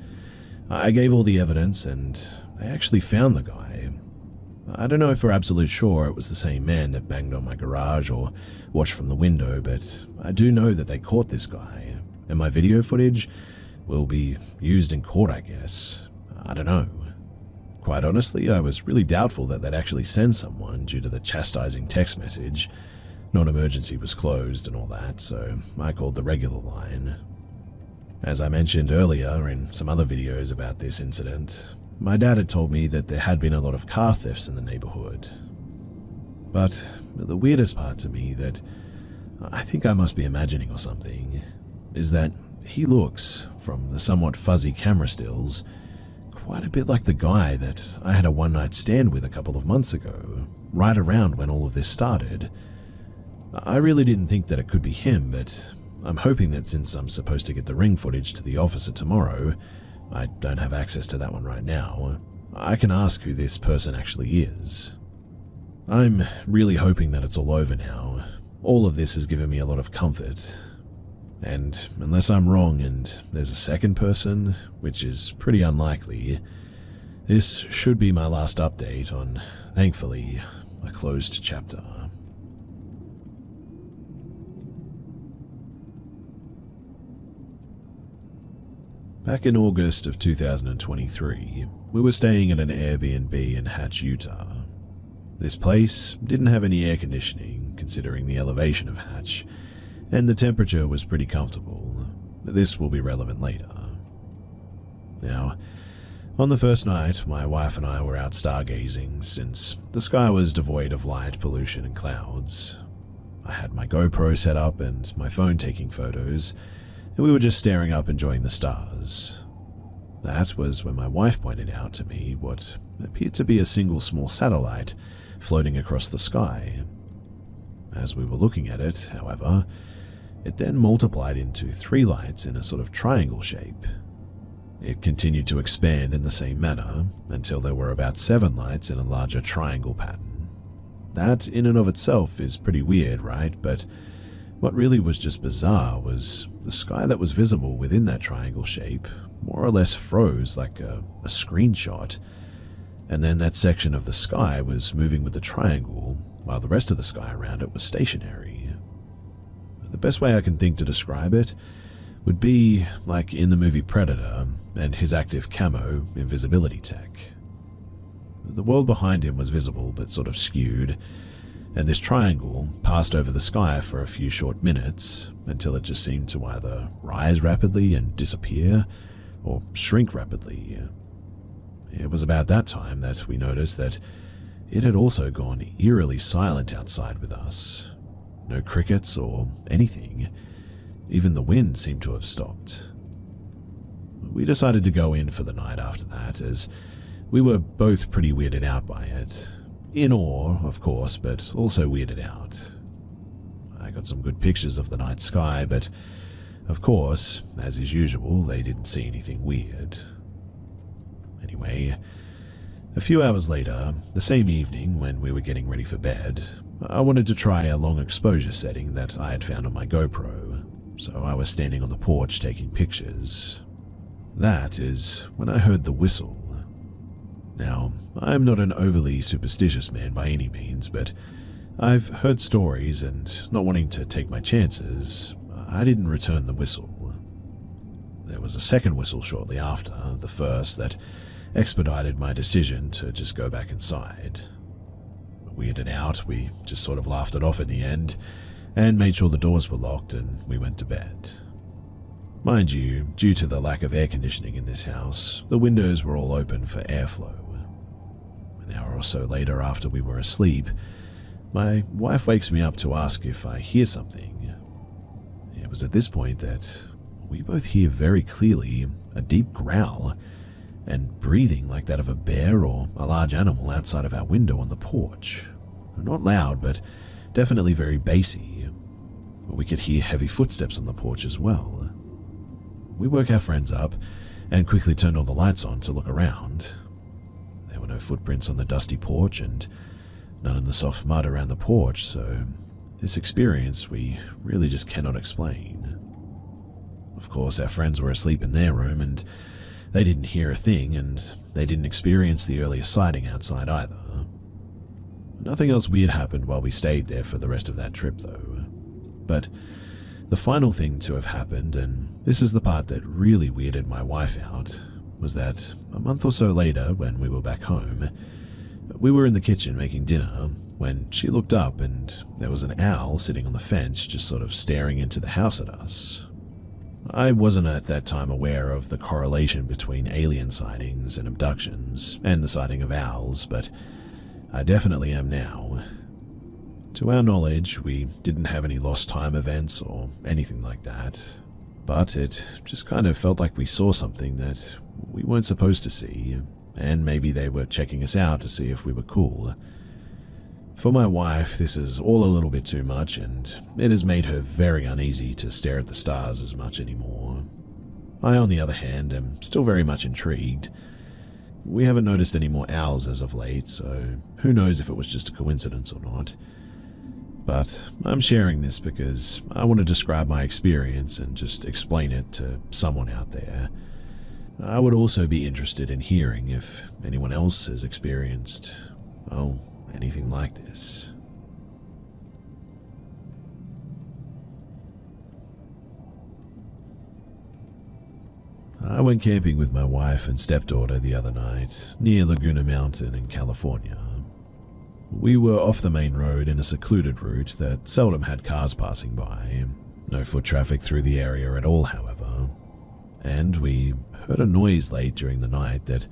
I gave all the evidence and they actually found the guy. I don't know if we're absolute sure it was the same man that banged on my garage or watched from the window, but I do know that they caught this guy, and my video footage will be used in court, I guess. I don't know. Quite honestly, I was really doubtful that they'd actually send someone due to the chastising text message. Non-emergency was closed and all that, so I called the regular line. As I mentioned earlier in some other videos about this incident, my dad had told me that there had been a lot of car thefts in the neighborhood. But the weirdest part to me that I think I must be imagining or something is that he looks, from the somewhat fuzzy camera stills, quite a bit like the guy that I had a one-night stand with a couple of months ago, right around when all of this started. I really didn't think that it could be him, but I'm hoping that since I'm supposed to get the ring footage to the officer tomorrow, I don't have access to that one right now, I can ask who this person actually is. I'm really hoping that it's all over now. All of this has given me a lot of comfort. And unless I'm wrong and there's a second person, which is pretty unlikely, this should be my last update on, thankfully, a closed chapter. Back in August of 2023, we were staying at an Airbnb in Hatch, Utah. This place didn't have any air conditioning, considering the elevation of Hatch, and the temperature was pretty comfortable. This will be relevant later. Now, on the first night, my wife and I were out stargazing since the sky was devoid of light, pollution, and clouds. I had my GoPro set up and my phone taking photos, and we were just staring up enjoying the stars. That was when my wife pointed out to me what appeared to be a single small satellite floating across the sky. As we were looking at it, however, it then multiplied into 3 lights in a sort of triangle shape. It continued to expand in the same manner until there were about 7 lights in a larger triangle pattern. That in and of itself is pretty weird, right? But what really was just bizarre was the sky that was visible within that triangle shape more or less froze like a screenshot, and then that section of the sky was moving with the triangle while the rest of the sky around it was stationary. The best way I can think to describe it would be like in the movie Predator and his active camo invisibility tech. The world behind him was visible but sort of skewed, and this triangle passed over the sky for a few short minutes until it just seemed to either rise rapidly and disappear or shrink rapidly. It was about that time that we noticed that it had also gone eerily silent outside with us. No crickets or anything. Even the wind seemed to have stopped. We decided to go in for the night after that, as we were both pretty weirded out by it. In awe, of course, but also weirded out. I got some good pictures of the night sky, but of course, as is usual, they didn't see anything weird. Anyway, a few hours later, the same evening when we were getting ready for bed, I wanted to try a long exposure setting that I had found on my GoPro, so I was standing on the porch taking pictures. That is when I heard the whistle. Now, I'm not an overly superstitious man by any means, but I've heard stories, and not wanting to take my chances, I didn't return the whistle. There was a second whistle shortly after, the first, that expedited my decision to just go back inside. Weirded out, we just sort of laughed it off in the end, and made sure the doors were locked, and we went to bed. Mind you, due to the lack of air conditioning in this house, the windows were all open for airflow. An hour or so later, after we were asleep, my wife wakes me up to ask if I hear something. It was at this point that we both hear very clearly a deep growl and breathing like that of a bear or a large animal outside of our window on the porch. Not loud, but definitely very bassy. We could hear heavy footsteps on the porch as well. We woke our friends up and quickly turned all the lights on to look around. There were no footprints on the dusty porch and none in the soft mud around the porch, so this experience we really just cannot explain. Of course, our friends were asleep in their room and they didn't hear a thing, and they didn't experience the earlier sighting outside either. Nothing else weird happened while we stayed there for the rest of that trip though. But the final thing to have happened, and this is the part that really weirded my wife out, was that a month or so later, when we were back home, we were in the kitchen making dinner when she looked up and there was an owl sitting on the fence just sort of staring into the house at us. I wasn't at that time aware of the correlation between alien sightings and abductions and the sighting of owls, but I definitely am now. To our knowledge, we didn't have any lost time events or anything like that, but it just kind of felt like we saw something that we weren't supposed to see, and maybe they were checking us out to see if we were cool. For my wife, this is all a little bit too much, and it has made her very uneasy to stare at the stars as much anymore. I, on the other hand, am still very much intrigued. We haven't noticed any more owls as of late, so who knows if it was just a coincidence or not. But I'm sharing this because I want to describe my experience and just explain it to someone out there. I would also be interested in hearing if anyone else has experienced, anything like this. I went camping with my wife and stepdaughter the other night near Laguna Mountain in California. We were off the main road in a secluded route that seldom had cars passing by. No foot traffic through the area at all, however. And we heard a noise late during the night that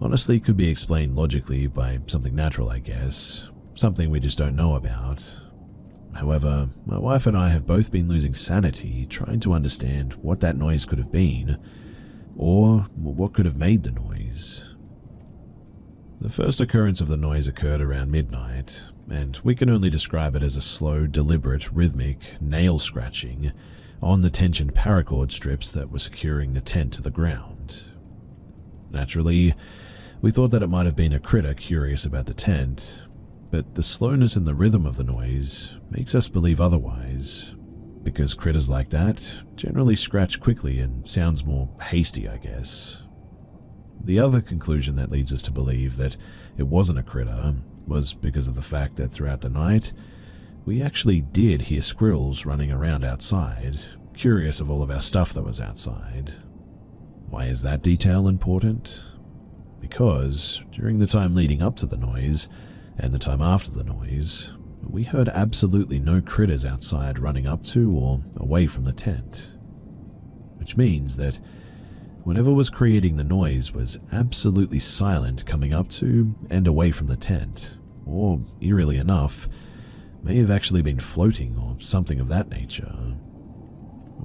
honestly could be explained logically by something natural, I guess. Something we just don't know about. However, my wife and I have both been losing sanity trying to understand what that noise could have been, Or what could have made the noise? The first occurrence of the noise occurred around midnight, and we can only describe it as a slow, deliberate, rhythmic nail scratching on the tensioned paracord strips that were securing the tent to the ground. Naturally, we thought that it might have been a critter curious about the tent, but the slowness and the rhythm of the noise makes us believe otherwise, because critters like that generally scratch quickly and sounds more hasty, I guess. The other conclusion that leads us to believe that it wasn't a critter was because of the fact that throughout the night, we actually did hear squirrels running around outside, curious of all of our stuff that was outside. Why is that detail important? Because during the time leading up to the noise, and the time after the noise, we heard absolutely no critters outside running up to or away from the tent. Which means that whatever was creating the noise was absolutely silent coming up to and away from the tent, or, eerily enough, may have actually been floating or something of that nature.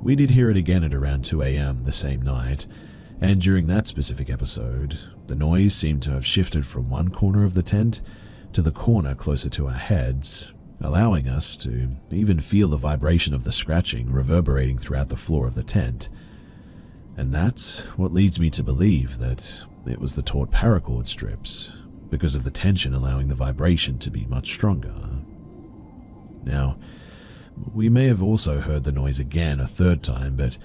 We did hear it again at around 2 a.m. the same night, and during that specific episode, the noise seemed to have shifted from one corner of the tent to the corner closer to our heads, allowing us to even feel the vibration of the scratching reverberating throughout the floor of the tent. And that's what leads me to believe that it was the taut paracord strips, because of the tension allowing the vibration to be much stronger. Now, we may have also heard the noise again a third time, but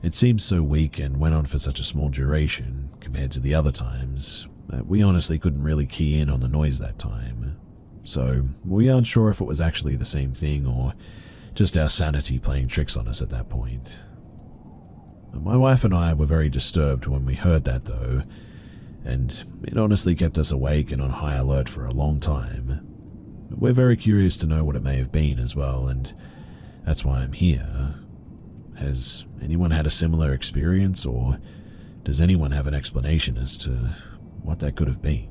it seemed so weak and went on for such a small duration compared to the other times that we honestly couldn't really key in on the noise that time. So we aren't sure if it was actually the same thing or just our sanity playing tricks on us at that point. My wife and I were very disturbed when we heard that though, and it honestly kept us awake and on high alert for a long time. We're very curious to know what it may have been as well, and that's why I'm here. Has anyone had a similar experience, or does anyone have an explanation as to what that could have been?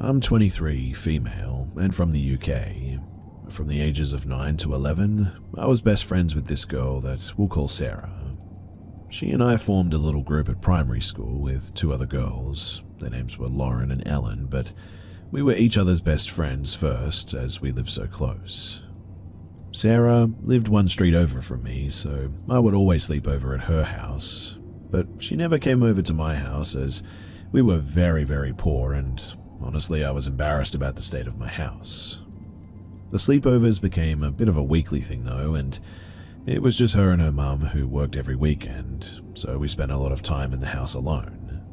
I'm 23, female, and from the UK. From the ages of 9 to 11, I was best friends with this girl that we'll call Sarah. She and I formed a little group at primary school with two other girls. Their names were Lauren and Ellen, but we were each other's best friends first, as we lived so close. Sarah lived one street over from me, so I would always sleep over at her house, but she never came over to my house as we were very, very poor, and honestly I was embarrassed about the state of my house. The sleepovers became a bit of a weekly thing though, and it was just her and her mum who worked every weekend, so we spent a lot of time in the house alone.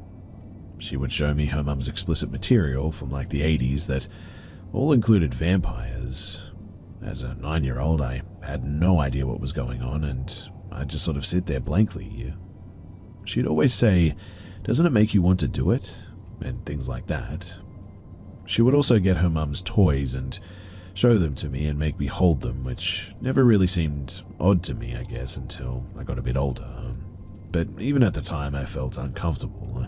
She would show me her mum's explicit material from like the 80s that all included vampires. As a 9-year-old, I had no idea what was going on, and I'd just sort of sit there blankly. She'd always say, "Doesn't it make you want to do it?" and things like that. She would also get her mum's toys and show them to me and make me hold them, which never really seemed odd to me, I guess, until I got a bit older. But even at the time, I felt uncomfortable.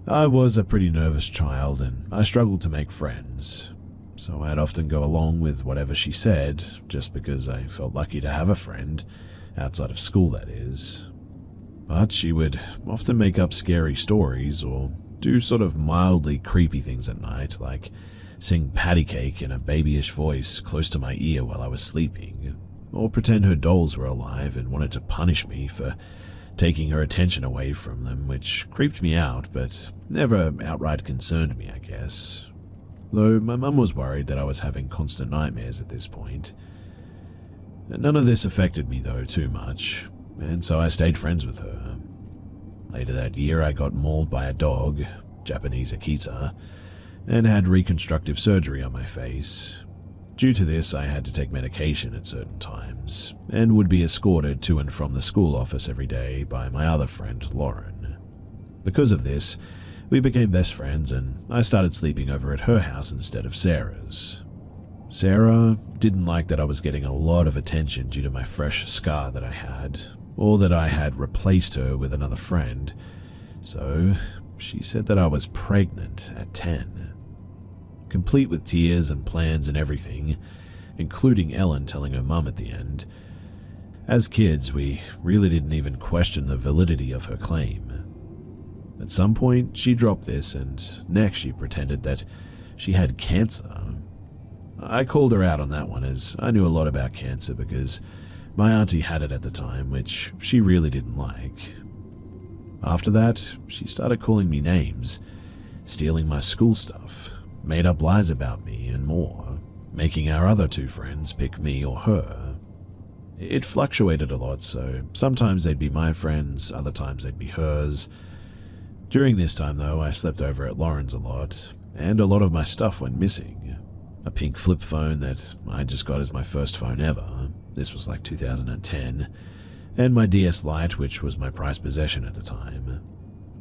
I was a pretty nervous child, and I struggled to make friends, so I'd often go along with whatever she said, just because I felt lucky to have a friend, outside of school that is. But she would often make up scary stories, or do sort of mildly creepy things at night, like sing patty cake in a babyish voice close to my ear while I was sleeping, or pretend her dolls were alive and wanted to punish me for taking her attention away from them, which creeped me out, but never outright concerned me, I guess. Though my mum was worried that I was having constant nightmares at this point. None of this affected me though too much, and so I stayed friends with her. Later that year I got mauled by a dog, Japanese Akita, and had reconstructive surgery on my face. Due to this, I had to take medication at certain times, and would be escorted to and from the school office every day by my other friend, Lauren. Because of this, we became best friends, and I started sleeping over at her house instead of Sarah's. Sarah didn't like that I was getting a lot of attention due to my fresh scar that I had, or that I had replaced her with another friend, so she said that I was pregnant at 10. Complete with tears and plans and everything, including Ellen telling her mum at the end. As kids, we really didn't even question the validity of her claim. At some point, she dropped this, and next she pretended that she had cancer. I called her out on that one, as I knew a lot about cancer because my auntie had it at the time, which she really didn't like. After that, she started calling me names, stealing my school stuff, made up lies about me, and more, making our other two friends pick me or her. It fluctuated a lot, so sometimes they'd be my friends, other times they'd be hers. During this time, though, I slept over at Lauren's a lot, and a lot of my stuff went missing. A pink flip phone that I just got as my first phone ever. This was like 2010. And my DS Lite, which was my prized possession at the time.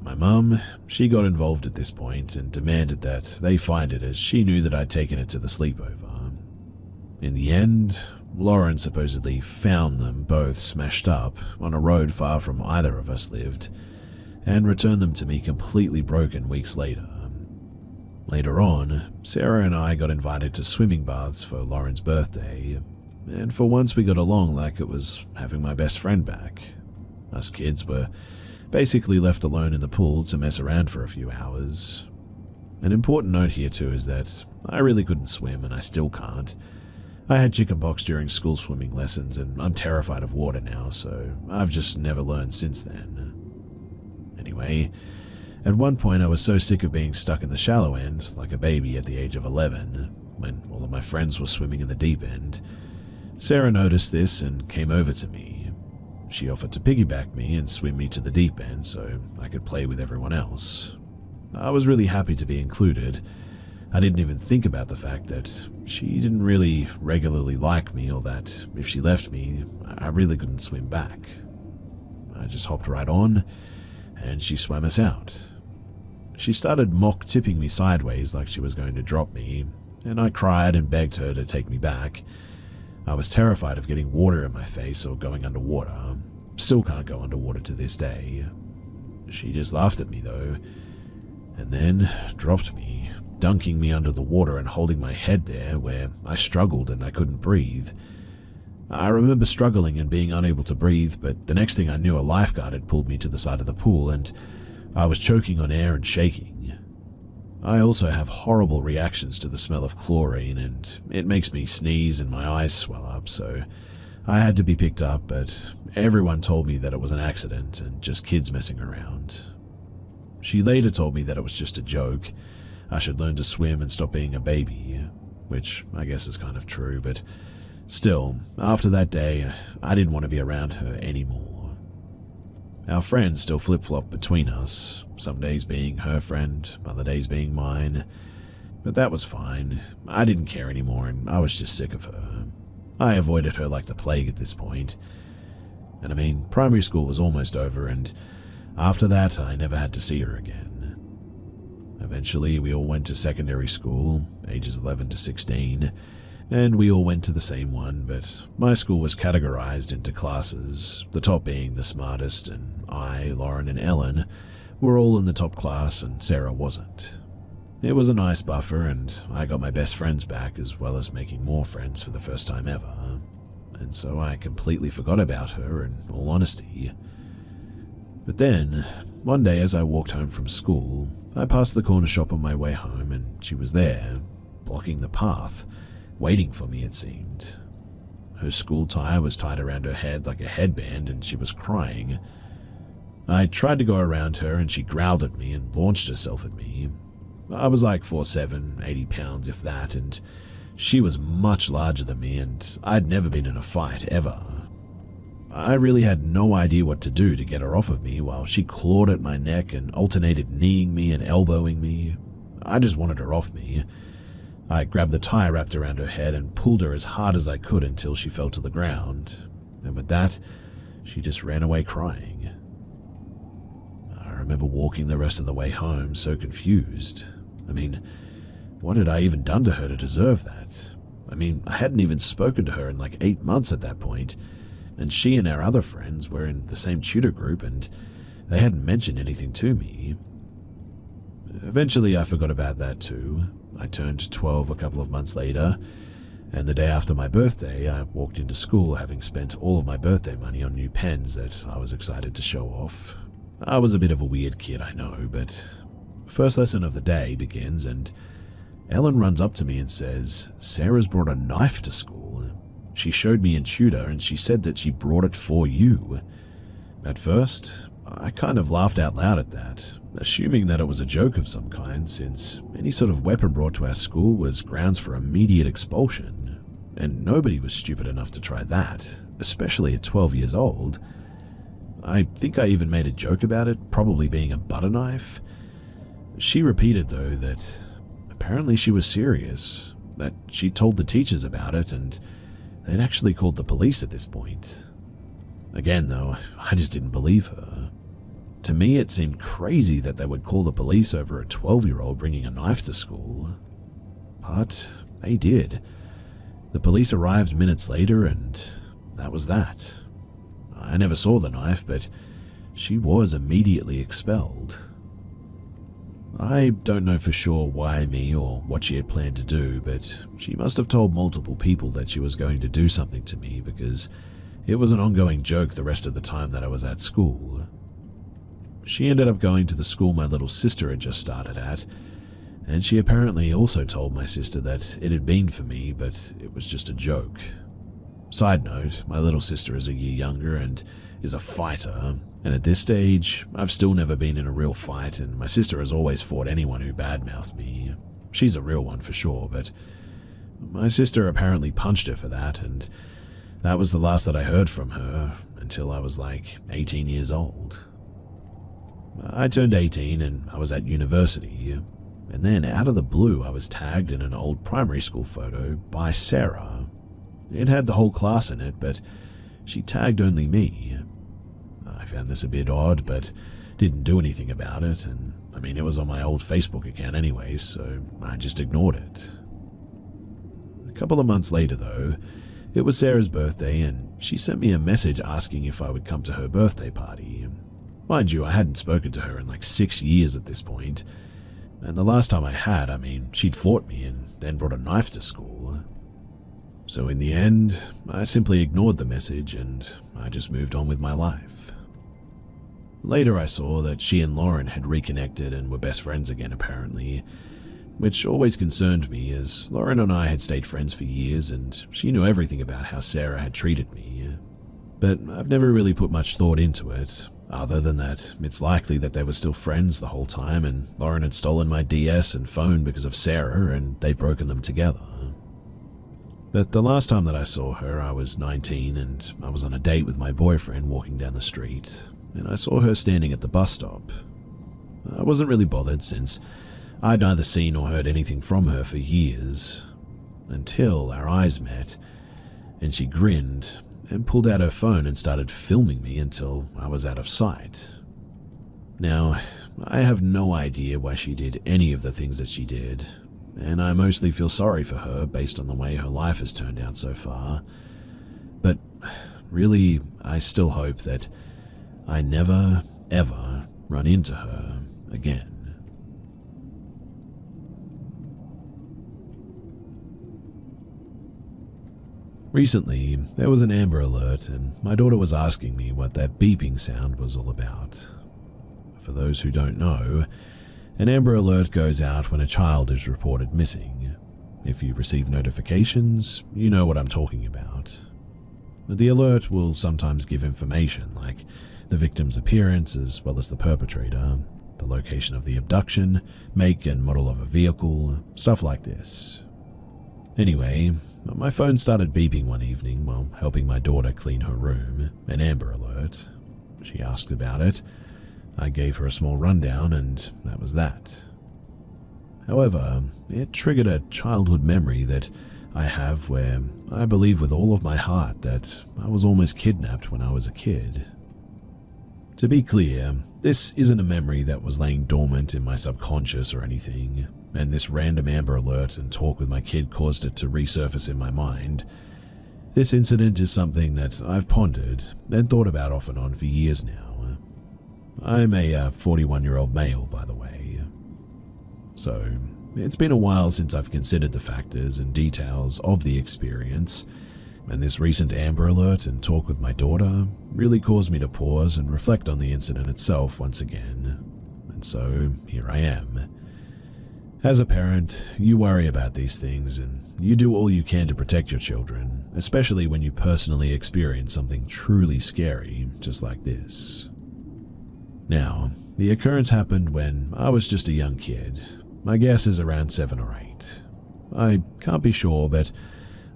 My mum, she got involved at this point and demanded that they find it, as she knew that I'd taken it to the sleepover. In the end, Lauren supposedly found them both smashed up on a road far from either of us lived, and returned them to me completely broken weeks later. Later on, Sarah and I got invited to swimming baths for Lauren's birthday, and for once we got along like it was having my best friend back. Us kids were basically left alone in the pool to mess around for a few hours. An important note here too is that I really couldn't swim, and I still can't. I had chickenpox during school swimming lessons, and I'm terrified of water now, so I've just never learned since then. Anyway, at one point I was so sick of being stuck in the shallow end, like a baby at the age of 11, when all of my friends were swimming in the deep end. Sarah noticed this and came over to me. She offered to piggyback me and swim me to the deep end so I could play with everyone else. I was really happy to be included. I didn't even think about the fact that she didn't really regularly like me, or that if she left me, I really couldn't swim back. I just hopped right on, and she swam us out. She started mock-tipping me sideways like she was going to drop me, and I cried and begged her to take me back. I was terrified of getting water in my face or going underwater. Still can't go underwater to this day. She just laughed at me though, and then dropped me, dunking me under the water and holding my head there where I struggled and I couldn't breathe. I remember struggling and being unable to breathe, but the next thing I knew, a lifeguard had pulled me to the side of the pool and I was choking on air and shaking. I also have horrible reactions to the smell of chlorine, and it makes me sneeze and my eyes swell up, so I had to be picked up, but everyone told me that it was an accident and just kids messing around. She later told me that it was just a joke. I should learn to swim and stop being a baby, which I guess is kind of true, but still, after that day, I didn't want to be around her anymore. Our friends still flip-flop between us, some days being her friend, other days being mine. But that was fine. I didn't care anymore, and I was just sick of her. I avoided her like the plague at this point. And I mean, primary school was almost over, and after that, I never had to see her again. Eventually, we all went to secondary school, ages 11 to 16, and we all went to the same one, but my school was categorized into classes, the top being the smartest, and I, Lauren, and Ellen were all in the top class, and Sarah wasn't. It was a nice buffer, and I got my best friends back, as well as making more friends for the first time ever, and so I completely forgot about her, in all honesty. But then, one day as I walked home from school, I passed the corner shop on my way home, and she was there, blocking the path, waiting for me, it seemed. Her school tie was tied around her head like a headband, and she was crying. I tried to go around her, and she growled at me and launched herself at me. I was like 4'7", 80 pounds if that, and she was much larger than me, and I'd never been in a fight, ever. I really had no idea what to do to get her off of me while she clawed at my neck and alternated kneeing me and elbowing me. I just wanted her off me. I grabbed the tie wrapped around her head and pulled her as hard as I could until she fell to the ground, and with that, she just ran away crying. I remember walking the rest of the way home so confused. I mean, what had I even done to her to deserve that? I mean, I hadn't even spoken to her in like 8 months at that point, and she and our other friends were in the same tutor group, and they hadn't mentioned anything to me. Eventually, I forgot about that too. I turned 12 a couple of months later, And the day after my birthday, I walked into school having spent all of my birthday money on new pens that I was excited to show off. I was a bit of a weird kid, I know, but first lesson of the day begins and Ellen runs up to me and says, "Sarah's brought a knife to school. She showed me in tutor and she said that she brought it for you." At first, I kind of laughed out loud at that, assuming that it was a joke of some kind, since any sort of weapon brought to our school was grounds for immediate expulsion, and nobody was stupid enough to try that, especially at 12 years old. I think I even made a joke about it, probably being a butter knife. She repeated, though, that apparently she was serious, that she told the teachers about it, and they'd actually called the police at this point. Again, though, I just didn't believe her. To me, it seemed crazy that they would call the police over a 12-year-old bringing a knife to school. But they did. The police arrived minutes later, and that was that. I never saw the knife, but she was immediately expelled. I don't know for sure why me or what she had planned to do, but she must have told multiple people that she was going to do something to me, because it was an ongoing joke the rest of the time that I was at school. She ended up going to the school my little sister had just started at, and she apparently also told my sister that it had been for me, but it was just a joke. Side note, my little sister is a year younger and is a fighter, and at this stage, I've still never been in a real fight, and my sister has always fought anyone who badmouthed me. She's a real one for sure, but my sister apparently punched her for that, and that was the last that I heard from her until I was like 18 years old. I turned 18 and I was at university, and then out of the blue I was tagged in an old primary school photo by Sarah. It had the whole class in it, but she tagged only me. I found this a bit odd, but didn't do anything about it, and I mean, it was on my old Facebook account anyway, so I just ignored it. A couple of months later, though, it was Sarah's birthday, and she sent me a message asking if I would come to her birthday party. Mind you, I hadn't spoken to her in like 6 years at this point, and the last time I had, I mean, she'd fought me and then brought a knife to school. So in the end, I simply ignored the message and I just moved on with my life. Later I saw that she and Lauren had reconnected and were best friends again apparently, which always concerned me as Lauren and I had stayed friends for years and she knew everything about how Sarah had treated me. But I've never really put much thought into it, other than that it's likely that they were still friends the whole time and Lauren had stolen my DS and phone because of Sarah and they'd broken them together. But the last time that I saw her, I was 19 and I was on a date with my boyfriend walking down the street, and I saw her standing at the bus stop. I wasn't really bothered since I'd neither seen or heard anything from her for years, until our eyes met, and she grinned and pulled out her phone and started filming me until I was out of sight. Now, I have no idea why she did any of the things that she did, and I mostly feel sorry for her based on the way her life has turned out so far. But really, I still hope that I never, ever run into her again. Recently, there was an Amber Alert, and my daughter was asking me what that beeping sound was all about. For those who don't know, an Amber Alert goes out when a child is reported missing. If you receive notifications, you know what I'm talking about. The alert will sometimes give information like the victim's appearance as well as the perpetrator, the location of the abduction, make and model of a vehicle, stuff like this. Anyway, my phone started beeping one evening while helping my daughter clean her room, an Amber Alert. She asked about it. I gave her a small rundown and that was that. However, it triggered a childhood memory that I have where I believe with all of my heart that I was almost kidnapped when I was a kid. To be clear, this isn't a memory that was laying dormant in my subconscious or anything, and this random Amber Alert and talk with my kid caused it to resurface in my mind. This incident is something that I've pondered and thought about off and on for years now. I'm a 41-year-old male, by the way. So, it's been a while since I've considered the factors and details of the experience, and this recent Amber Alert and talk with my daughter really caused me to pause and reflect on the incident itself once again. And so, here I am. As a parent, you worry about these things and you do all you can to protect your children, especially when you personally experience something truly scary just like this. Now, the occurrence happened when I was just a young kid. My guess is around 7 or 8. I can't be sure, but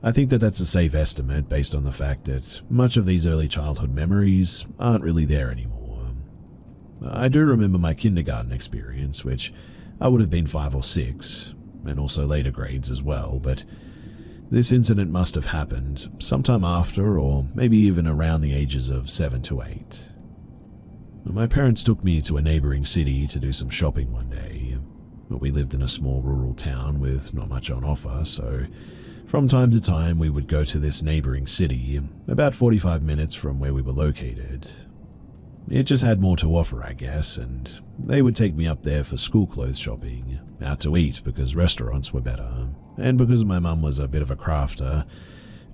I think that that's a safe estimate based on the fact that much of these early childhood memories aren't really there anymore. I do remember my kindergarten experience, which I would have been 5 or 6, and also later grades as well, but this incident must have happened sometime after or maybe even around the ages of 7 to 8. My parents took me to a neighboring city to do some shopping one day. We lived in a small rural town with not much on offer, so from time to time we would go to this neighboring city, about 45 minutes from where we were located. It just had more to offer, I guess, and they would take me up there for school clothes shopping, out to eat because restaurants were better, and because my mum was a bit of a crafter.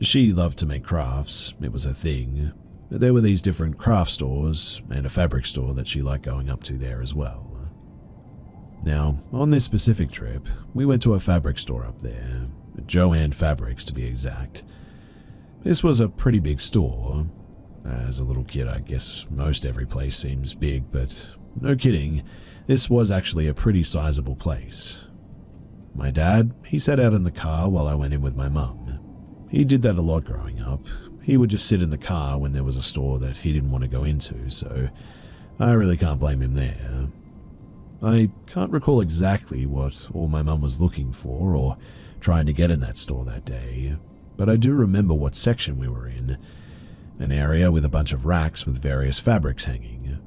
She loved to make crafts, it was her thing. There were these different craft stores and a fabric store that she liked going up to there as well. Now, on this specific trip, we went to a fabric store up there, Joanne Fabrics to be exact. This was a pretty big store. As a little kid, I guess most every place seems big, but no kidding, this was actually a pretty sizable place. My dad, he sat out in the car while I went in with my mum. He did that a lot growing up. He would just sit in the car when there was a store that he didn't want to go into, so I really can't blame him there. I can't recall exactly what all my mum was looking for or trying to get in that store that day, but I do remember what section we were in. An area with a bunch of racks with various fabrics hanging.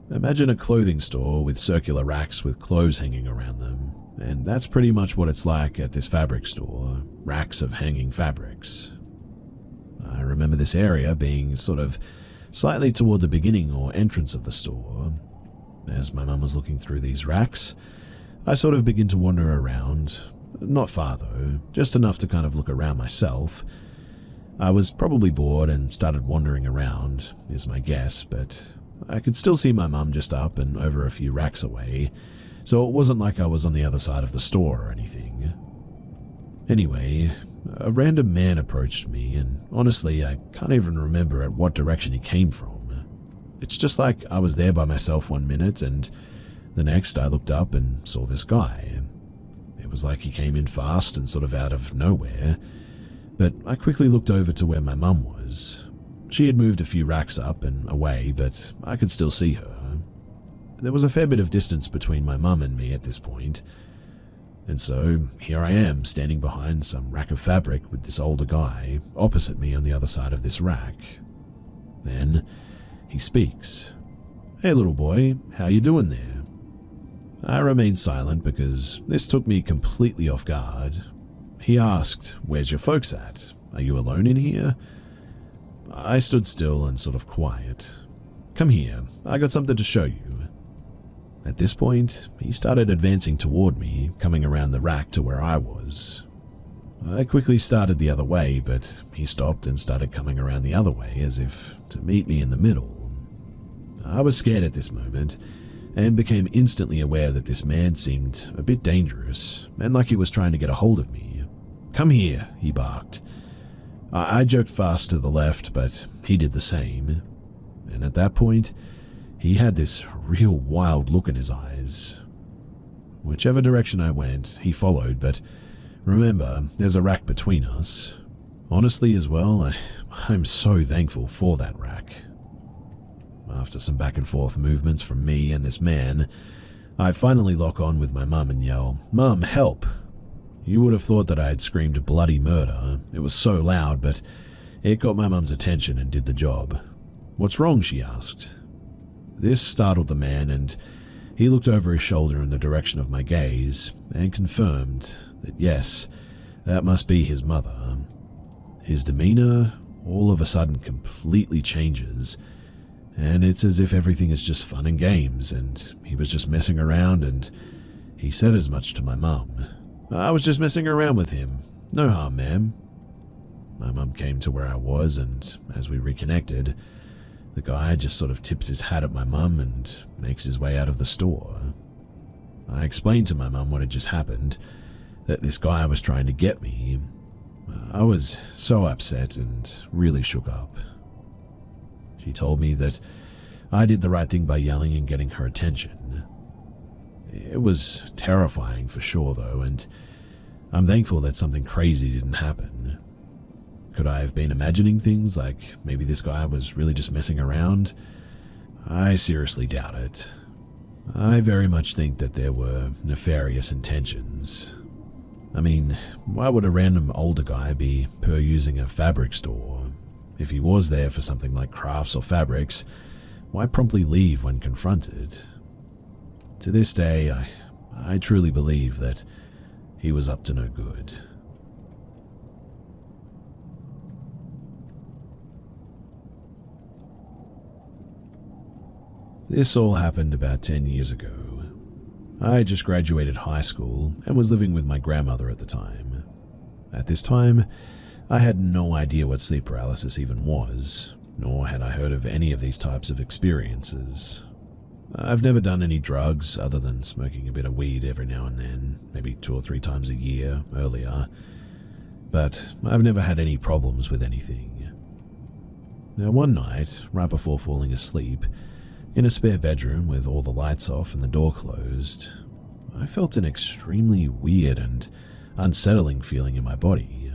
Imagine a clothing store with circular racks with clothes hanging around them, and that's pretty much what it's like at this fabric store, racks of hanging fabrics. I remember this area being sort of slightly toward the beginning or entrance of the store. As my mum was looking through these racks, I sort of began to wander around, not far though, just enough to kind of look around myself. I was probably bored and started wandering around, is my guess, but I could still see my mum just up and over a few racks away, so it wasn't like I was on the other side of the store or anything. Anyway, a random man approached me, and honestly, I can't even remember at what direction he came from. It's just like I was there by myself one minute, and the next I looked up and saw this guy. It was like he came in fast and sort of out of nowhere. But I quickly looked over to where my mum was. She had moved a few racks up and away, but I could still see her. There was a fair bit of distance between my mum and me at this point. And so, here I am, standing behind some rack of fabric with this older guy opposite me on the other side of this rack. Then, he speaks. "Hey little boy, how you doing there?" I remained silent because this took me completely off guard. He asked, "Where's your folks at? Are you alone in here?" I stood still and sort of quiet. "Come here, I got something to show you." At this point, he started advancing toward me, coming around the rack to where I was. I quickly started the other way, but he stopped and started coming around the other way as if to meet me in the middle. I was scared at this moment, and became instantly aware that this man seemed a bit dangerous, and like he was trying to get a hold of me. "Come here," he barked. I jerked fast to the left, but he did the same. And at that point, he had this real wild look in his eyes. Whichever direction I went, he followed, but remember, there's a rack between us. Honestly as well, I'm so thankful for that rack. After some back and forth movements from me and this man, I finally lock on with my mum and yell, "Mum, help!" You would have thought that I had screamed bloody murder. It was so loud, but it got my mum's attention and did the job. "What's wrong?" she asked. This startled the man, and he looked over his shoulder in the direction of my gaze and confirmed that yes, that must be his mother. His demeanor all of a sudden completely changes, and it's as if everything is just fun and games, and he was just messing around, and he said as much to my mum. I was just messing around with him. No harm, ma'am." My mum came to where I was, and as we reconnected, the guy just sort of tips his hat at my mum and makes his way out of the store. I explained to my mum what had just happened, that this guy was trying to get me. I was so upset and really shook up. She told me that I did the right thing by yelling and getting her attention. It was terrifying for sure though, and I'm thankful that something crazy didn't happen. Could I have been imagining things, like maybe this guy was really just messing around? I seriously doubt it. I very much think that there were nefarious intentions. I mean, why would a random older guy be perusing a fabric store? If he was there for something like crafts or fabrics, why promptly leave when confronted? To this day, I truly believe that he was up to no good. This all happened about 10 years ago. I just graduated high school and was living with my grandmother at the time. At this time, I had no idea what sleep paralysis even was, nor had I heard of any of these types of experiences. I've never done any drugs other than smoking a bit of weed every now and then, maybe 2 or 3 times a year earlier, but I've never had any problems with anything. Now one night, right before falling asleep, in a spare bedroom with all the lights off and the door closed, I felt an extremely weird and unsettling feeling in my body.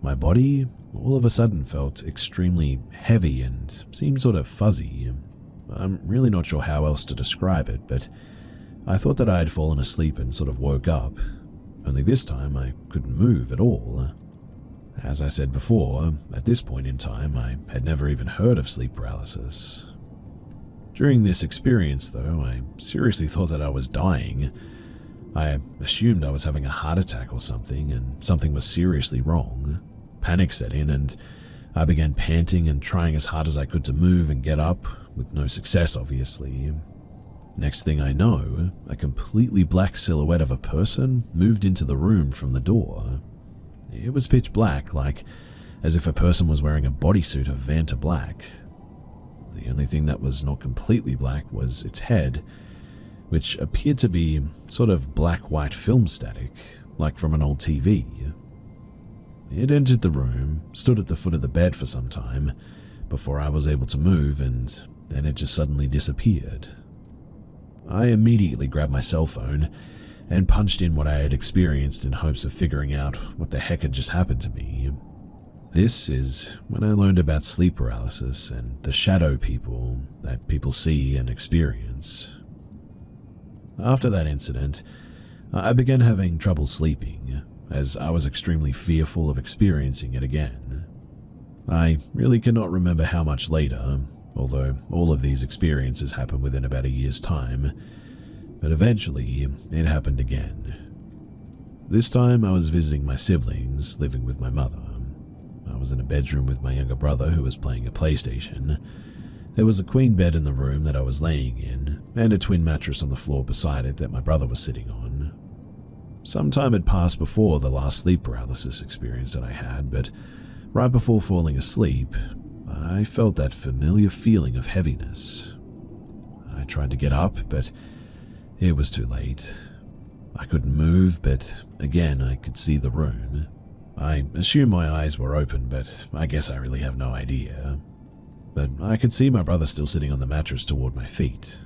My body all of a sudden felt extremely heavy and seemed sort of fuzzy. I'm really not sure how else to describe it, but I thought that I had fallen asleep and sort of woke up, only this time I couldn't move at all. As I said before, at this point in time I had never even heard of sleep paralysis. During this experience, though, I seriously thought that I was dying. I assumed I was having a heart attack or something, and something was seriously wrong. Panic set in, and I began panting and trying as hard as I could to move and get up, with no success, obviously. Next thing I know, a completely black silhouette of a person moved into the room from the door. It was pitch black, like as if a person was wearing a bodysuit of Vanta black. The only thing that was not completely black was its head, which appeared to be sort of black-white film static, like from an old TV. It entered the room, stood at the foot of the bed for some time, before I was able to move, and then it just suddenly disappeared. I immediately grabbed my cell phone and punched in what I had experienced in hopes of figuring out what the heck had just happened to me. This is when I learned about sleep paralysis and the shadow people that people see and experience. After that incident, I began having trouble sleeping, as I was extremely fearful of experiencing it again. I really cannot remember how much later, although all of these experiences happened within about a year's time, but eventually it happened again. This time I was visiting my siblings, living with my mother. I was in a bedroom with my younger brother who was playing a PlayStation. There was a queen bed in the room that I was laying in, and a twin mattress on the floor beside it that my brother was sitting on. Some time had passed before the last sleep paralysis experience that I had, but right before falling asleep, I felt that familiar feeling of heaviness. I tried to get up, but it was too late. I couldn't move, but again I could see the room. I assume my eyes were open, but I guess I really have no idea. But I could see my brother still sitting on the mattress toward my feet.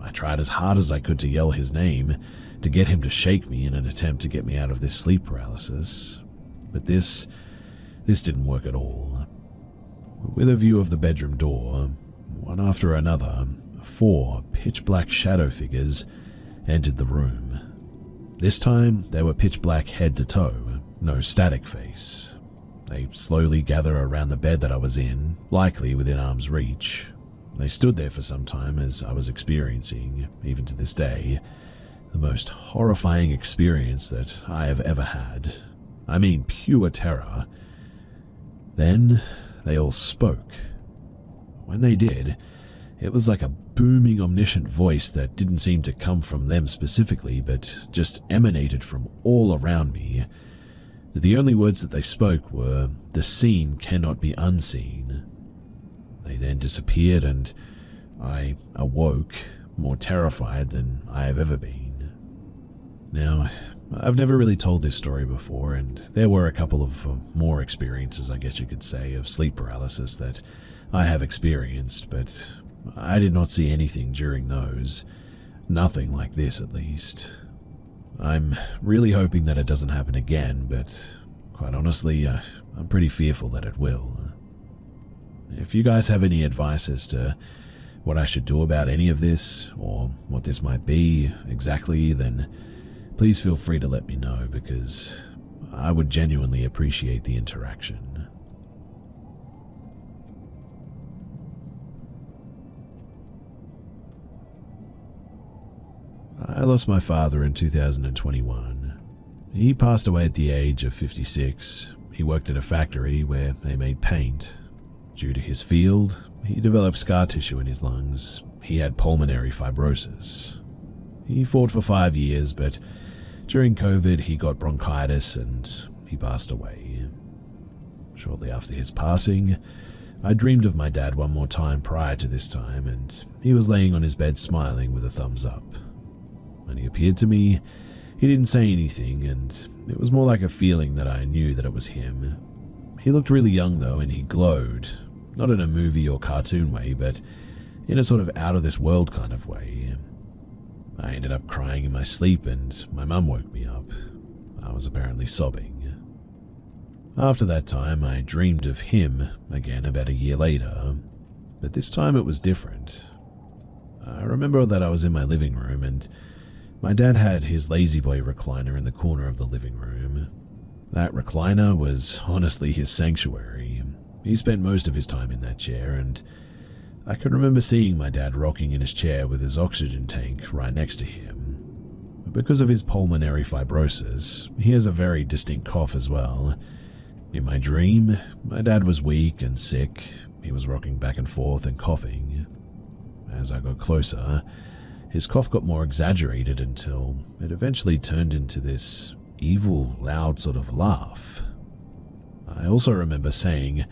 I tried as hard as I could to yell his name, to get him to shake me in an attempt to get me out of this sleep paralysis. But this didn't work at all. With a view of the bedroom door, one after another, 4 pitch-black shadow figures entered the room. This time, they were pitch black head to toe, no static face. They slowly gathered around the bed that I was in, likely within arm's reach. They stood there for some time as I was experiencing, even to this day, the most horrifying experience that I have ever had. I mean, pure terror. Then they all spoke. When they did, It was like a booming, omniscient voice that didn't seem to come from them specifically, but just emanated from all around me. The only words that they spoke were, "The seen cannot be unseen." They then disappeared, and I awoke, more terrified than I have ever been. Now, I've never really told this story before, and there were a couple of more experiences, I guess you could say, of sleep paralysis that I have experienced, but I did not see anything during those. Nothing like this, at least. I'm really hoping that it doesn't happen again, but quite honestly, I'm pretty fearful that it will. If you guys have any advice as to what I should do about any of this, or what this might be exactly, then please feel free to let me know, because I would genuinely appreciate the interaction. I lost my father in 2021. He passed away at the age of 56. He worked at a factory where they made paint. Due to his field, he developed scar tissue in his lungs. He had pulmonary fibrosis. He fought for 5 years, but during COVID he got bronchitis and he passed away. Shortly after his passing, I dreamed of my dad one more time prior to this time, and he was laying on his bed smiling with a thumbs up. When he appeared to me, he didn't say anything, and it was more like a feeling that I knew that it was him. He looked really young though, and he glowed, not in a movie or cartoon way, but in a sort of out-of-this-world kind of way. I ended up crying in my sleep, and my mum woke me up. I was apparently sobbing. After that time, I dreamed of him again about a year later, but this time it was different. I remember that I was in my living room, and my dad had his lazy boy recliner in the corner of the living room. That recliner was honestly his sanctuary. He spent most of his time in that chair, and I can remember seeing my dad rocking in his chair with his oxygen tank right next to him. Because of his pulmonary fibrosis, he has a very distinct cough as well. In my dream, my dad was weak and sick. He was rocking back and forth and coughing. As I got closer, his cough got more exaggerated until it eventually turned into this evil, loud sort of laugh. I also remember saying,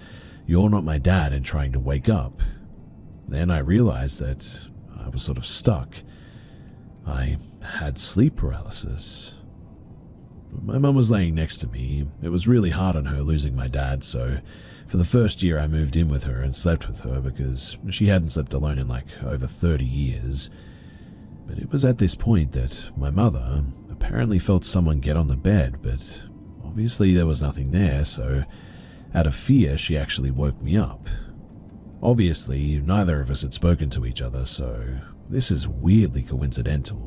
"You're not my dad," and trying to wake up. Then I realized that I was sort of stuck. I had sleep paralysis. My mum was laying next to me. It was really hard on her losing my dad, so for the first year I moved in with her and slept with her because she hadn't slept alone in like over 30 years. But it was at this point that my mother apparently felt someone get on the bed, but obviously there was nothing there, so out of fear she actually woke me up. Obviously, neither of us had spoken to each other, so this is weirdly coincidental.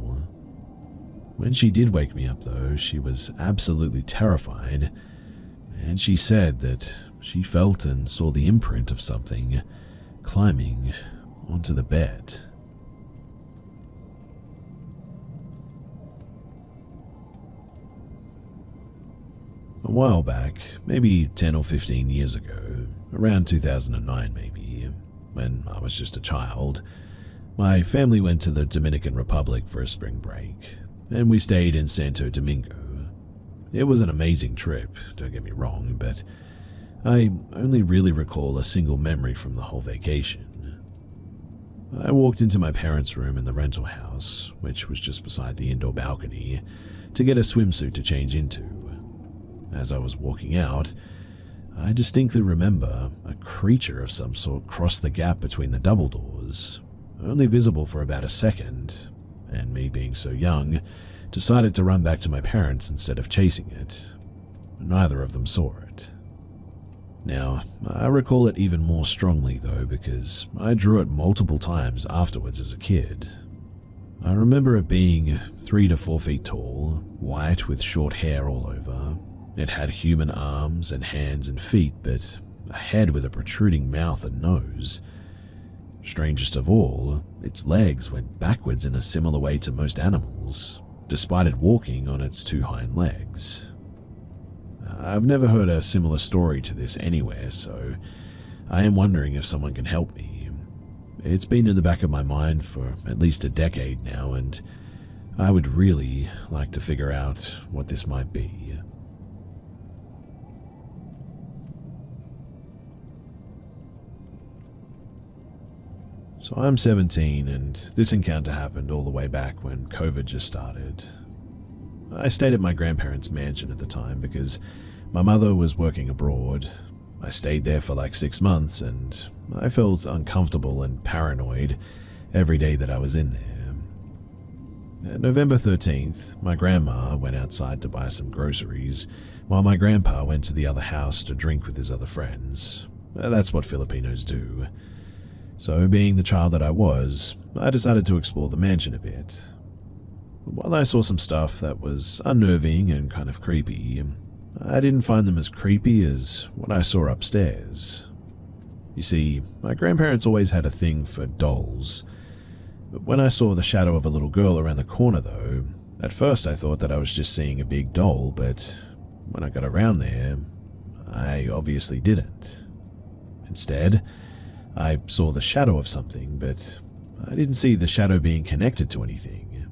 When she did wake me up though, she was absolutely terrified, and she said that she felt and saw the imprint of something climbing onto the bed. A while back, maybe 10 or 15 years ago, around 2009 maybe, when I was just a child, my family went to the Dominican Republic for a spring break, and we stayed in Santo Domingo. It was an amazing trip, don't get me wrong, but I only really recall a single memory from the whole vacation. I walked into my parents' room in the rental house, which was just beside the indoor balcony, to get a swimsuit to change into. As I was walking out, I distinctly remember a creature of some sort crossed the gap between the double doors, only visible for about a second, and me being so young, decided to run back to my parents instead of chasing it. Neither of them saw it. Now, I recall it even more strongly though, because I drew it multiple times afterwards as a kid. I remember it being 3 to 4 feet tall, white with short hair all over. It had human arms and hands and feet, but a head with a protruding mouth and nose. Strangest of all, its legs went backwards in a similar way to most animals, despite it walking on its 2 hind legs. I've never heard a similar story to this anywhere, so I am wondering if someone can help me. It's been in the back of my mind for at least a decade now, and I would really like to figure out what this might be. So I'm 17, and this encounter happened all the way back when COVID just started. I stayed at my grandparents' mansion at the time because my mother was working abroad. I stayed there for like 6 months, and I felt uncomfortable and paranoid every day that I was in there. On November 13th, my grandma went outside to buy some groceries, while my grandpa went to the other house to drink with his other friends. That's what Filipinos do. So, being the child that I was, I decided to explore the mansion a bit. While I saw some stuff that was unnerving and kind of creepy, I didn't find them as creepy as what I saw upstairs. You see, my grandparents always had a thing for dolls. But when I saw the shadow of a little girl around the corner though, at first I thought that I was just seeing a big doll, but when I got around there, I obviously didn't. Instead, I saw the shadow of something, but I didn't see the shadow being connected to anything.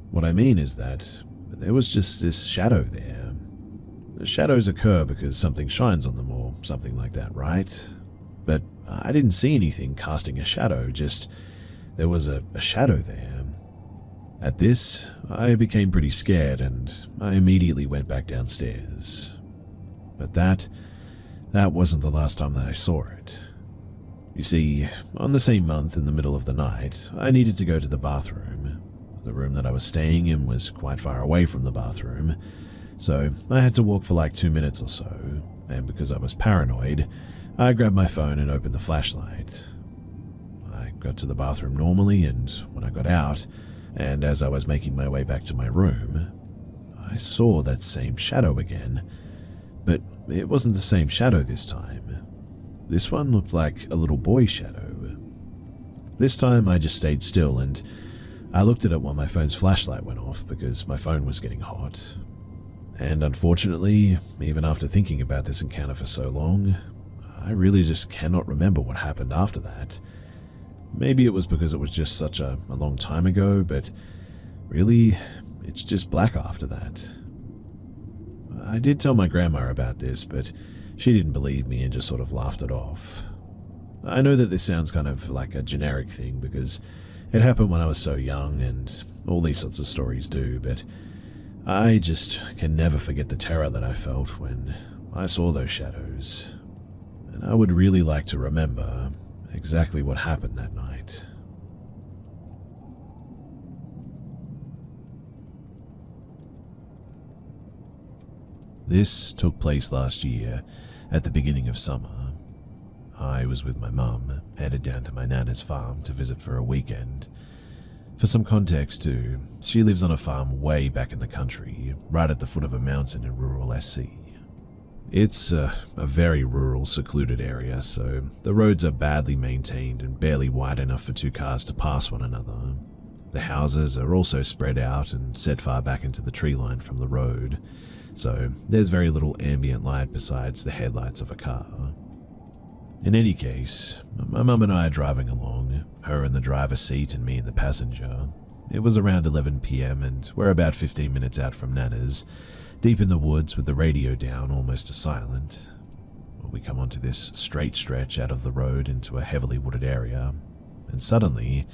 What I mean is that there was just this shadow there. Shadows occur because something shines on them or something like that, right? But I didn't see anything casting a shadow, just there was a shadow there. At this, I became pretty scared and I immediately went back downstairs. But that wasn't the last time that I saw it. You see, on the same month in the middle of the night, I needed to go to the bathroom. The room that I was staying in was quite far away from the bathroom, so I had to walk for like 2 minutes or so, and because I was paranoid, I grabbed my phone and opened the flashlight. I got to the bathroom normally, and when I got out, and as I was making my way back to my room, I saw that same shadow again, but it wasn't the same shadow this time. This one looked like a little boy's shadow. This time I just stayed still and I looked at it while my phone's flashlight went off because my phone was getting hot. And unfortunately, even after thinking about this encounter for so long, I really just cannot remember what happened after that. Maybe it was because it was just such a long time ago, but really, it's just black after that. I did tell my grandma about this, but she didn't believe me and just sort of laughed it off. I know that this sounds kind of like a generic thing because it happened when I was so young and all these sorts of stories do, but I just can never forget the terror that I felt when I saw those shadows. And I would really like to remember exactly what happened that night. This took place last year, at the beginning of summer. I was with my mum, headed down to my nana's farm to visit for a weekend. For some context too, she lives on a farm way back in the country, right at the foot of a mountain in rural SC. It's a very rural, secluded area, so the roads are badly maintained and barely wide enough for 2 cars to pass one another. The houses are also spread out and set far back into the tree line from the road, so there's very little ambient light besides the headlights of a car. In any case, my mum and I are driving along, her in the driver's seat and me in the passenger. It was around 11 p.m. and we're about 15 minutes out from Nana's, deep in the woods with the radio down almost to silent. We come onto this straight stretch out of the road into a heavily wooded area, and suddenly,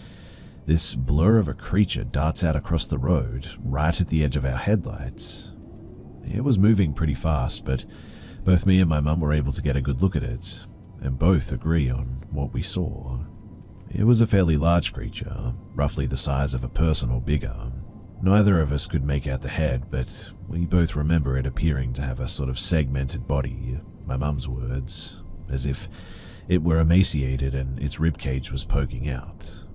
this blur of a creature darts out across the road, right at the edge of our headlights. It was moving pretty fast, but both me and my mum were able to get a good look at it, and both agree on what we saw. It was a fairly large creature, roughly the size of a person or bigger. Neither of us could make out the head, but we both remember it appearing to have a sort of segmented body, my mum's words, as if it were emaciated and its ribcage was poking out.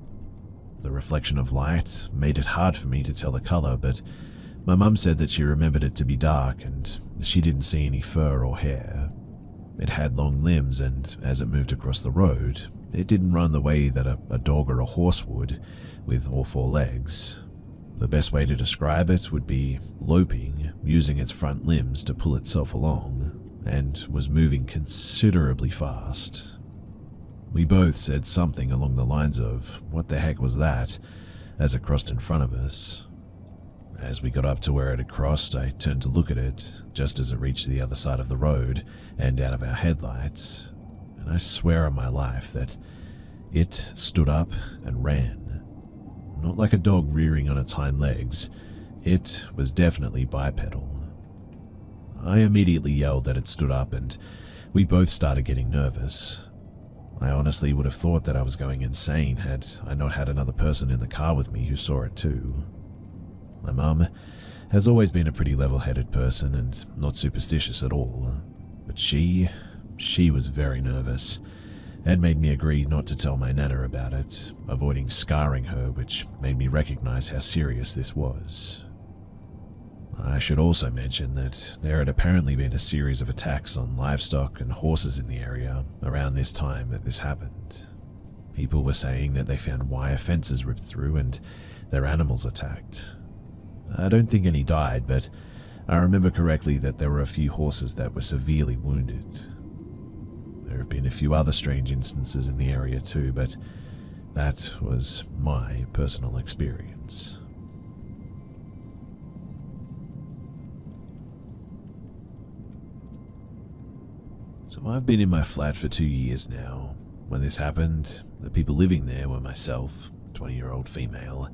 The reflection of light made it hard for me to tell the color, but my mum said that she remembered it to be dark and she didn't see any fur or hair. It had long limbs, and as it moved across the road, it didn't run the way that a dog or a horse would, with all 4 legs. The best way to describe it would be loping, using its front limbs to pull itself along, and was moving considerably fast. We both said something along the lines of, "What the heck was that?" as it crossed in front of us. As we got up to where it had crossed, I turned to look at it just as it reached the other side of the road and out of our headlights, and I swear on my life that it stood up and ran. Not like a dog rearing on its hind legs, it was definitely bipedal. I immediately yelled that it stood up, and we both started getting nervous. I honestly would have thought that I was going insane had I not had another person in the car with me who saw it too. My mum has always been a pretty level-headed person and not superstitious at all, but she was very nervous and made me agree not to tell my nana about it, avoiding scarring her, which made me recognize how serious this was. I should also mention that there had apparently been a series of attacks on livestock and horses in the area around this time that this happened. People were saying that they found wire fences ripped through and their animals attacked. I don't think any died, but I remember correctly that there were a few horses that were severely wounded. There have been a few other strange instances in the area too, but that was my personal experience. So I've been in my flat for 2 years now. When this happened, the people living there were myself, 20-year-old female,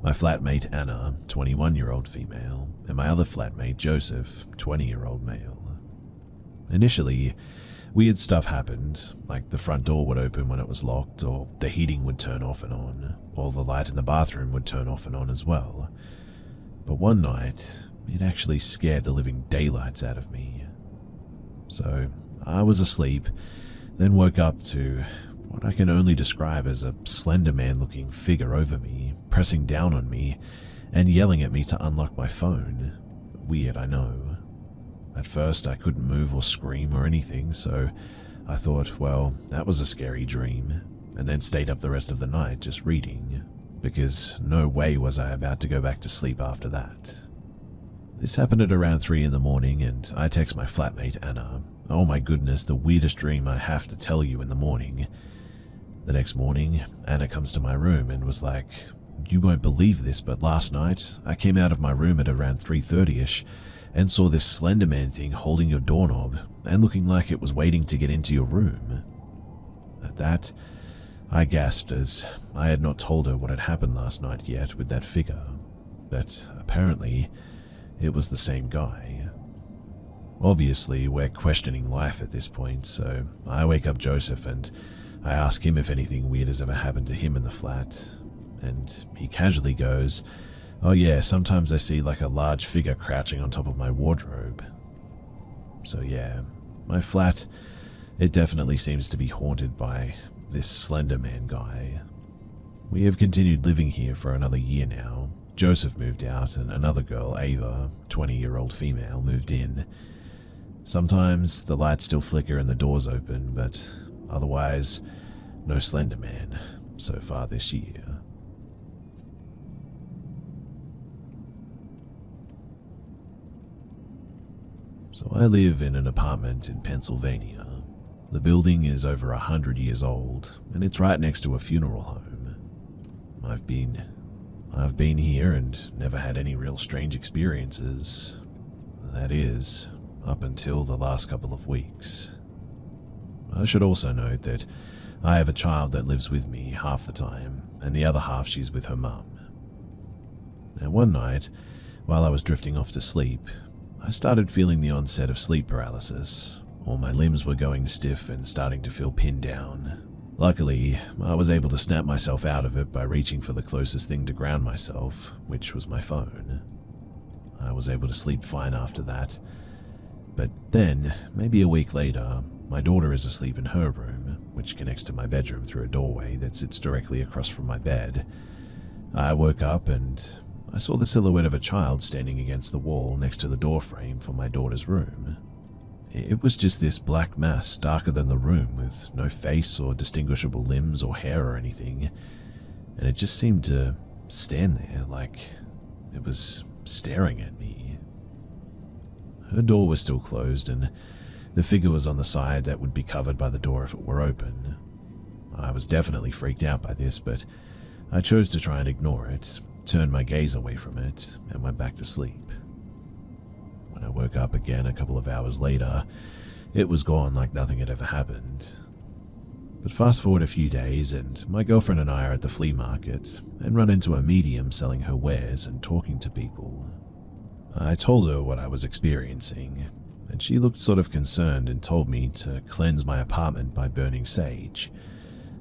my flatmate Anna, 21-year-old female, and my other flatmate Joseph, 20-year-old male. Initially, weird stuff happened, like the front door would open when it was locked, or the heating would turn off and on, or the light in the bathroom would turn off and on as well. But one night, it actually scared the living daylights out of me. So I was asleep, then woke up to what I can only describe as a slender man-looking figure over me, pressing down on me, and yelling at me to unlock my phone. Weird, I know. At first, I couldn't move or scream or anything, so I thought, well, that was a scary dream, and then stayed up the rest of the night just reading, because no way was I about to go back to sleep after that. This happened at around 3 in the morning, and I text my flatmate Anna. Oh my goodness, the weirdest dream I have to tell you in the morning. The next morning, Anna comes to my room and was like, "You won't believe this, but last night I came out of my room at around 3:30ish and saw this slender man thing holding your doorknob and looking like it was waiting to get into your room." At that, I gasped as I had not told her what had happened last night yet with that figure, but apparently it was the same guy. Obviously, we're questioning life at this point, so I wake up Joseph and I ask him if anything weird has ever happened to him in the flat, and he casually goes, "Oh yeah, sometimes I see like a large figure crouching on top of my wardrobe." So yeah, my flat, it definitely seems to be haunted by this slender man guy. We have continued living here for another year now. Joseph moved out and another girl, Ava, 20-year-old female, moved in. Sometimes the lights still flicker and the doors open, but otherwise, no slender man so far this year. So I live in an apartment in Pennsylvania. The building is over 100 years old, and it's right next to a funeral home. I've been here and never had any real strange experiences. That is, up until the last couple of weeks. I should also note that I have a child that lives with me half the time, and the other half she's with her mum. Now one night, while I was drifting off to sleep, I started feeling the onset of sleep paralysis. All my limbs were going stiff and starting to feel pinned down. Luckily, I was able to snap myself out of it by reaching for the closest thing to ground myself, which was my phone. I was able to sleep fine after that. But then, maybe a week later, my daughter is asleep in her room, which connects to my bedroom through a doorway that sits directly across from my bed. I woke up and I saw the silhouette of a child standing against the wall next to the doorframe for my daughter's room. It was just this black mass darker than the room with no face or distinguishable limbs or hair or anything, and it just seemed to stand there like it was staring at me. Her door was still closed and the figure was on the side that would be covered by the door if it were open. I was definitely freaked out by this, but I chose to try and ignore it, turned my gaze away from it, and went back to sleep. When I woke up again a couple of hours later, it was gone like nothing had ever happened. But fast forward a few days, and my girlfriend and I are at the flea market and run into a medium selling her wares and talking to people. I told her what I was experiencing, and she looked sort of concerned and told me to cleanse my apartment by burning sage.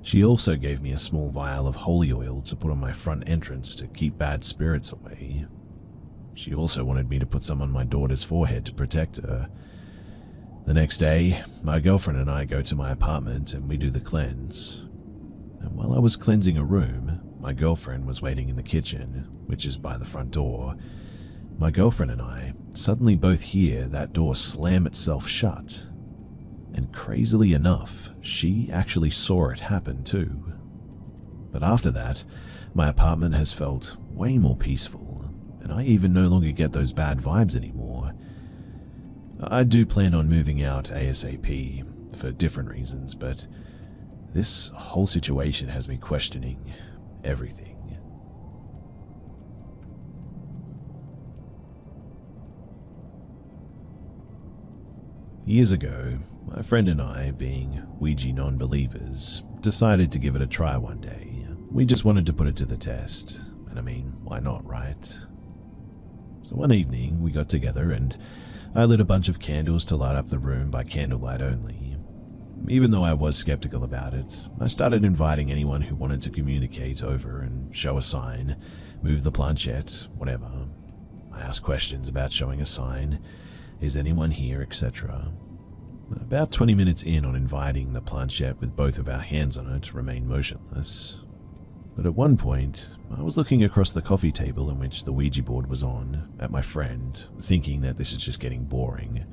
She also gave me a small vial of holy oil to put on my front entrance to keep bad spirits away. She also wanted me to put some on my daughter's forehead to protect her. The next day, my girlfriend and I go to my apartment and we do the cleanse. And while I was cleansing a room, my girlfriend was waiting in the kitchen, which is by the front door. My girlfriend and I suddenly both hear that door slam itself shut. And crazily enough, she actually saw it happen too. But after that, my apartment has felt way more peaceful, and I even no longer get those bad vibes anymore. I do plan on moving out ASAP for different reasons, but this whole situation has me questioning everything. Years ago, my friend and I, being Ouija non-believers, decided to give it a try one day. We just wanted to put it to the test, and I mean, why not, right? So one evening, we got together and I lit a bunch of candles to light up the room by candlelight only. Even though I was skeptical about it, I started inviting anyone who wanted to communicate over and show a sign, move the planchette, whatever. I asked questions about showing a sign, is anyone here, etc. About 20 minutes in on inviting, the planchette with both of our hands on it remained motionless. But at one point, I was looking across the coffee table in which the Ouija board was on, at my friend, thinking that this is just getting boring,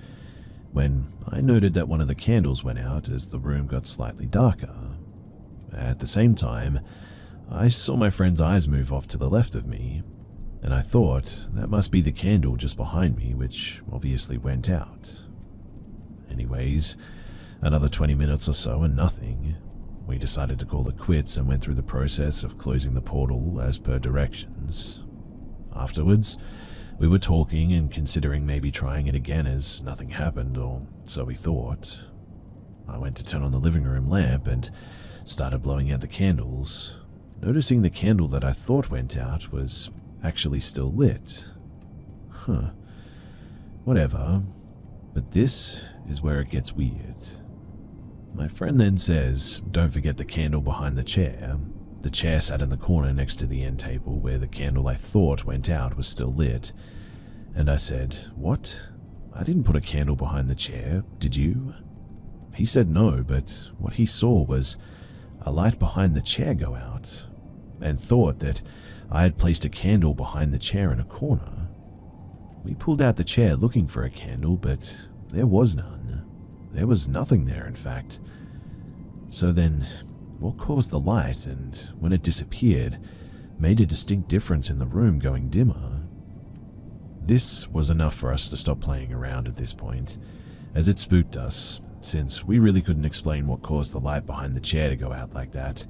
when I noted that one of the candles went out as the room got slightly darker. At the same time, I saw my friend's eyes move off to the left of me, and I thought that must be the candle just behind me, which obviously went out. Anyways, another 20 minutes or so and nothing. We decided to call it quits and went through the process of closing the portal as per directions. Afterwards, we were talking and considering maybe trying it again as nothing happened, or so we thought. I went to turn on the living room lamp and started blowing out the candles, noticing the candle that I thought went out was actually still lit. Whatever, but this is where it gets weird. My friend then says, don't forget the candle behind the chair. The chair sat in the corner next to the end table where the candle I thought went out was still lit. And I said, what? I didn't put a candle behind the chair, did you? He said no, but what he saw was a light behind the chair go out, and thought that I had placed a candle behind the chair in a corner. We pulled out the chair looking for a candle, but there was none. There was nothing there, in fact. So then, what caused the light, and when it disappeared, made a distinct difference in the room going dimmer? This was enough for us to stop playing around at this point, as it spooked us, since we really couldn't explain what caused the light behind the chair to go out like that.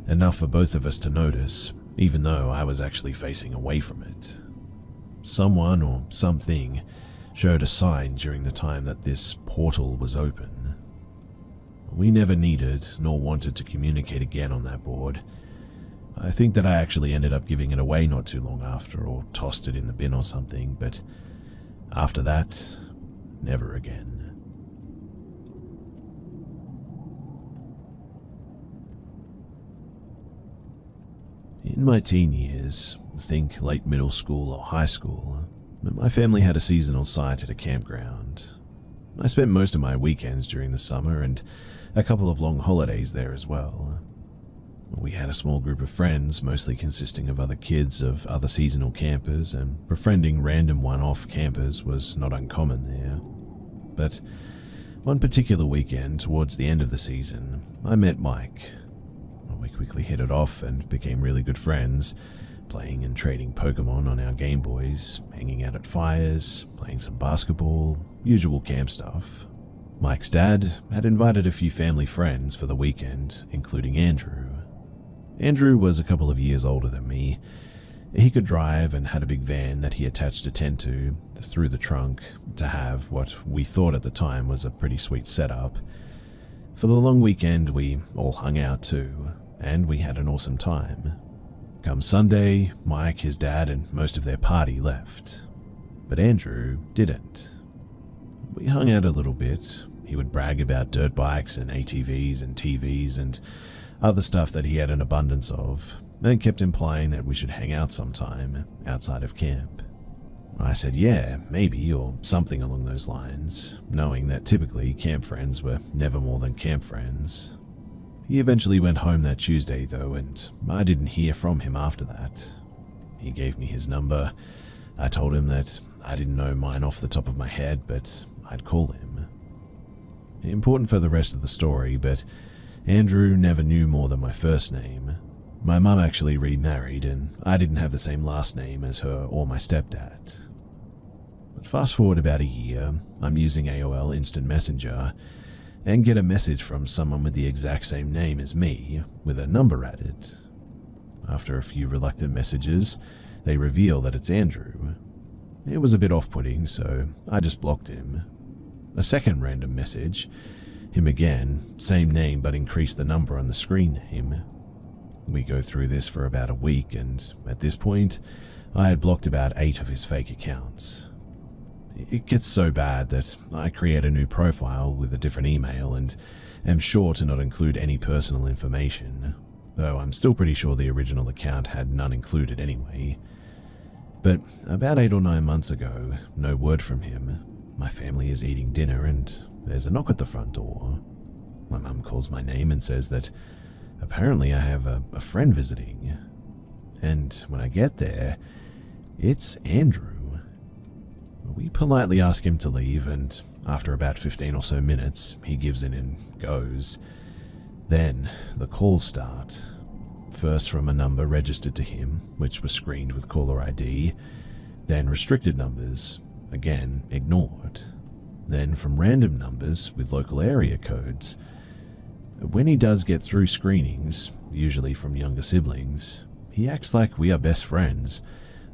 Enough for both of us to notice, even though I was actually facing away from it. Someone or something showed a sign during the time that this portal was open. We never needed nor wanted to communicate again on that board. I think that I actually ended up giving it away not too long after, or tossed it in the bin or something, but after that, never again. In my teen years, think late middle school or high school, my family had a seasonal site at a campground. I spent most of my weekends during the summer and a couple of long holidays there as well. We had a small group of friends, mostly consisting of other kids of other seasonal campers, and befriending random one-off campers was not uncommon there. But one particular weekend towards the end of the season, I met Mike. We quickly hit it off and became really good friends, playing and trading Pokemon on our Game Boys, hanging out at fires, playing some basketball, usual camp stuff. Mike's dad had invited a few family friends for the weekend, including Andrew. Andrew was a couple of years older than me. He could drive and had a big van that he attached a tent to through the trunk to have what we thought at the time was a pretty sweet setup. For the long weekend, we all hung out too, and we had an awesome time. Come Sunday, Mike, his dad, and most of their party left. But Andrew didn't. We hung out a little bit. He would brag about dirt bikes and ATVs and TVs and other stuff that he had an abundance of, and kept implying that we should hang out sometime outside of camp. I said yeah, maybe, or something along those lines, knowing that typically camp friends were never more than camp friends. He eventually went home that Tuesday though, and I didn't hear from him after that. He gave me his number. I told him that I didn't know mine off the top of my head, but I'd call him. Important for the rest of the story, but Andrew never knew more than my first name. My mum actually remarried, and I didn't have the same last name as her or my stepdad. But fast forward about a year, I'm using AOL Instant Messenger and get a message from someone with the exact same name as me, with a number added. After a few reluctant messages, they reveal that it's Andrew. It was a bit off-putting, so I just blocked him. A second random message, him again, same name but increased the number on the screen name. We go through this for about a week, and at this point, I had blocked about 8 of his fake accounts. It gets so bad that I create a new profile with a different email and am sure to not include any personal information, though I'm still pretty sure the original account had none included anyway. But about 8 or 9 months ago, no word from him. My family is eating dinner and there's a knock at the front door. My mum calls my name and says that apparently I have a friend visiting. And when I get there, it's Andrew. We politely ask him to leave, and after about 15 or so minutes, he gives in and goes. Then the calls start. First from a number registered to him, which was screened with caller ID, then restricted numbers, again ignored, then from random numbers with local area codes. When he does get through screenings, usually from younger siblings, he acts like we are best friends,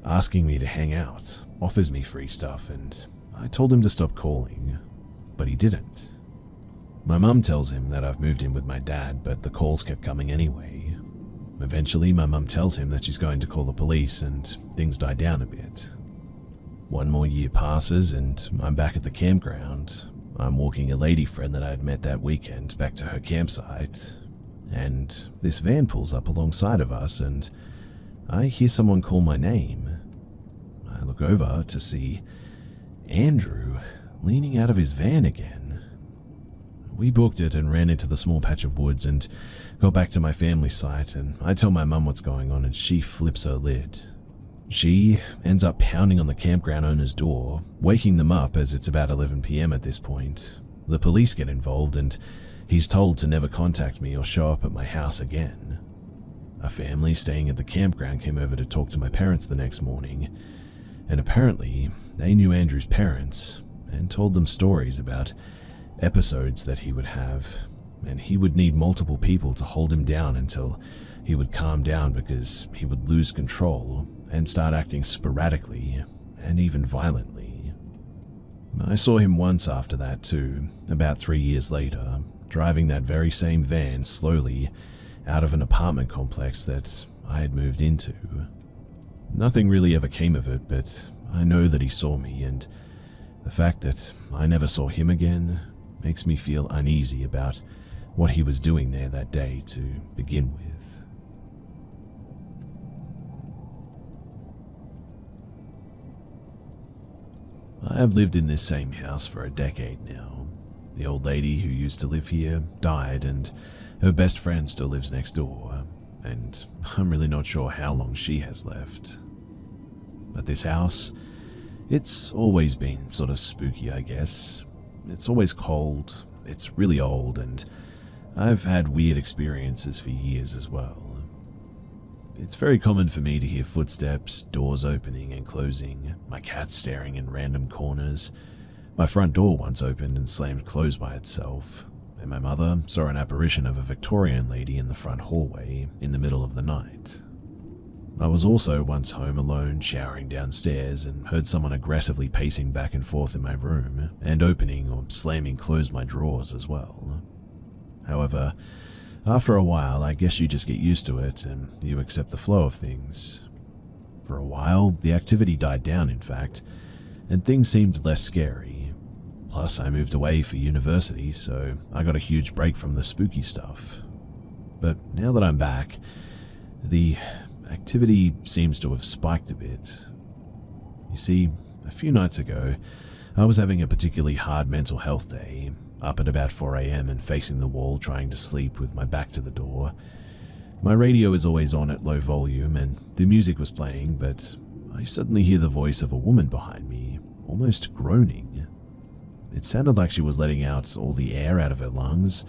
asking me to hang out, offers me free stuff, and I told him to stop calling, but he didn't. My mum tells him that I've moved in with my dad, but the calls kept coming anyway. Eventually, my mum tells him that she's going to call the police, and things die down a bit. 1 more year passes, and I'm back at the campground. I'm walking a lady friend that I had met that weekend back to her campsite, and this van pulls up alongside of us, and I hear someone call my name. I look over to see Andrew leaning out of his van again. We booked it and ran into the small patch of woods and got back to my family site, and I tell my mum what's going on and she flips her lid. She ends up pounding on the campground owner's door, waking them up as it's about 11 p.m. at this point. The police get involved and he's told to never contact me or show up at my house again. A family staying at the campground came over to talk to my parents the next morning, and apparently they knew Andrew's parents and told them stories about episodes that he would have, and he would need multiple people to hold him down until he would calm down because he would lose control and start acting sporadically and even violently. I saw him once after that too, about 3 years later, driving that very same van slowly out of an apartment complex that I had moved into. Nothing really ever came of it, but I know that he saw me, and the fact that I never saw him again makes me feel uneasy about what he was doing there that day to begin with. I have lived in this same house for a decade now. The old lady who used to live here died, and her best friend still lives next door, and I'm really not sure how long she has left. But this house, it's always been sort of spooky, I guess. It's always cold, it's really old, and I've had weird experiences for years as well. It's very common for me to hear footsteps, doors opening and closing, my cat staring in random corners, My front door once opened and slammed closed by itself, and my mother saw an apparition of a Victorian lady in the front hallway in the middle of the night. I was also once home alone showering downstairs and heard someone aggressively pacing back and forth in my room and opening or slamming closed my drawers as well. However, after a while, I guess you just get used to it and you accept the flow of things. For a while, the activity died down, in fact, and things seemed less scary. Plus, I moved away for university, so I got a huge break from the spooky stuff. But now that I'm back, the activity seems to have spiked a bit. You see, a few nights ago, I was having a particularly hard mental health day, up at about 4 a.m. and facing the wall trying to sleep with my back to the door. My radio is always on at low volume and the music was playing, but I suddenly hear the voice of a woman behind me, almost groaning. It sounded like she was letting out all the air out of her lungs,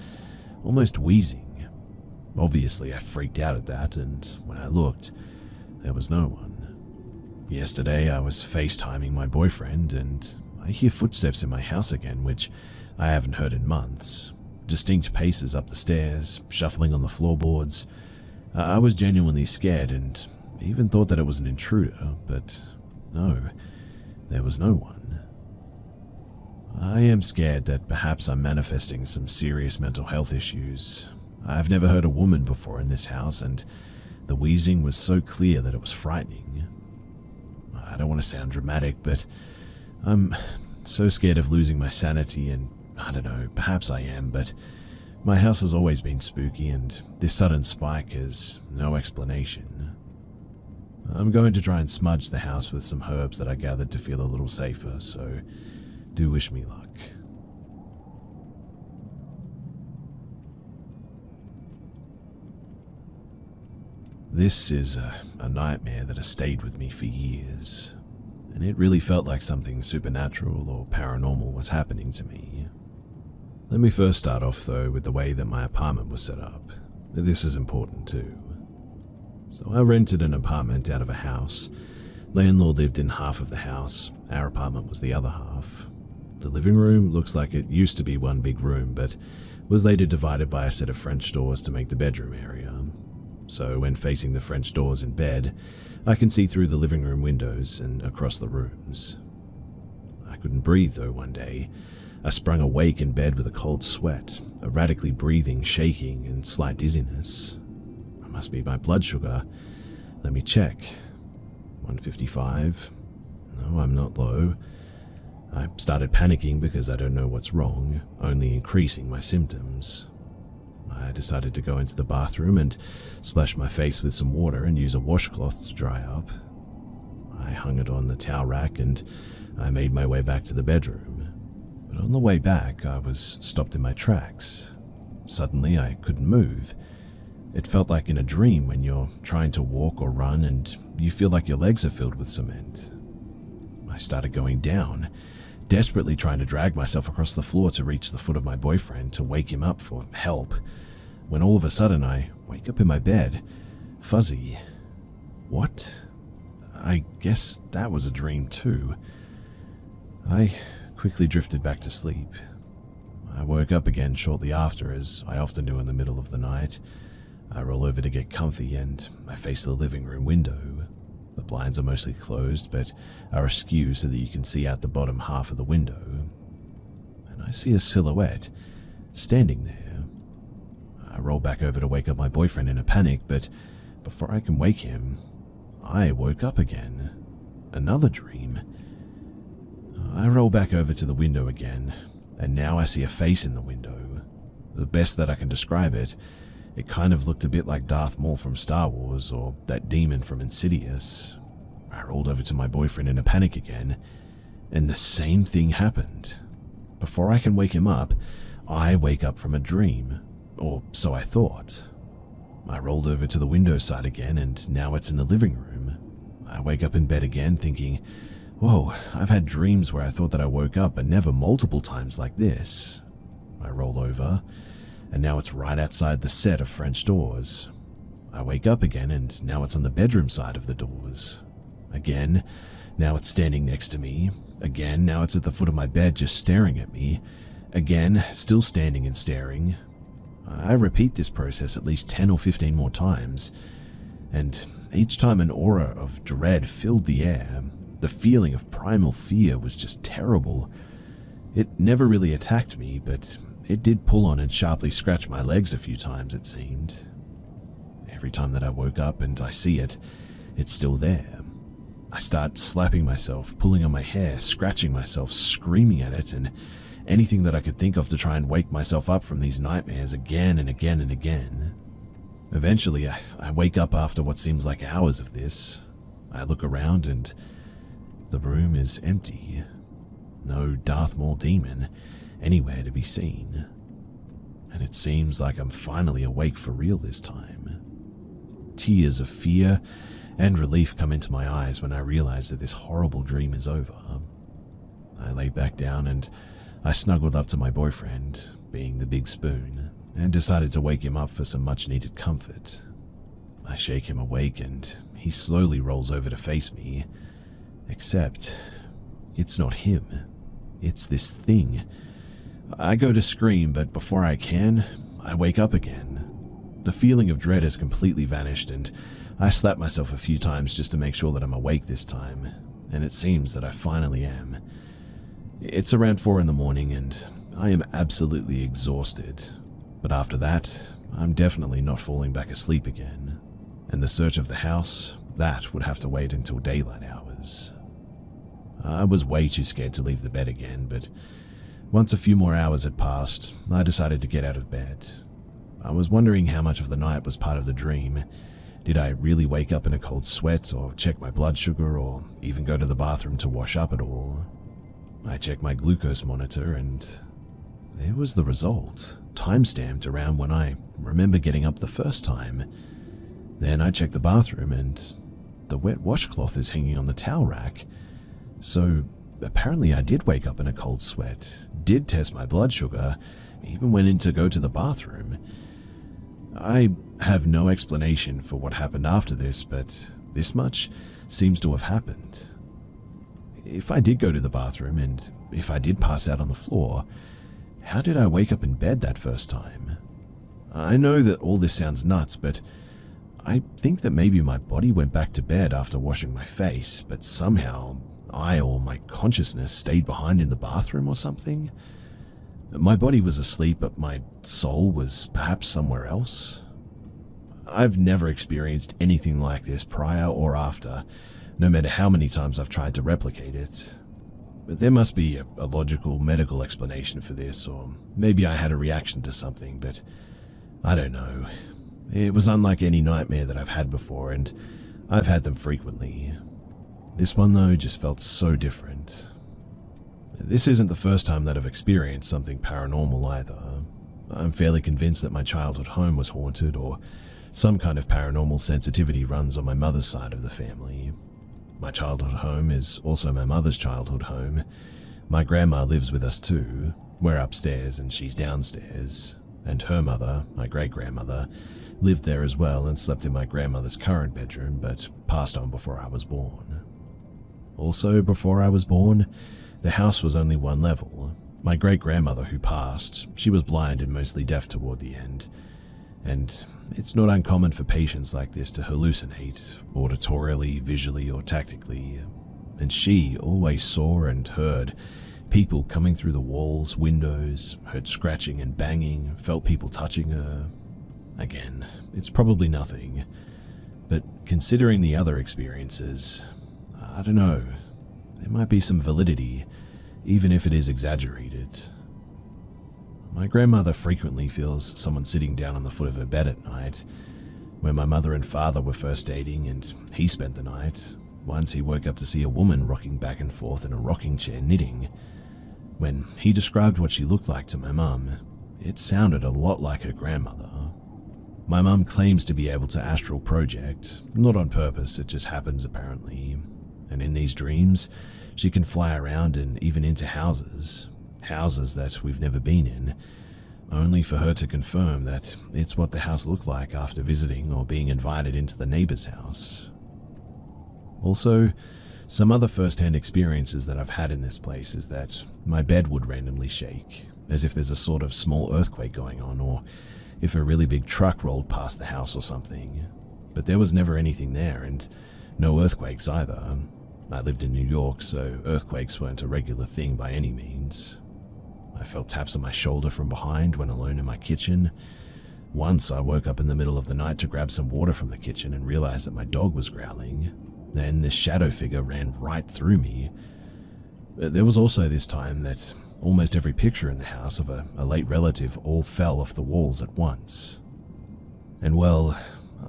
almost wheezing. Obviously, I freaked out at that, and when I looked, there was no one. Yesterday, I was FaceTiming my boyfriend, and I hear footsteps in my house again, which I haven't heard in months. Distinct paces up the stairs, shuffling on the floorboards. I was genuinely scared and even thought that it was an intruder, but no, there was no one. I am scared that perhaps I'm manifesting some serious mental health issues. I've never heard a woman before in this house, and the wheezing was so clear that it was frightening. I don't want to sound dramatic, but I'm so scared of losing my sanity, and I don't know, perhaps I am, but my house has always been spooky, and this sudden spike has no explanation. I'm going to try and smudge the house with some herbs that I gathered to feel a little safer, so do wish me luck. This is a nightmare that has stayed with me for years, and it really felt like something supernatural or paranormal was happening to me. Let me first start off, though, with the way that my apartment was set up. This is important too. So I rented an apartment out of a house. Landlord lived in half of the house, our apartment was the other half. The living room looks like it used to be one big room, but was later divided by a set of French doors to make the bedroom area. So when facing the French doors in bed, I can see through the living room windows and across the rooms. I couldn't breathe though one day. I sprung awake in bed with a cold sweat, erratically breathing, shaking, and slight dizziness. It must be my blood sugar. Let me check. 155. No, I'm not low. I started panicking because I don't know what's wrong, only increasing my symptoms. I decided to go into the bathroom and splash my face with some water and use a washcloth to dry up. I hung it on the towel rack and I made my way back to the bedroom. But on the way back, I was stopped in my tracks. Suddenly, I couldn't move. It felt like in a dream when you're trying to walk or run and you feel like your legs are filled with cement. I started going down, desperately trying to drag myself across the floor to reach the foot of my boyfriend to wake him up for help, when all of a sudden I wake up in my bed, fuzzy. What? I guess that was a dream too. I quickly drifted back to sleep. I woke up again shortly after, as I often do in the middle of the night. I roll over to get comfy and I face the living room window. The blinds are mostly closed, but are askew so that you can see out the bottom half of the window. And I see a silhouette standing there. I roll back over to wake up my boyfriend in a panic, but before I can wake him, I woke up again. Another dream. I roll back over to the window again, and now I see a face in the window. The best that I can describe it, it kind of looked a bit like Darth Maul from Star Wars, or that demon from Insidious. I rolled over to my boyfriend in a panic again, and the same thing happened. Before I can wake him up, I wake up from a dream, or so I thought. I rolled over to the window side again, and now it's in the living room. I wake up in bed again thinking, whoa, I've had dreams where I thought that I woke up, but never multiple times like this. I roll over, and now it's right outside the set of French doors. I wake up again, and now it's on the bedroom side of the doors. Again, Now it's standing next to me. Again, now it's at the foot of my bed just staring at me. Again, still standing and staring. I repeat this process at least 10 or 15 more times, and each time an aura of dread filled the air. The feeling of primal fear was just terrible. It never really attacked me, but it did pull on and sharply scratch my legs a few times, it seemed. Every time that I woke up and I see it, it's still there. I start slapping myself, pulling on my hair, scratching myself, screaming at it, and anything that I could think of to try and wake myself up from these nightmares again and again and again. Eventually, I wake up after what seems like hours of this. I look around and the room is empty. No Darth Maul demon anywhere to be seen. And it seems like I'm finally awake for real this time. Tears of fear and relief come into my eyes when I realize that this horrible dream is over. I lay back down and I snuggled up to my boyfriend, being the big spoon, and decided to wake him up for some much-needed comfort. I shake him awake and he slowly rolls over to face me, except it's not him. It's this thing. I go to scream, but before I can, I wake up again. The feeling of dread has completely vanished, and I slap myself a few times just to make sure that I'm awake this time, and it seems that I finally am. It's around 4 in the morning, and I am absolutely exhausted, but after that, I'm definitely not falling back asleep again, and the search of the house, that would have to wait until daylight hours. I was way too scared to leave the bed again, but once a few more hours had passed, I decided to get out of bed. I was wondering how much of the night was part of the dream. Did I really wake up in a cold sweat, or check my blood sugar, or even go to the bathroom to wash up at all? I checked my glucose monitor, and there was the result, time-stamped around when I remember getting up the first time. Then I checked the bathroom, and the wet washcloth is hanging on the towel rack. So apparently I did wake up in a cold sweat, did test my blood sugar, even went in to go to the bathroom. I have no explanation for what happened after this, but this much seems to have happened. If I did go to the bathroom, and if I did pass out on the floor, how did I wake up in bed that first time? I know that all this sounds nuts, but I think that maybe my body went back to bed after washing my face, but somehow I or my consciousness stayed behind in the bathroom or something. My body was asleep, but my soul was perhaps somewhere else. I've never experienced anything like this prior or after, no matter how many times I've tried to replicate it. But there must be a logical medical explanation for this, or maybe I had a reaction to something, but I don't know. It was unlike any nightmare that I've had before, and I've had them frequently. This one, though, just felt so different. This isn't the first time that I've experienced something paranormal either. I'm fairly convinced that my childhood home was haunted, or some kind of paranormal sensitivity runs on my mother's side of the family. My childhood home is also my mother's childhood home. My grandma lives with us too. We're upstairs and she's downstairs. And her mother, my great-grandmother, lived there as well and slept in my grandmother's current bedroom, but passed on before I was born. Also, before I was born, the house was only one level. My great-grandmother who passed, she was blind and mostly deaf toward the end, and it's not uncommon for patients like this to hallucinate, auditorily, visually, or tactically, and she always saw and heard people coming through the walls, windows, heard scratching and banging, felt people touching her. Again, it's probably nothing, but considering the other experiences, I don't know, there might be some validity, even if it is exaggerated. My grandmother frequently feels someone sitting down on the foot of her bed at night. When my mother and father were first dating and he spent the night, once he woke up to see a woman rocking back and forth in a rocking chair knitting. When he described what she looked like to my mum, it sounded a lot like her grandmother. My mum claims to be able to astral project, not on purpose, it just happens apparently. And in these dreams, she can fly around and even into houses that we've never been in, only for her to confirm that it's what the house looked like after visiting or being invited into the neighbor's house. Also, Some other first-hand experiences that I've had in this place is that my bed would randomly shake, as if there's a sort of small earthquake going on, or if a really big truck rolled past the house or something. But there was never anything there, and no earthquakes either. I lived in New York, so earthquakes weren't a regular thing by any means. I felt taps on my shoulder from behind when alone in my kitchen. Once I woke up in the middle of the night to grab some water from the kitchen and realized that my dog was growling. Then this shadow figure ran right through me. There was also this time that almost every picture in the house of a late relative all fell off the walls at once. And well,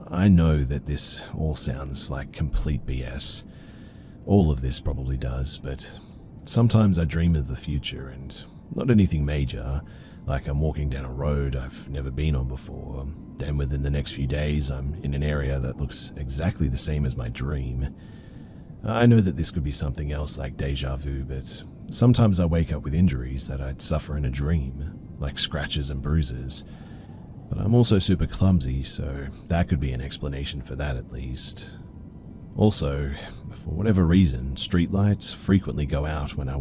I know that this all sounds like complete BS. All of this probably does, but sometimes I dream of the future, and not anything major, like I'm walking down a road I've never been on before. Then within the next few days, I'm in an area that looks exactly the same as my dream. I know that this could be something else like deja vu, but sometimes I wake up with injuries that I'd suffer in a dream, like scratches and bruises. But I'm also super clumsy, so that could be an explanation for that at least. Also, for whatever reason, streetlights frequently go out when I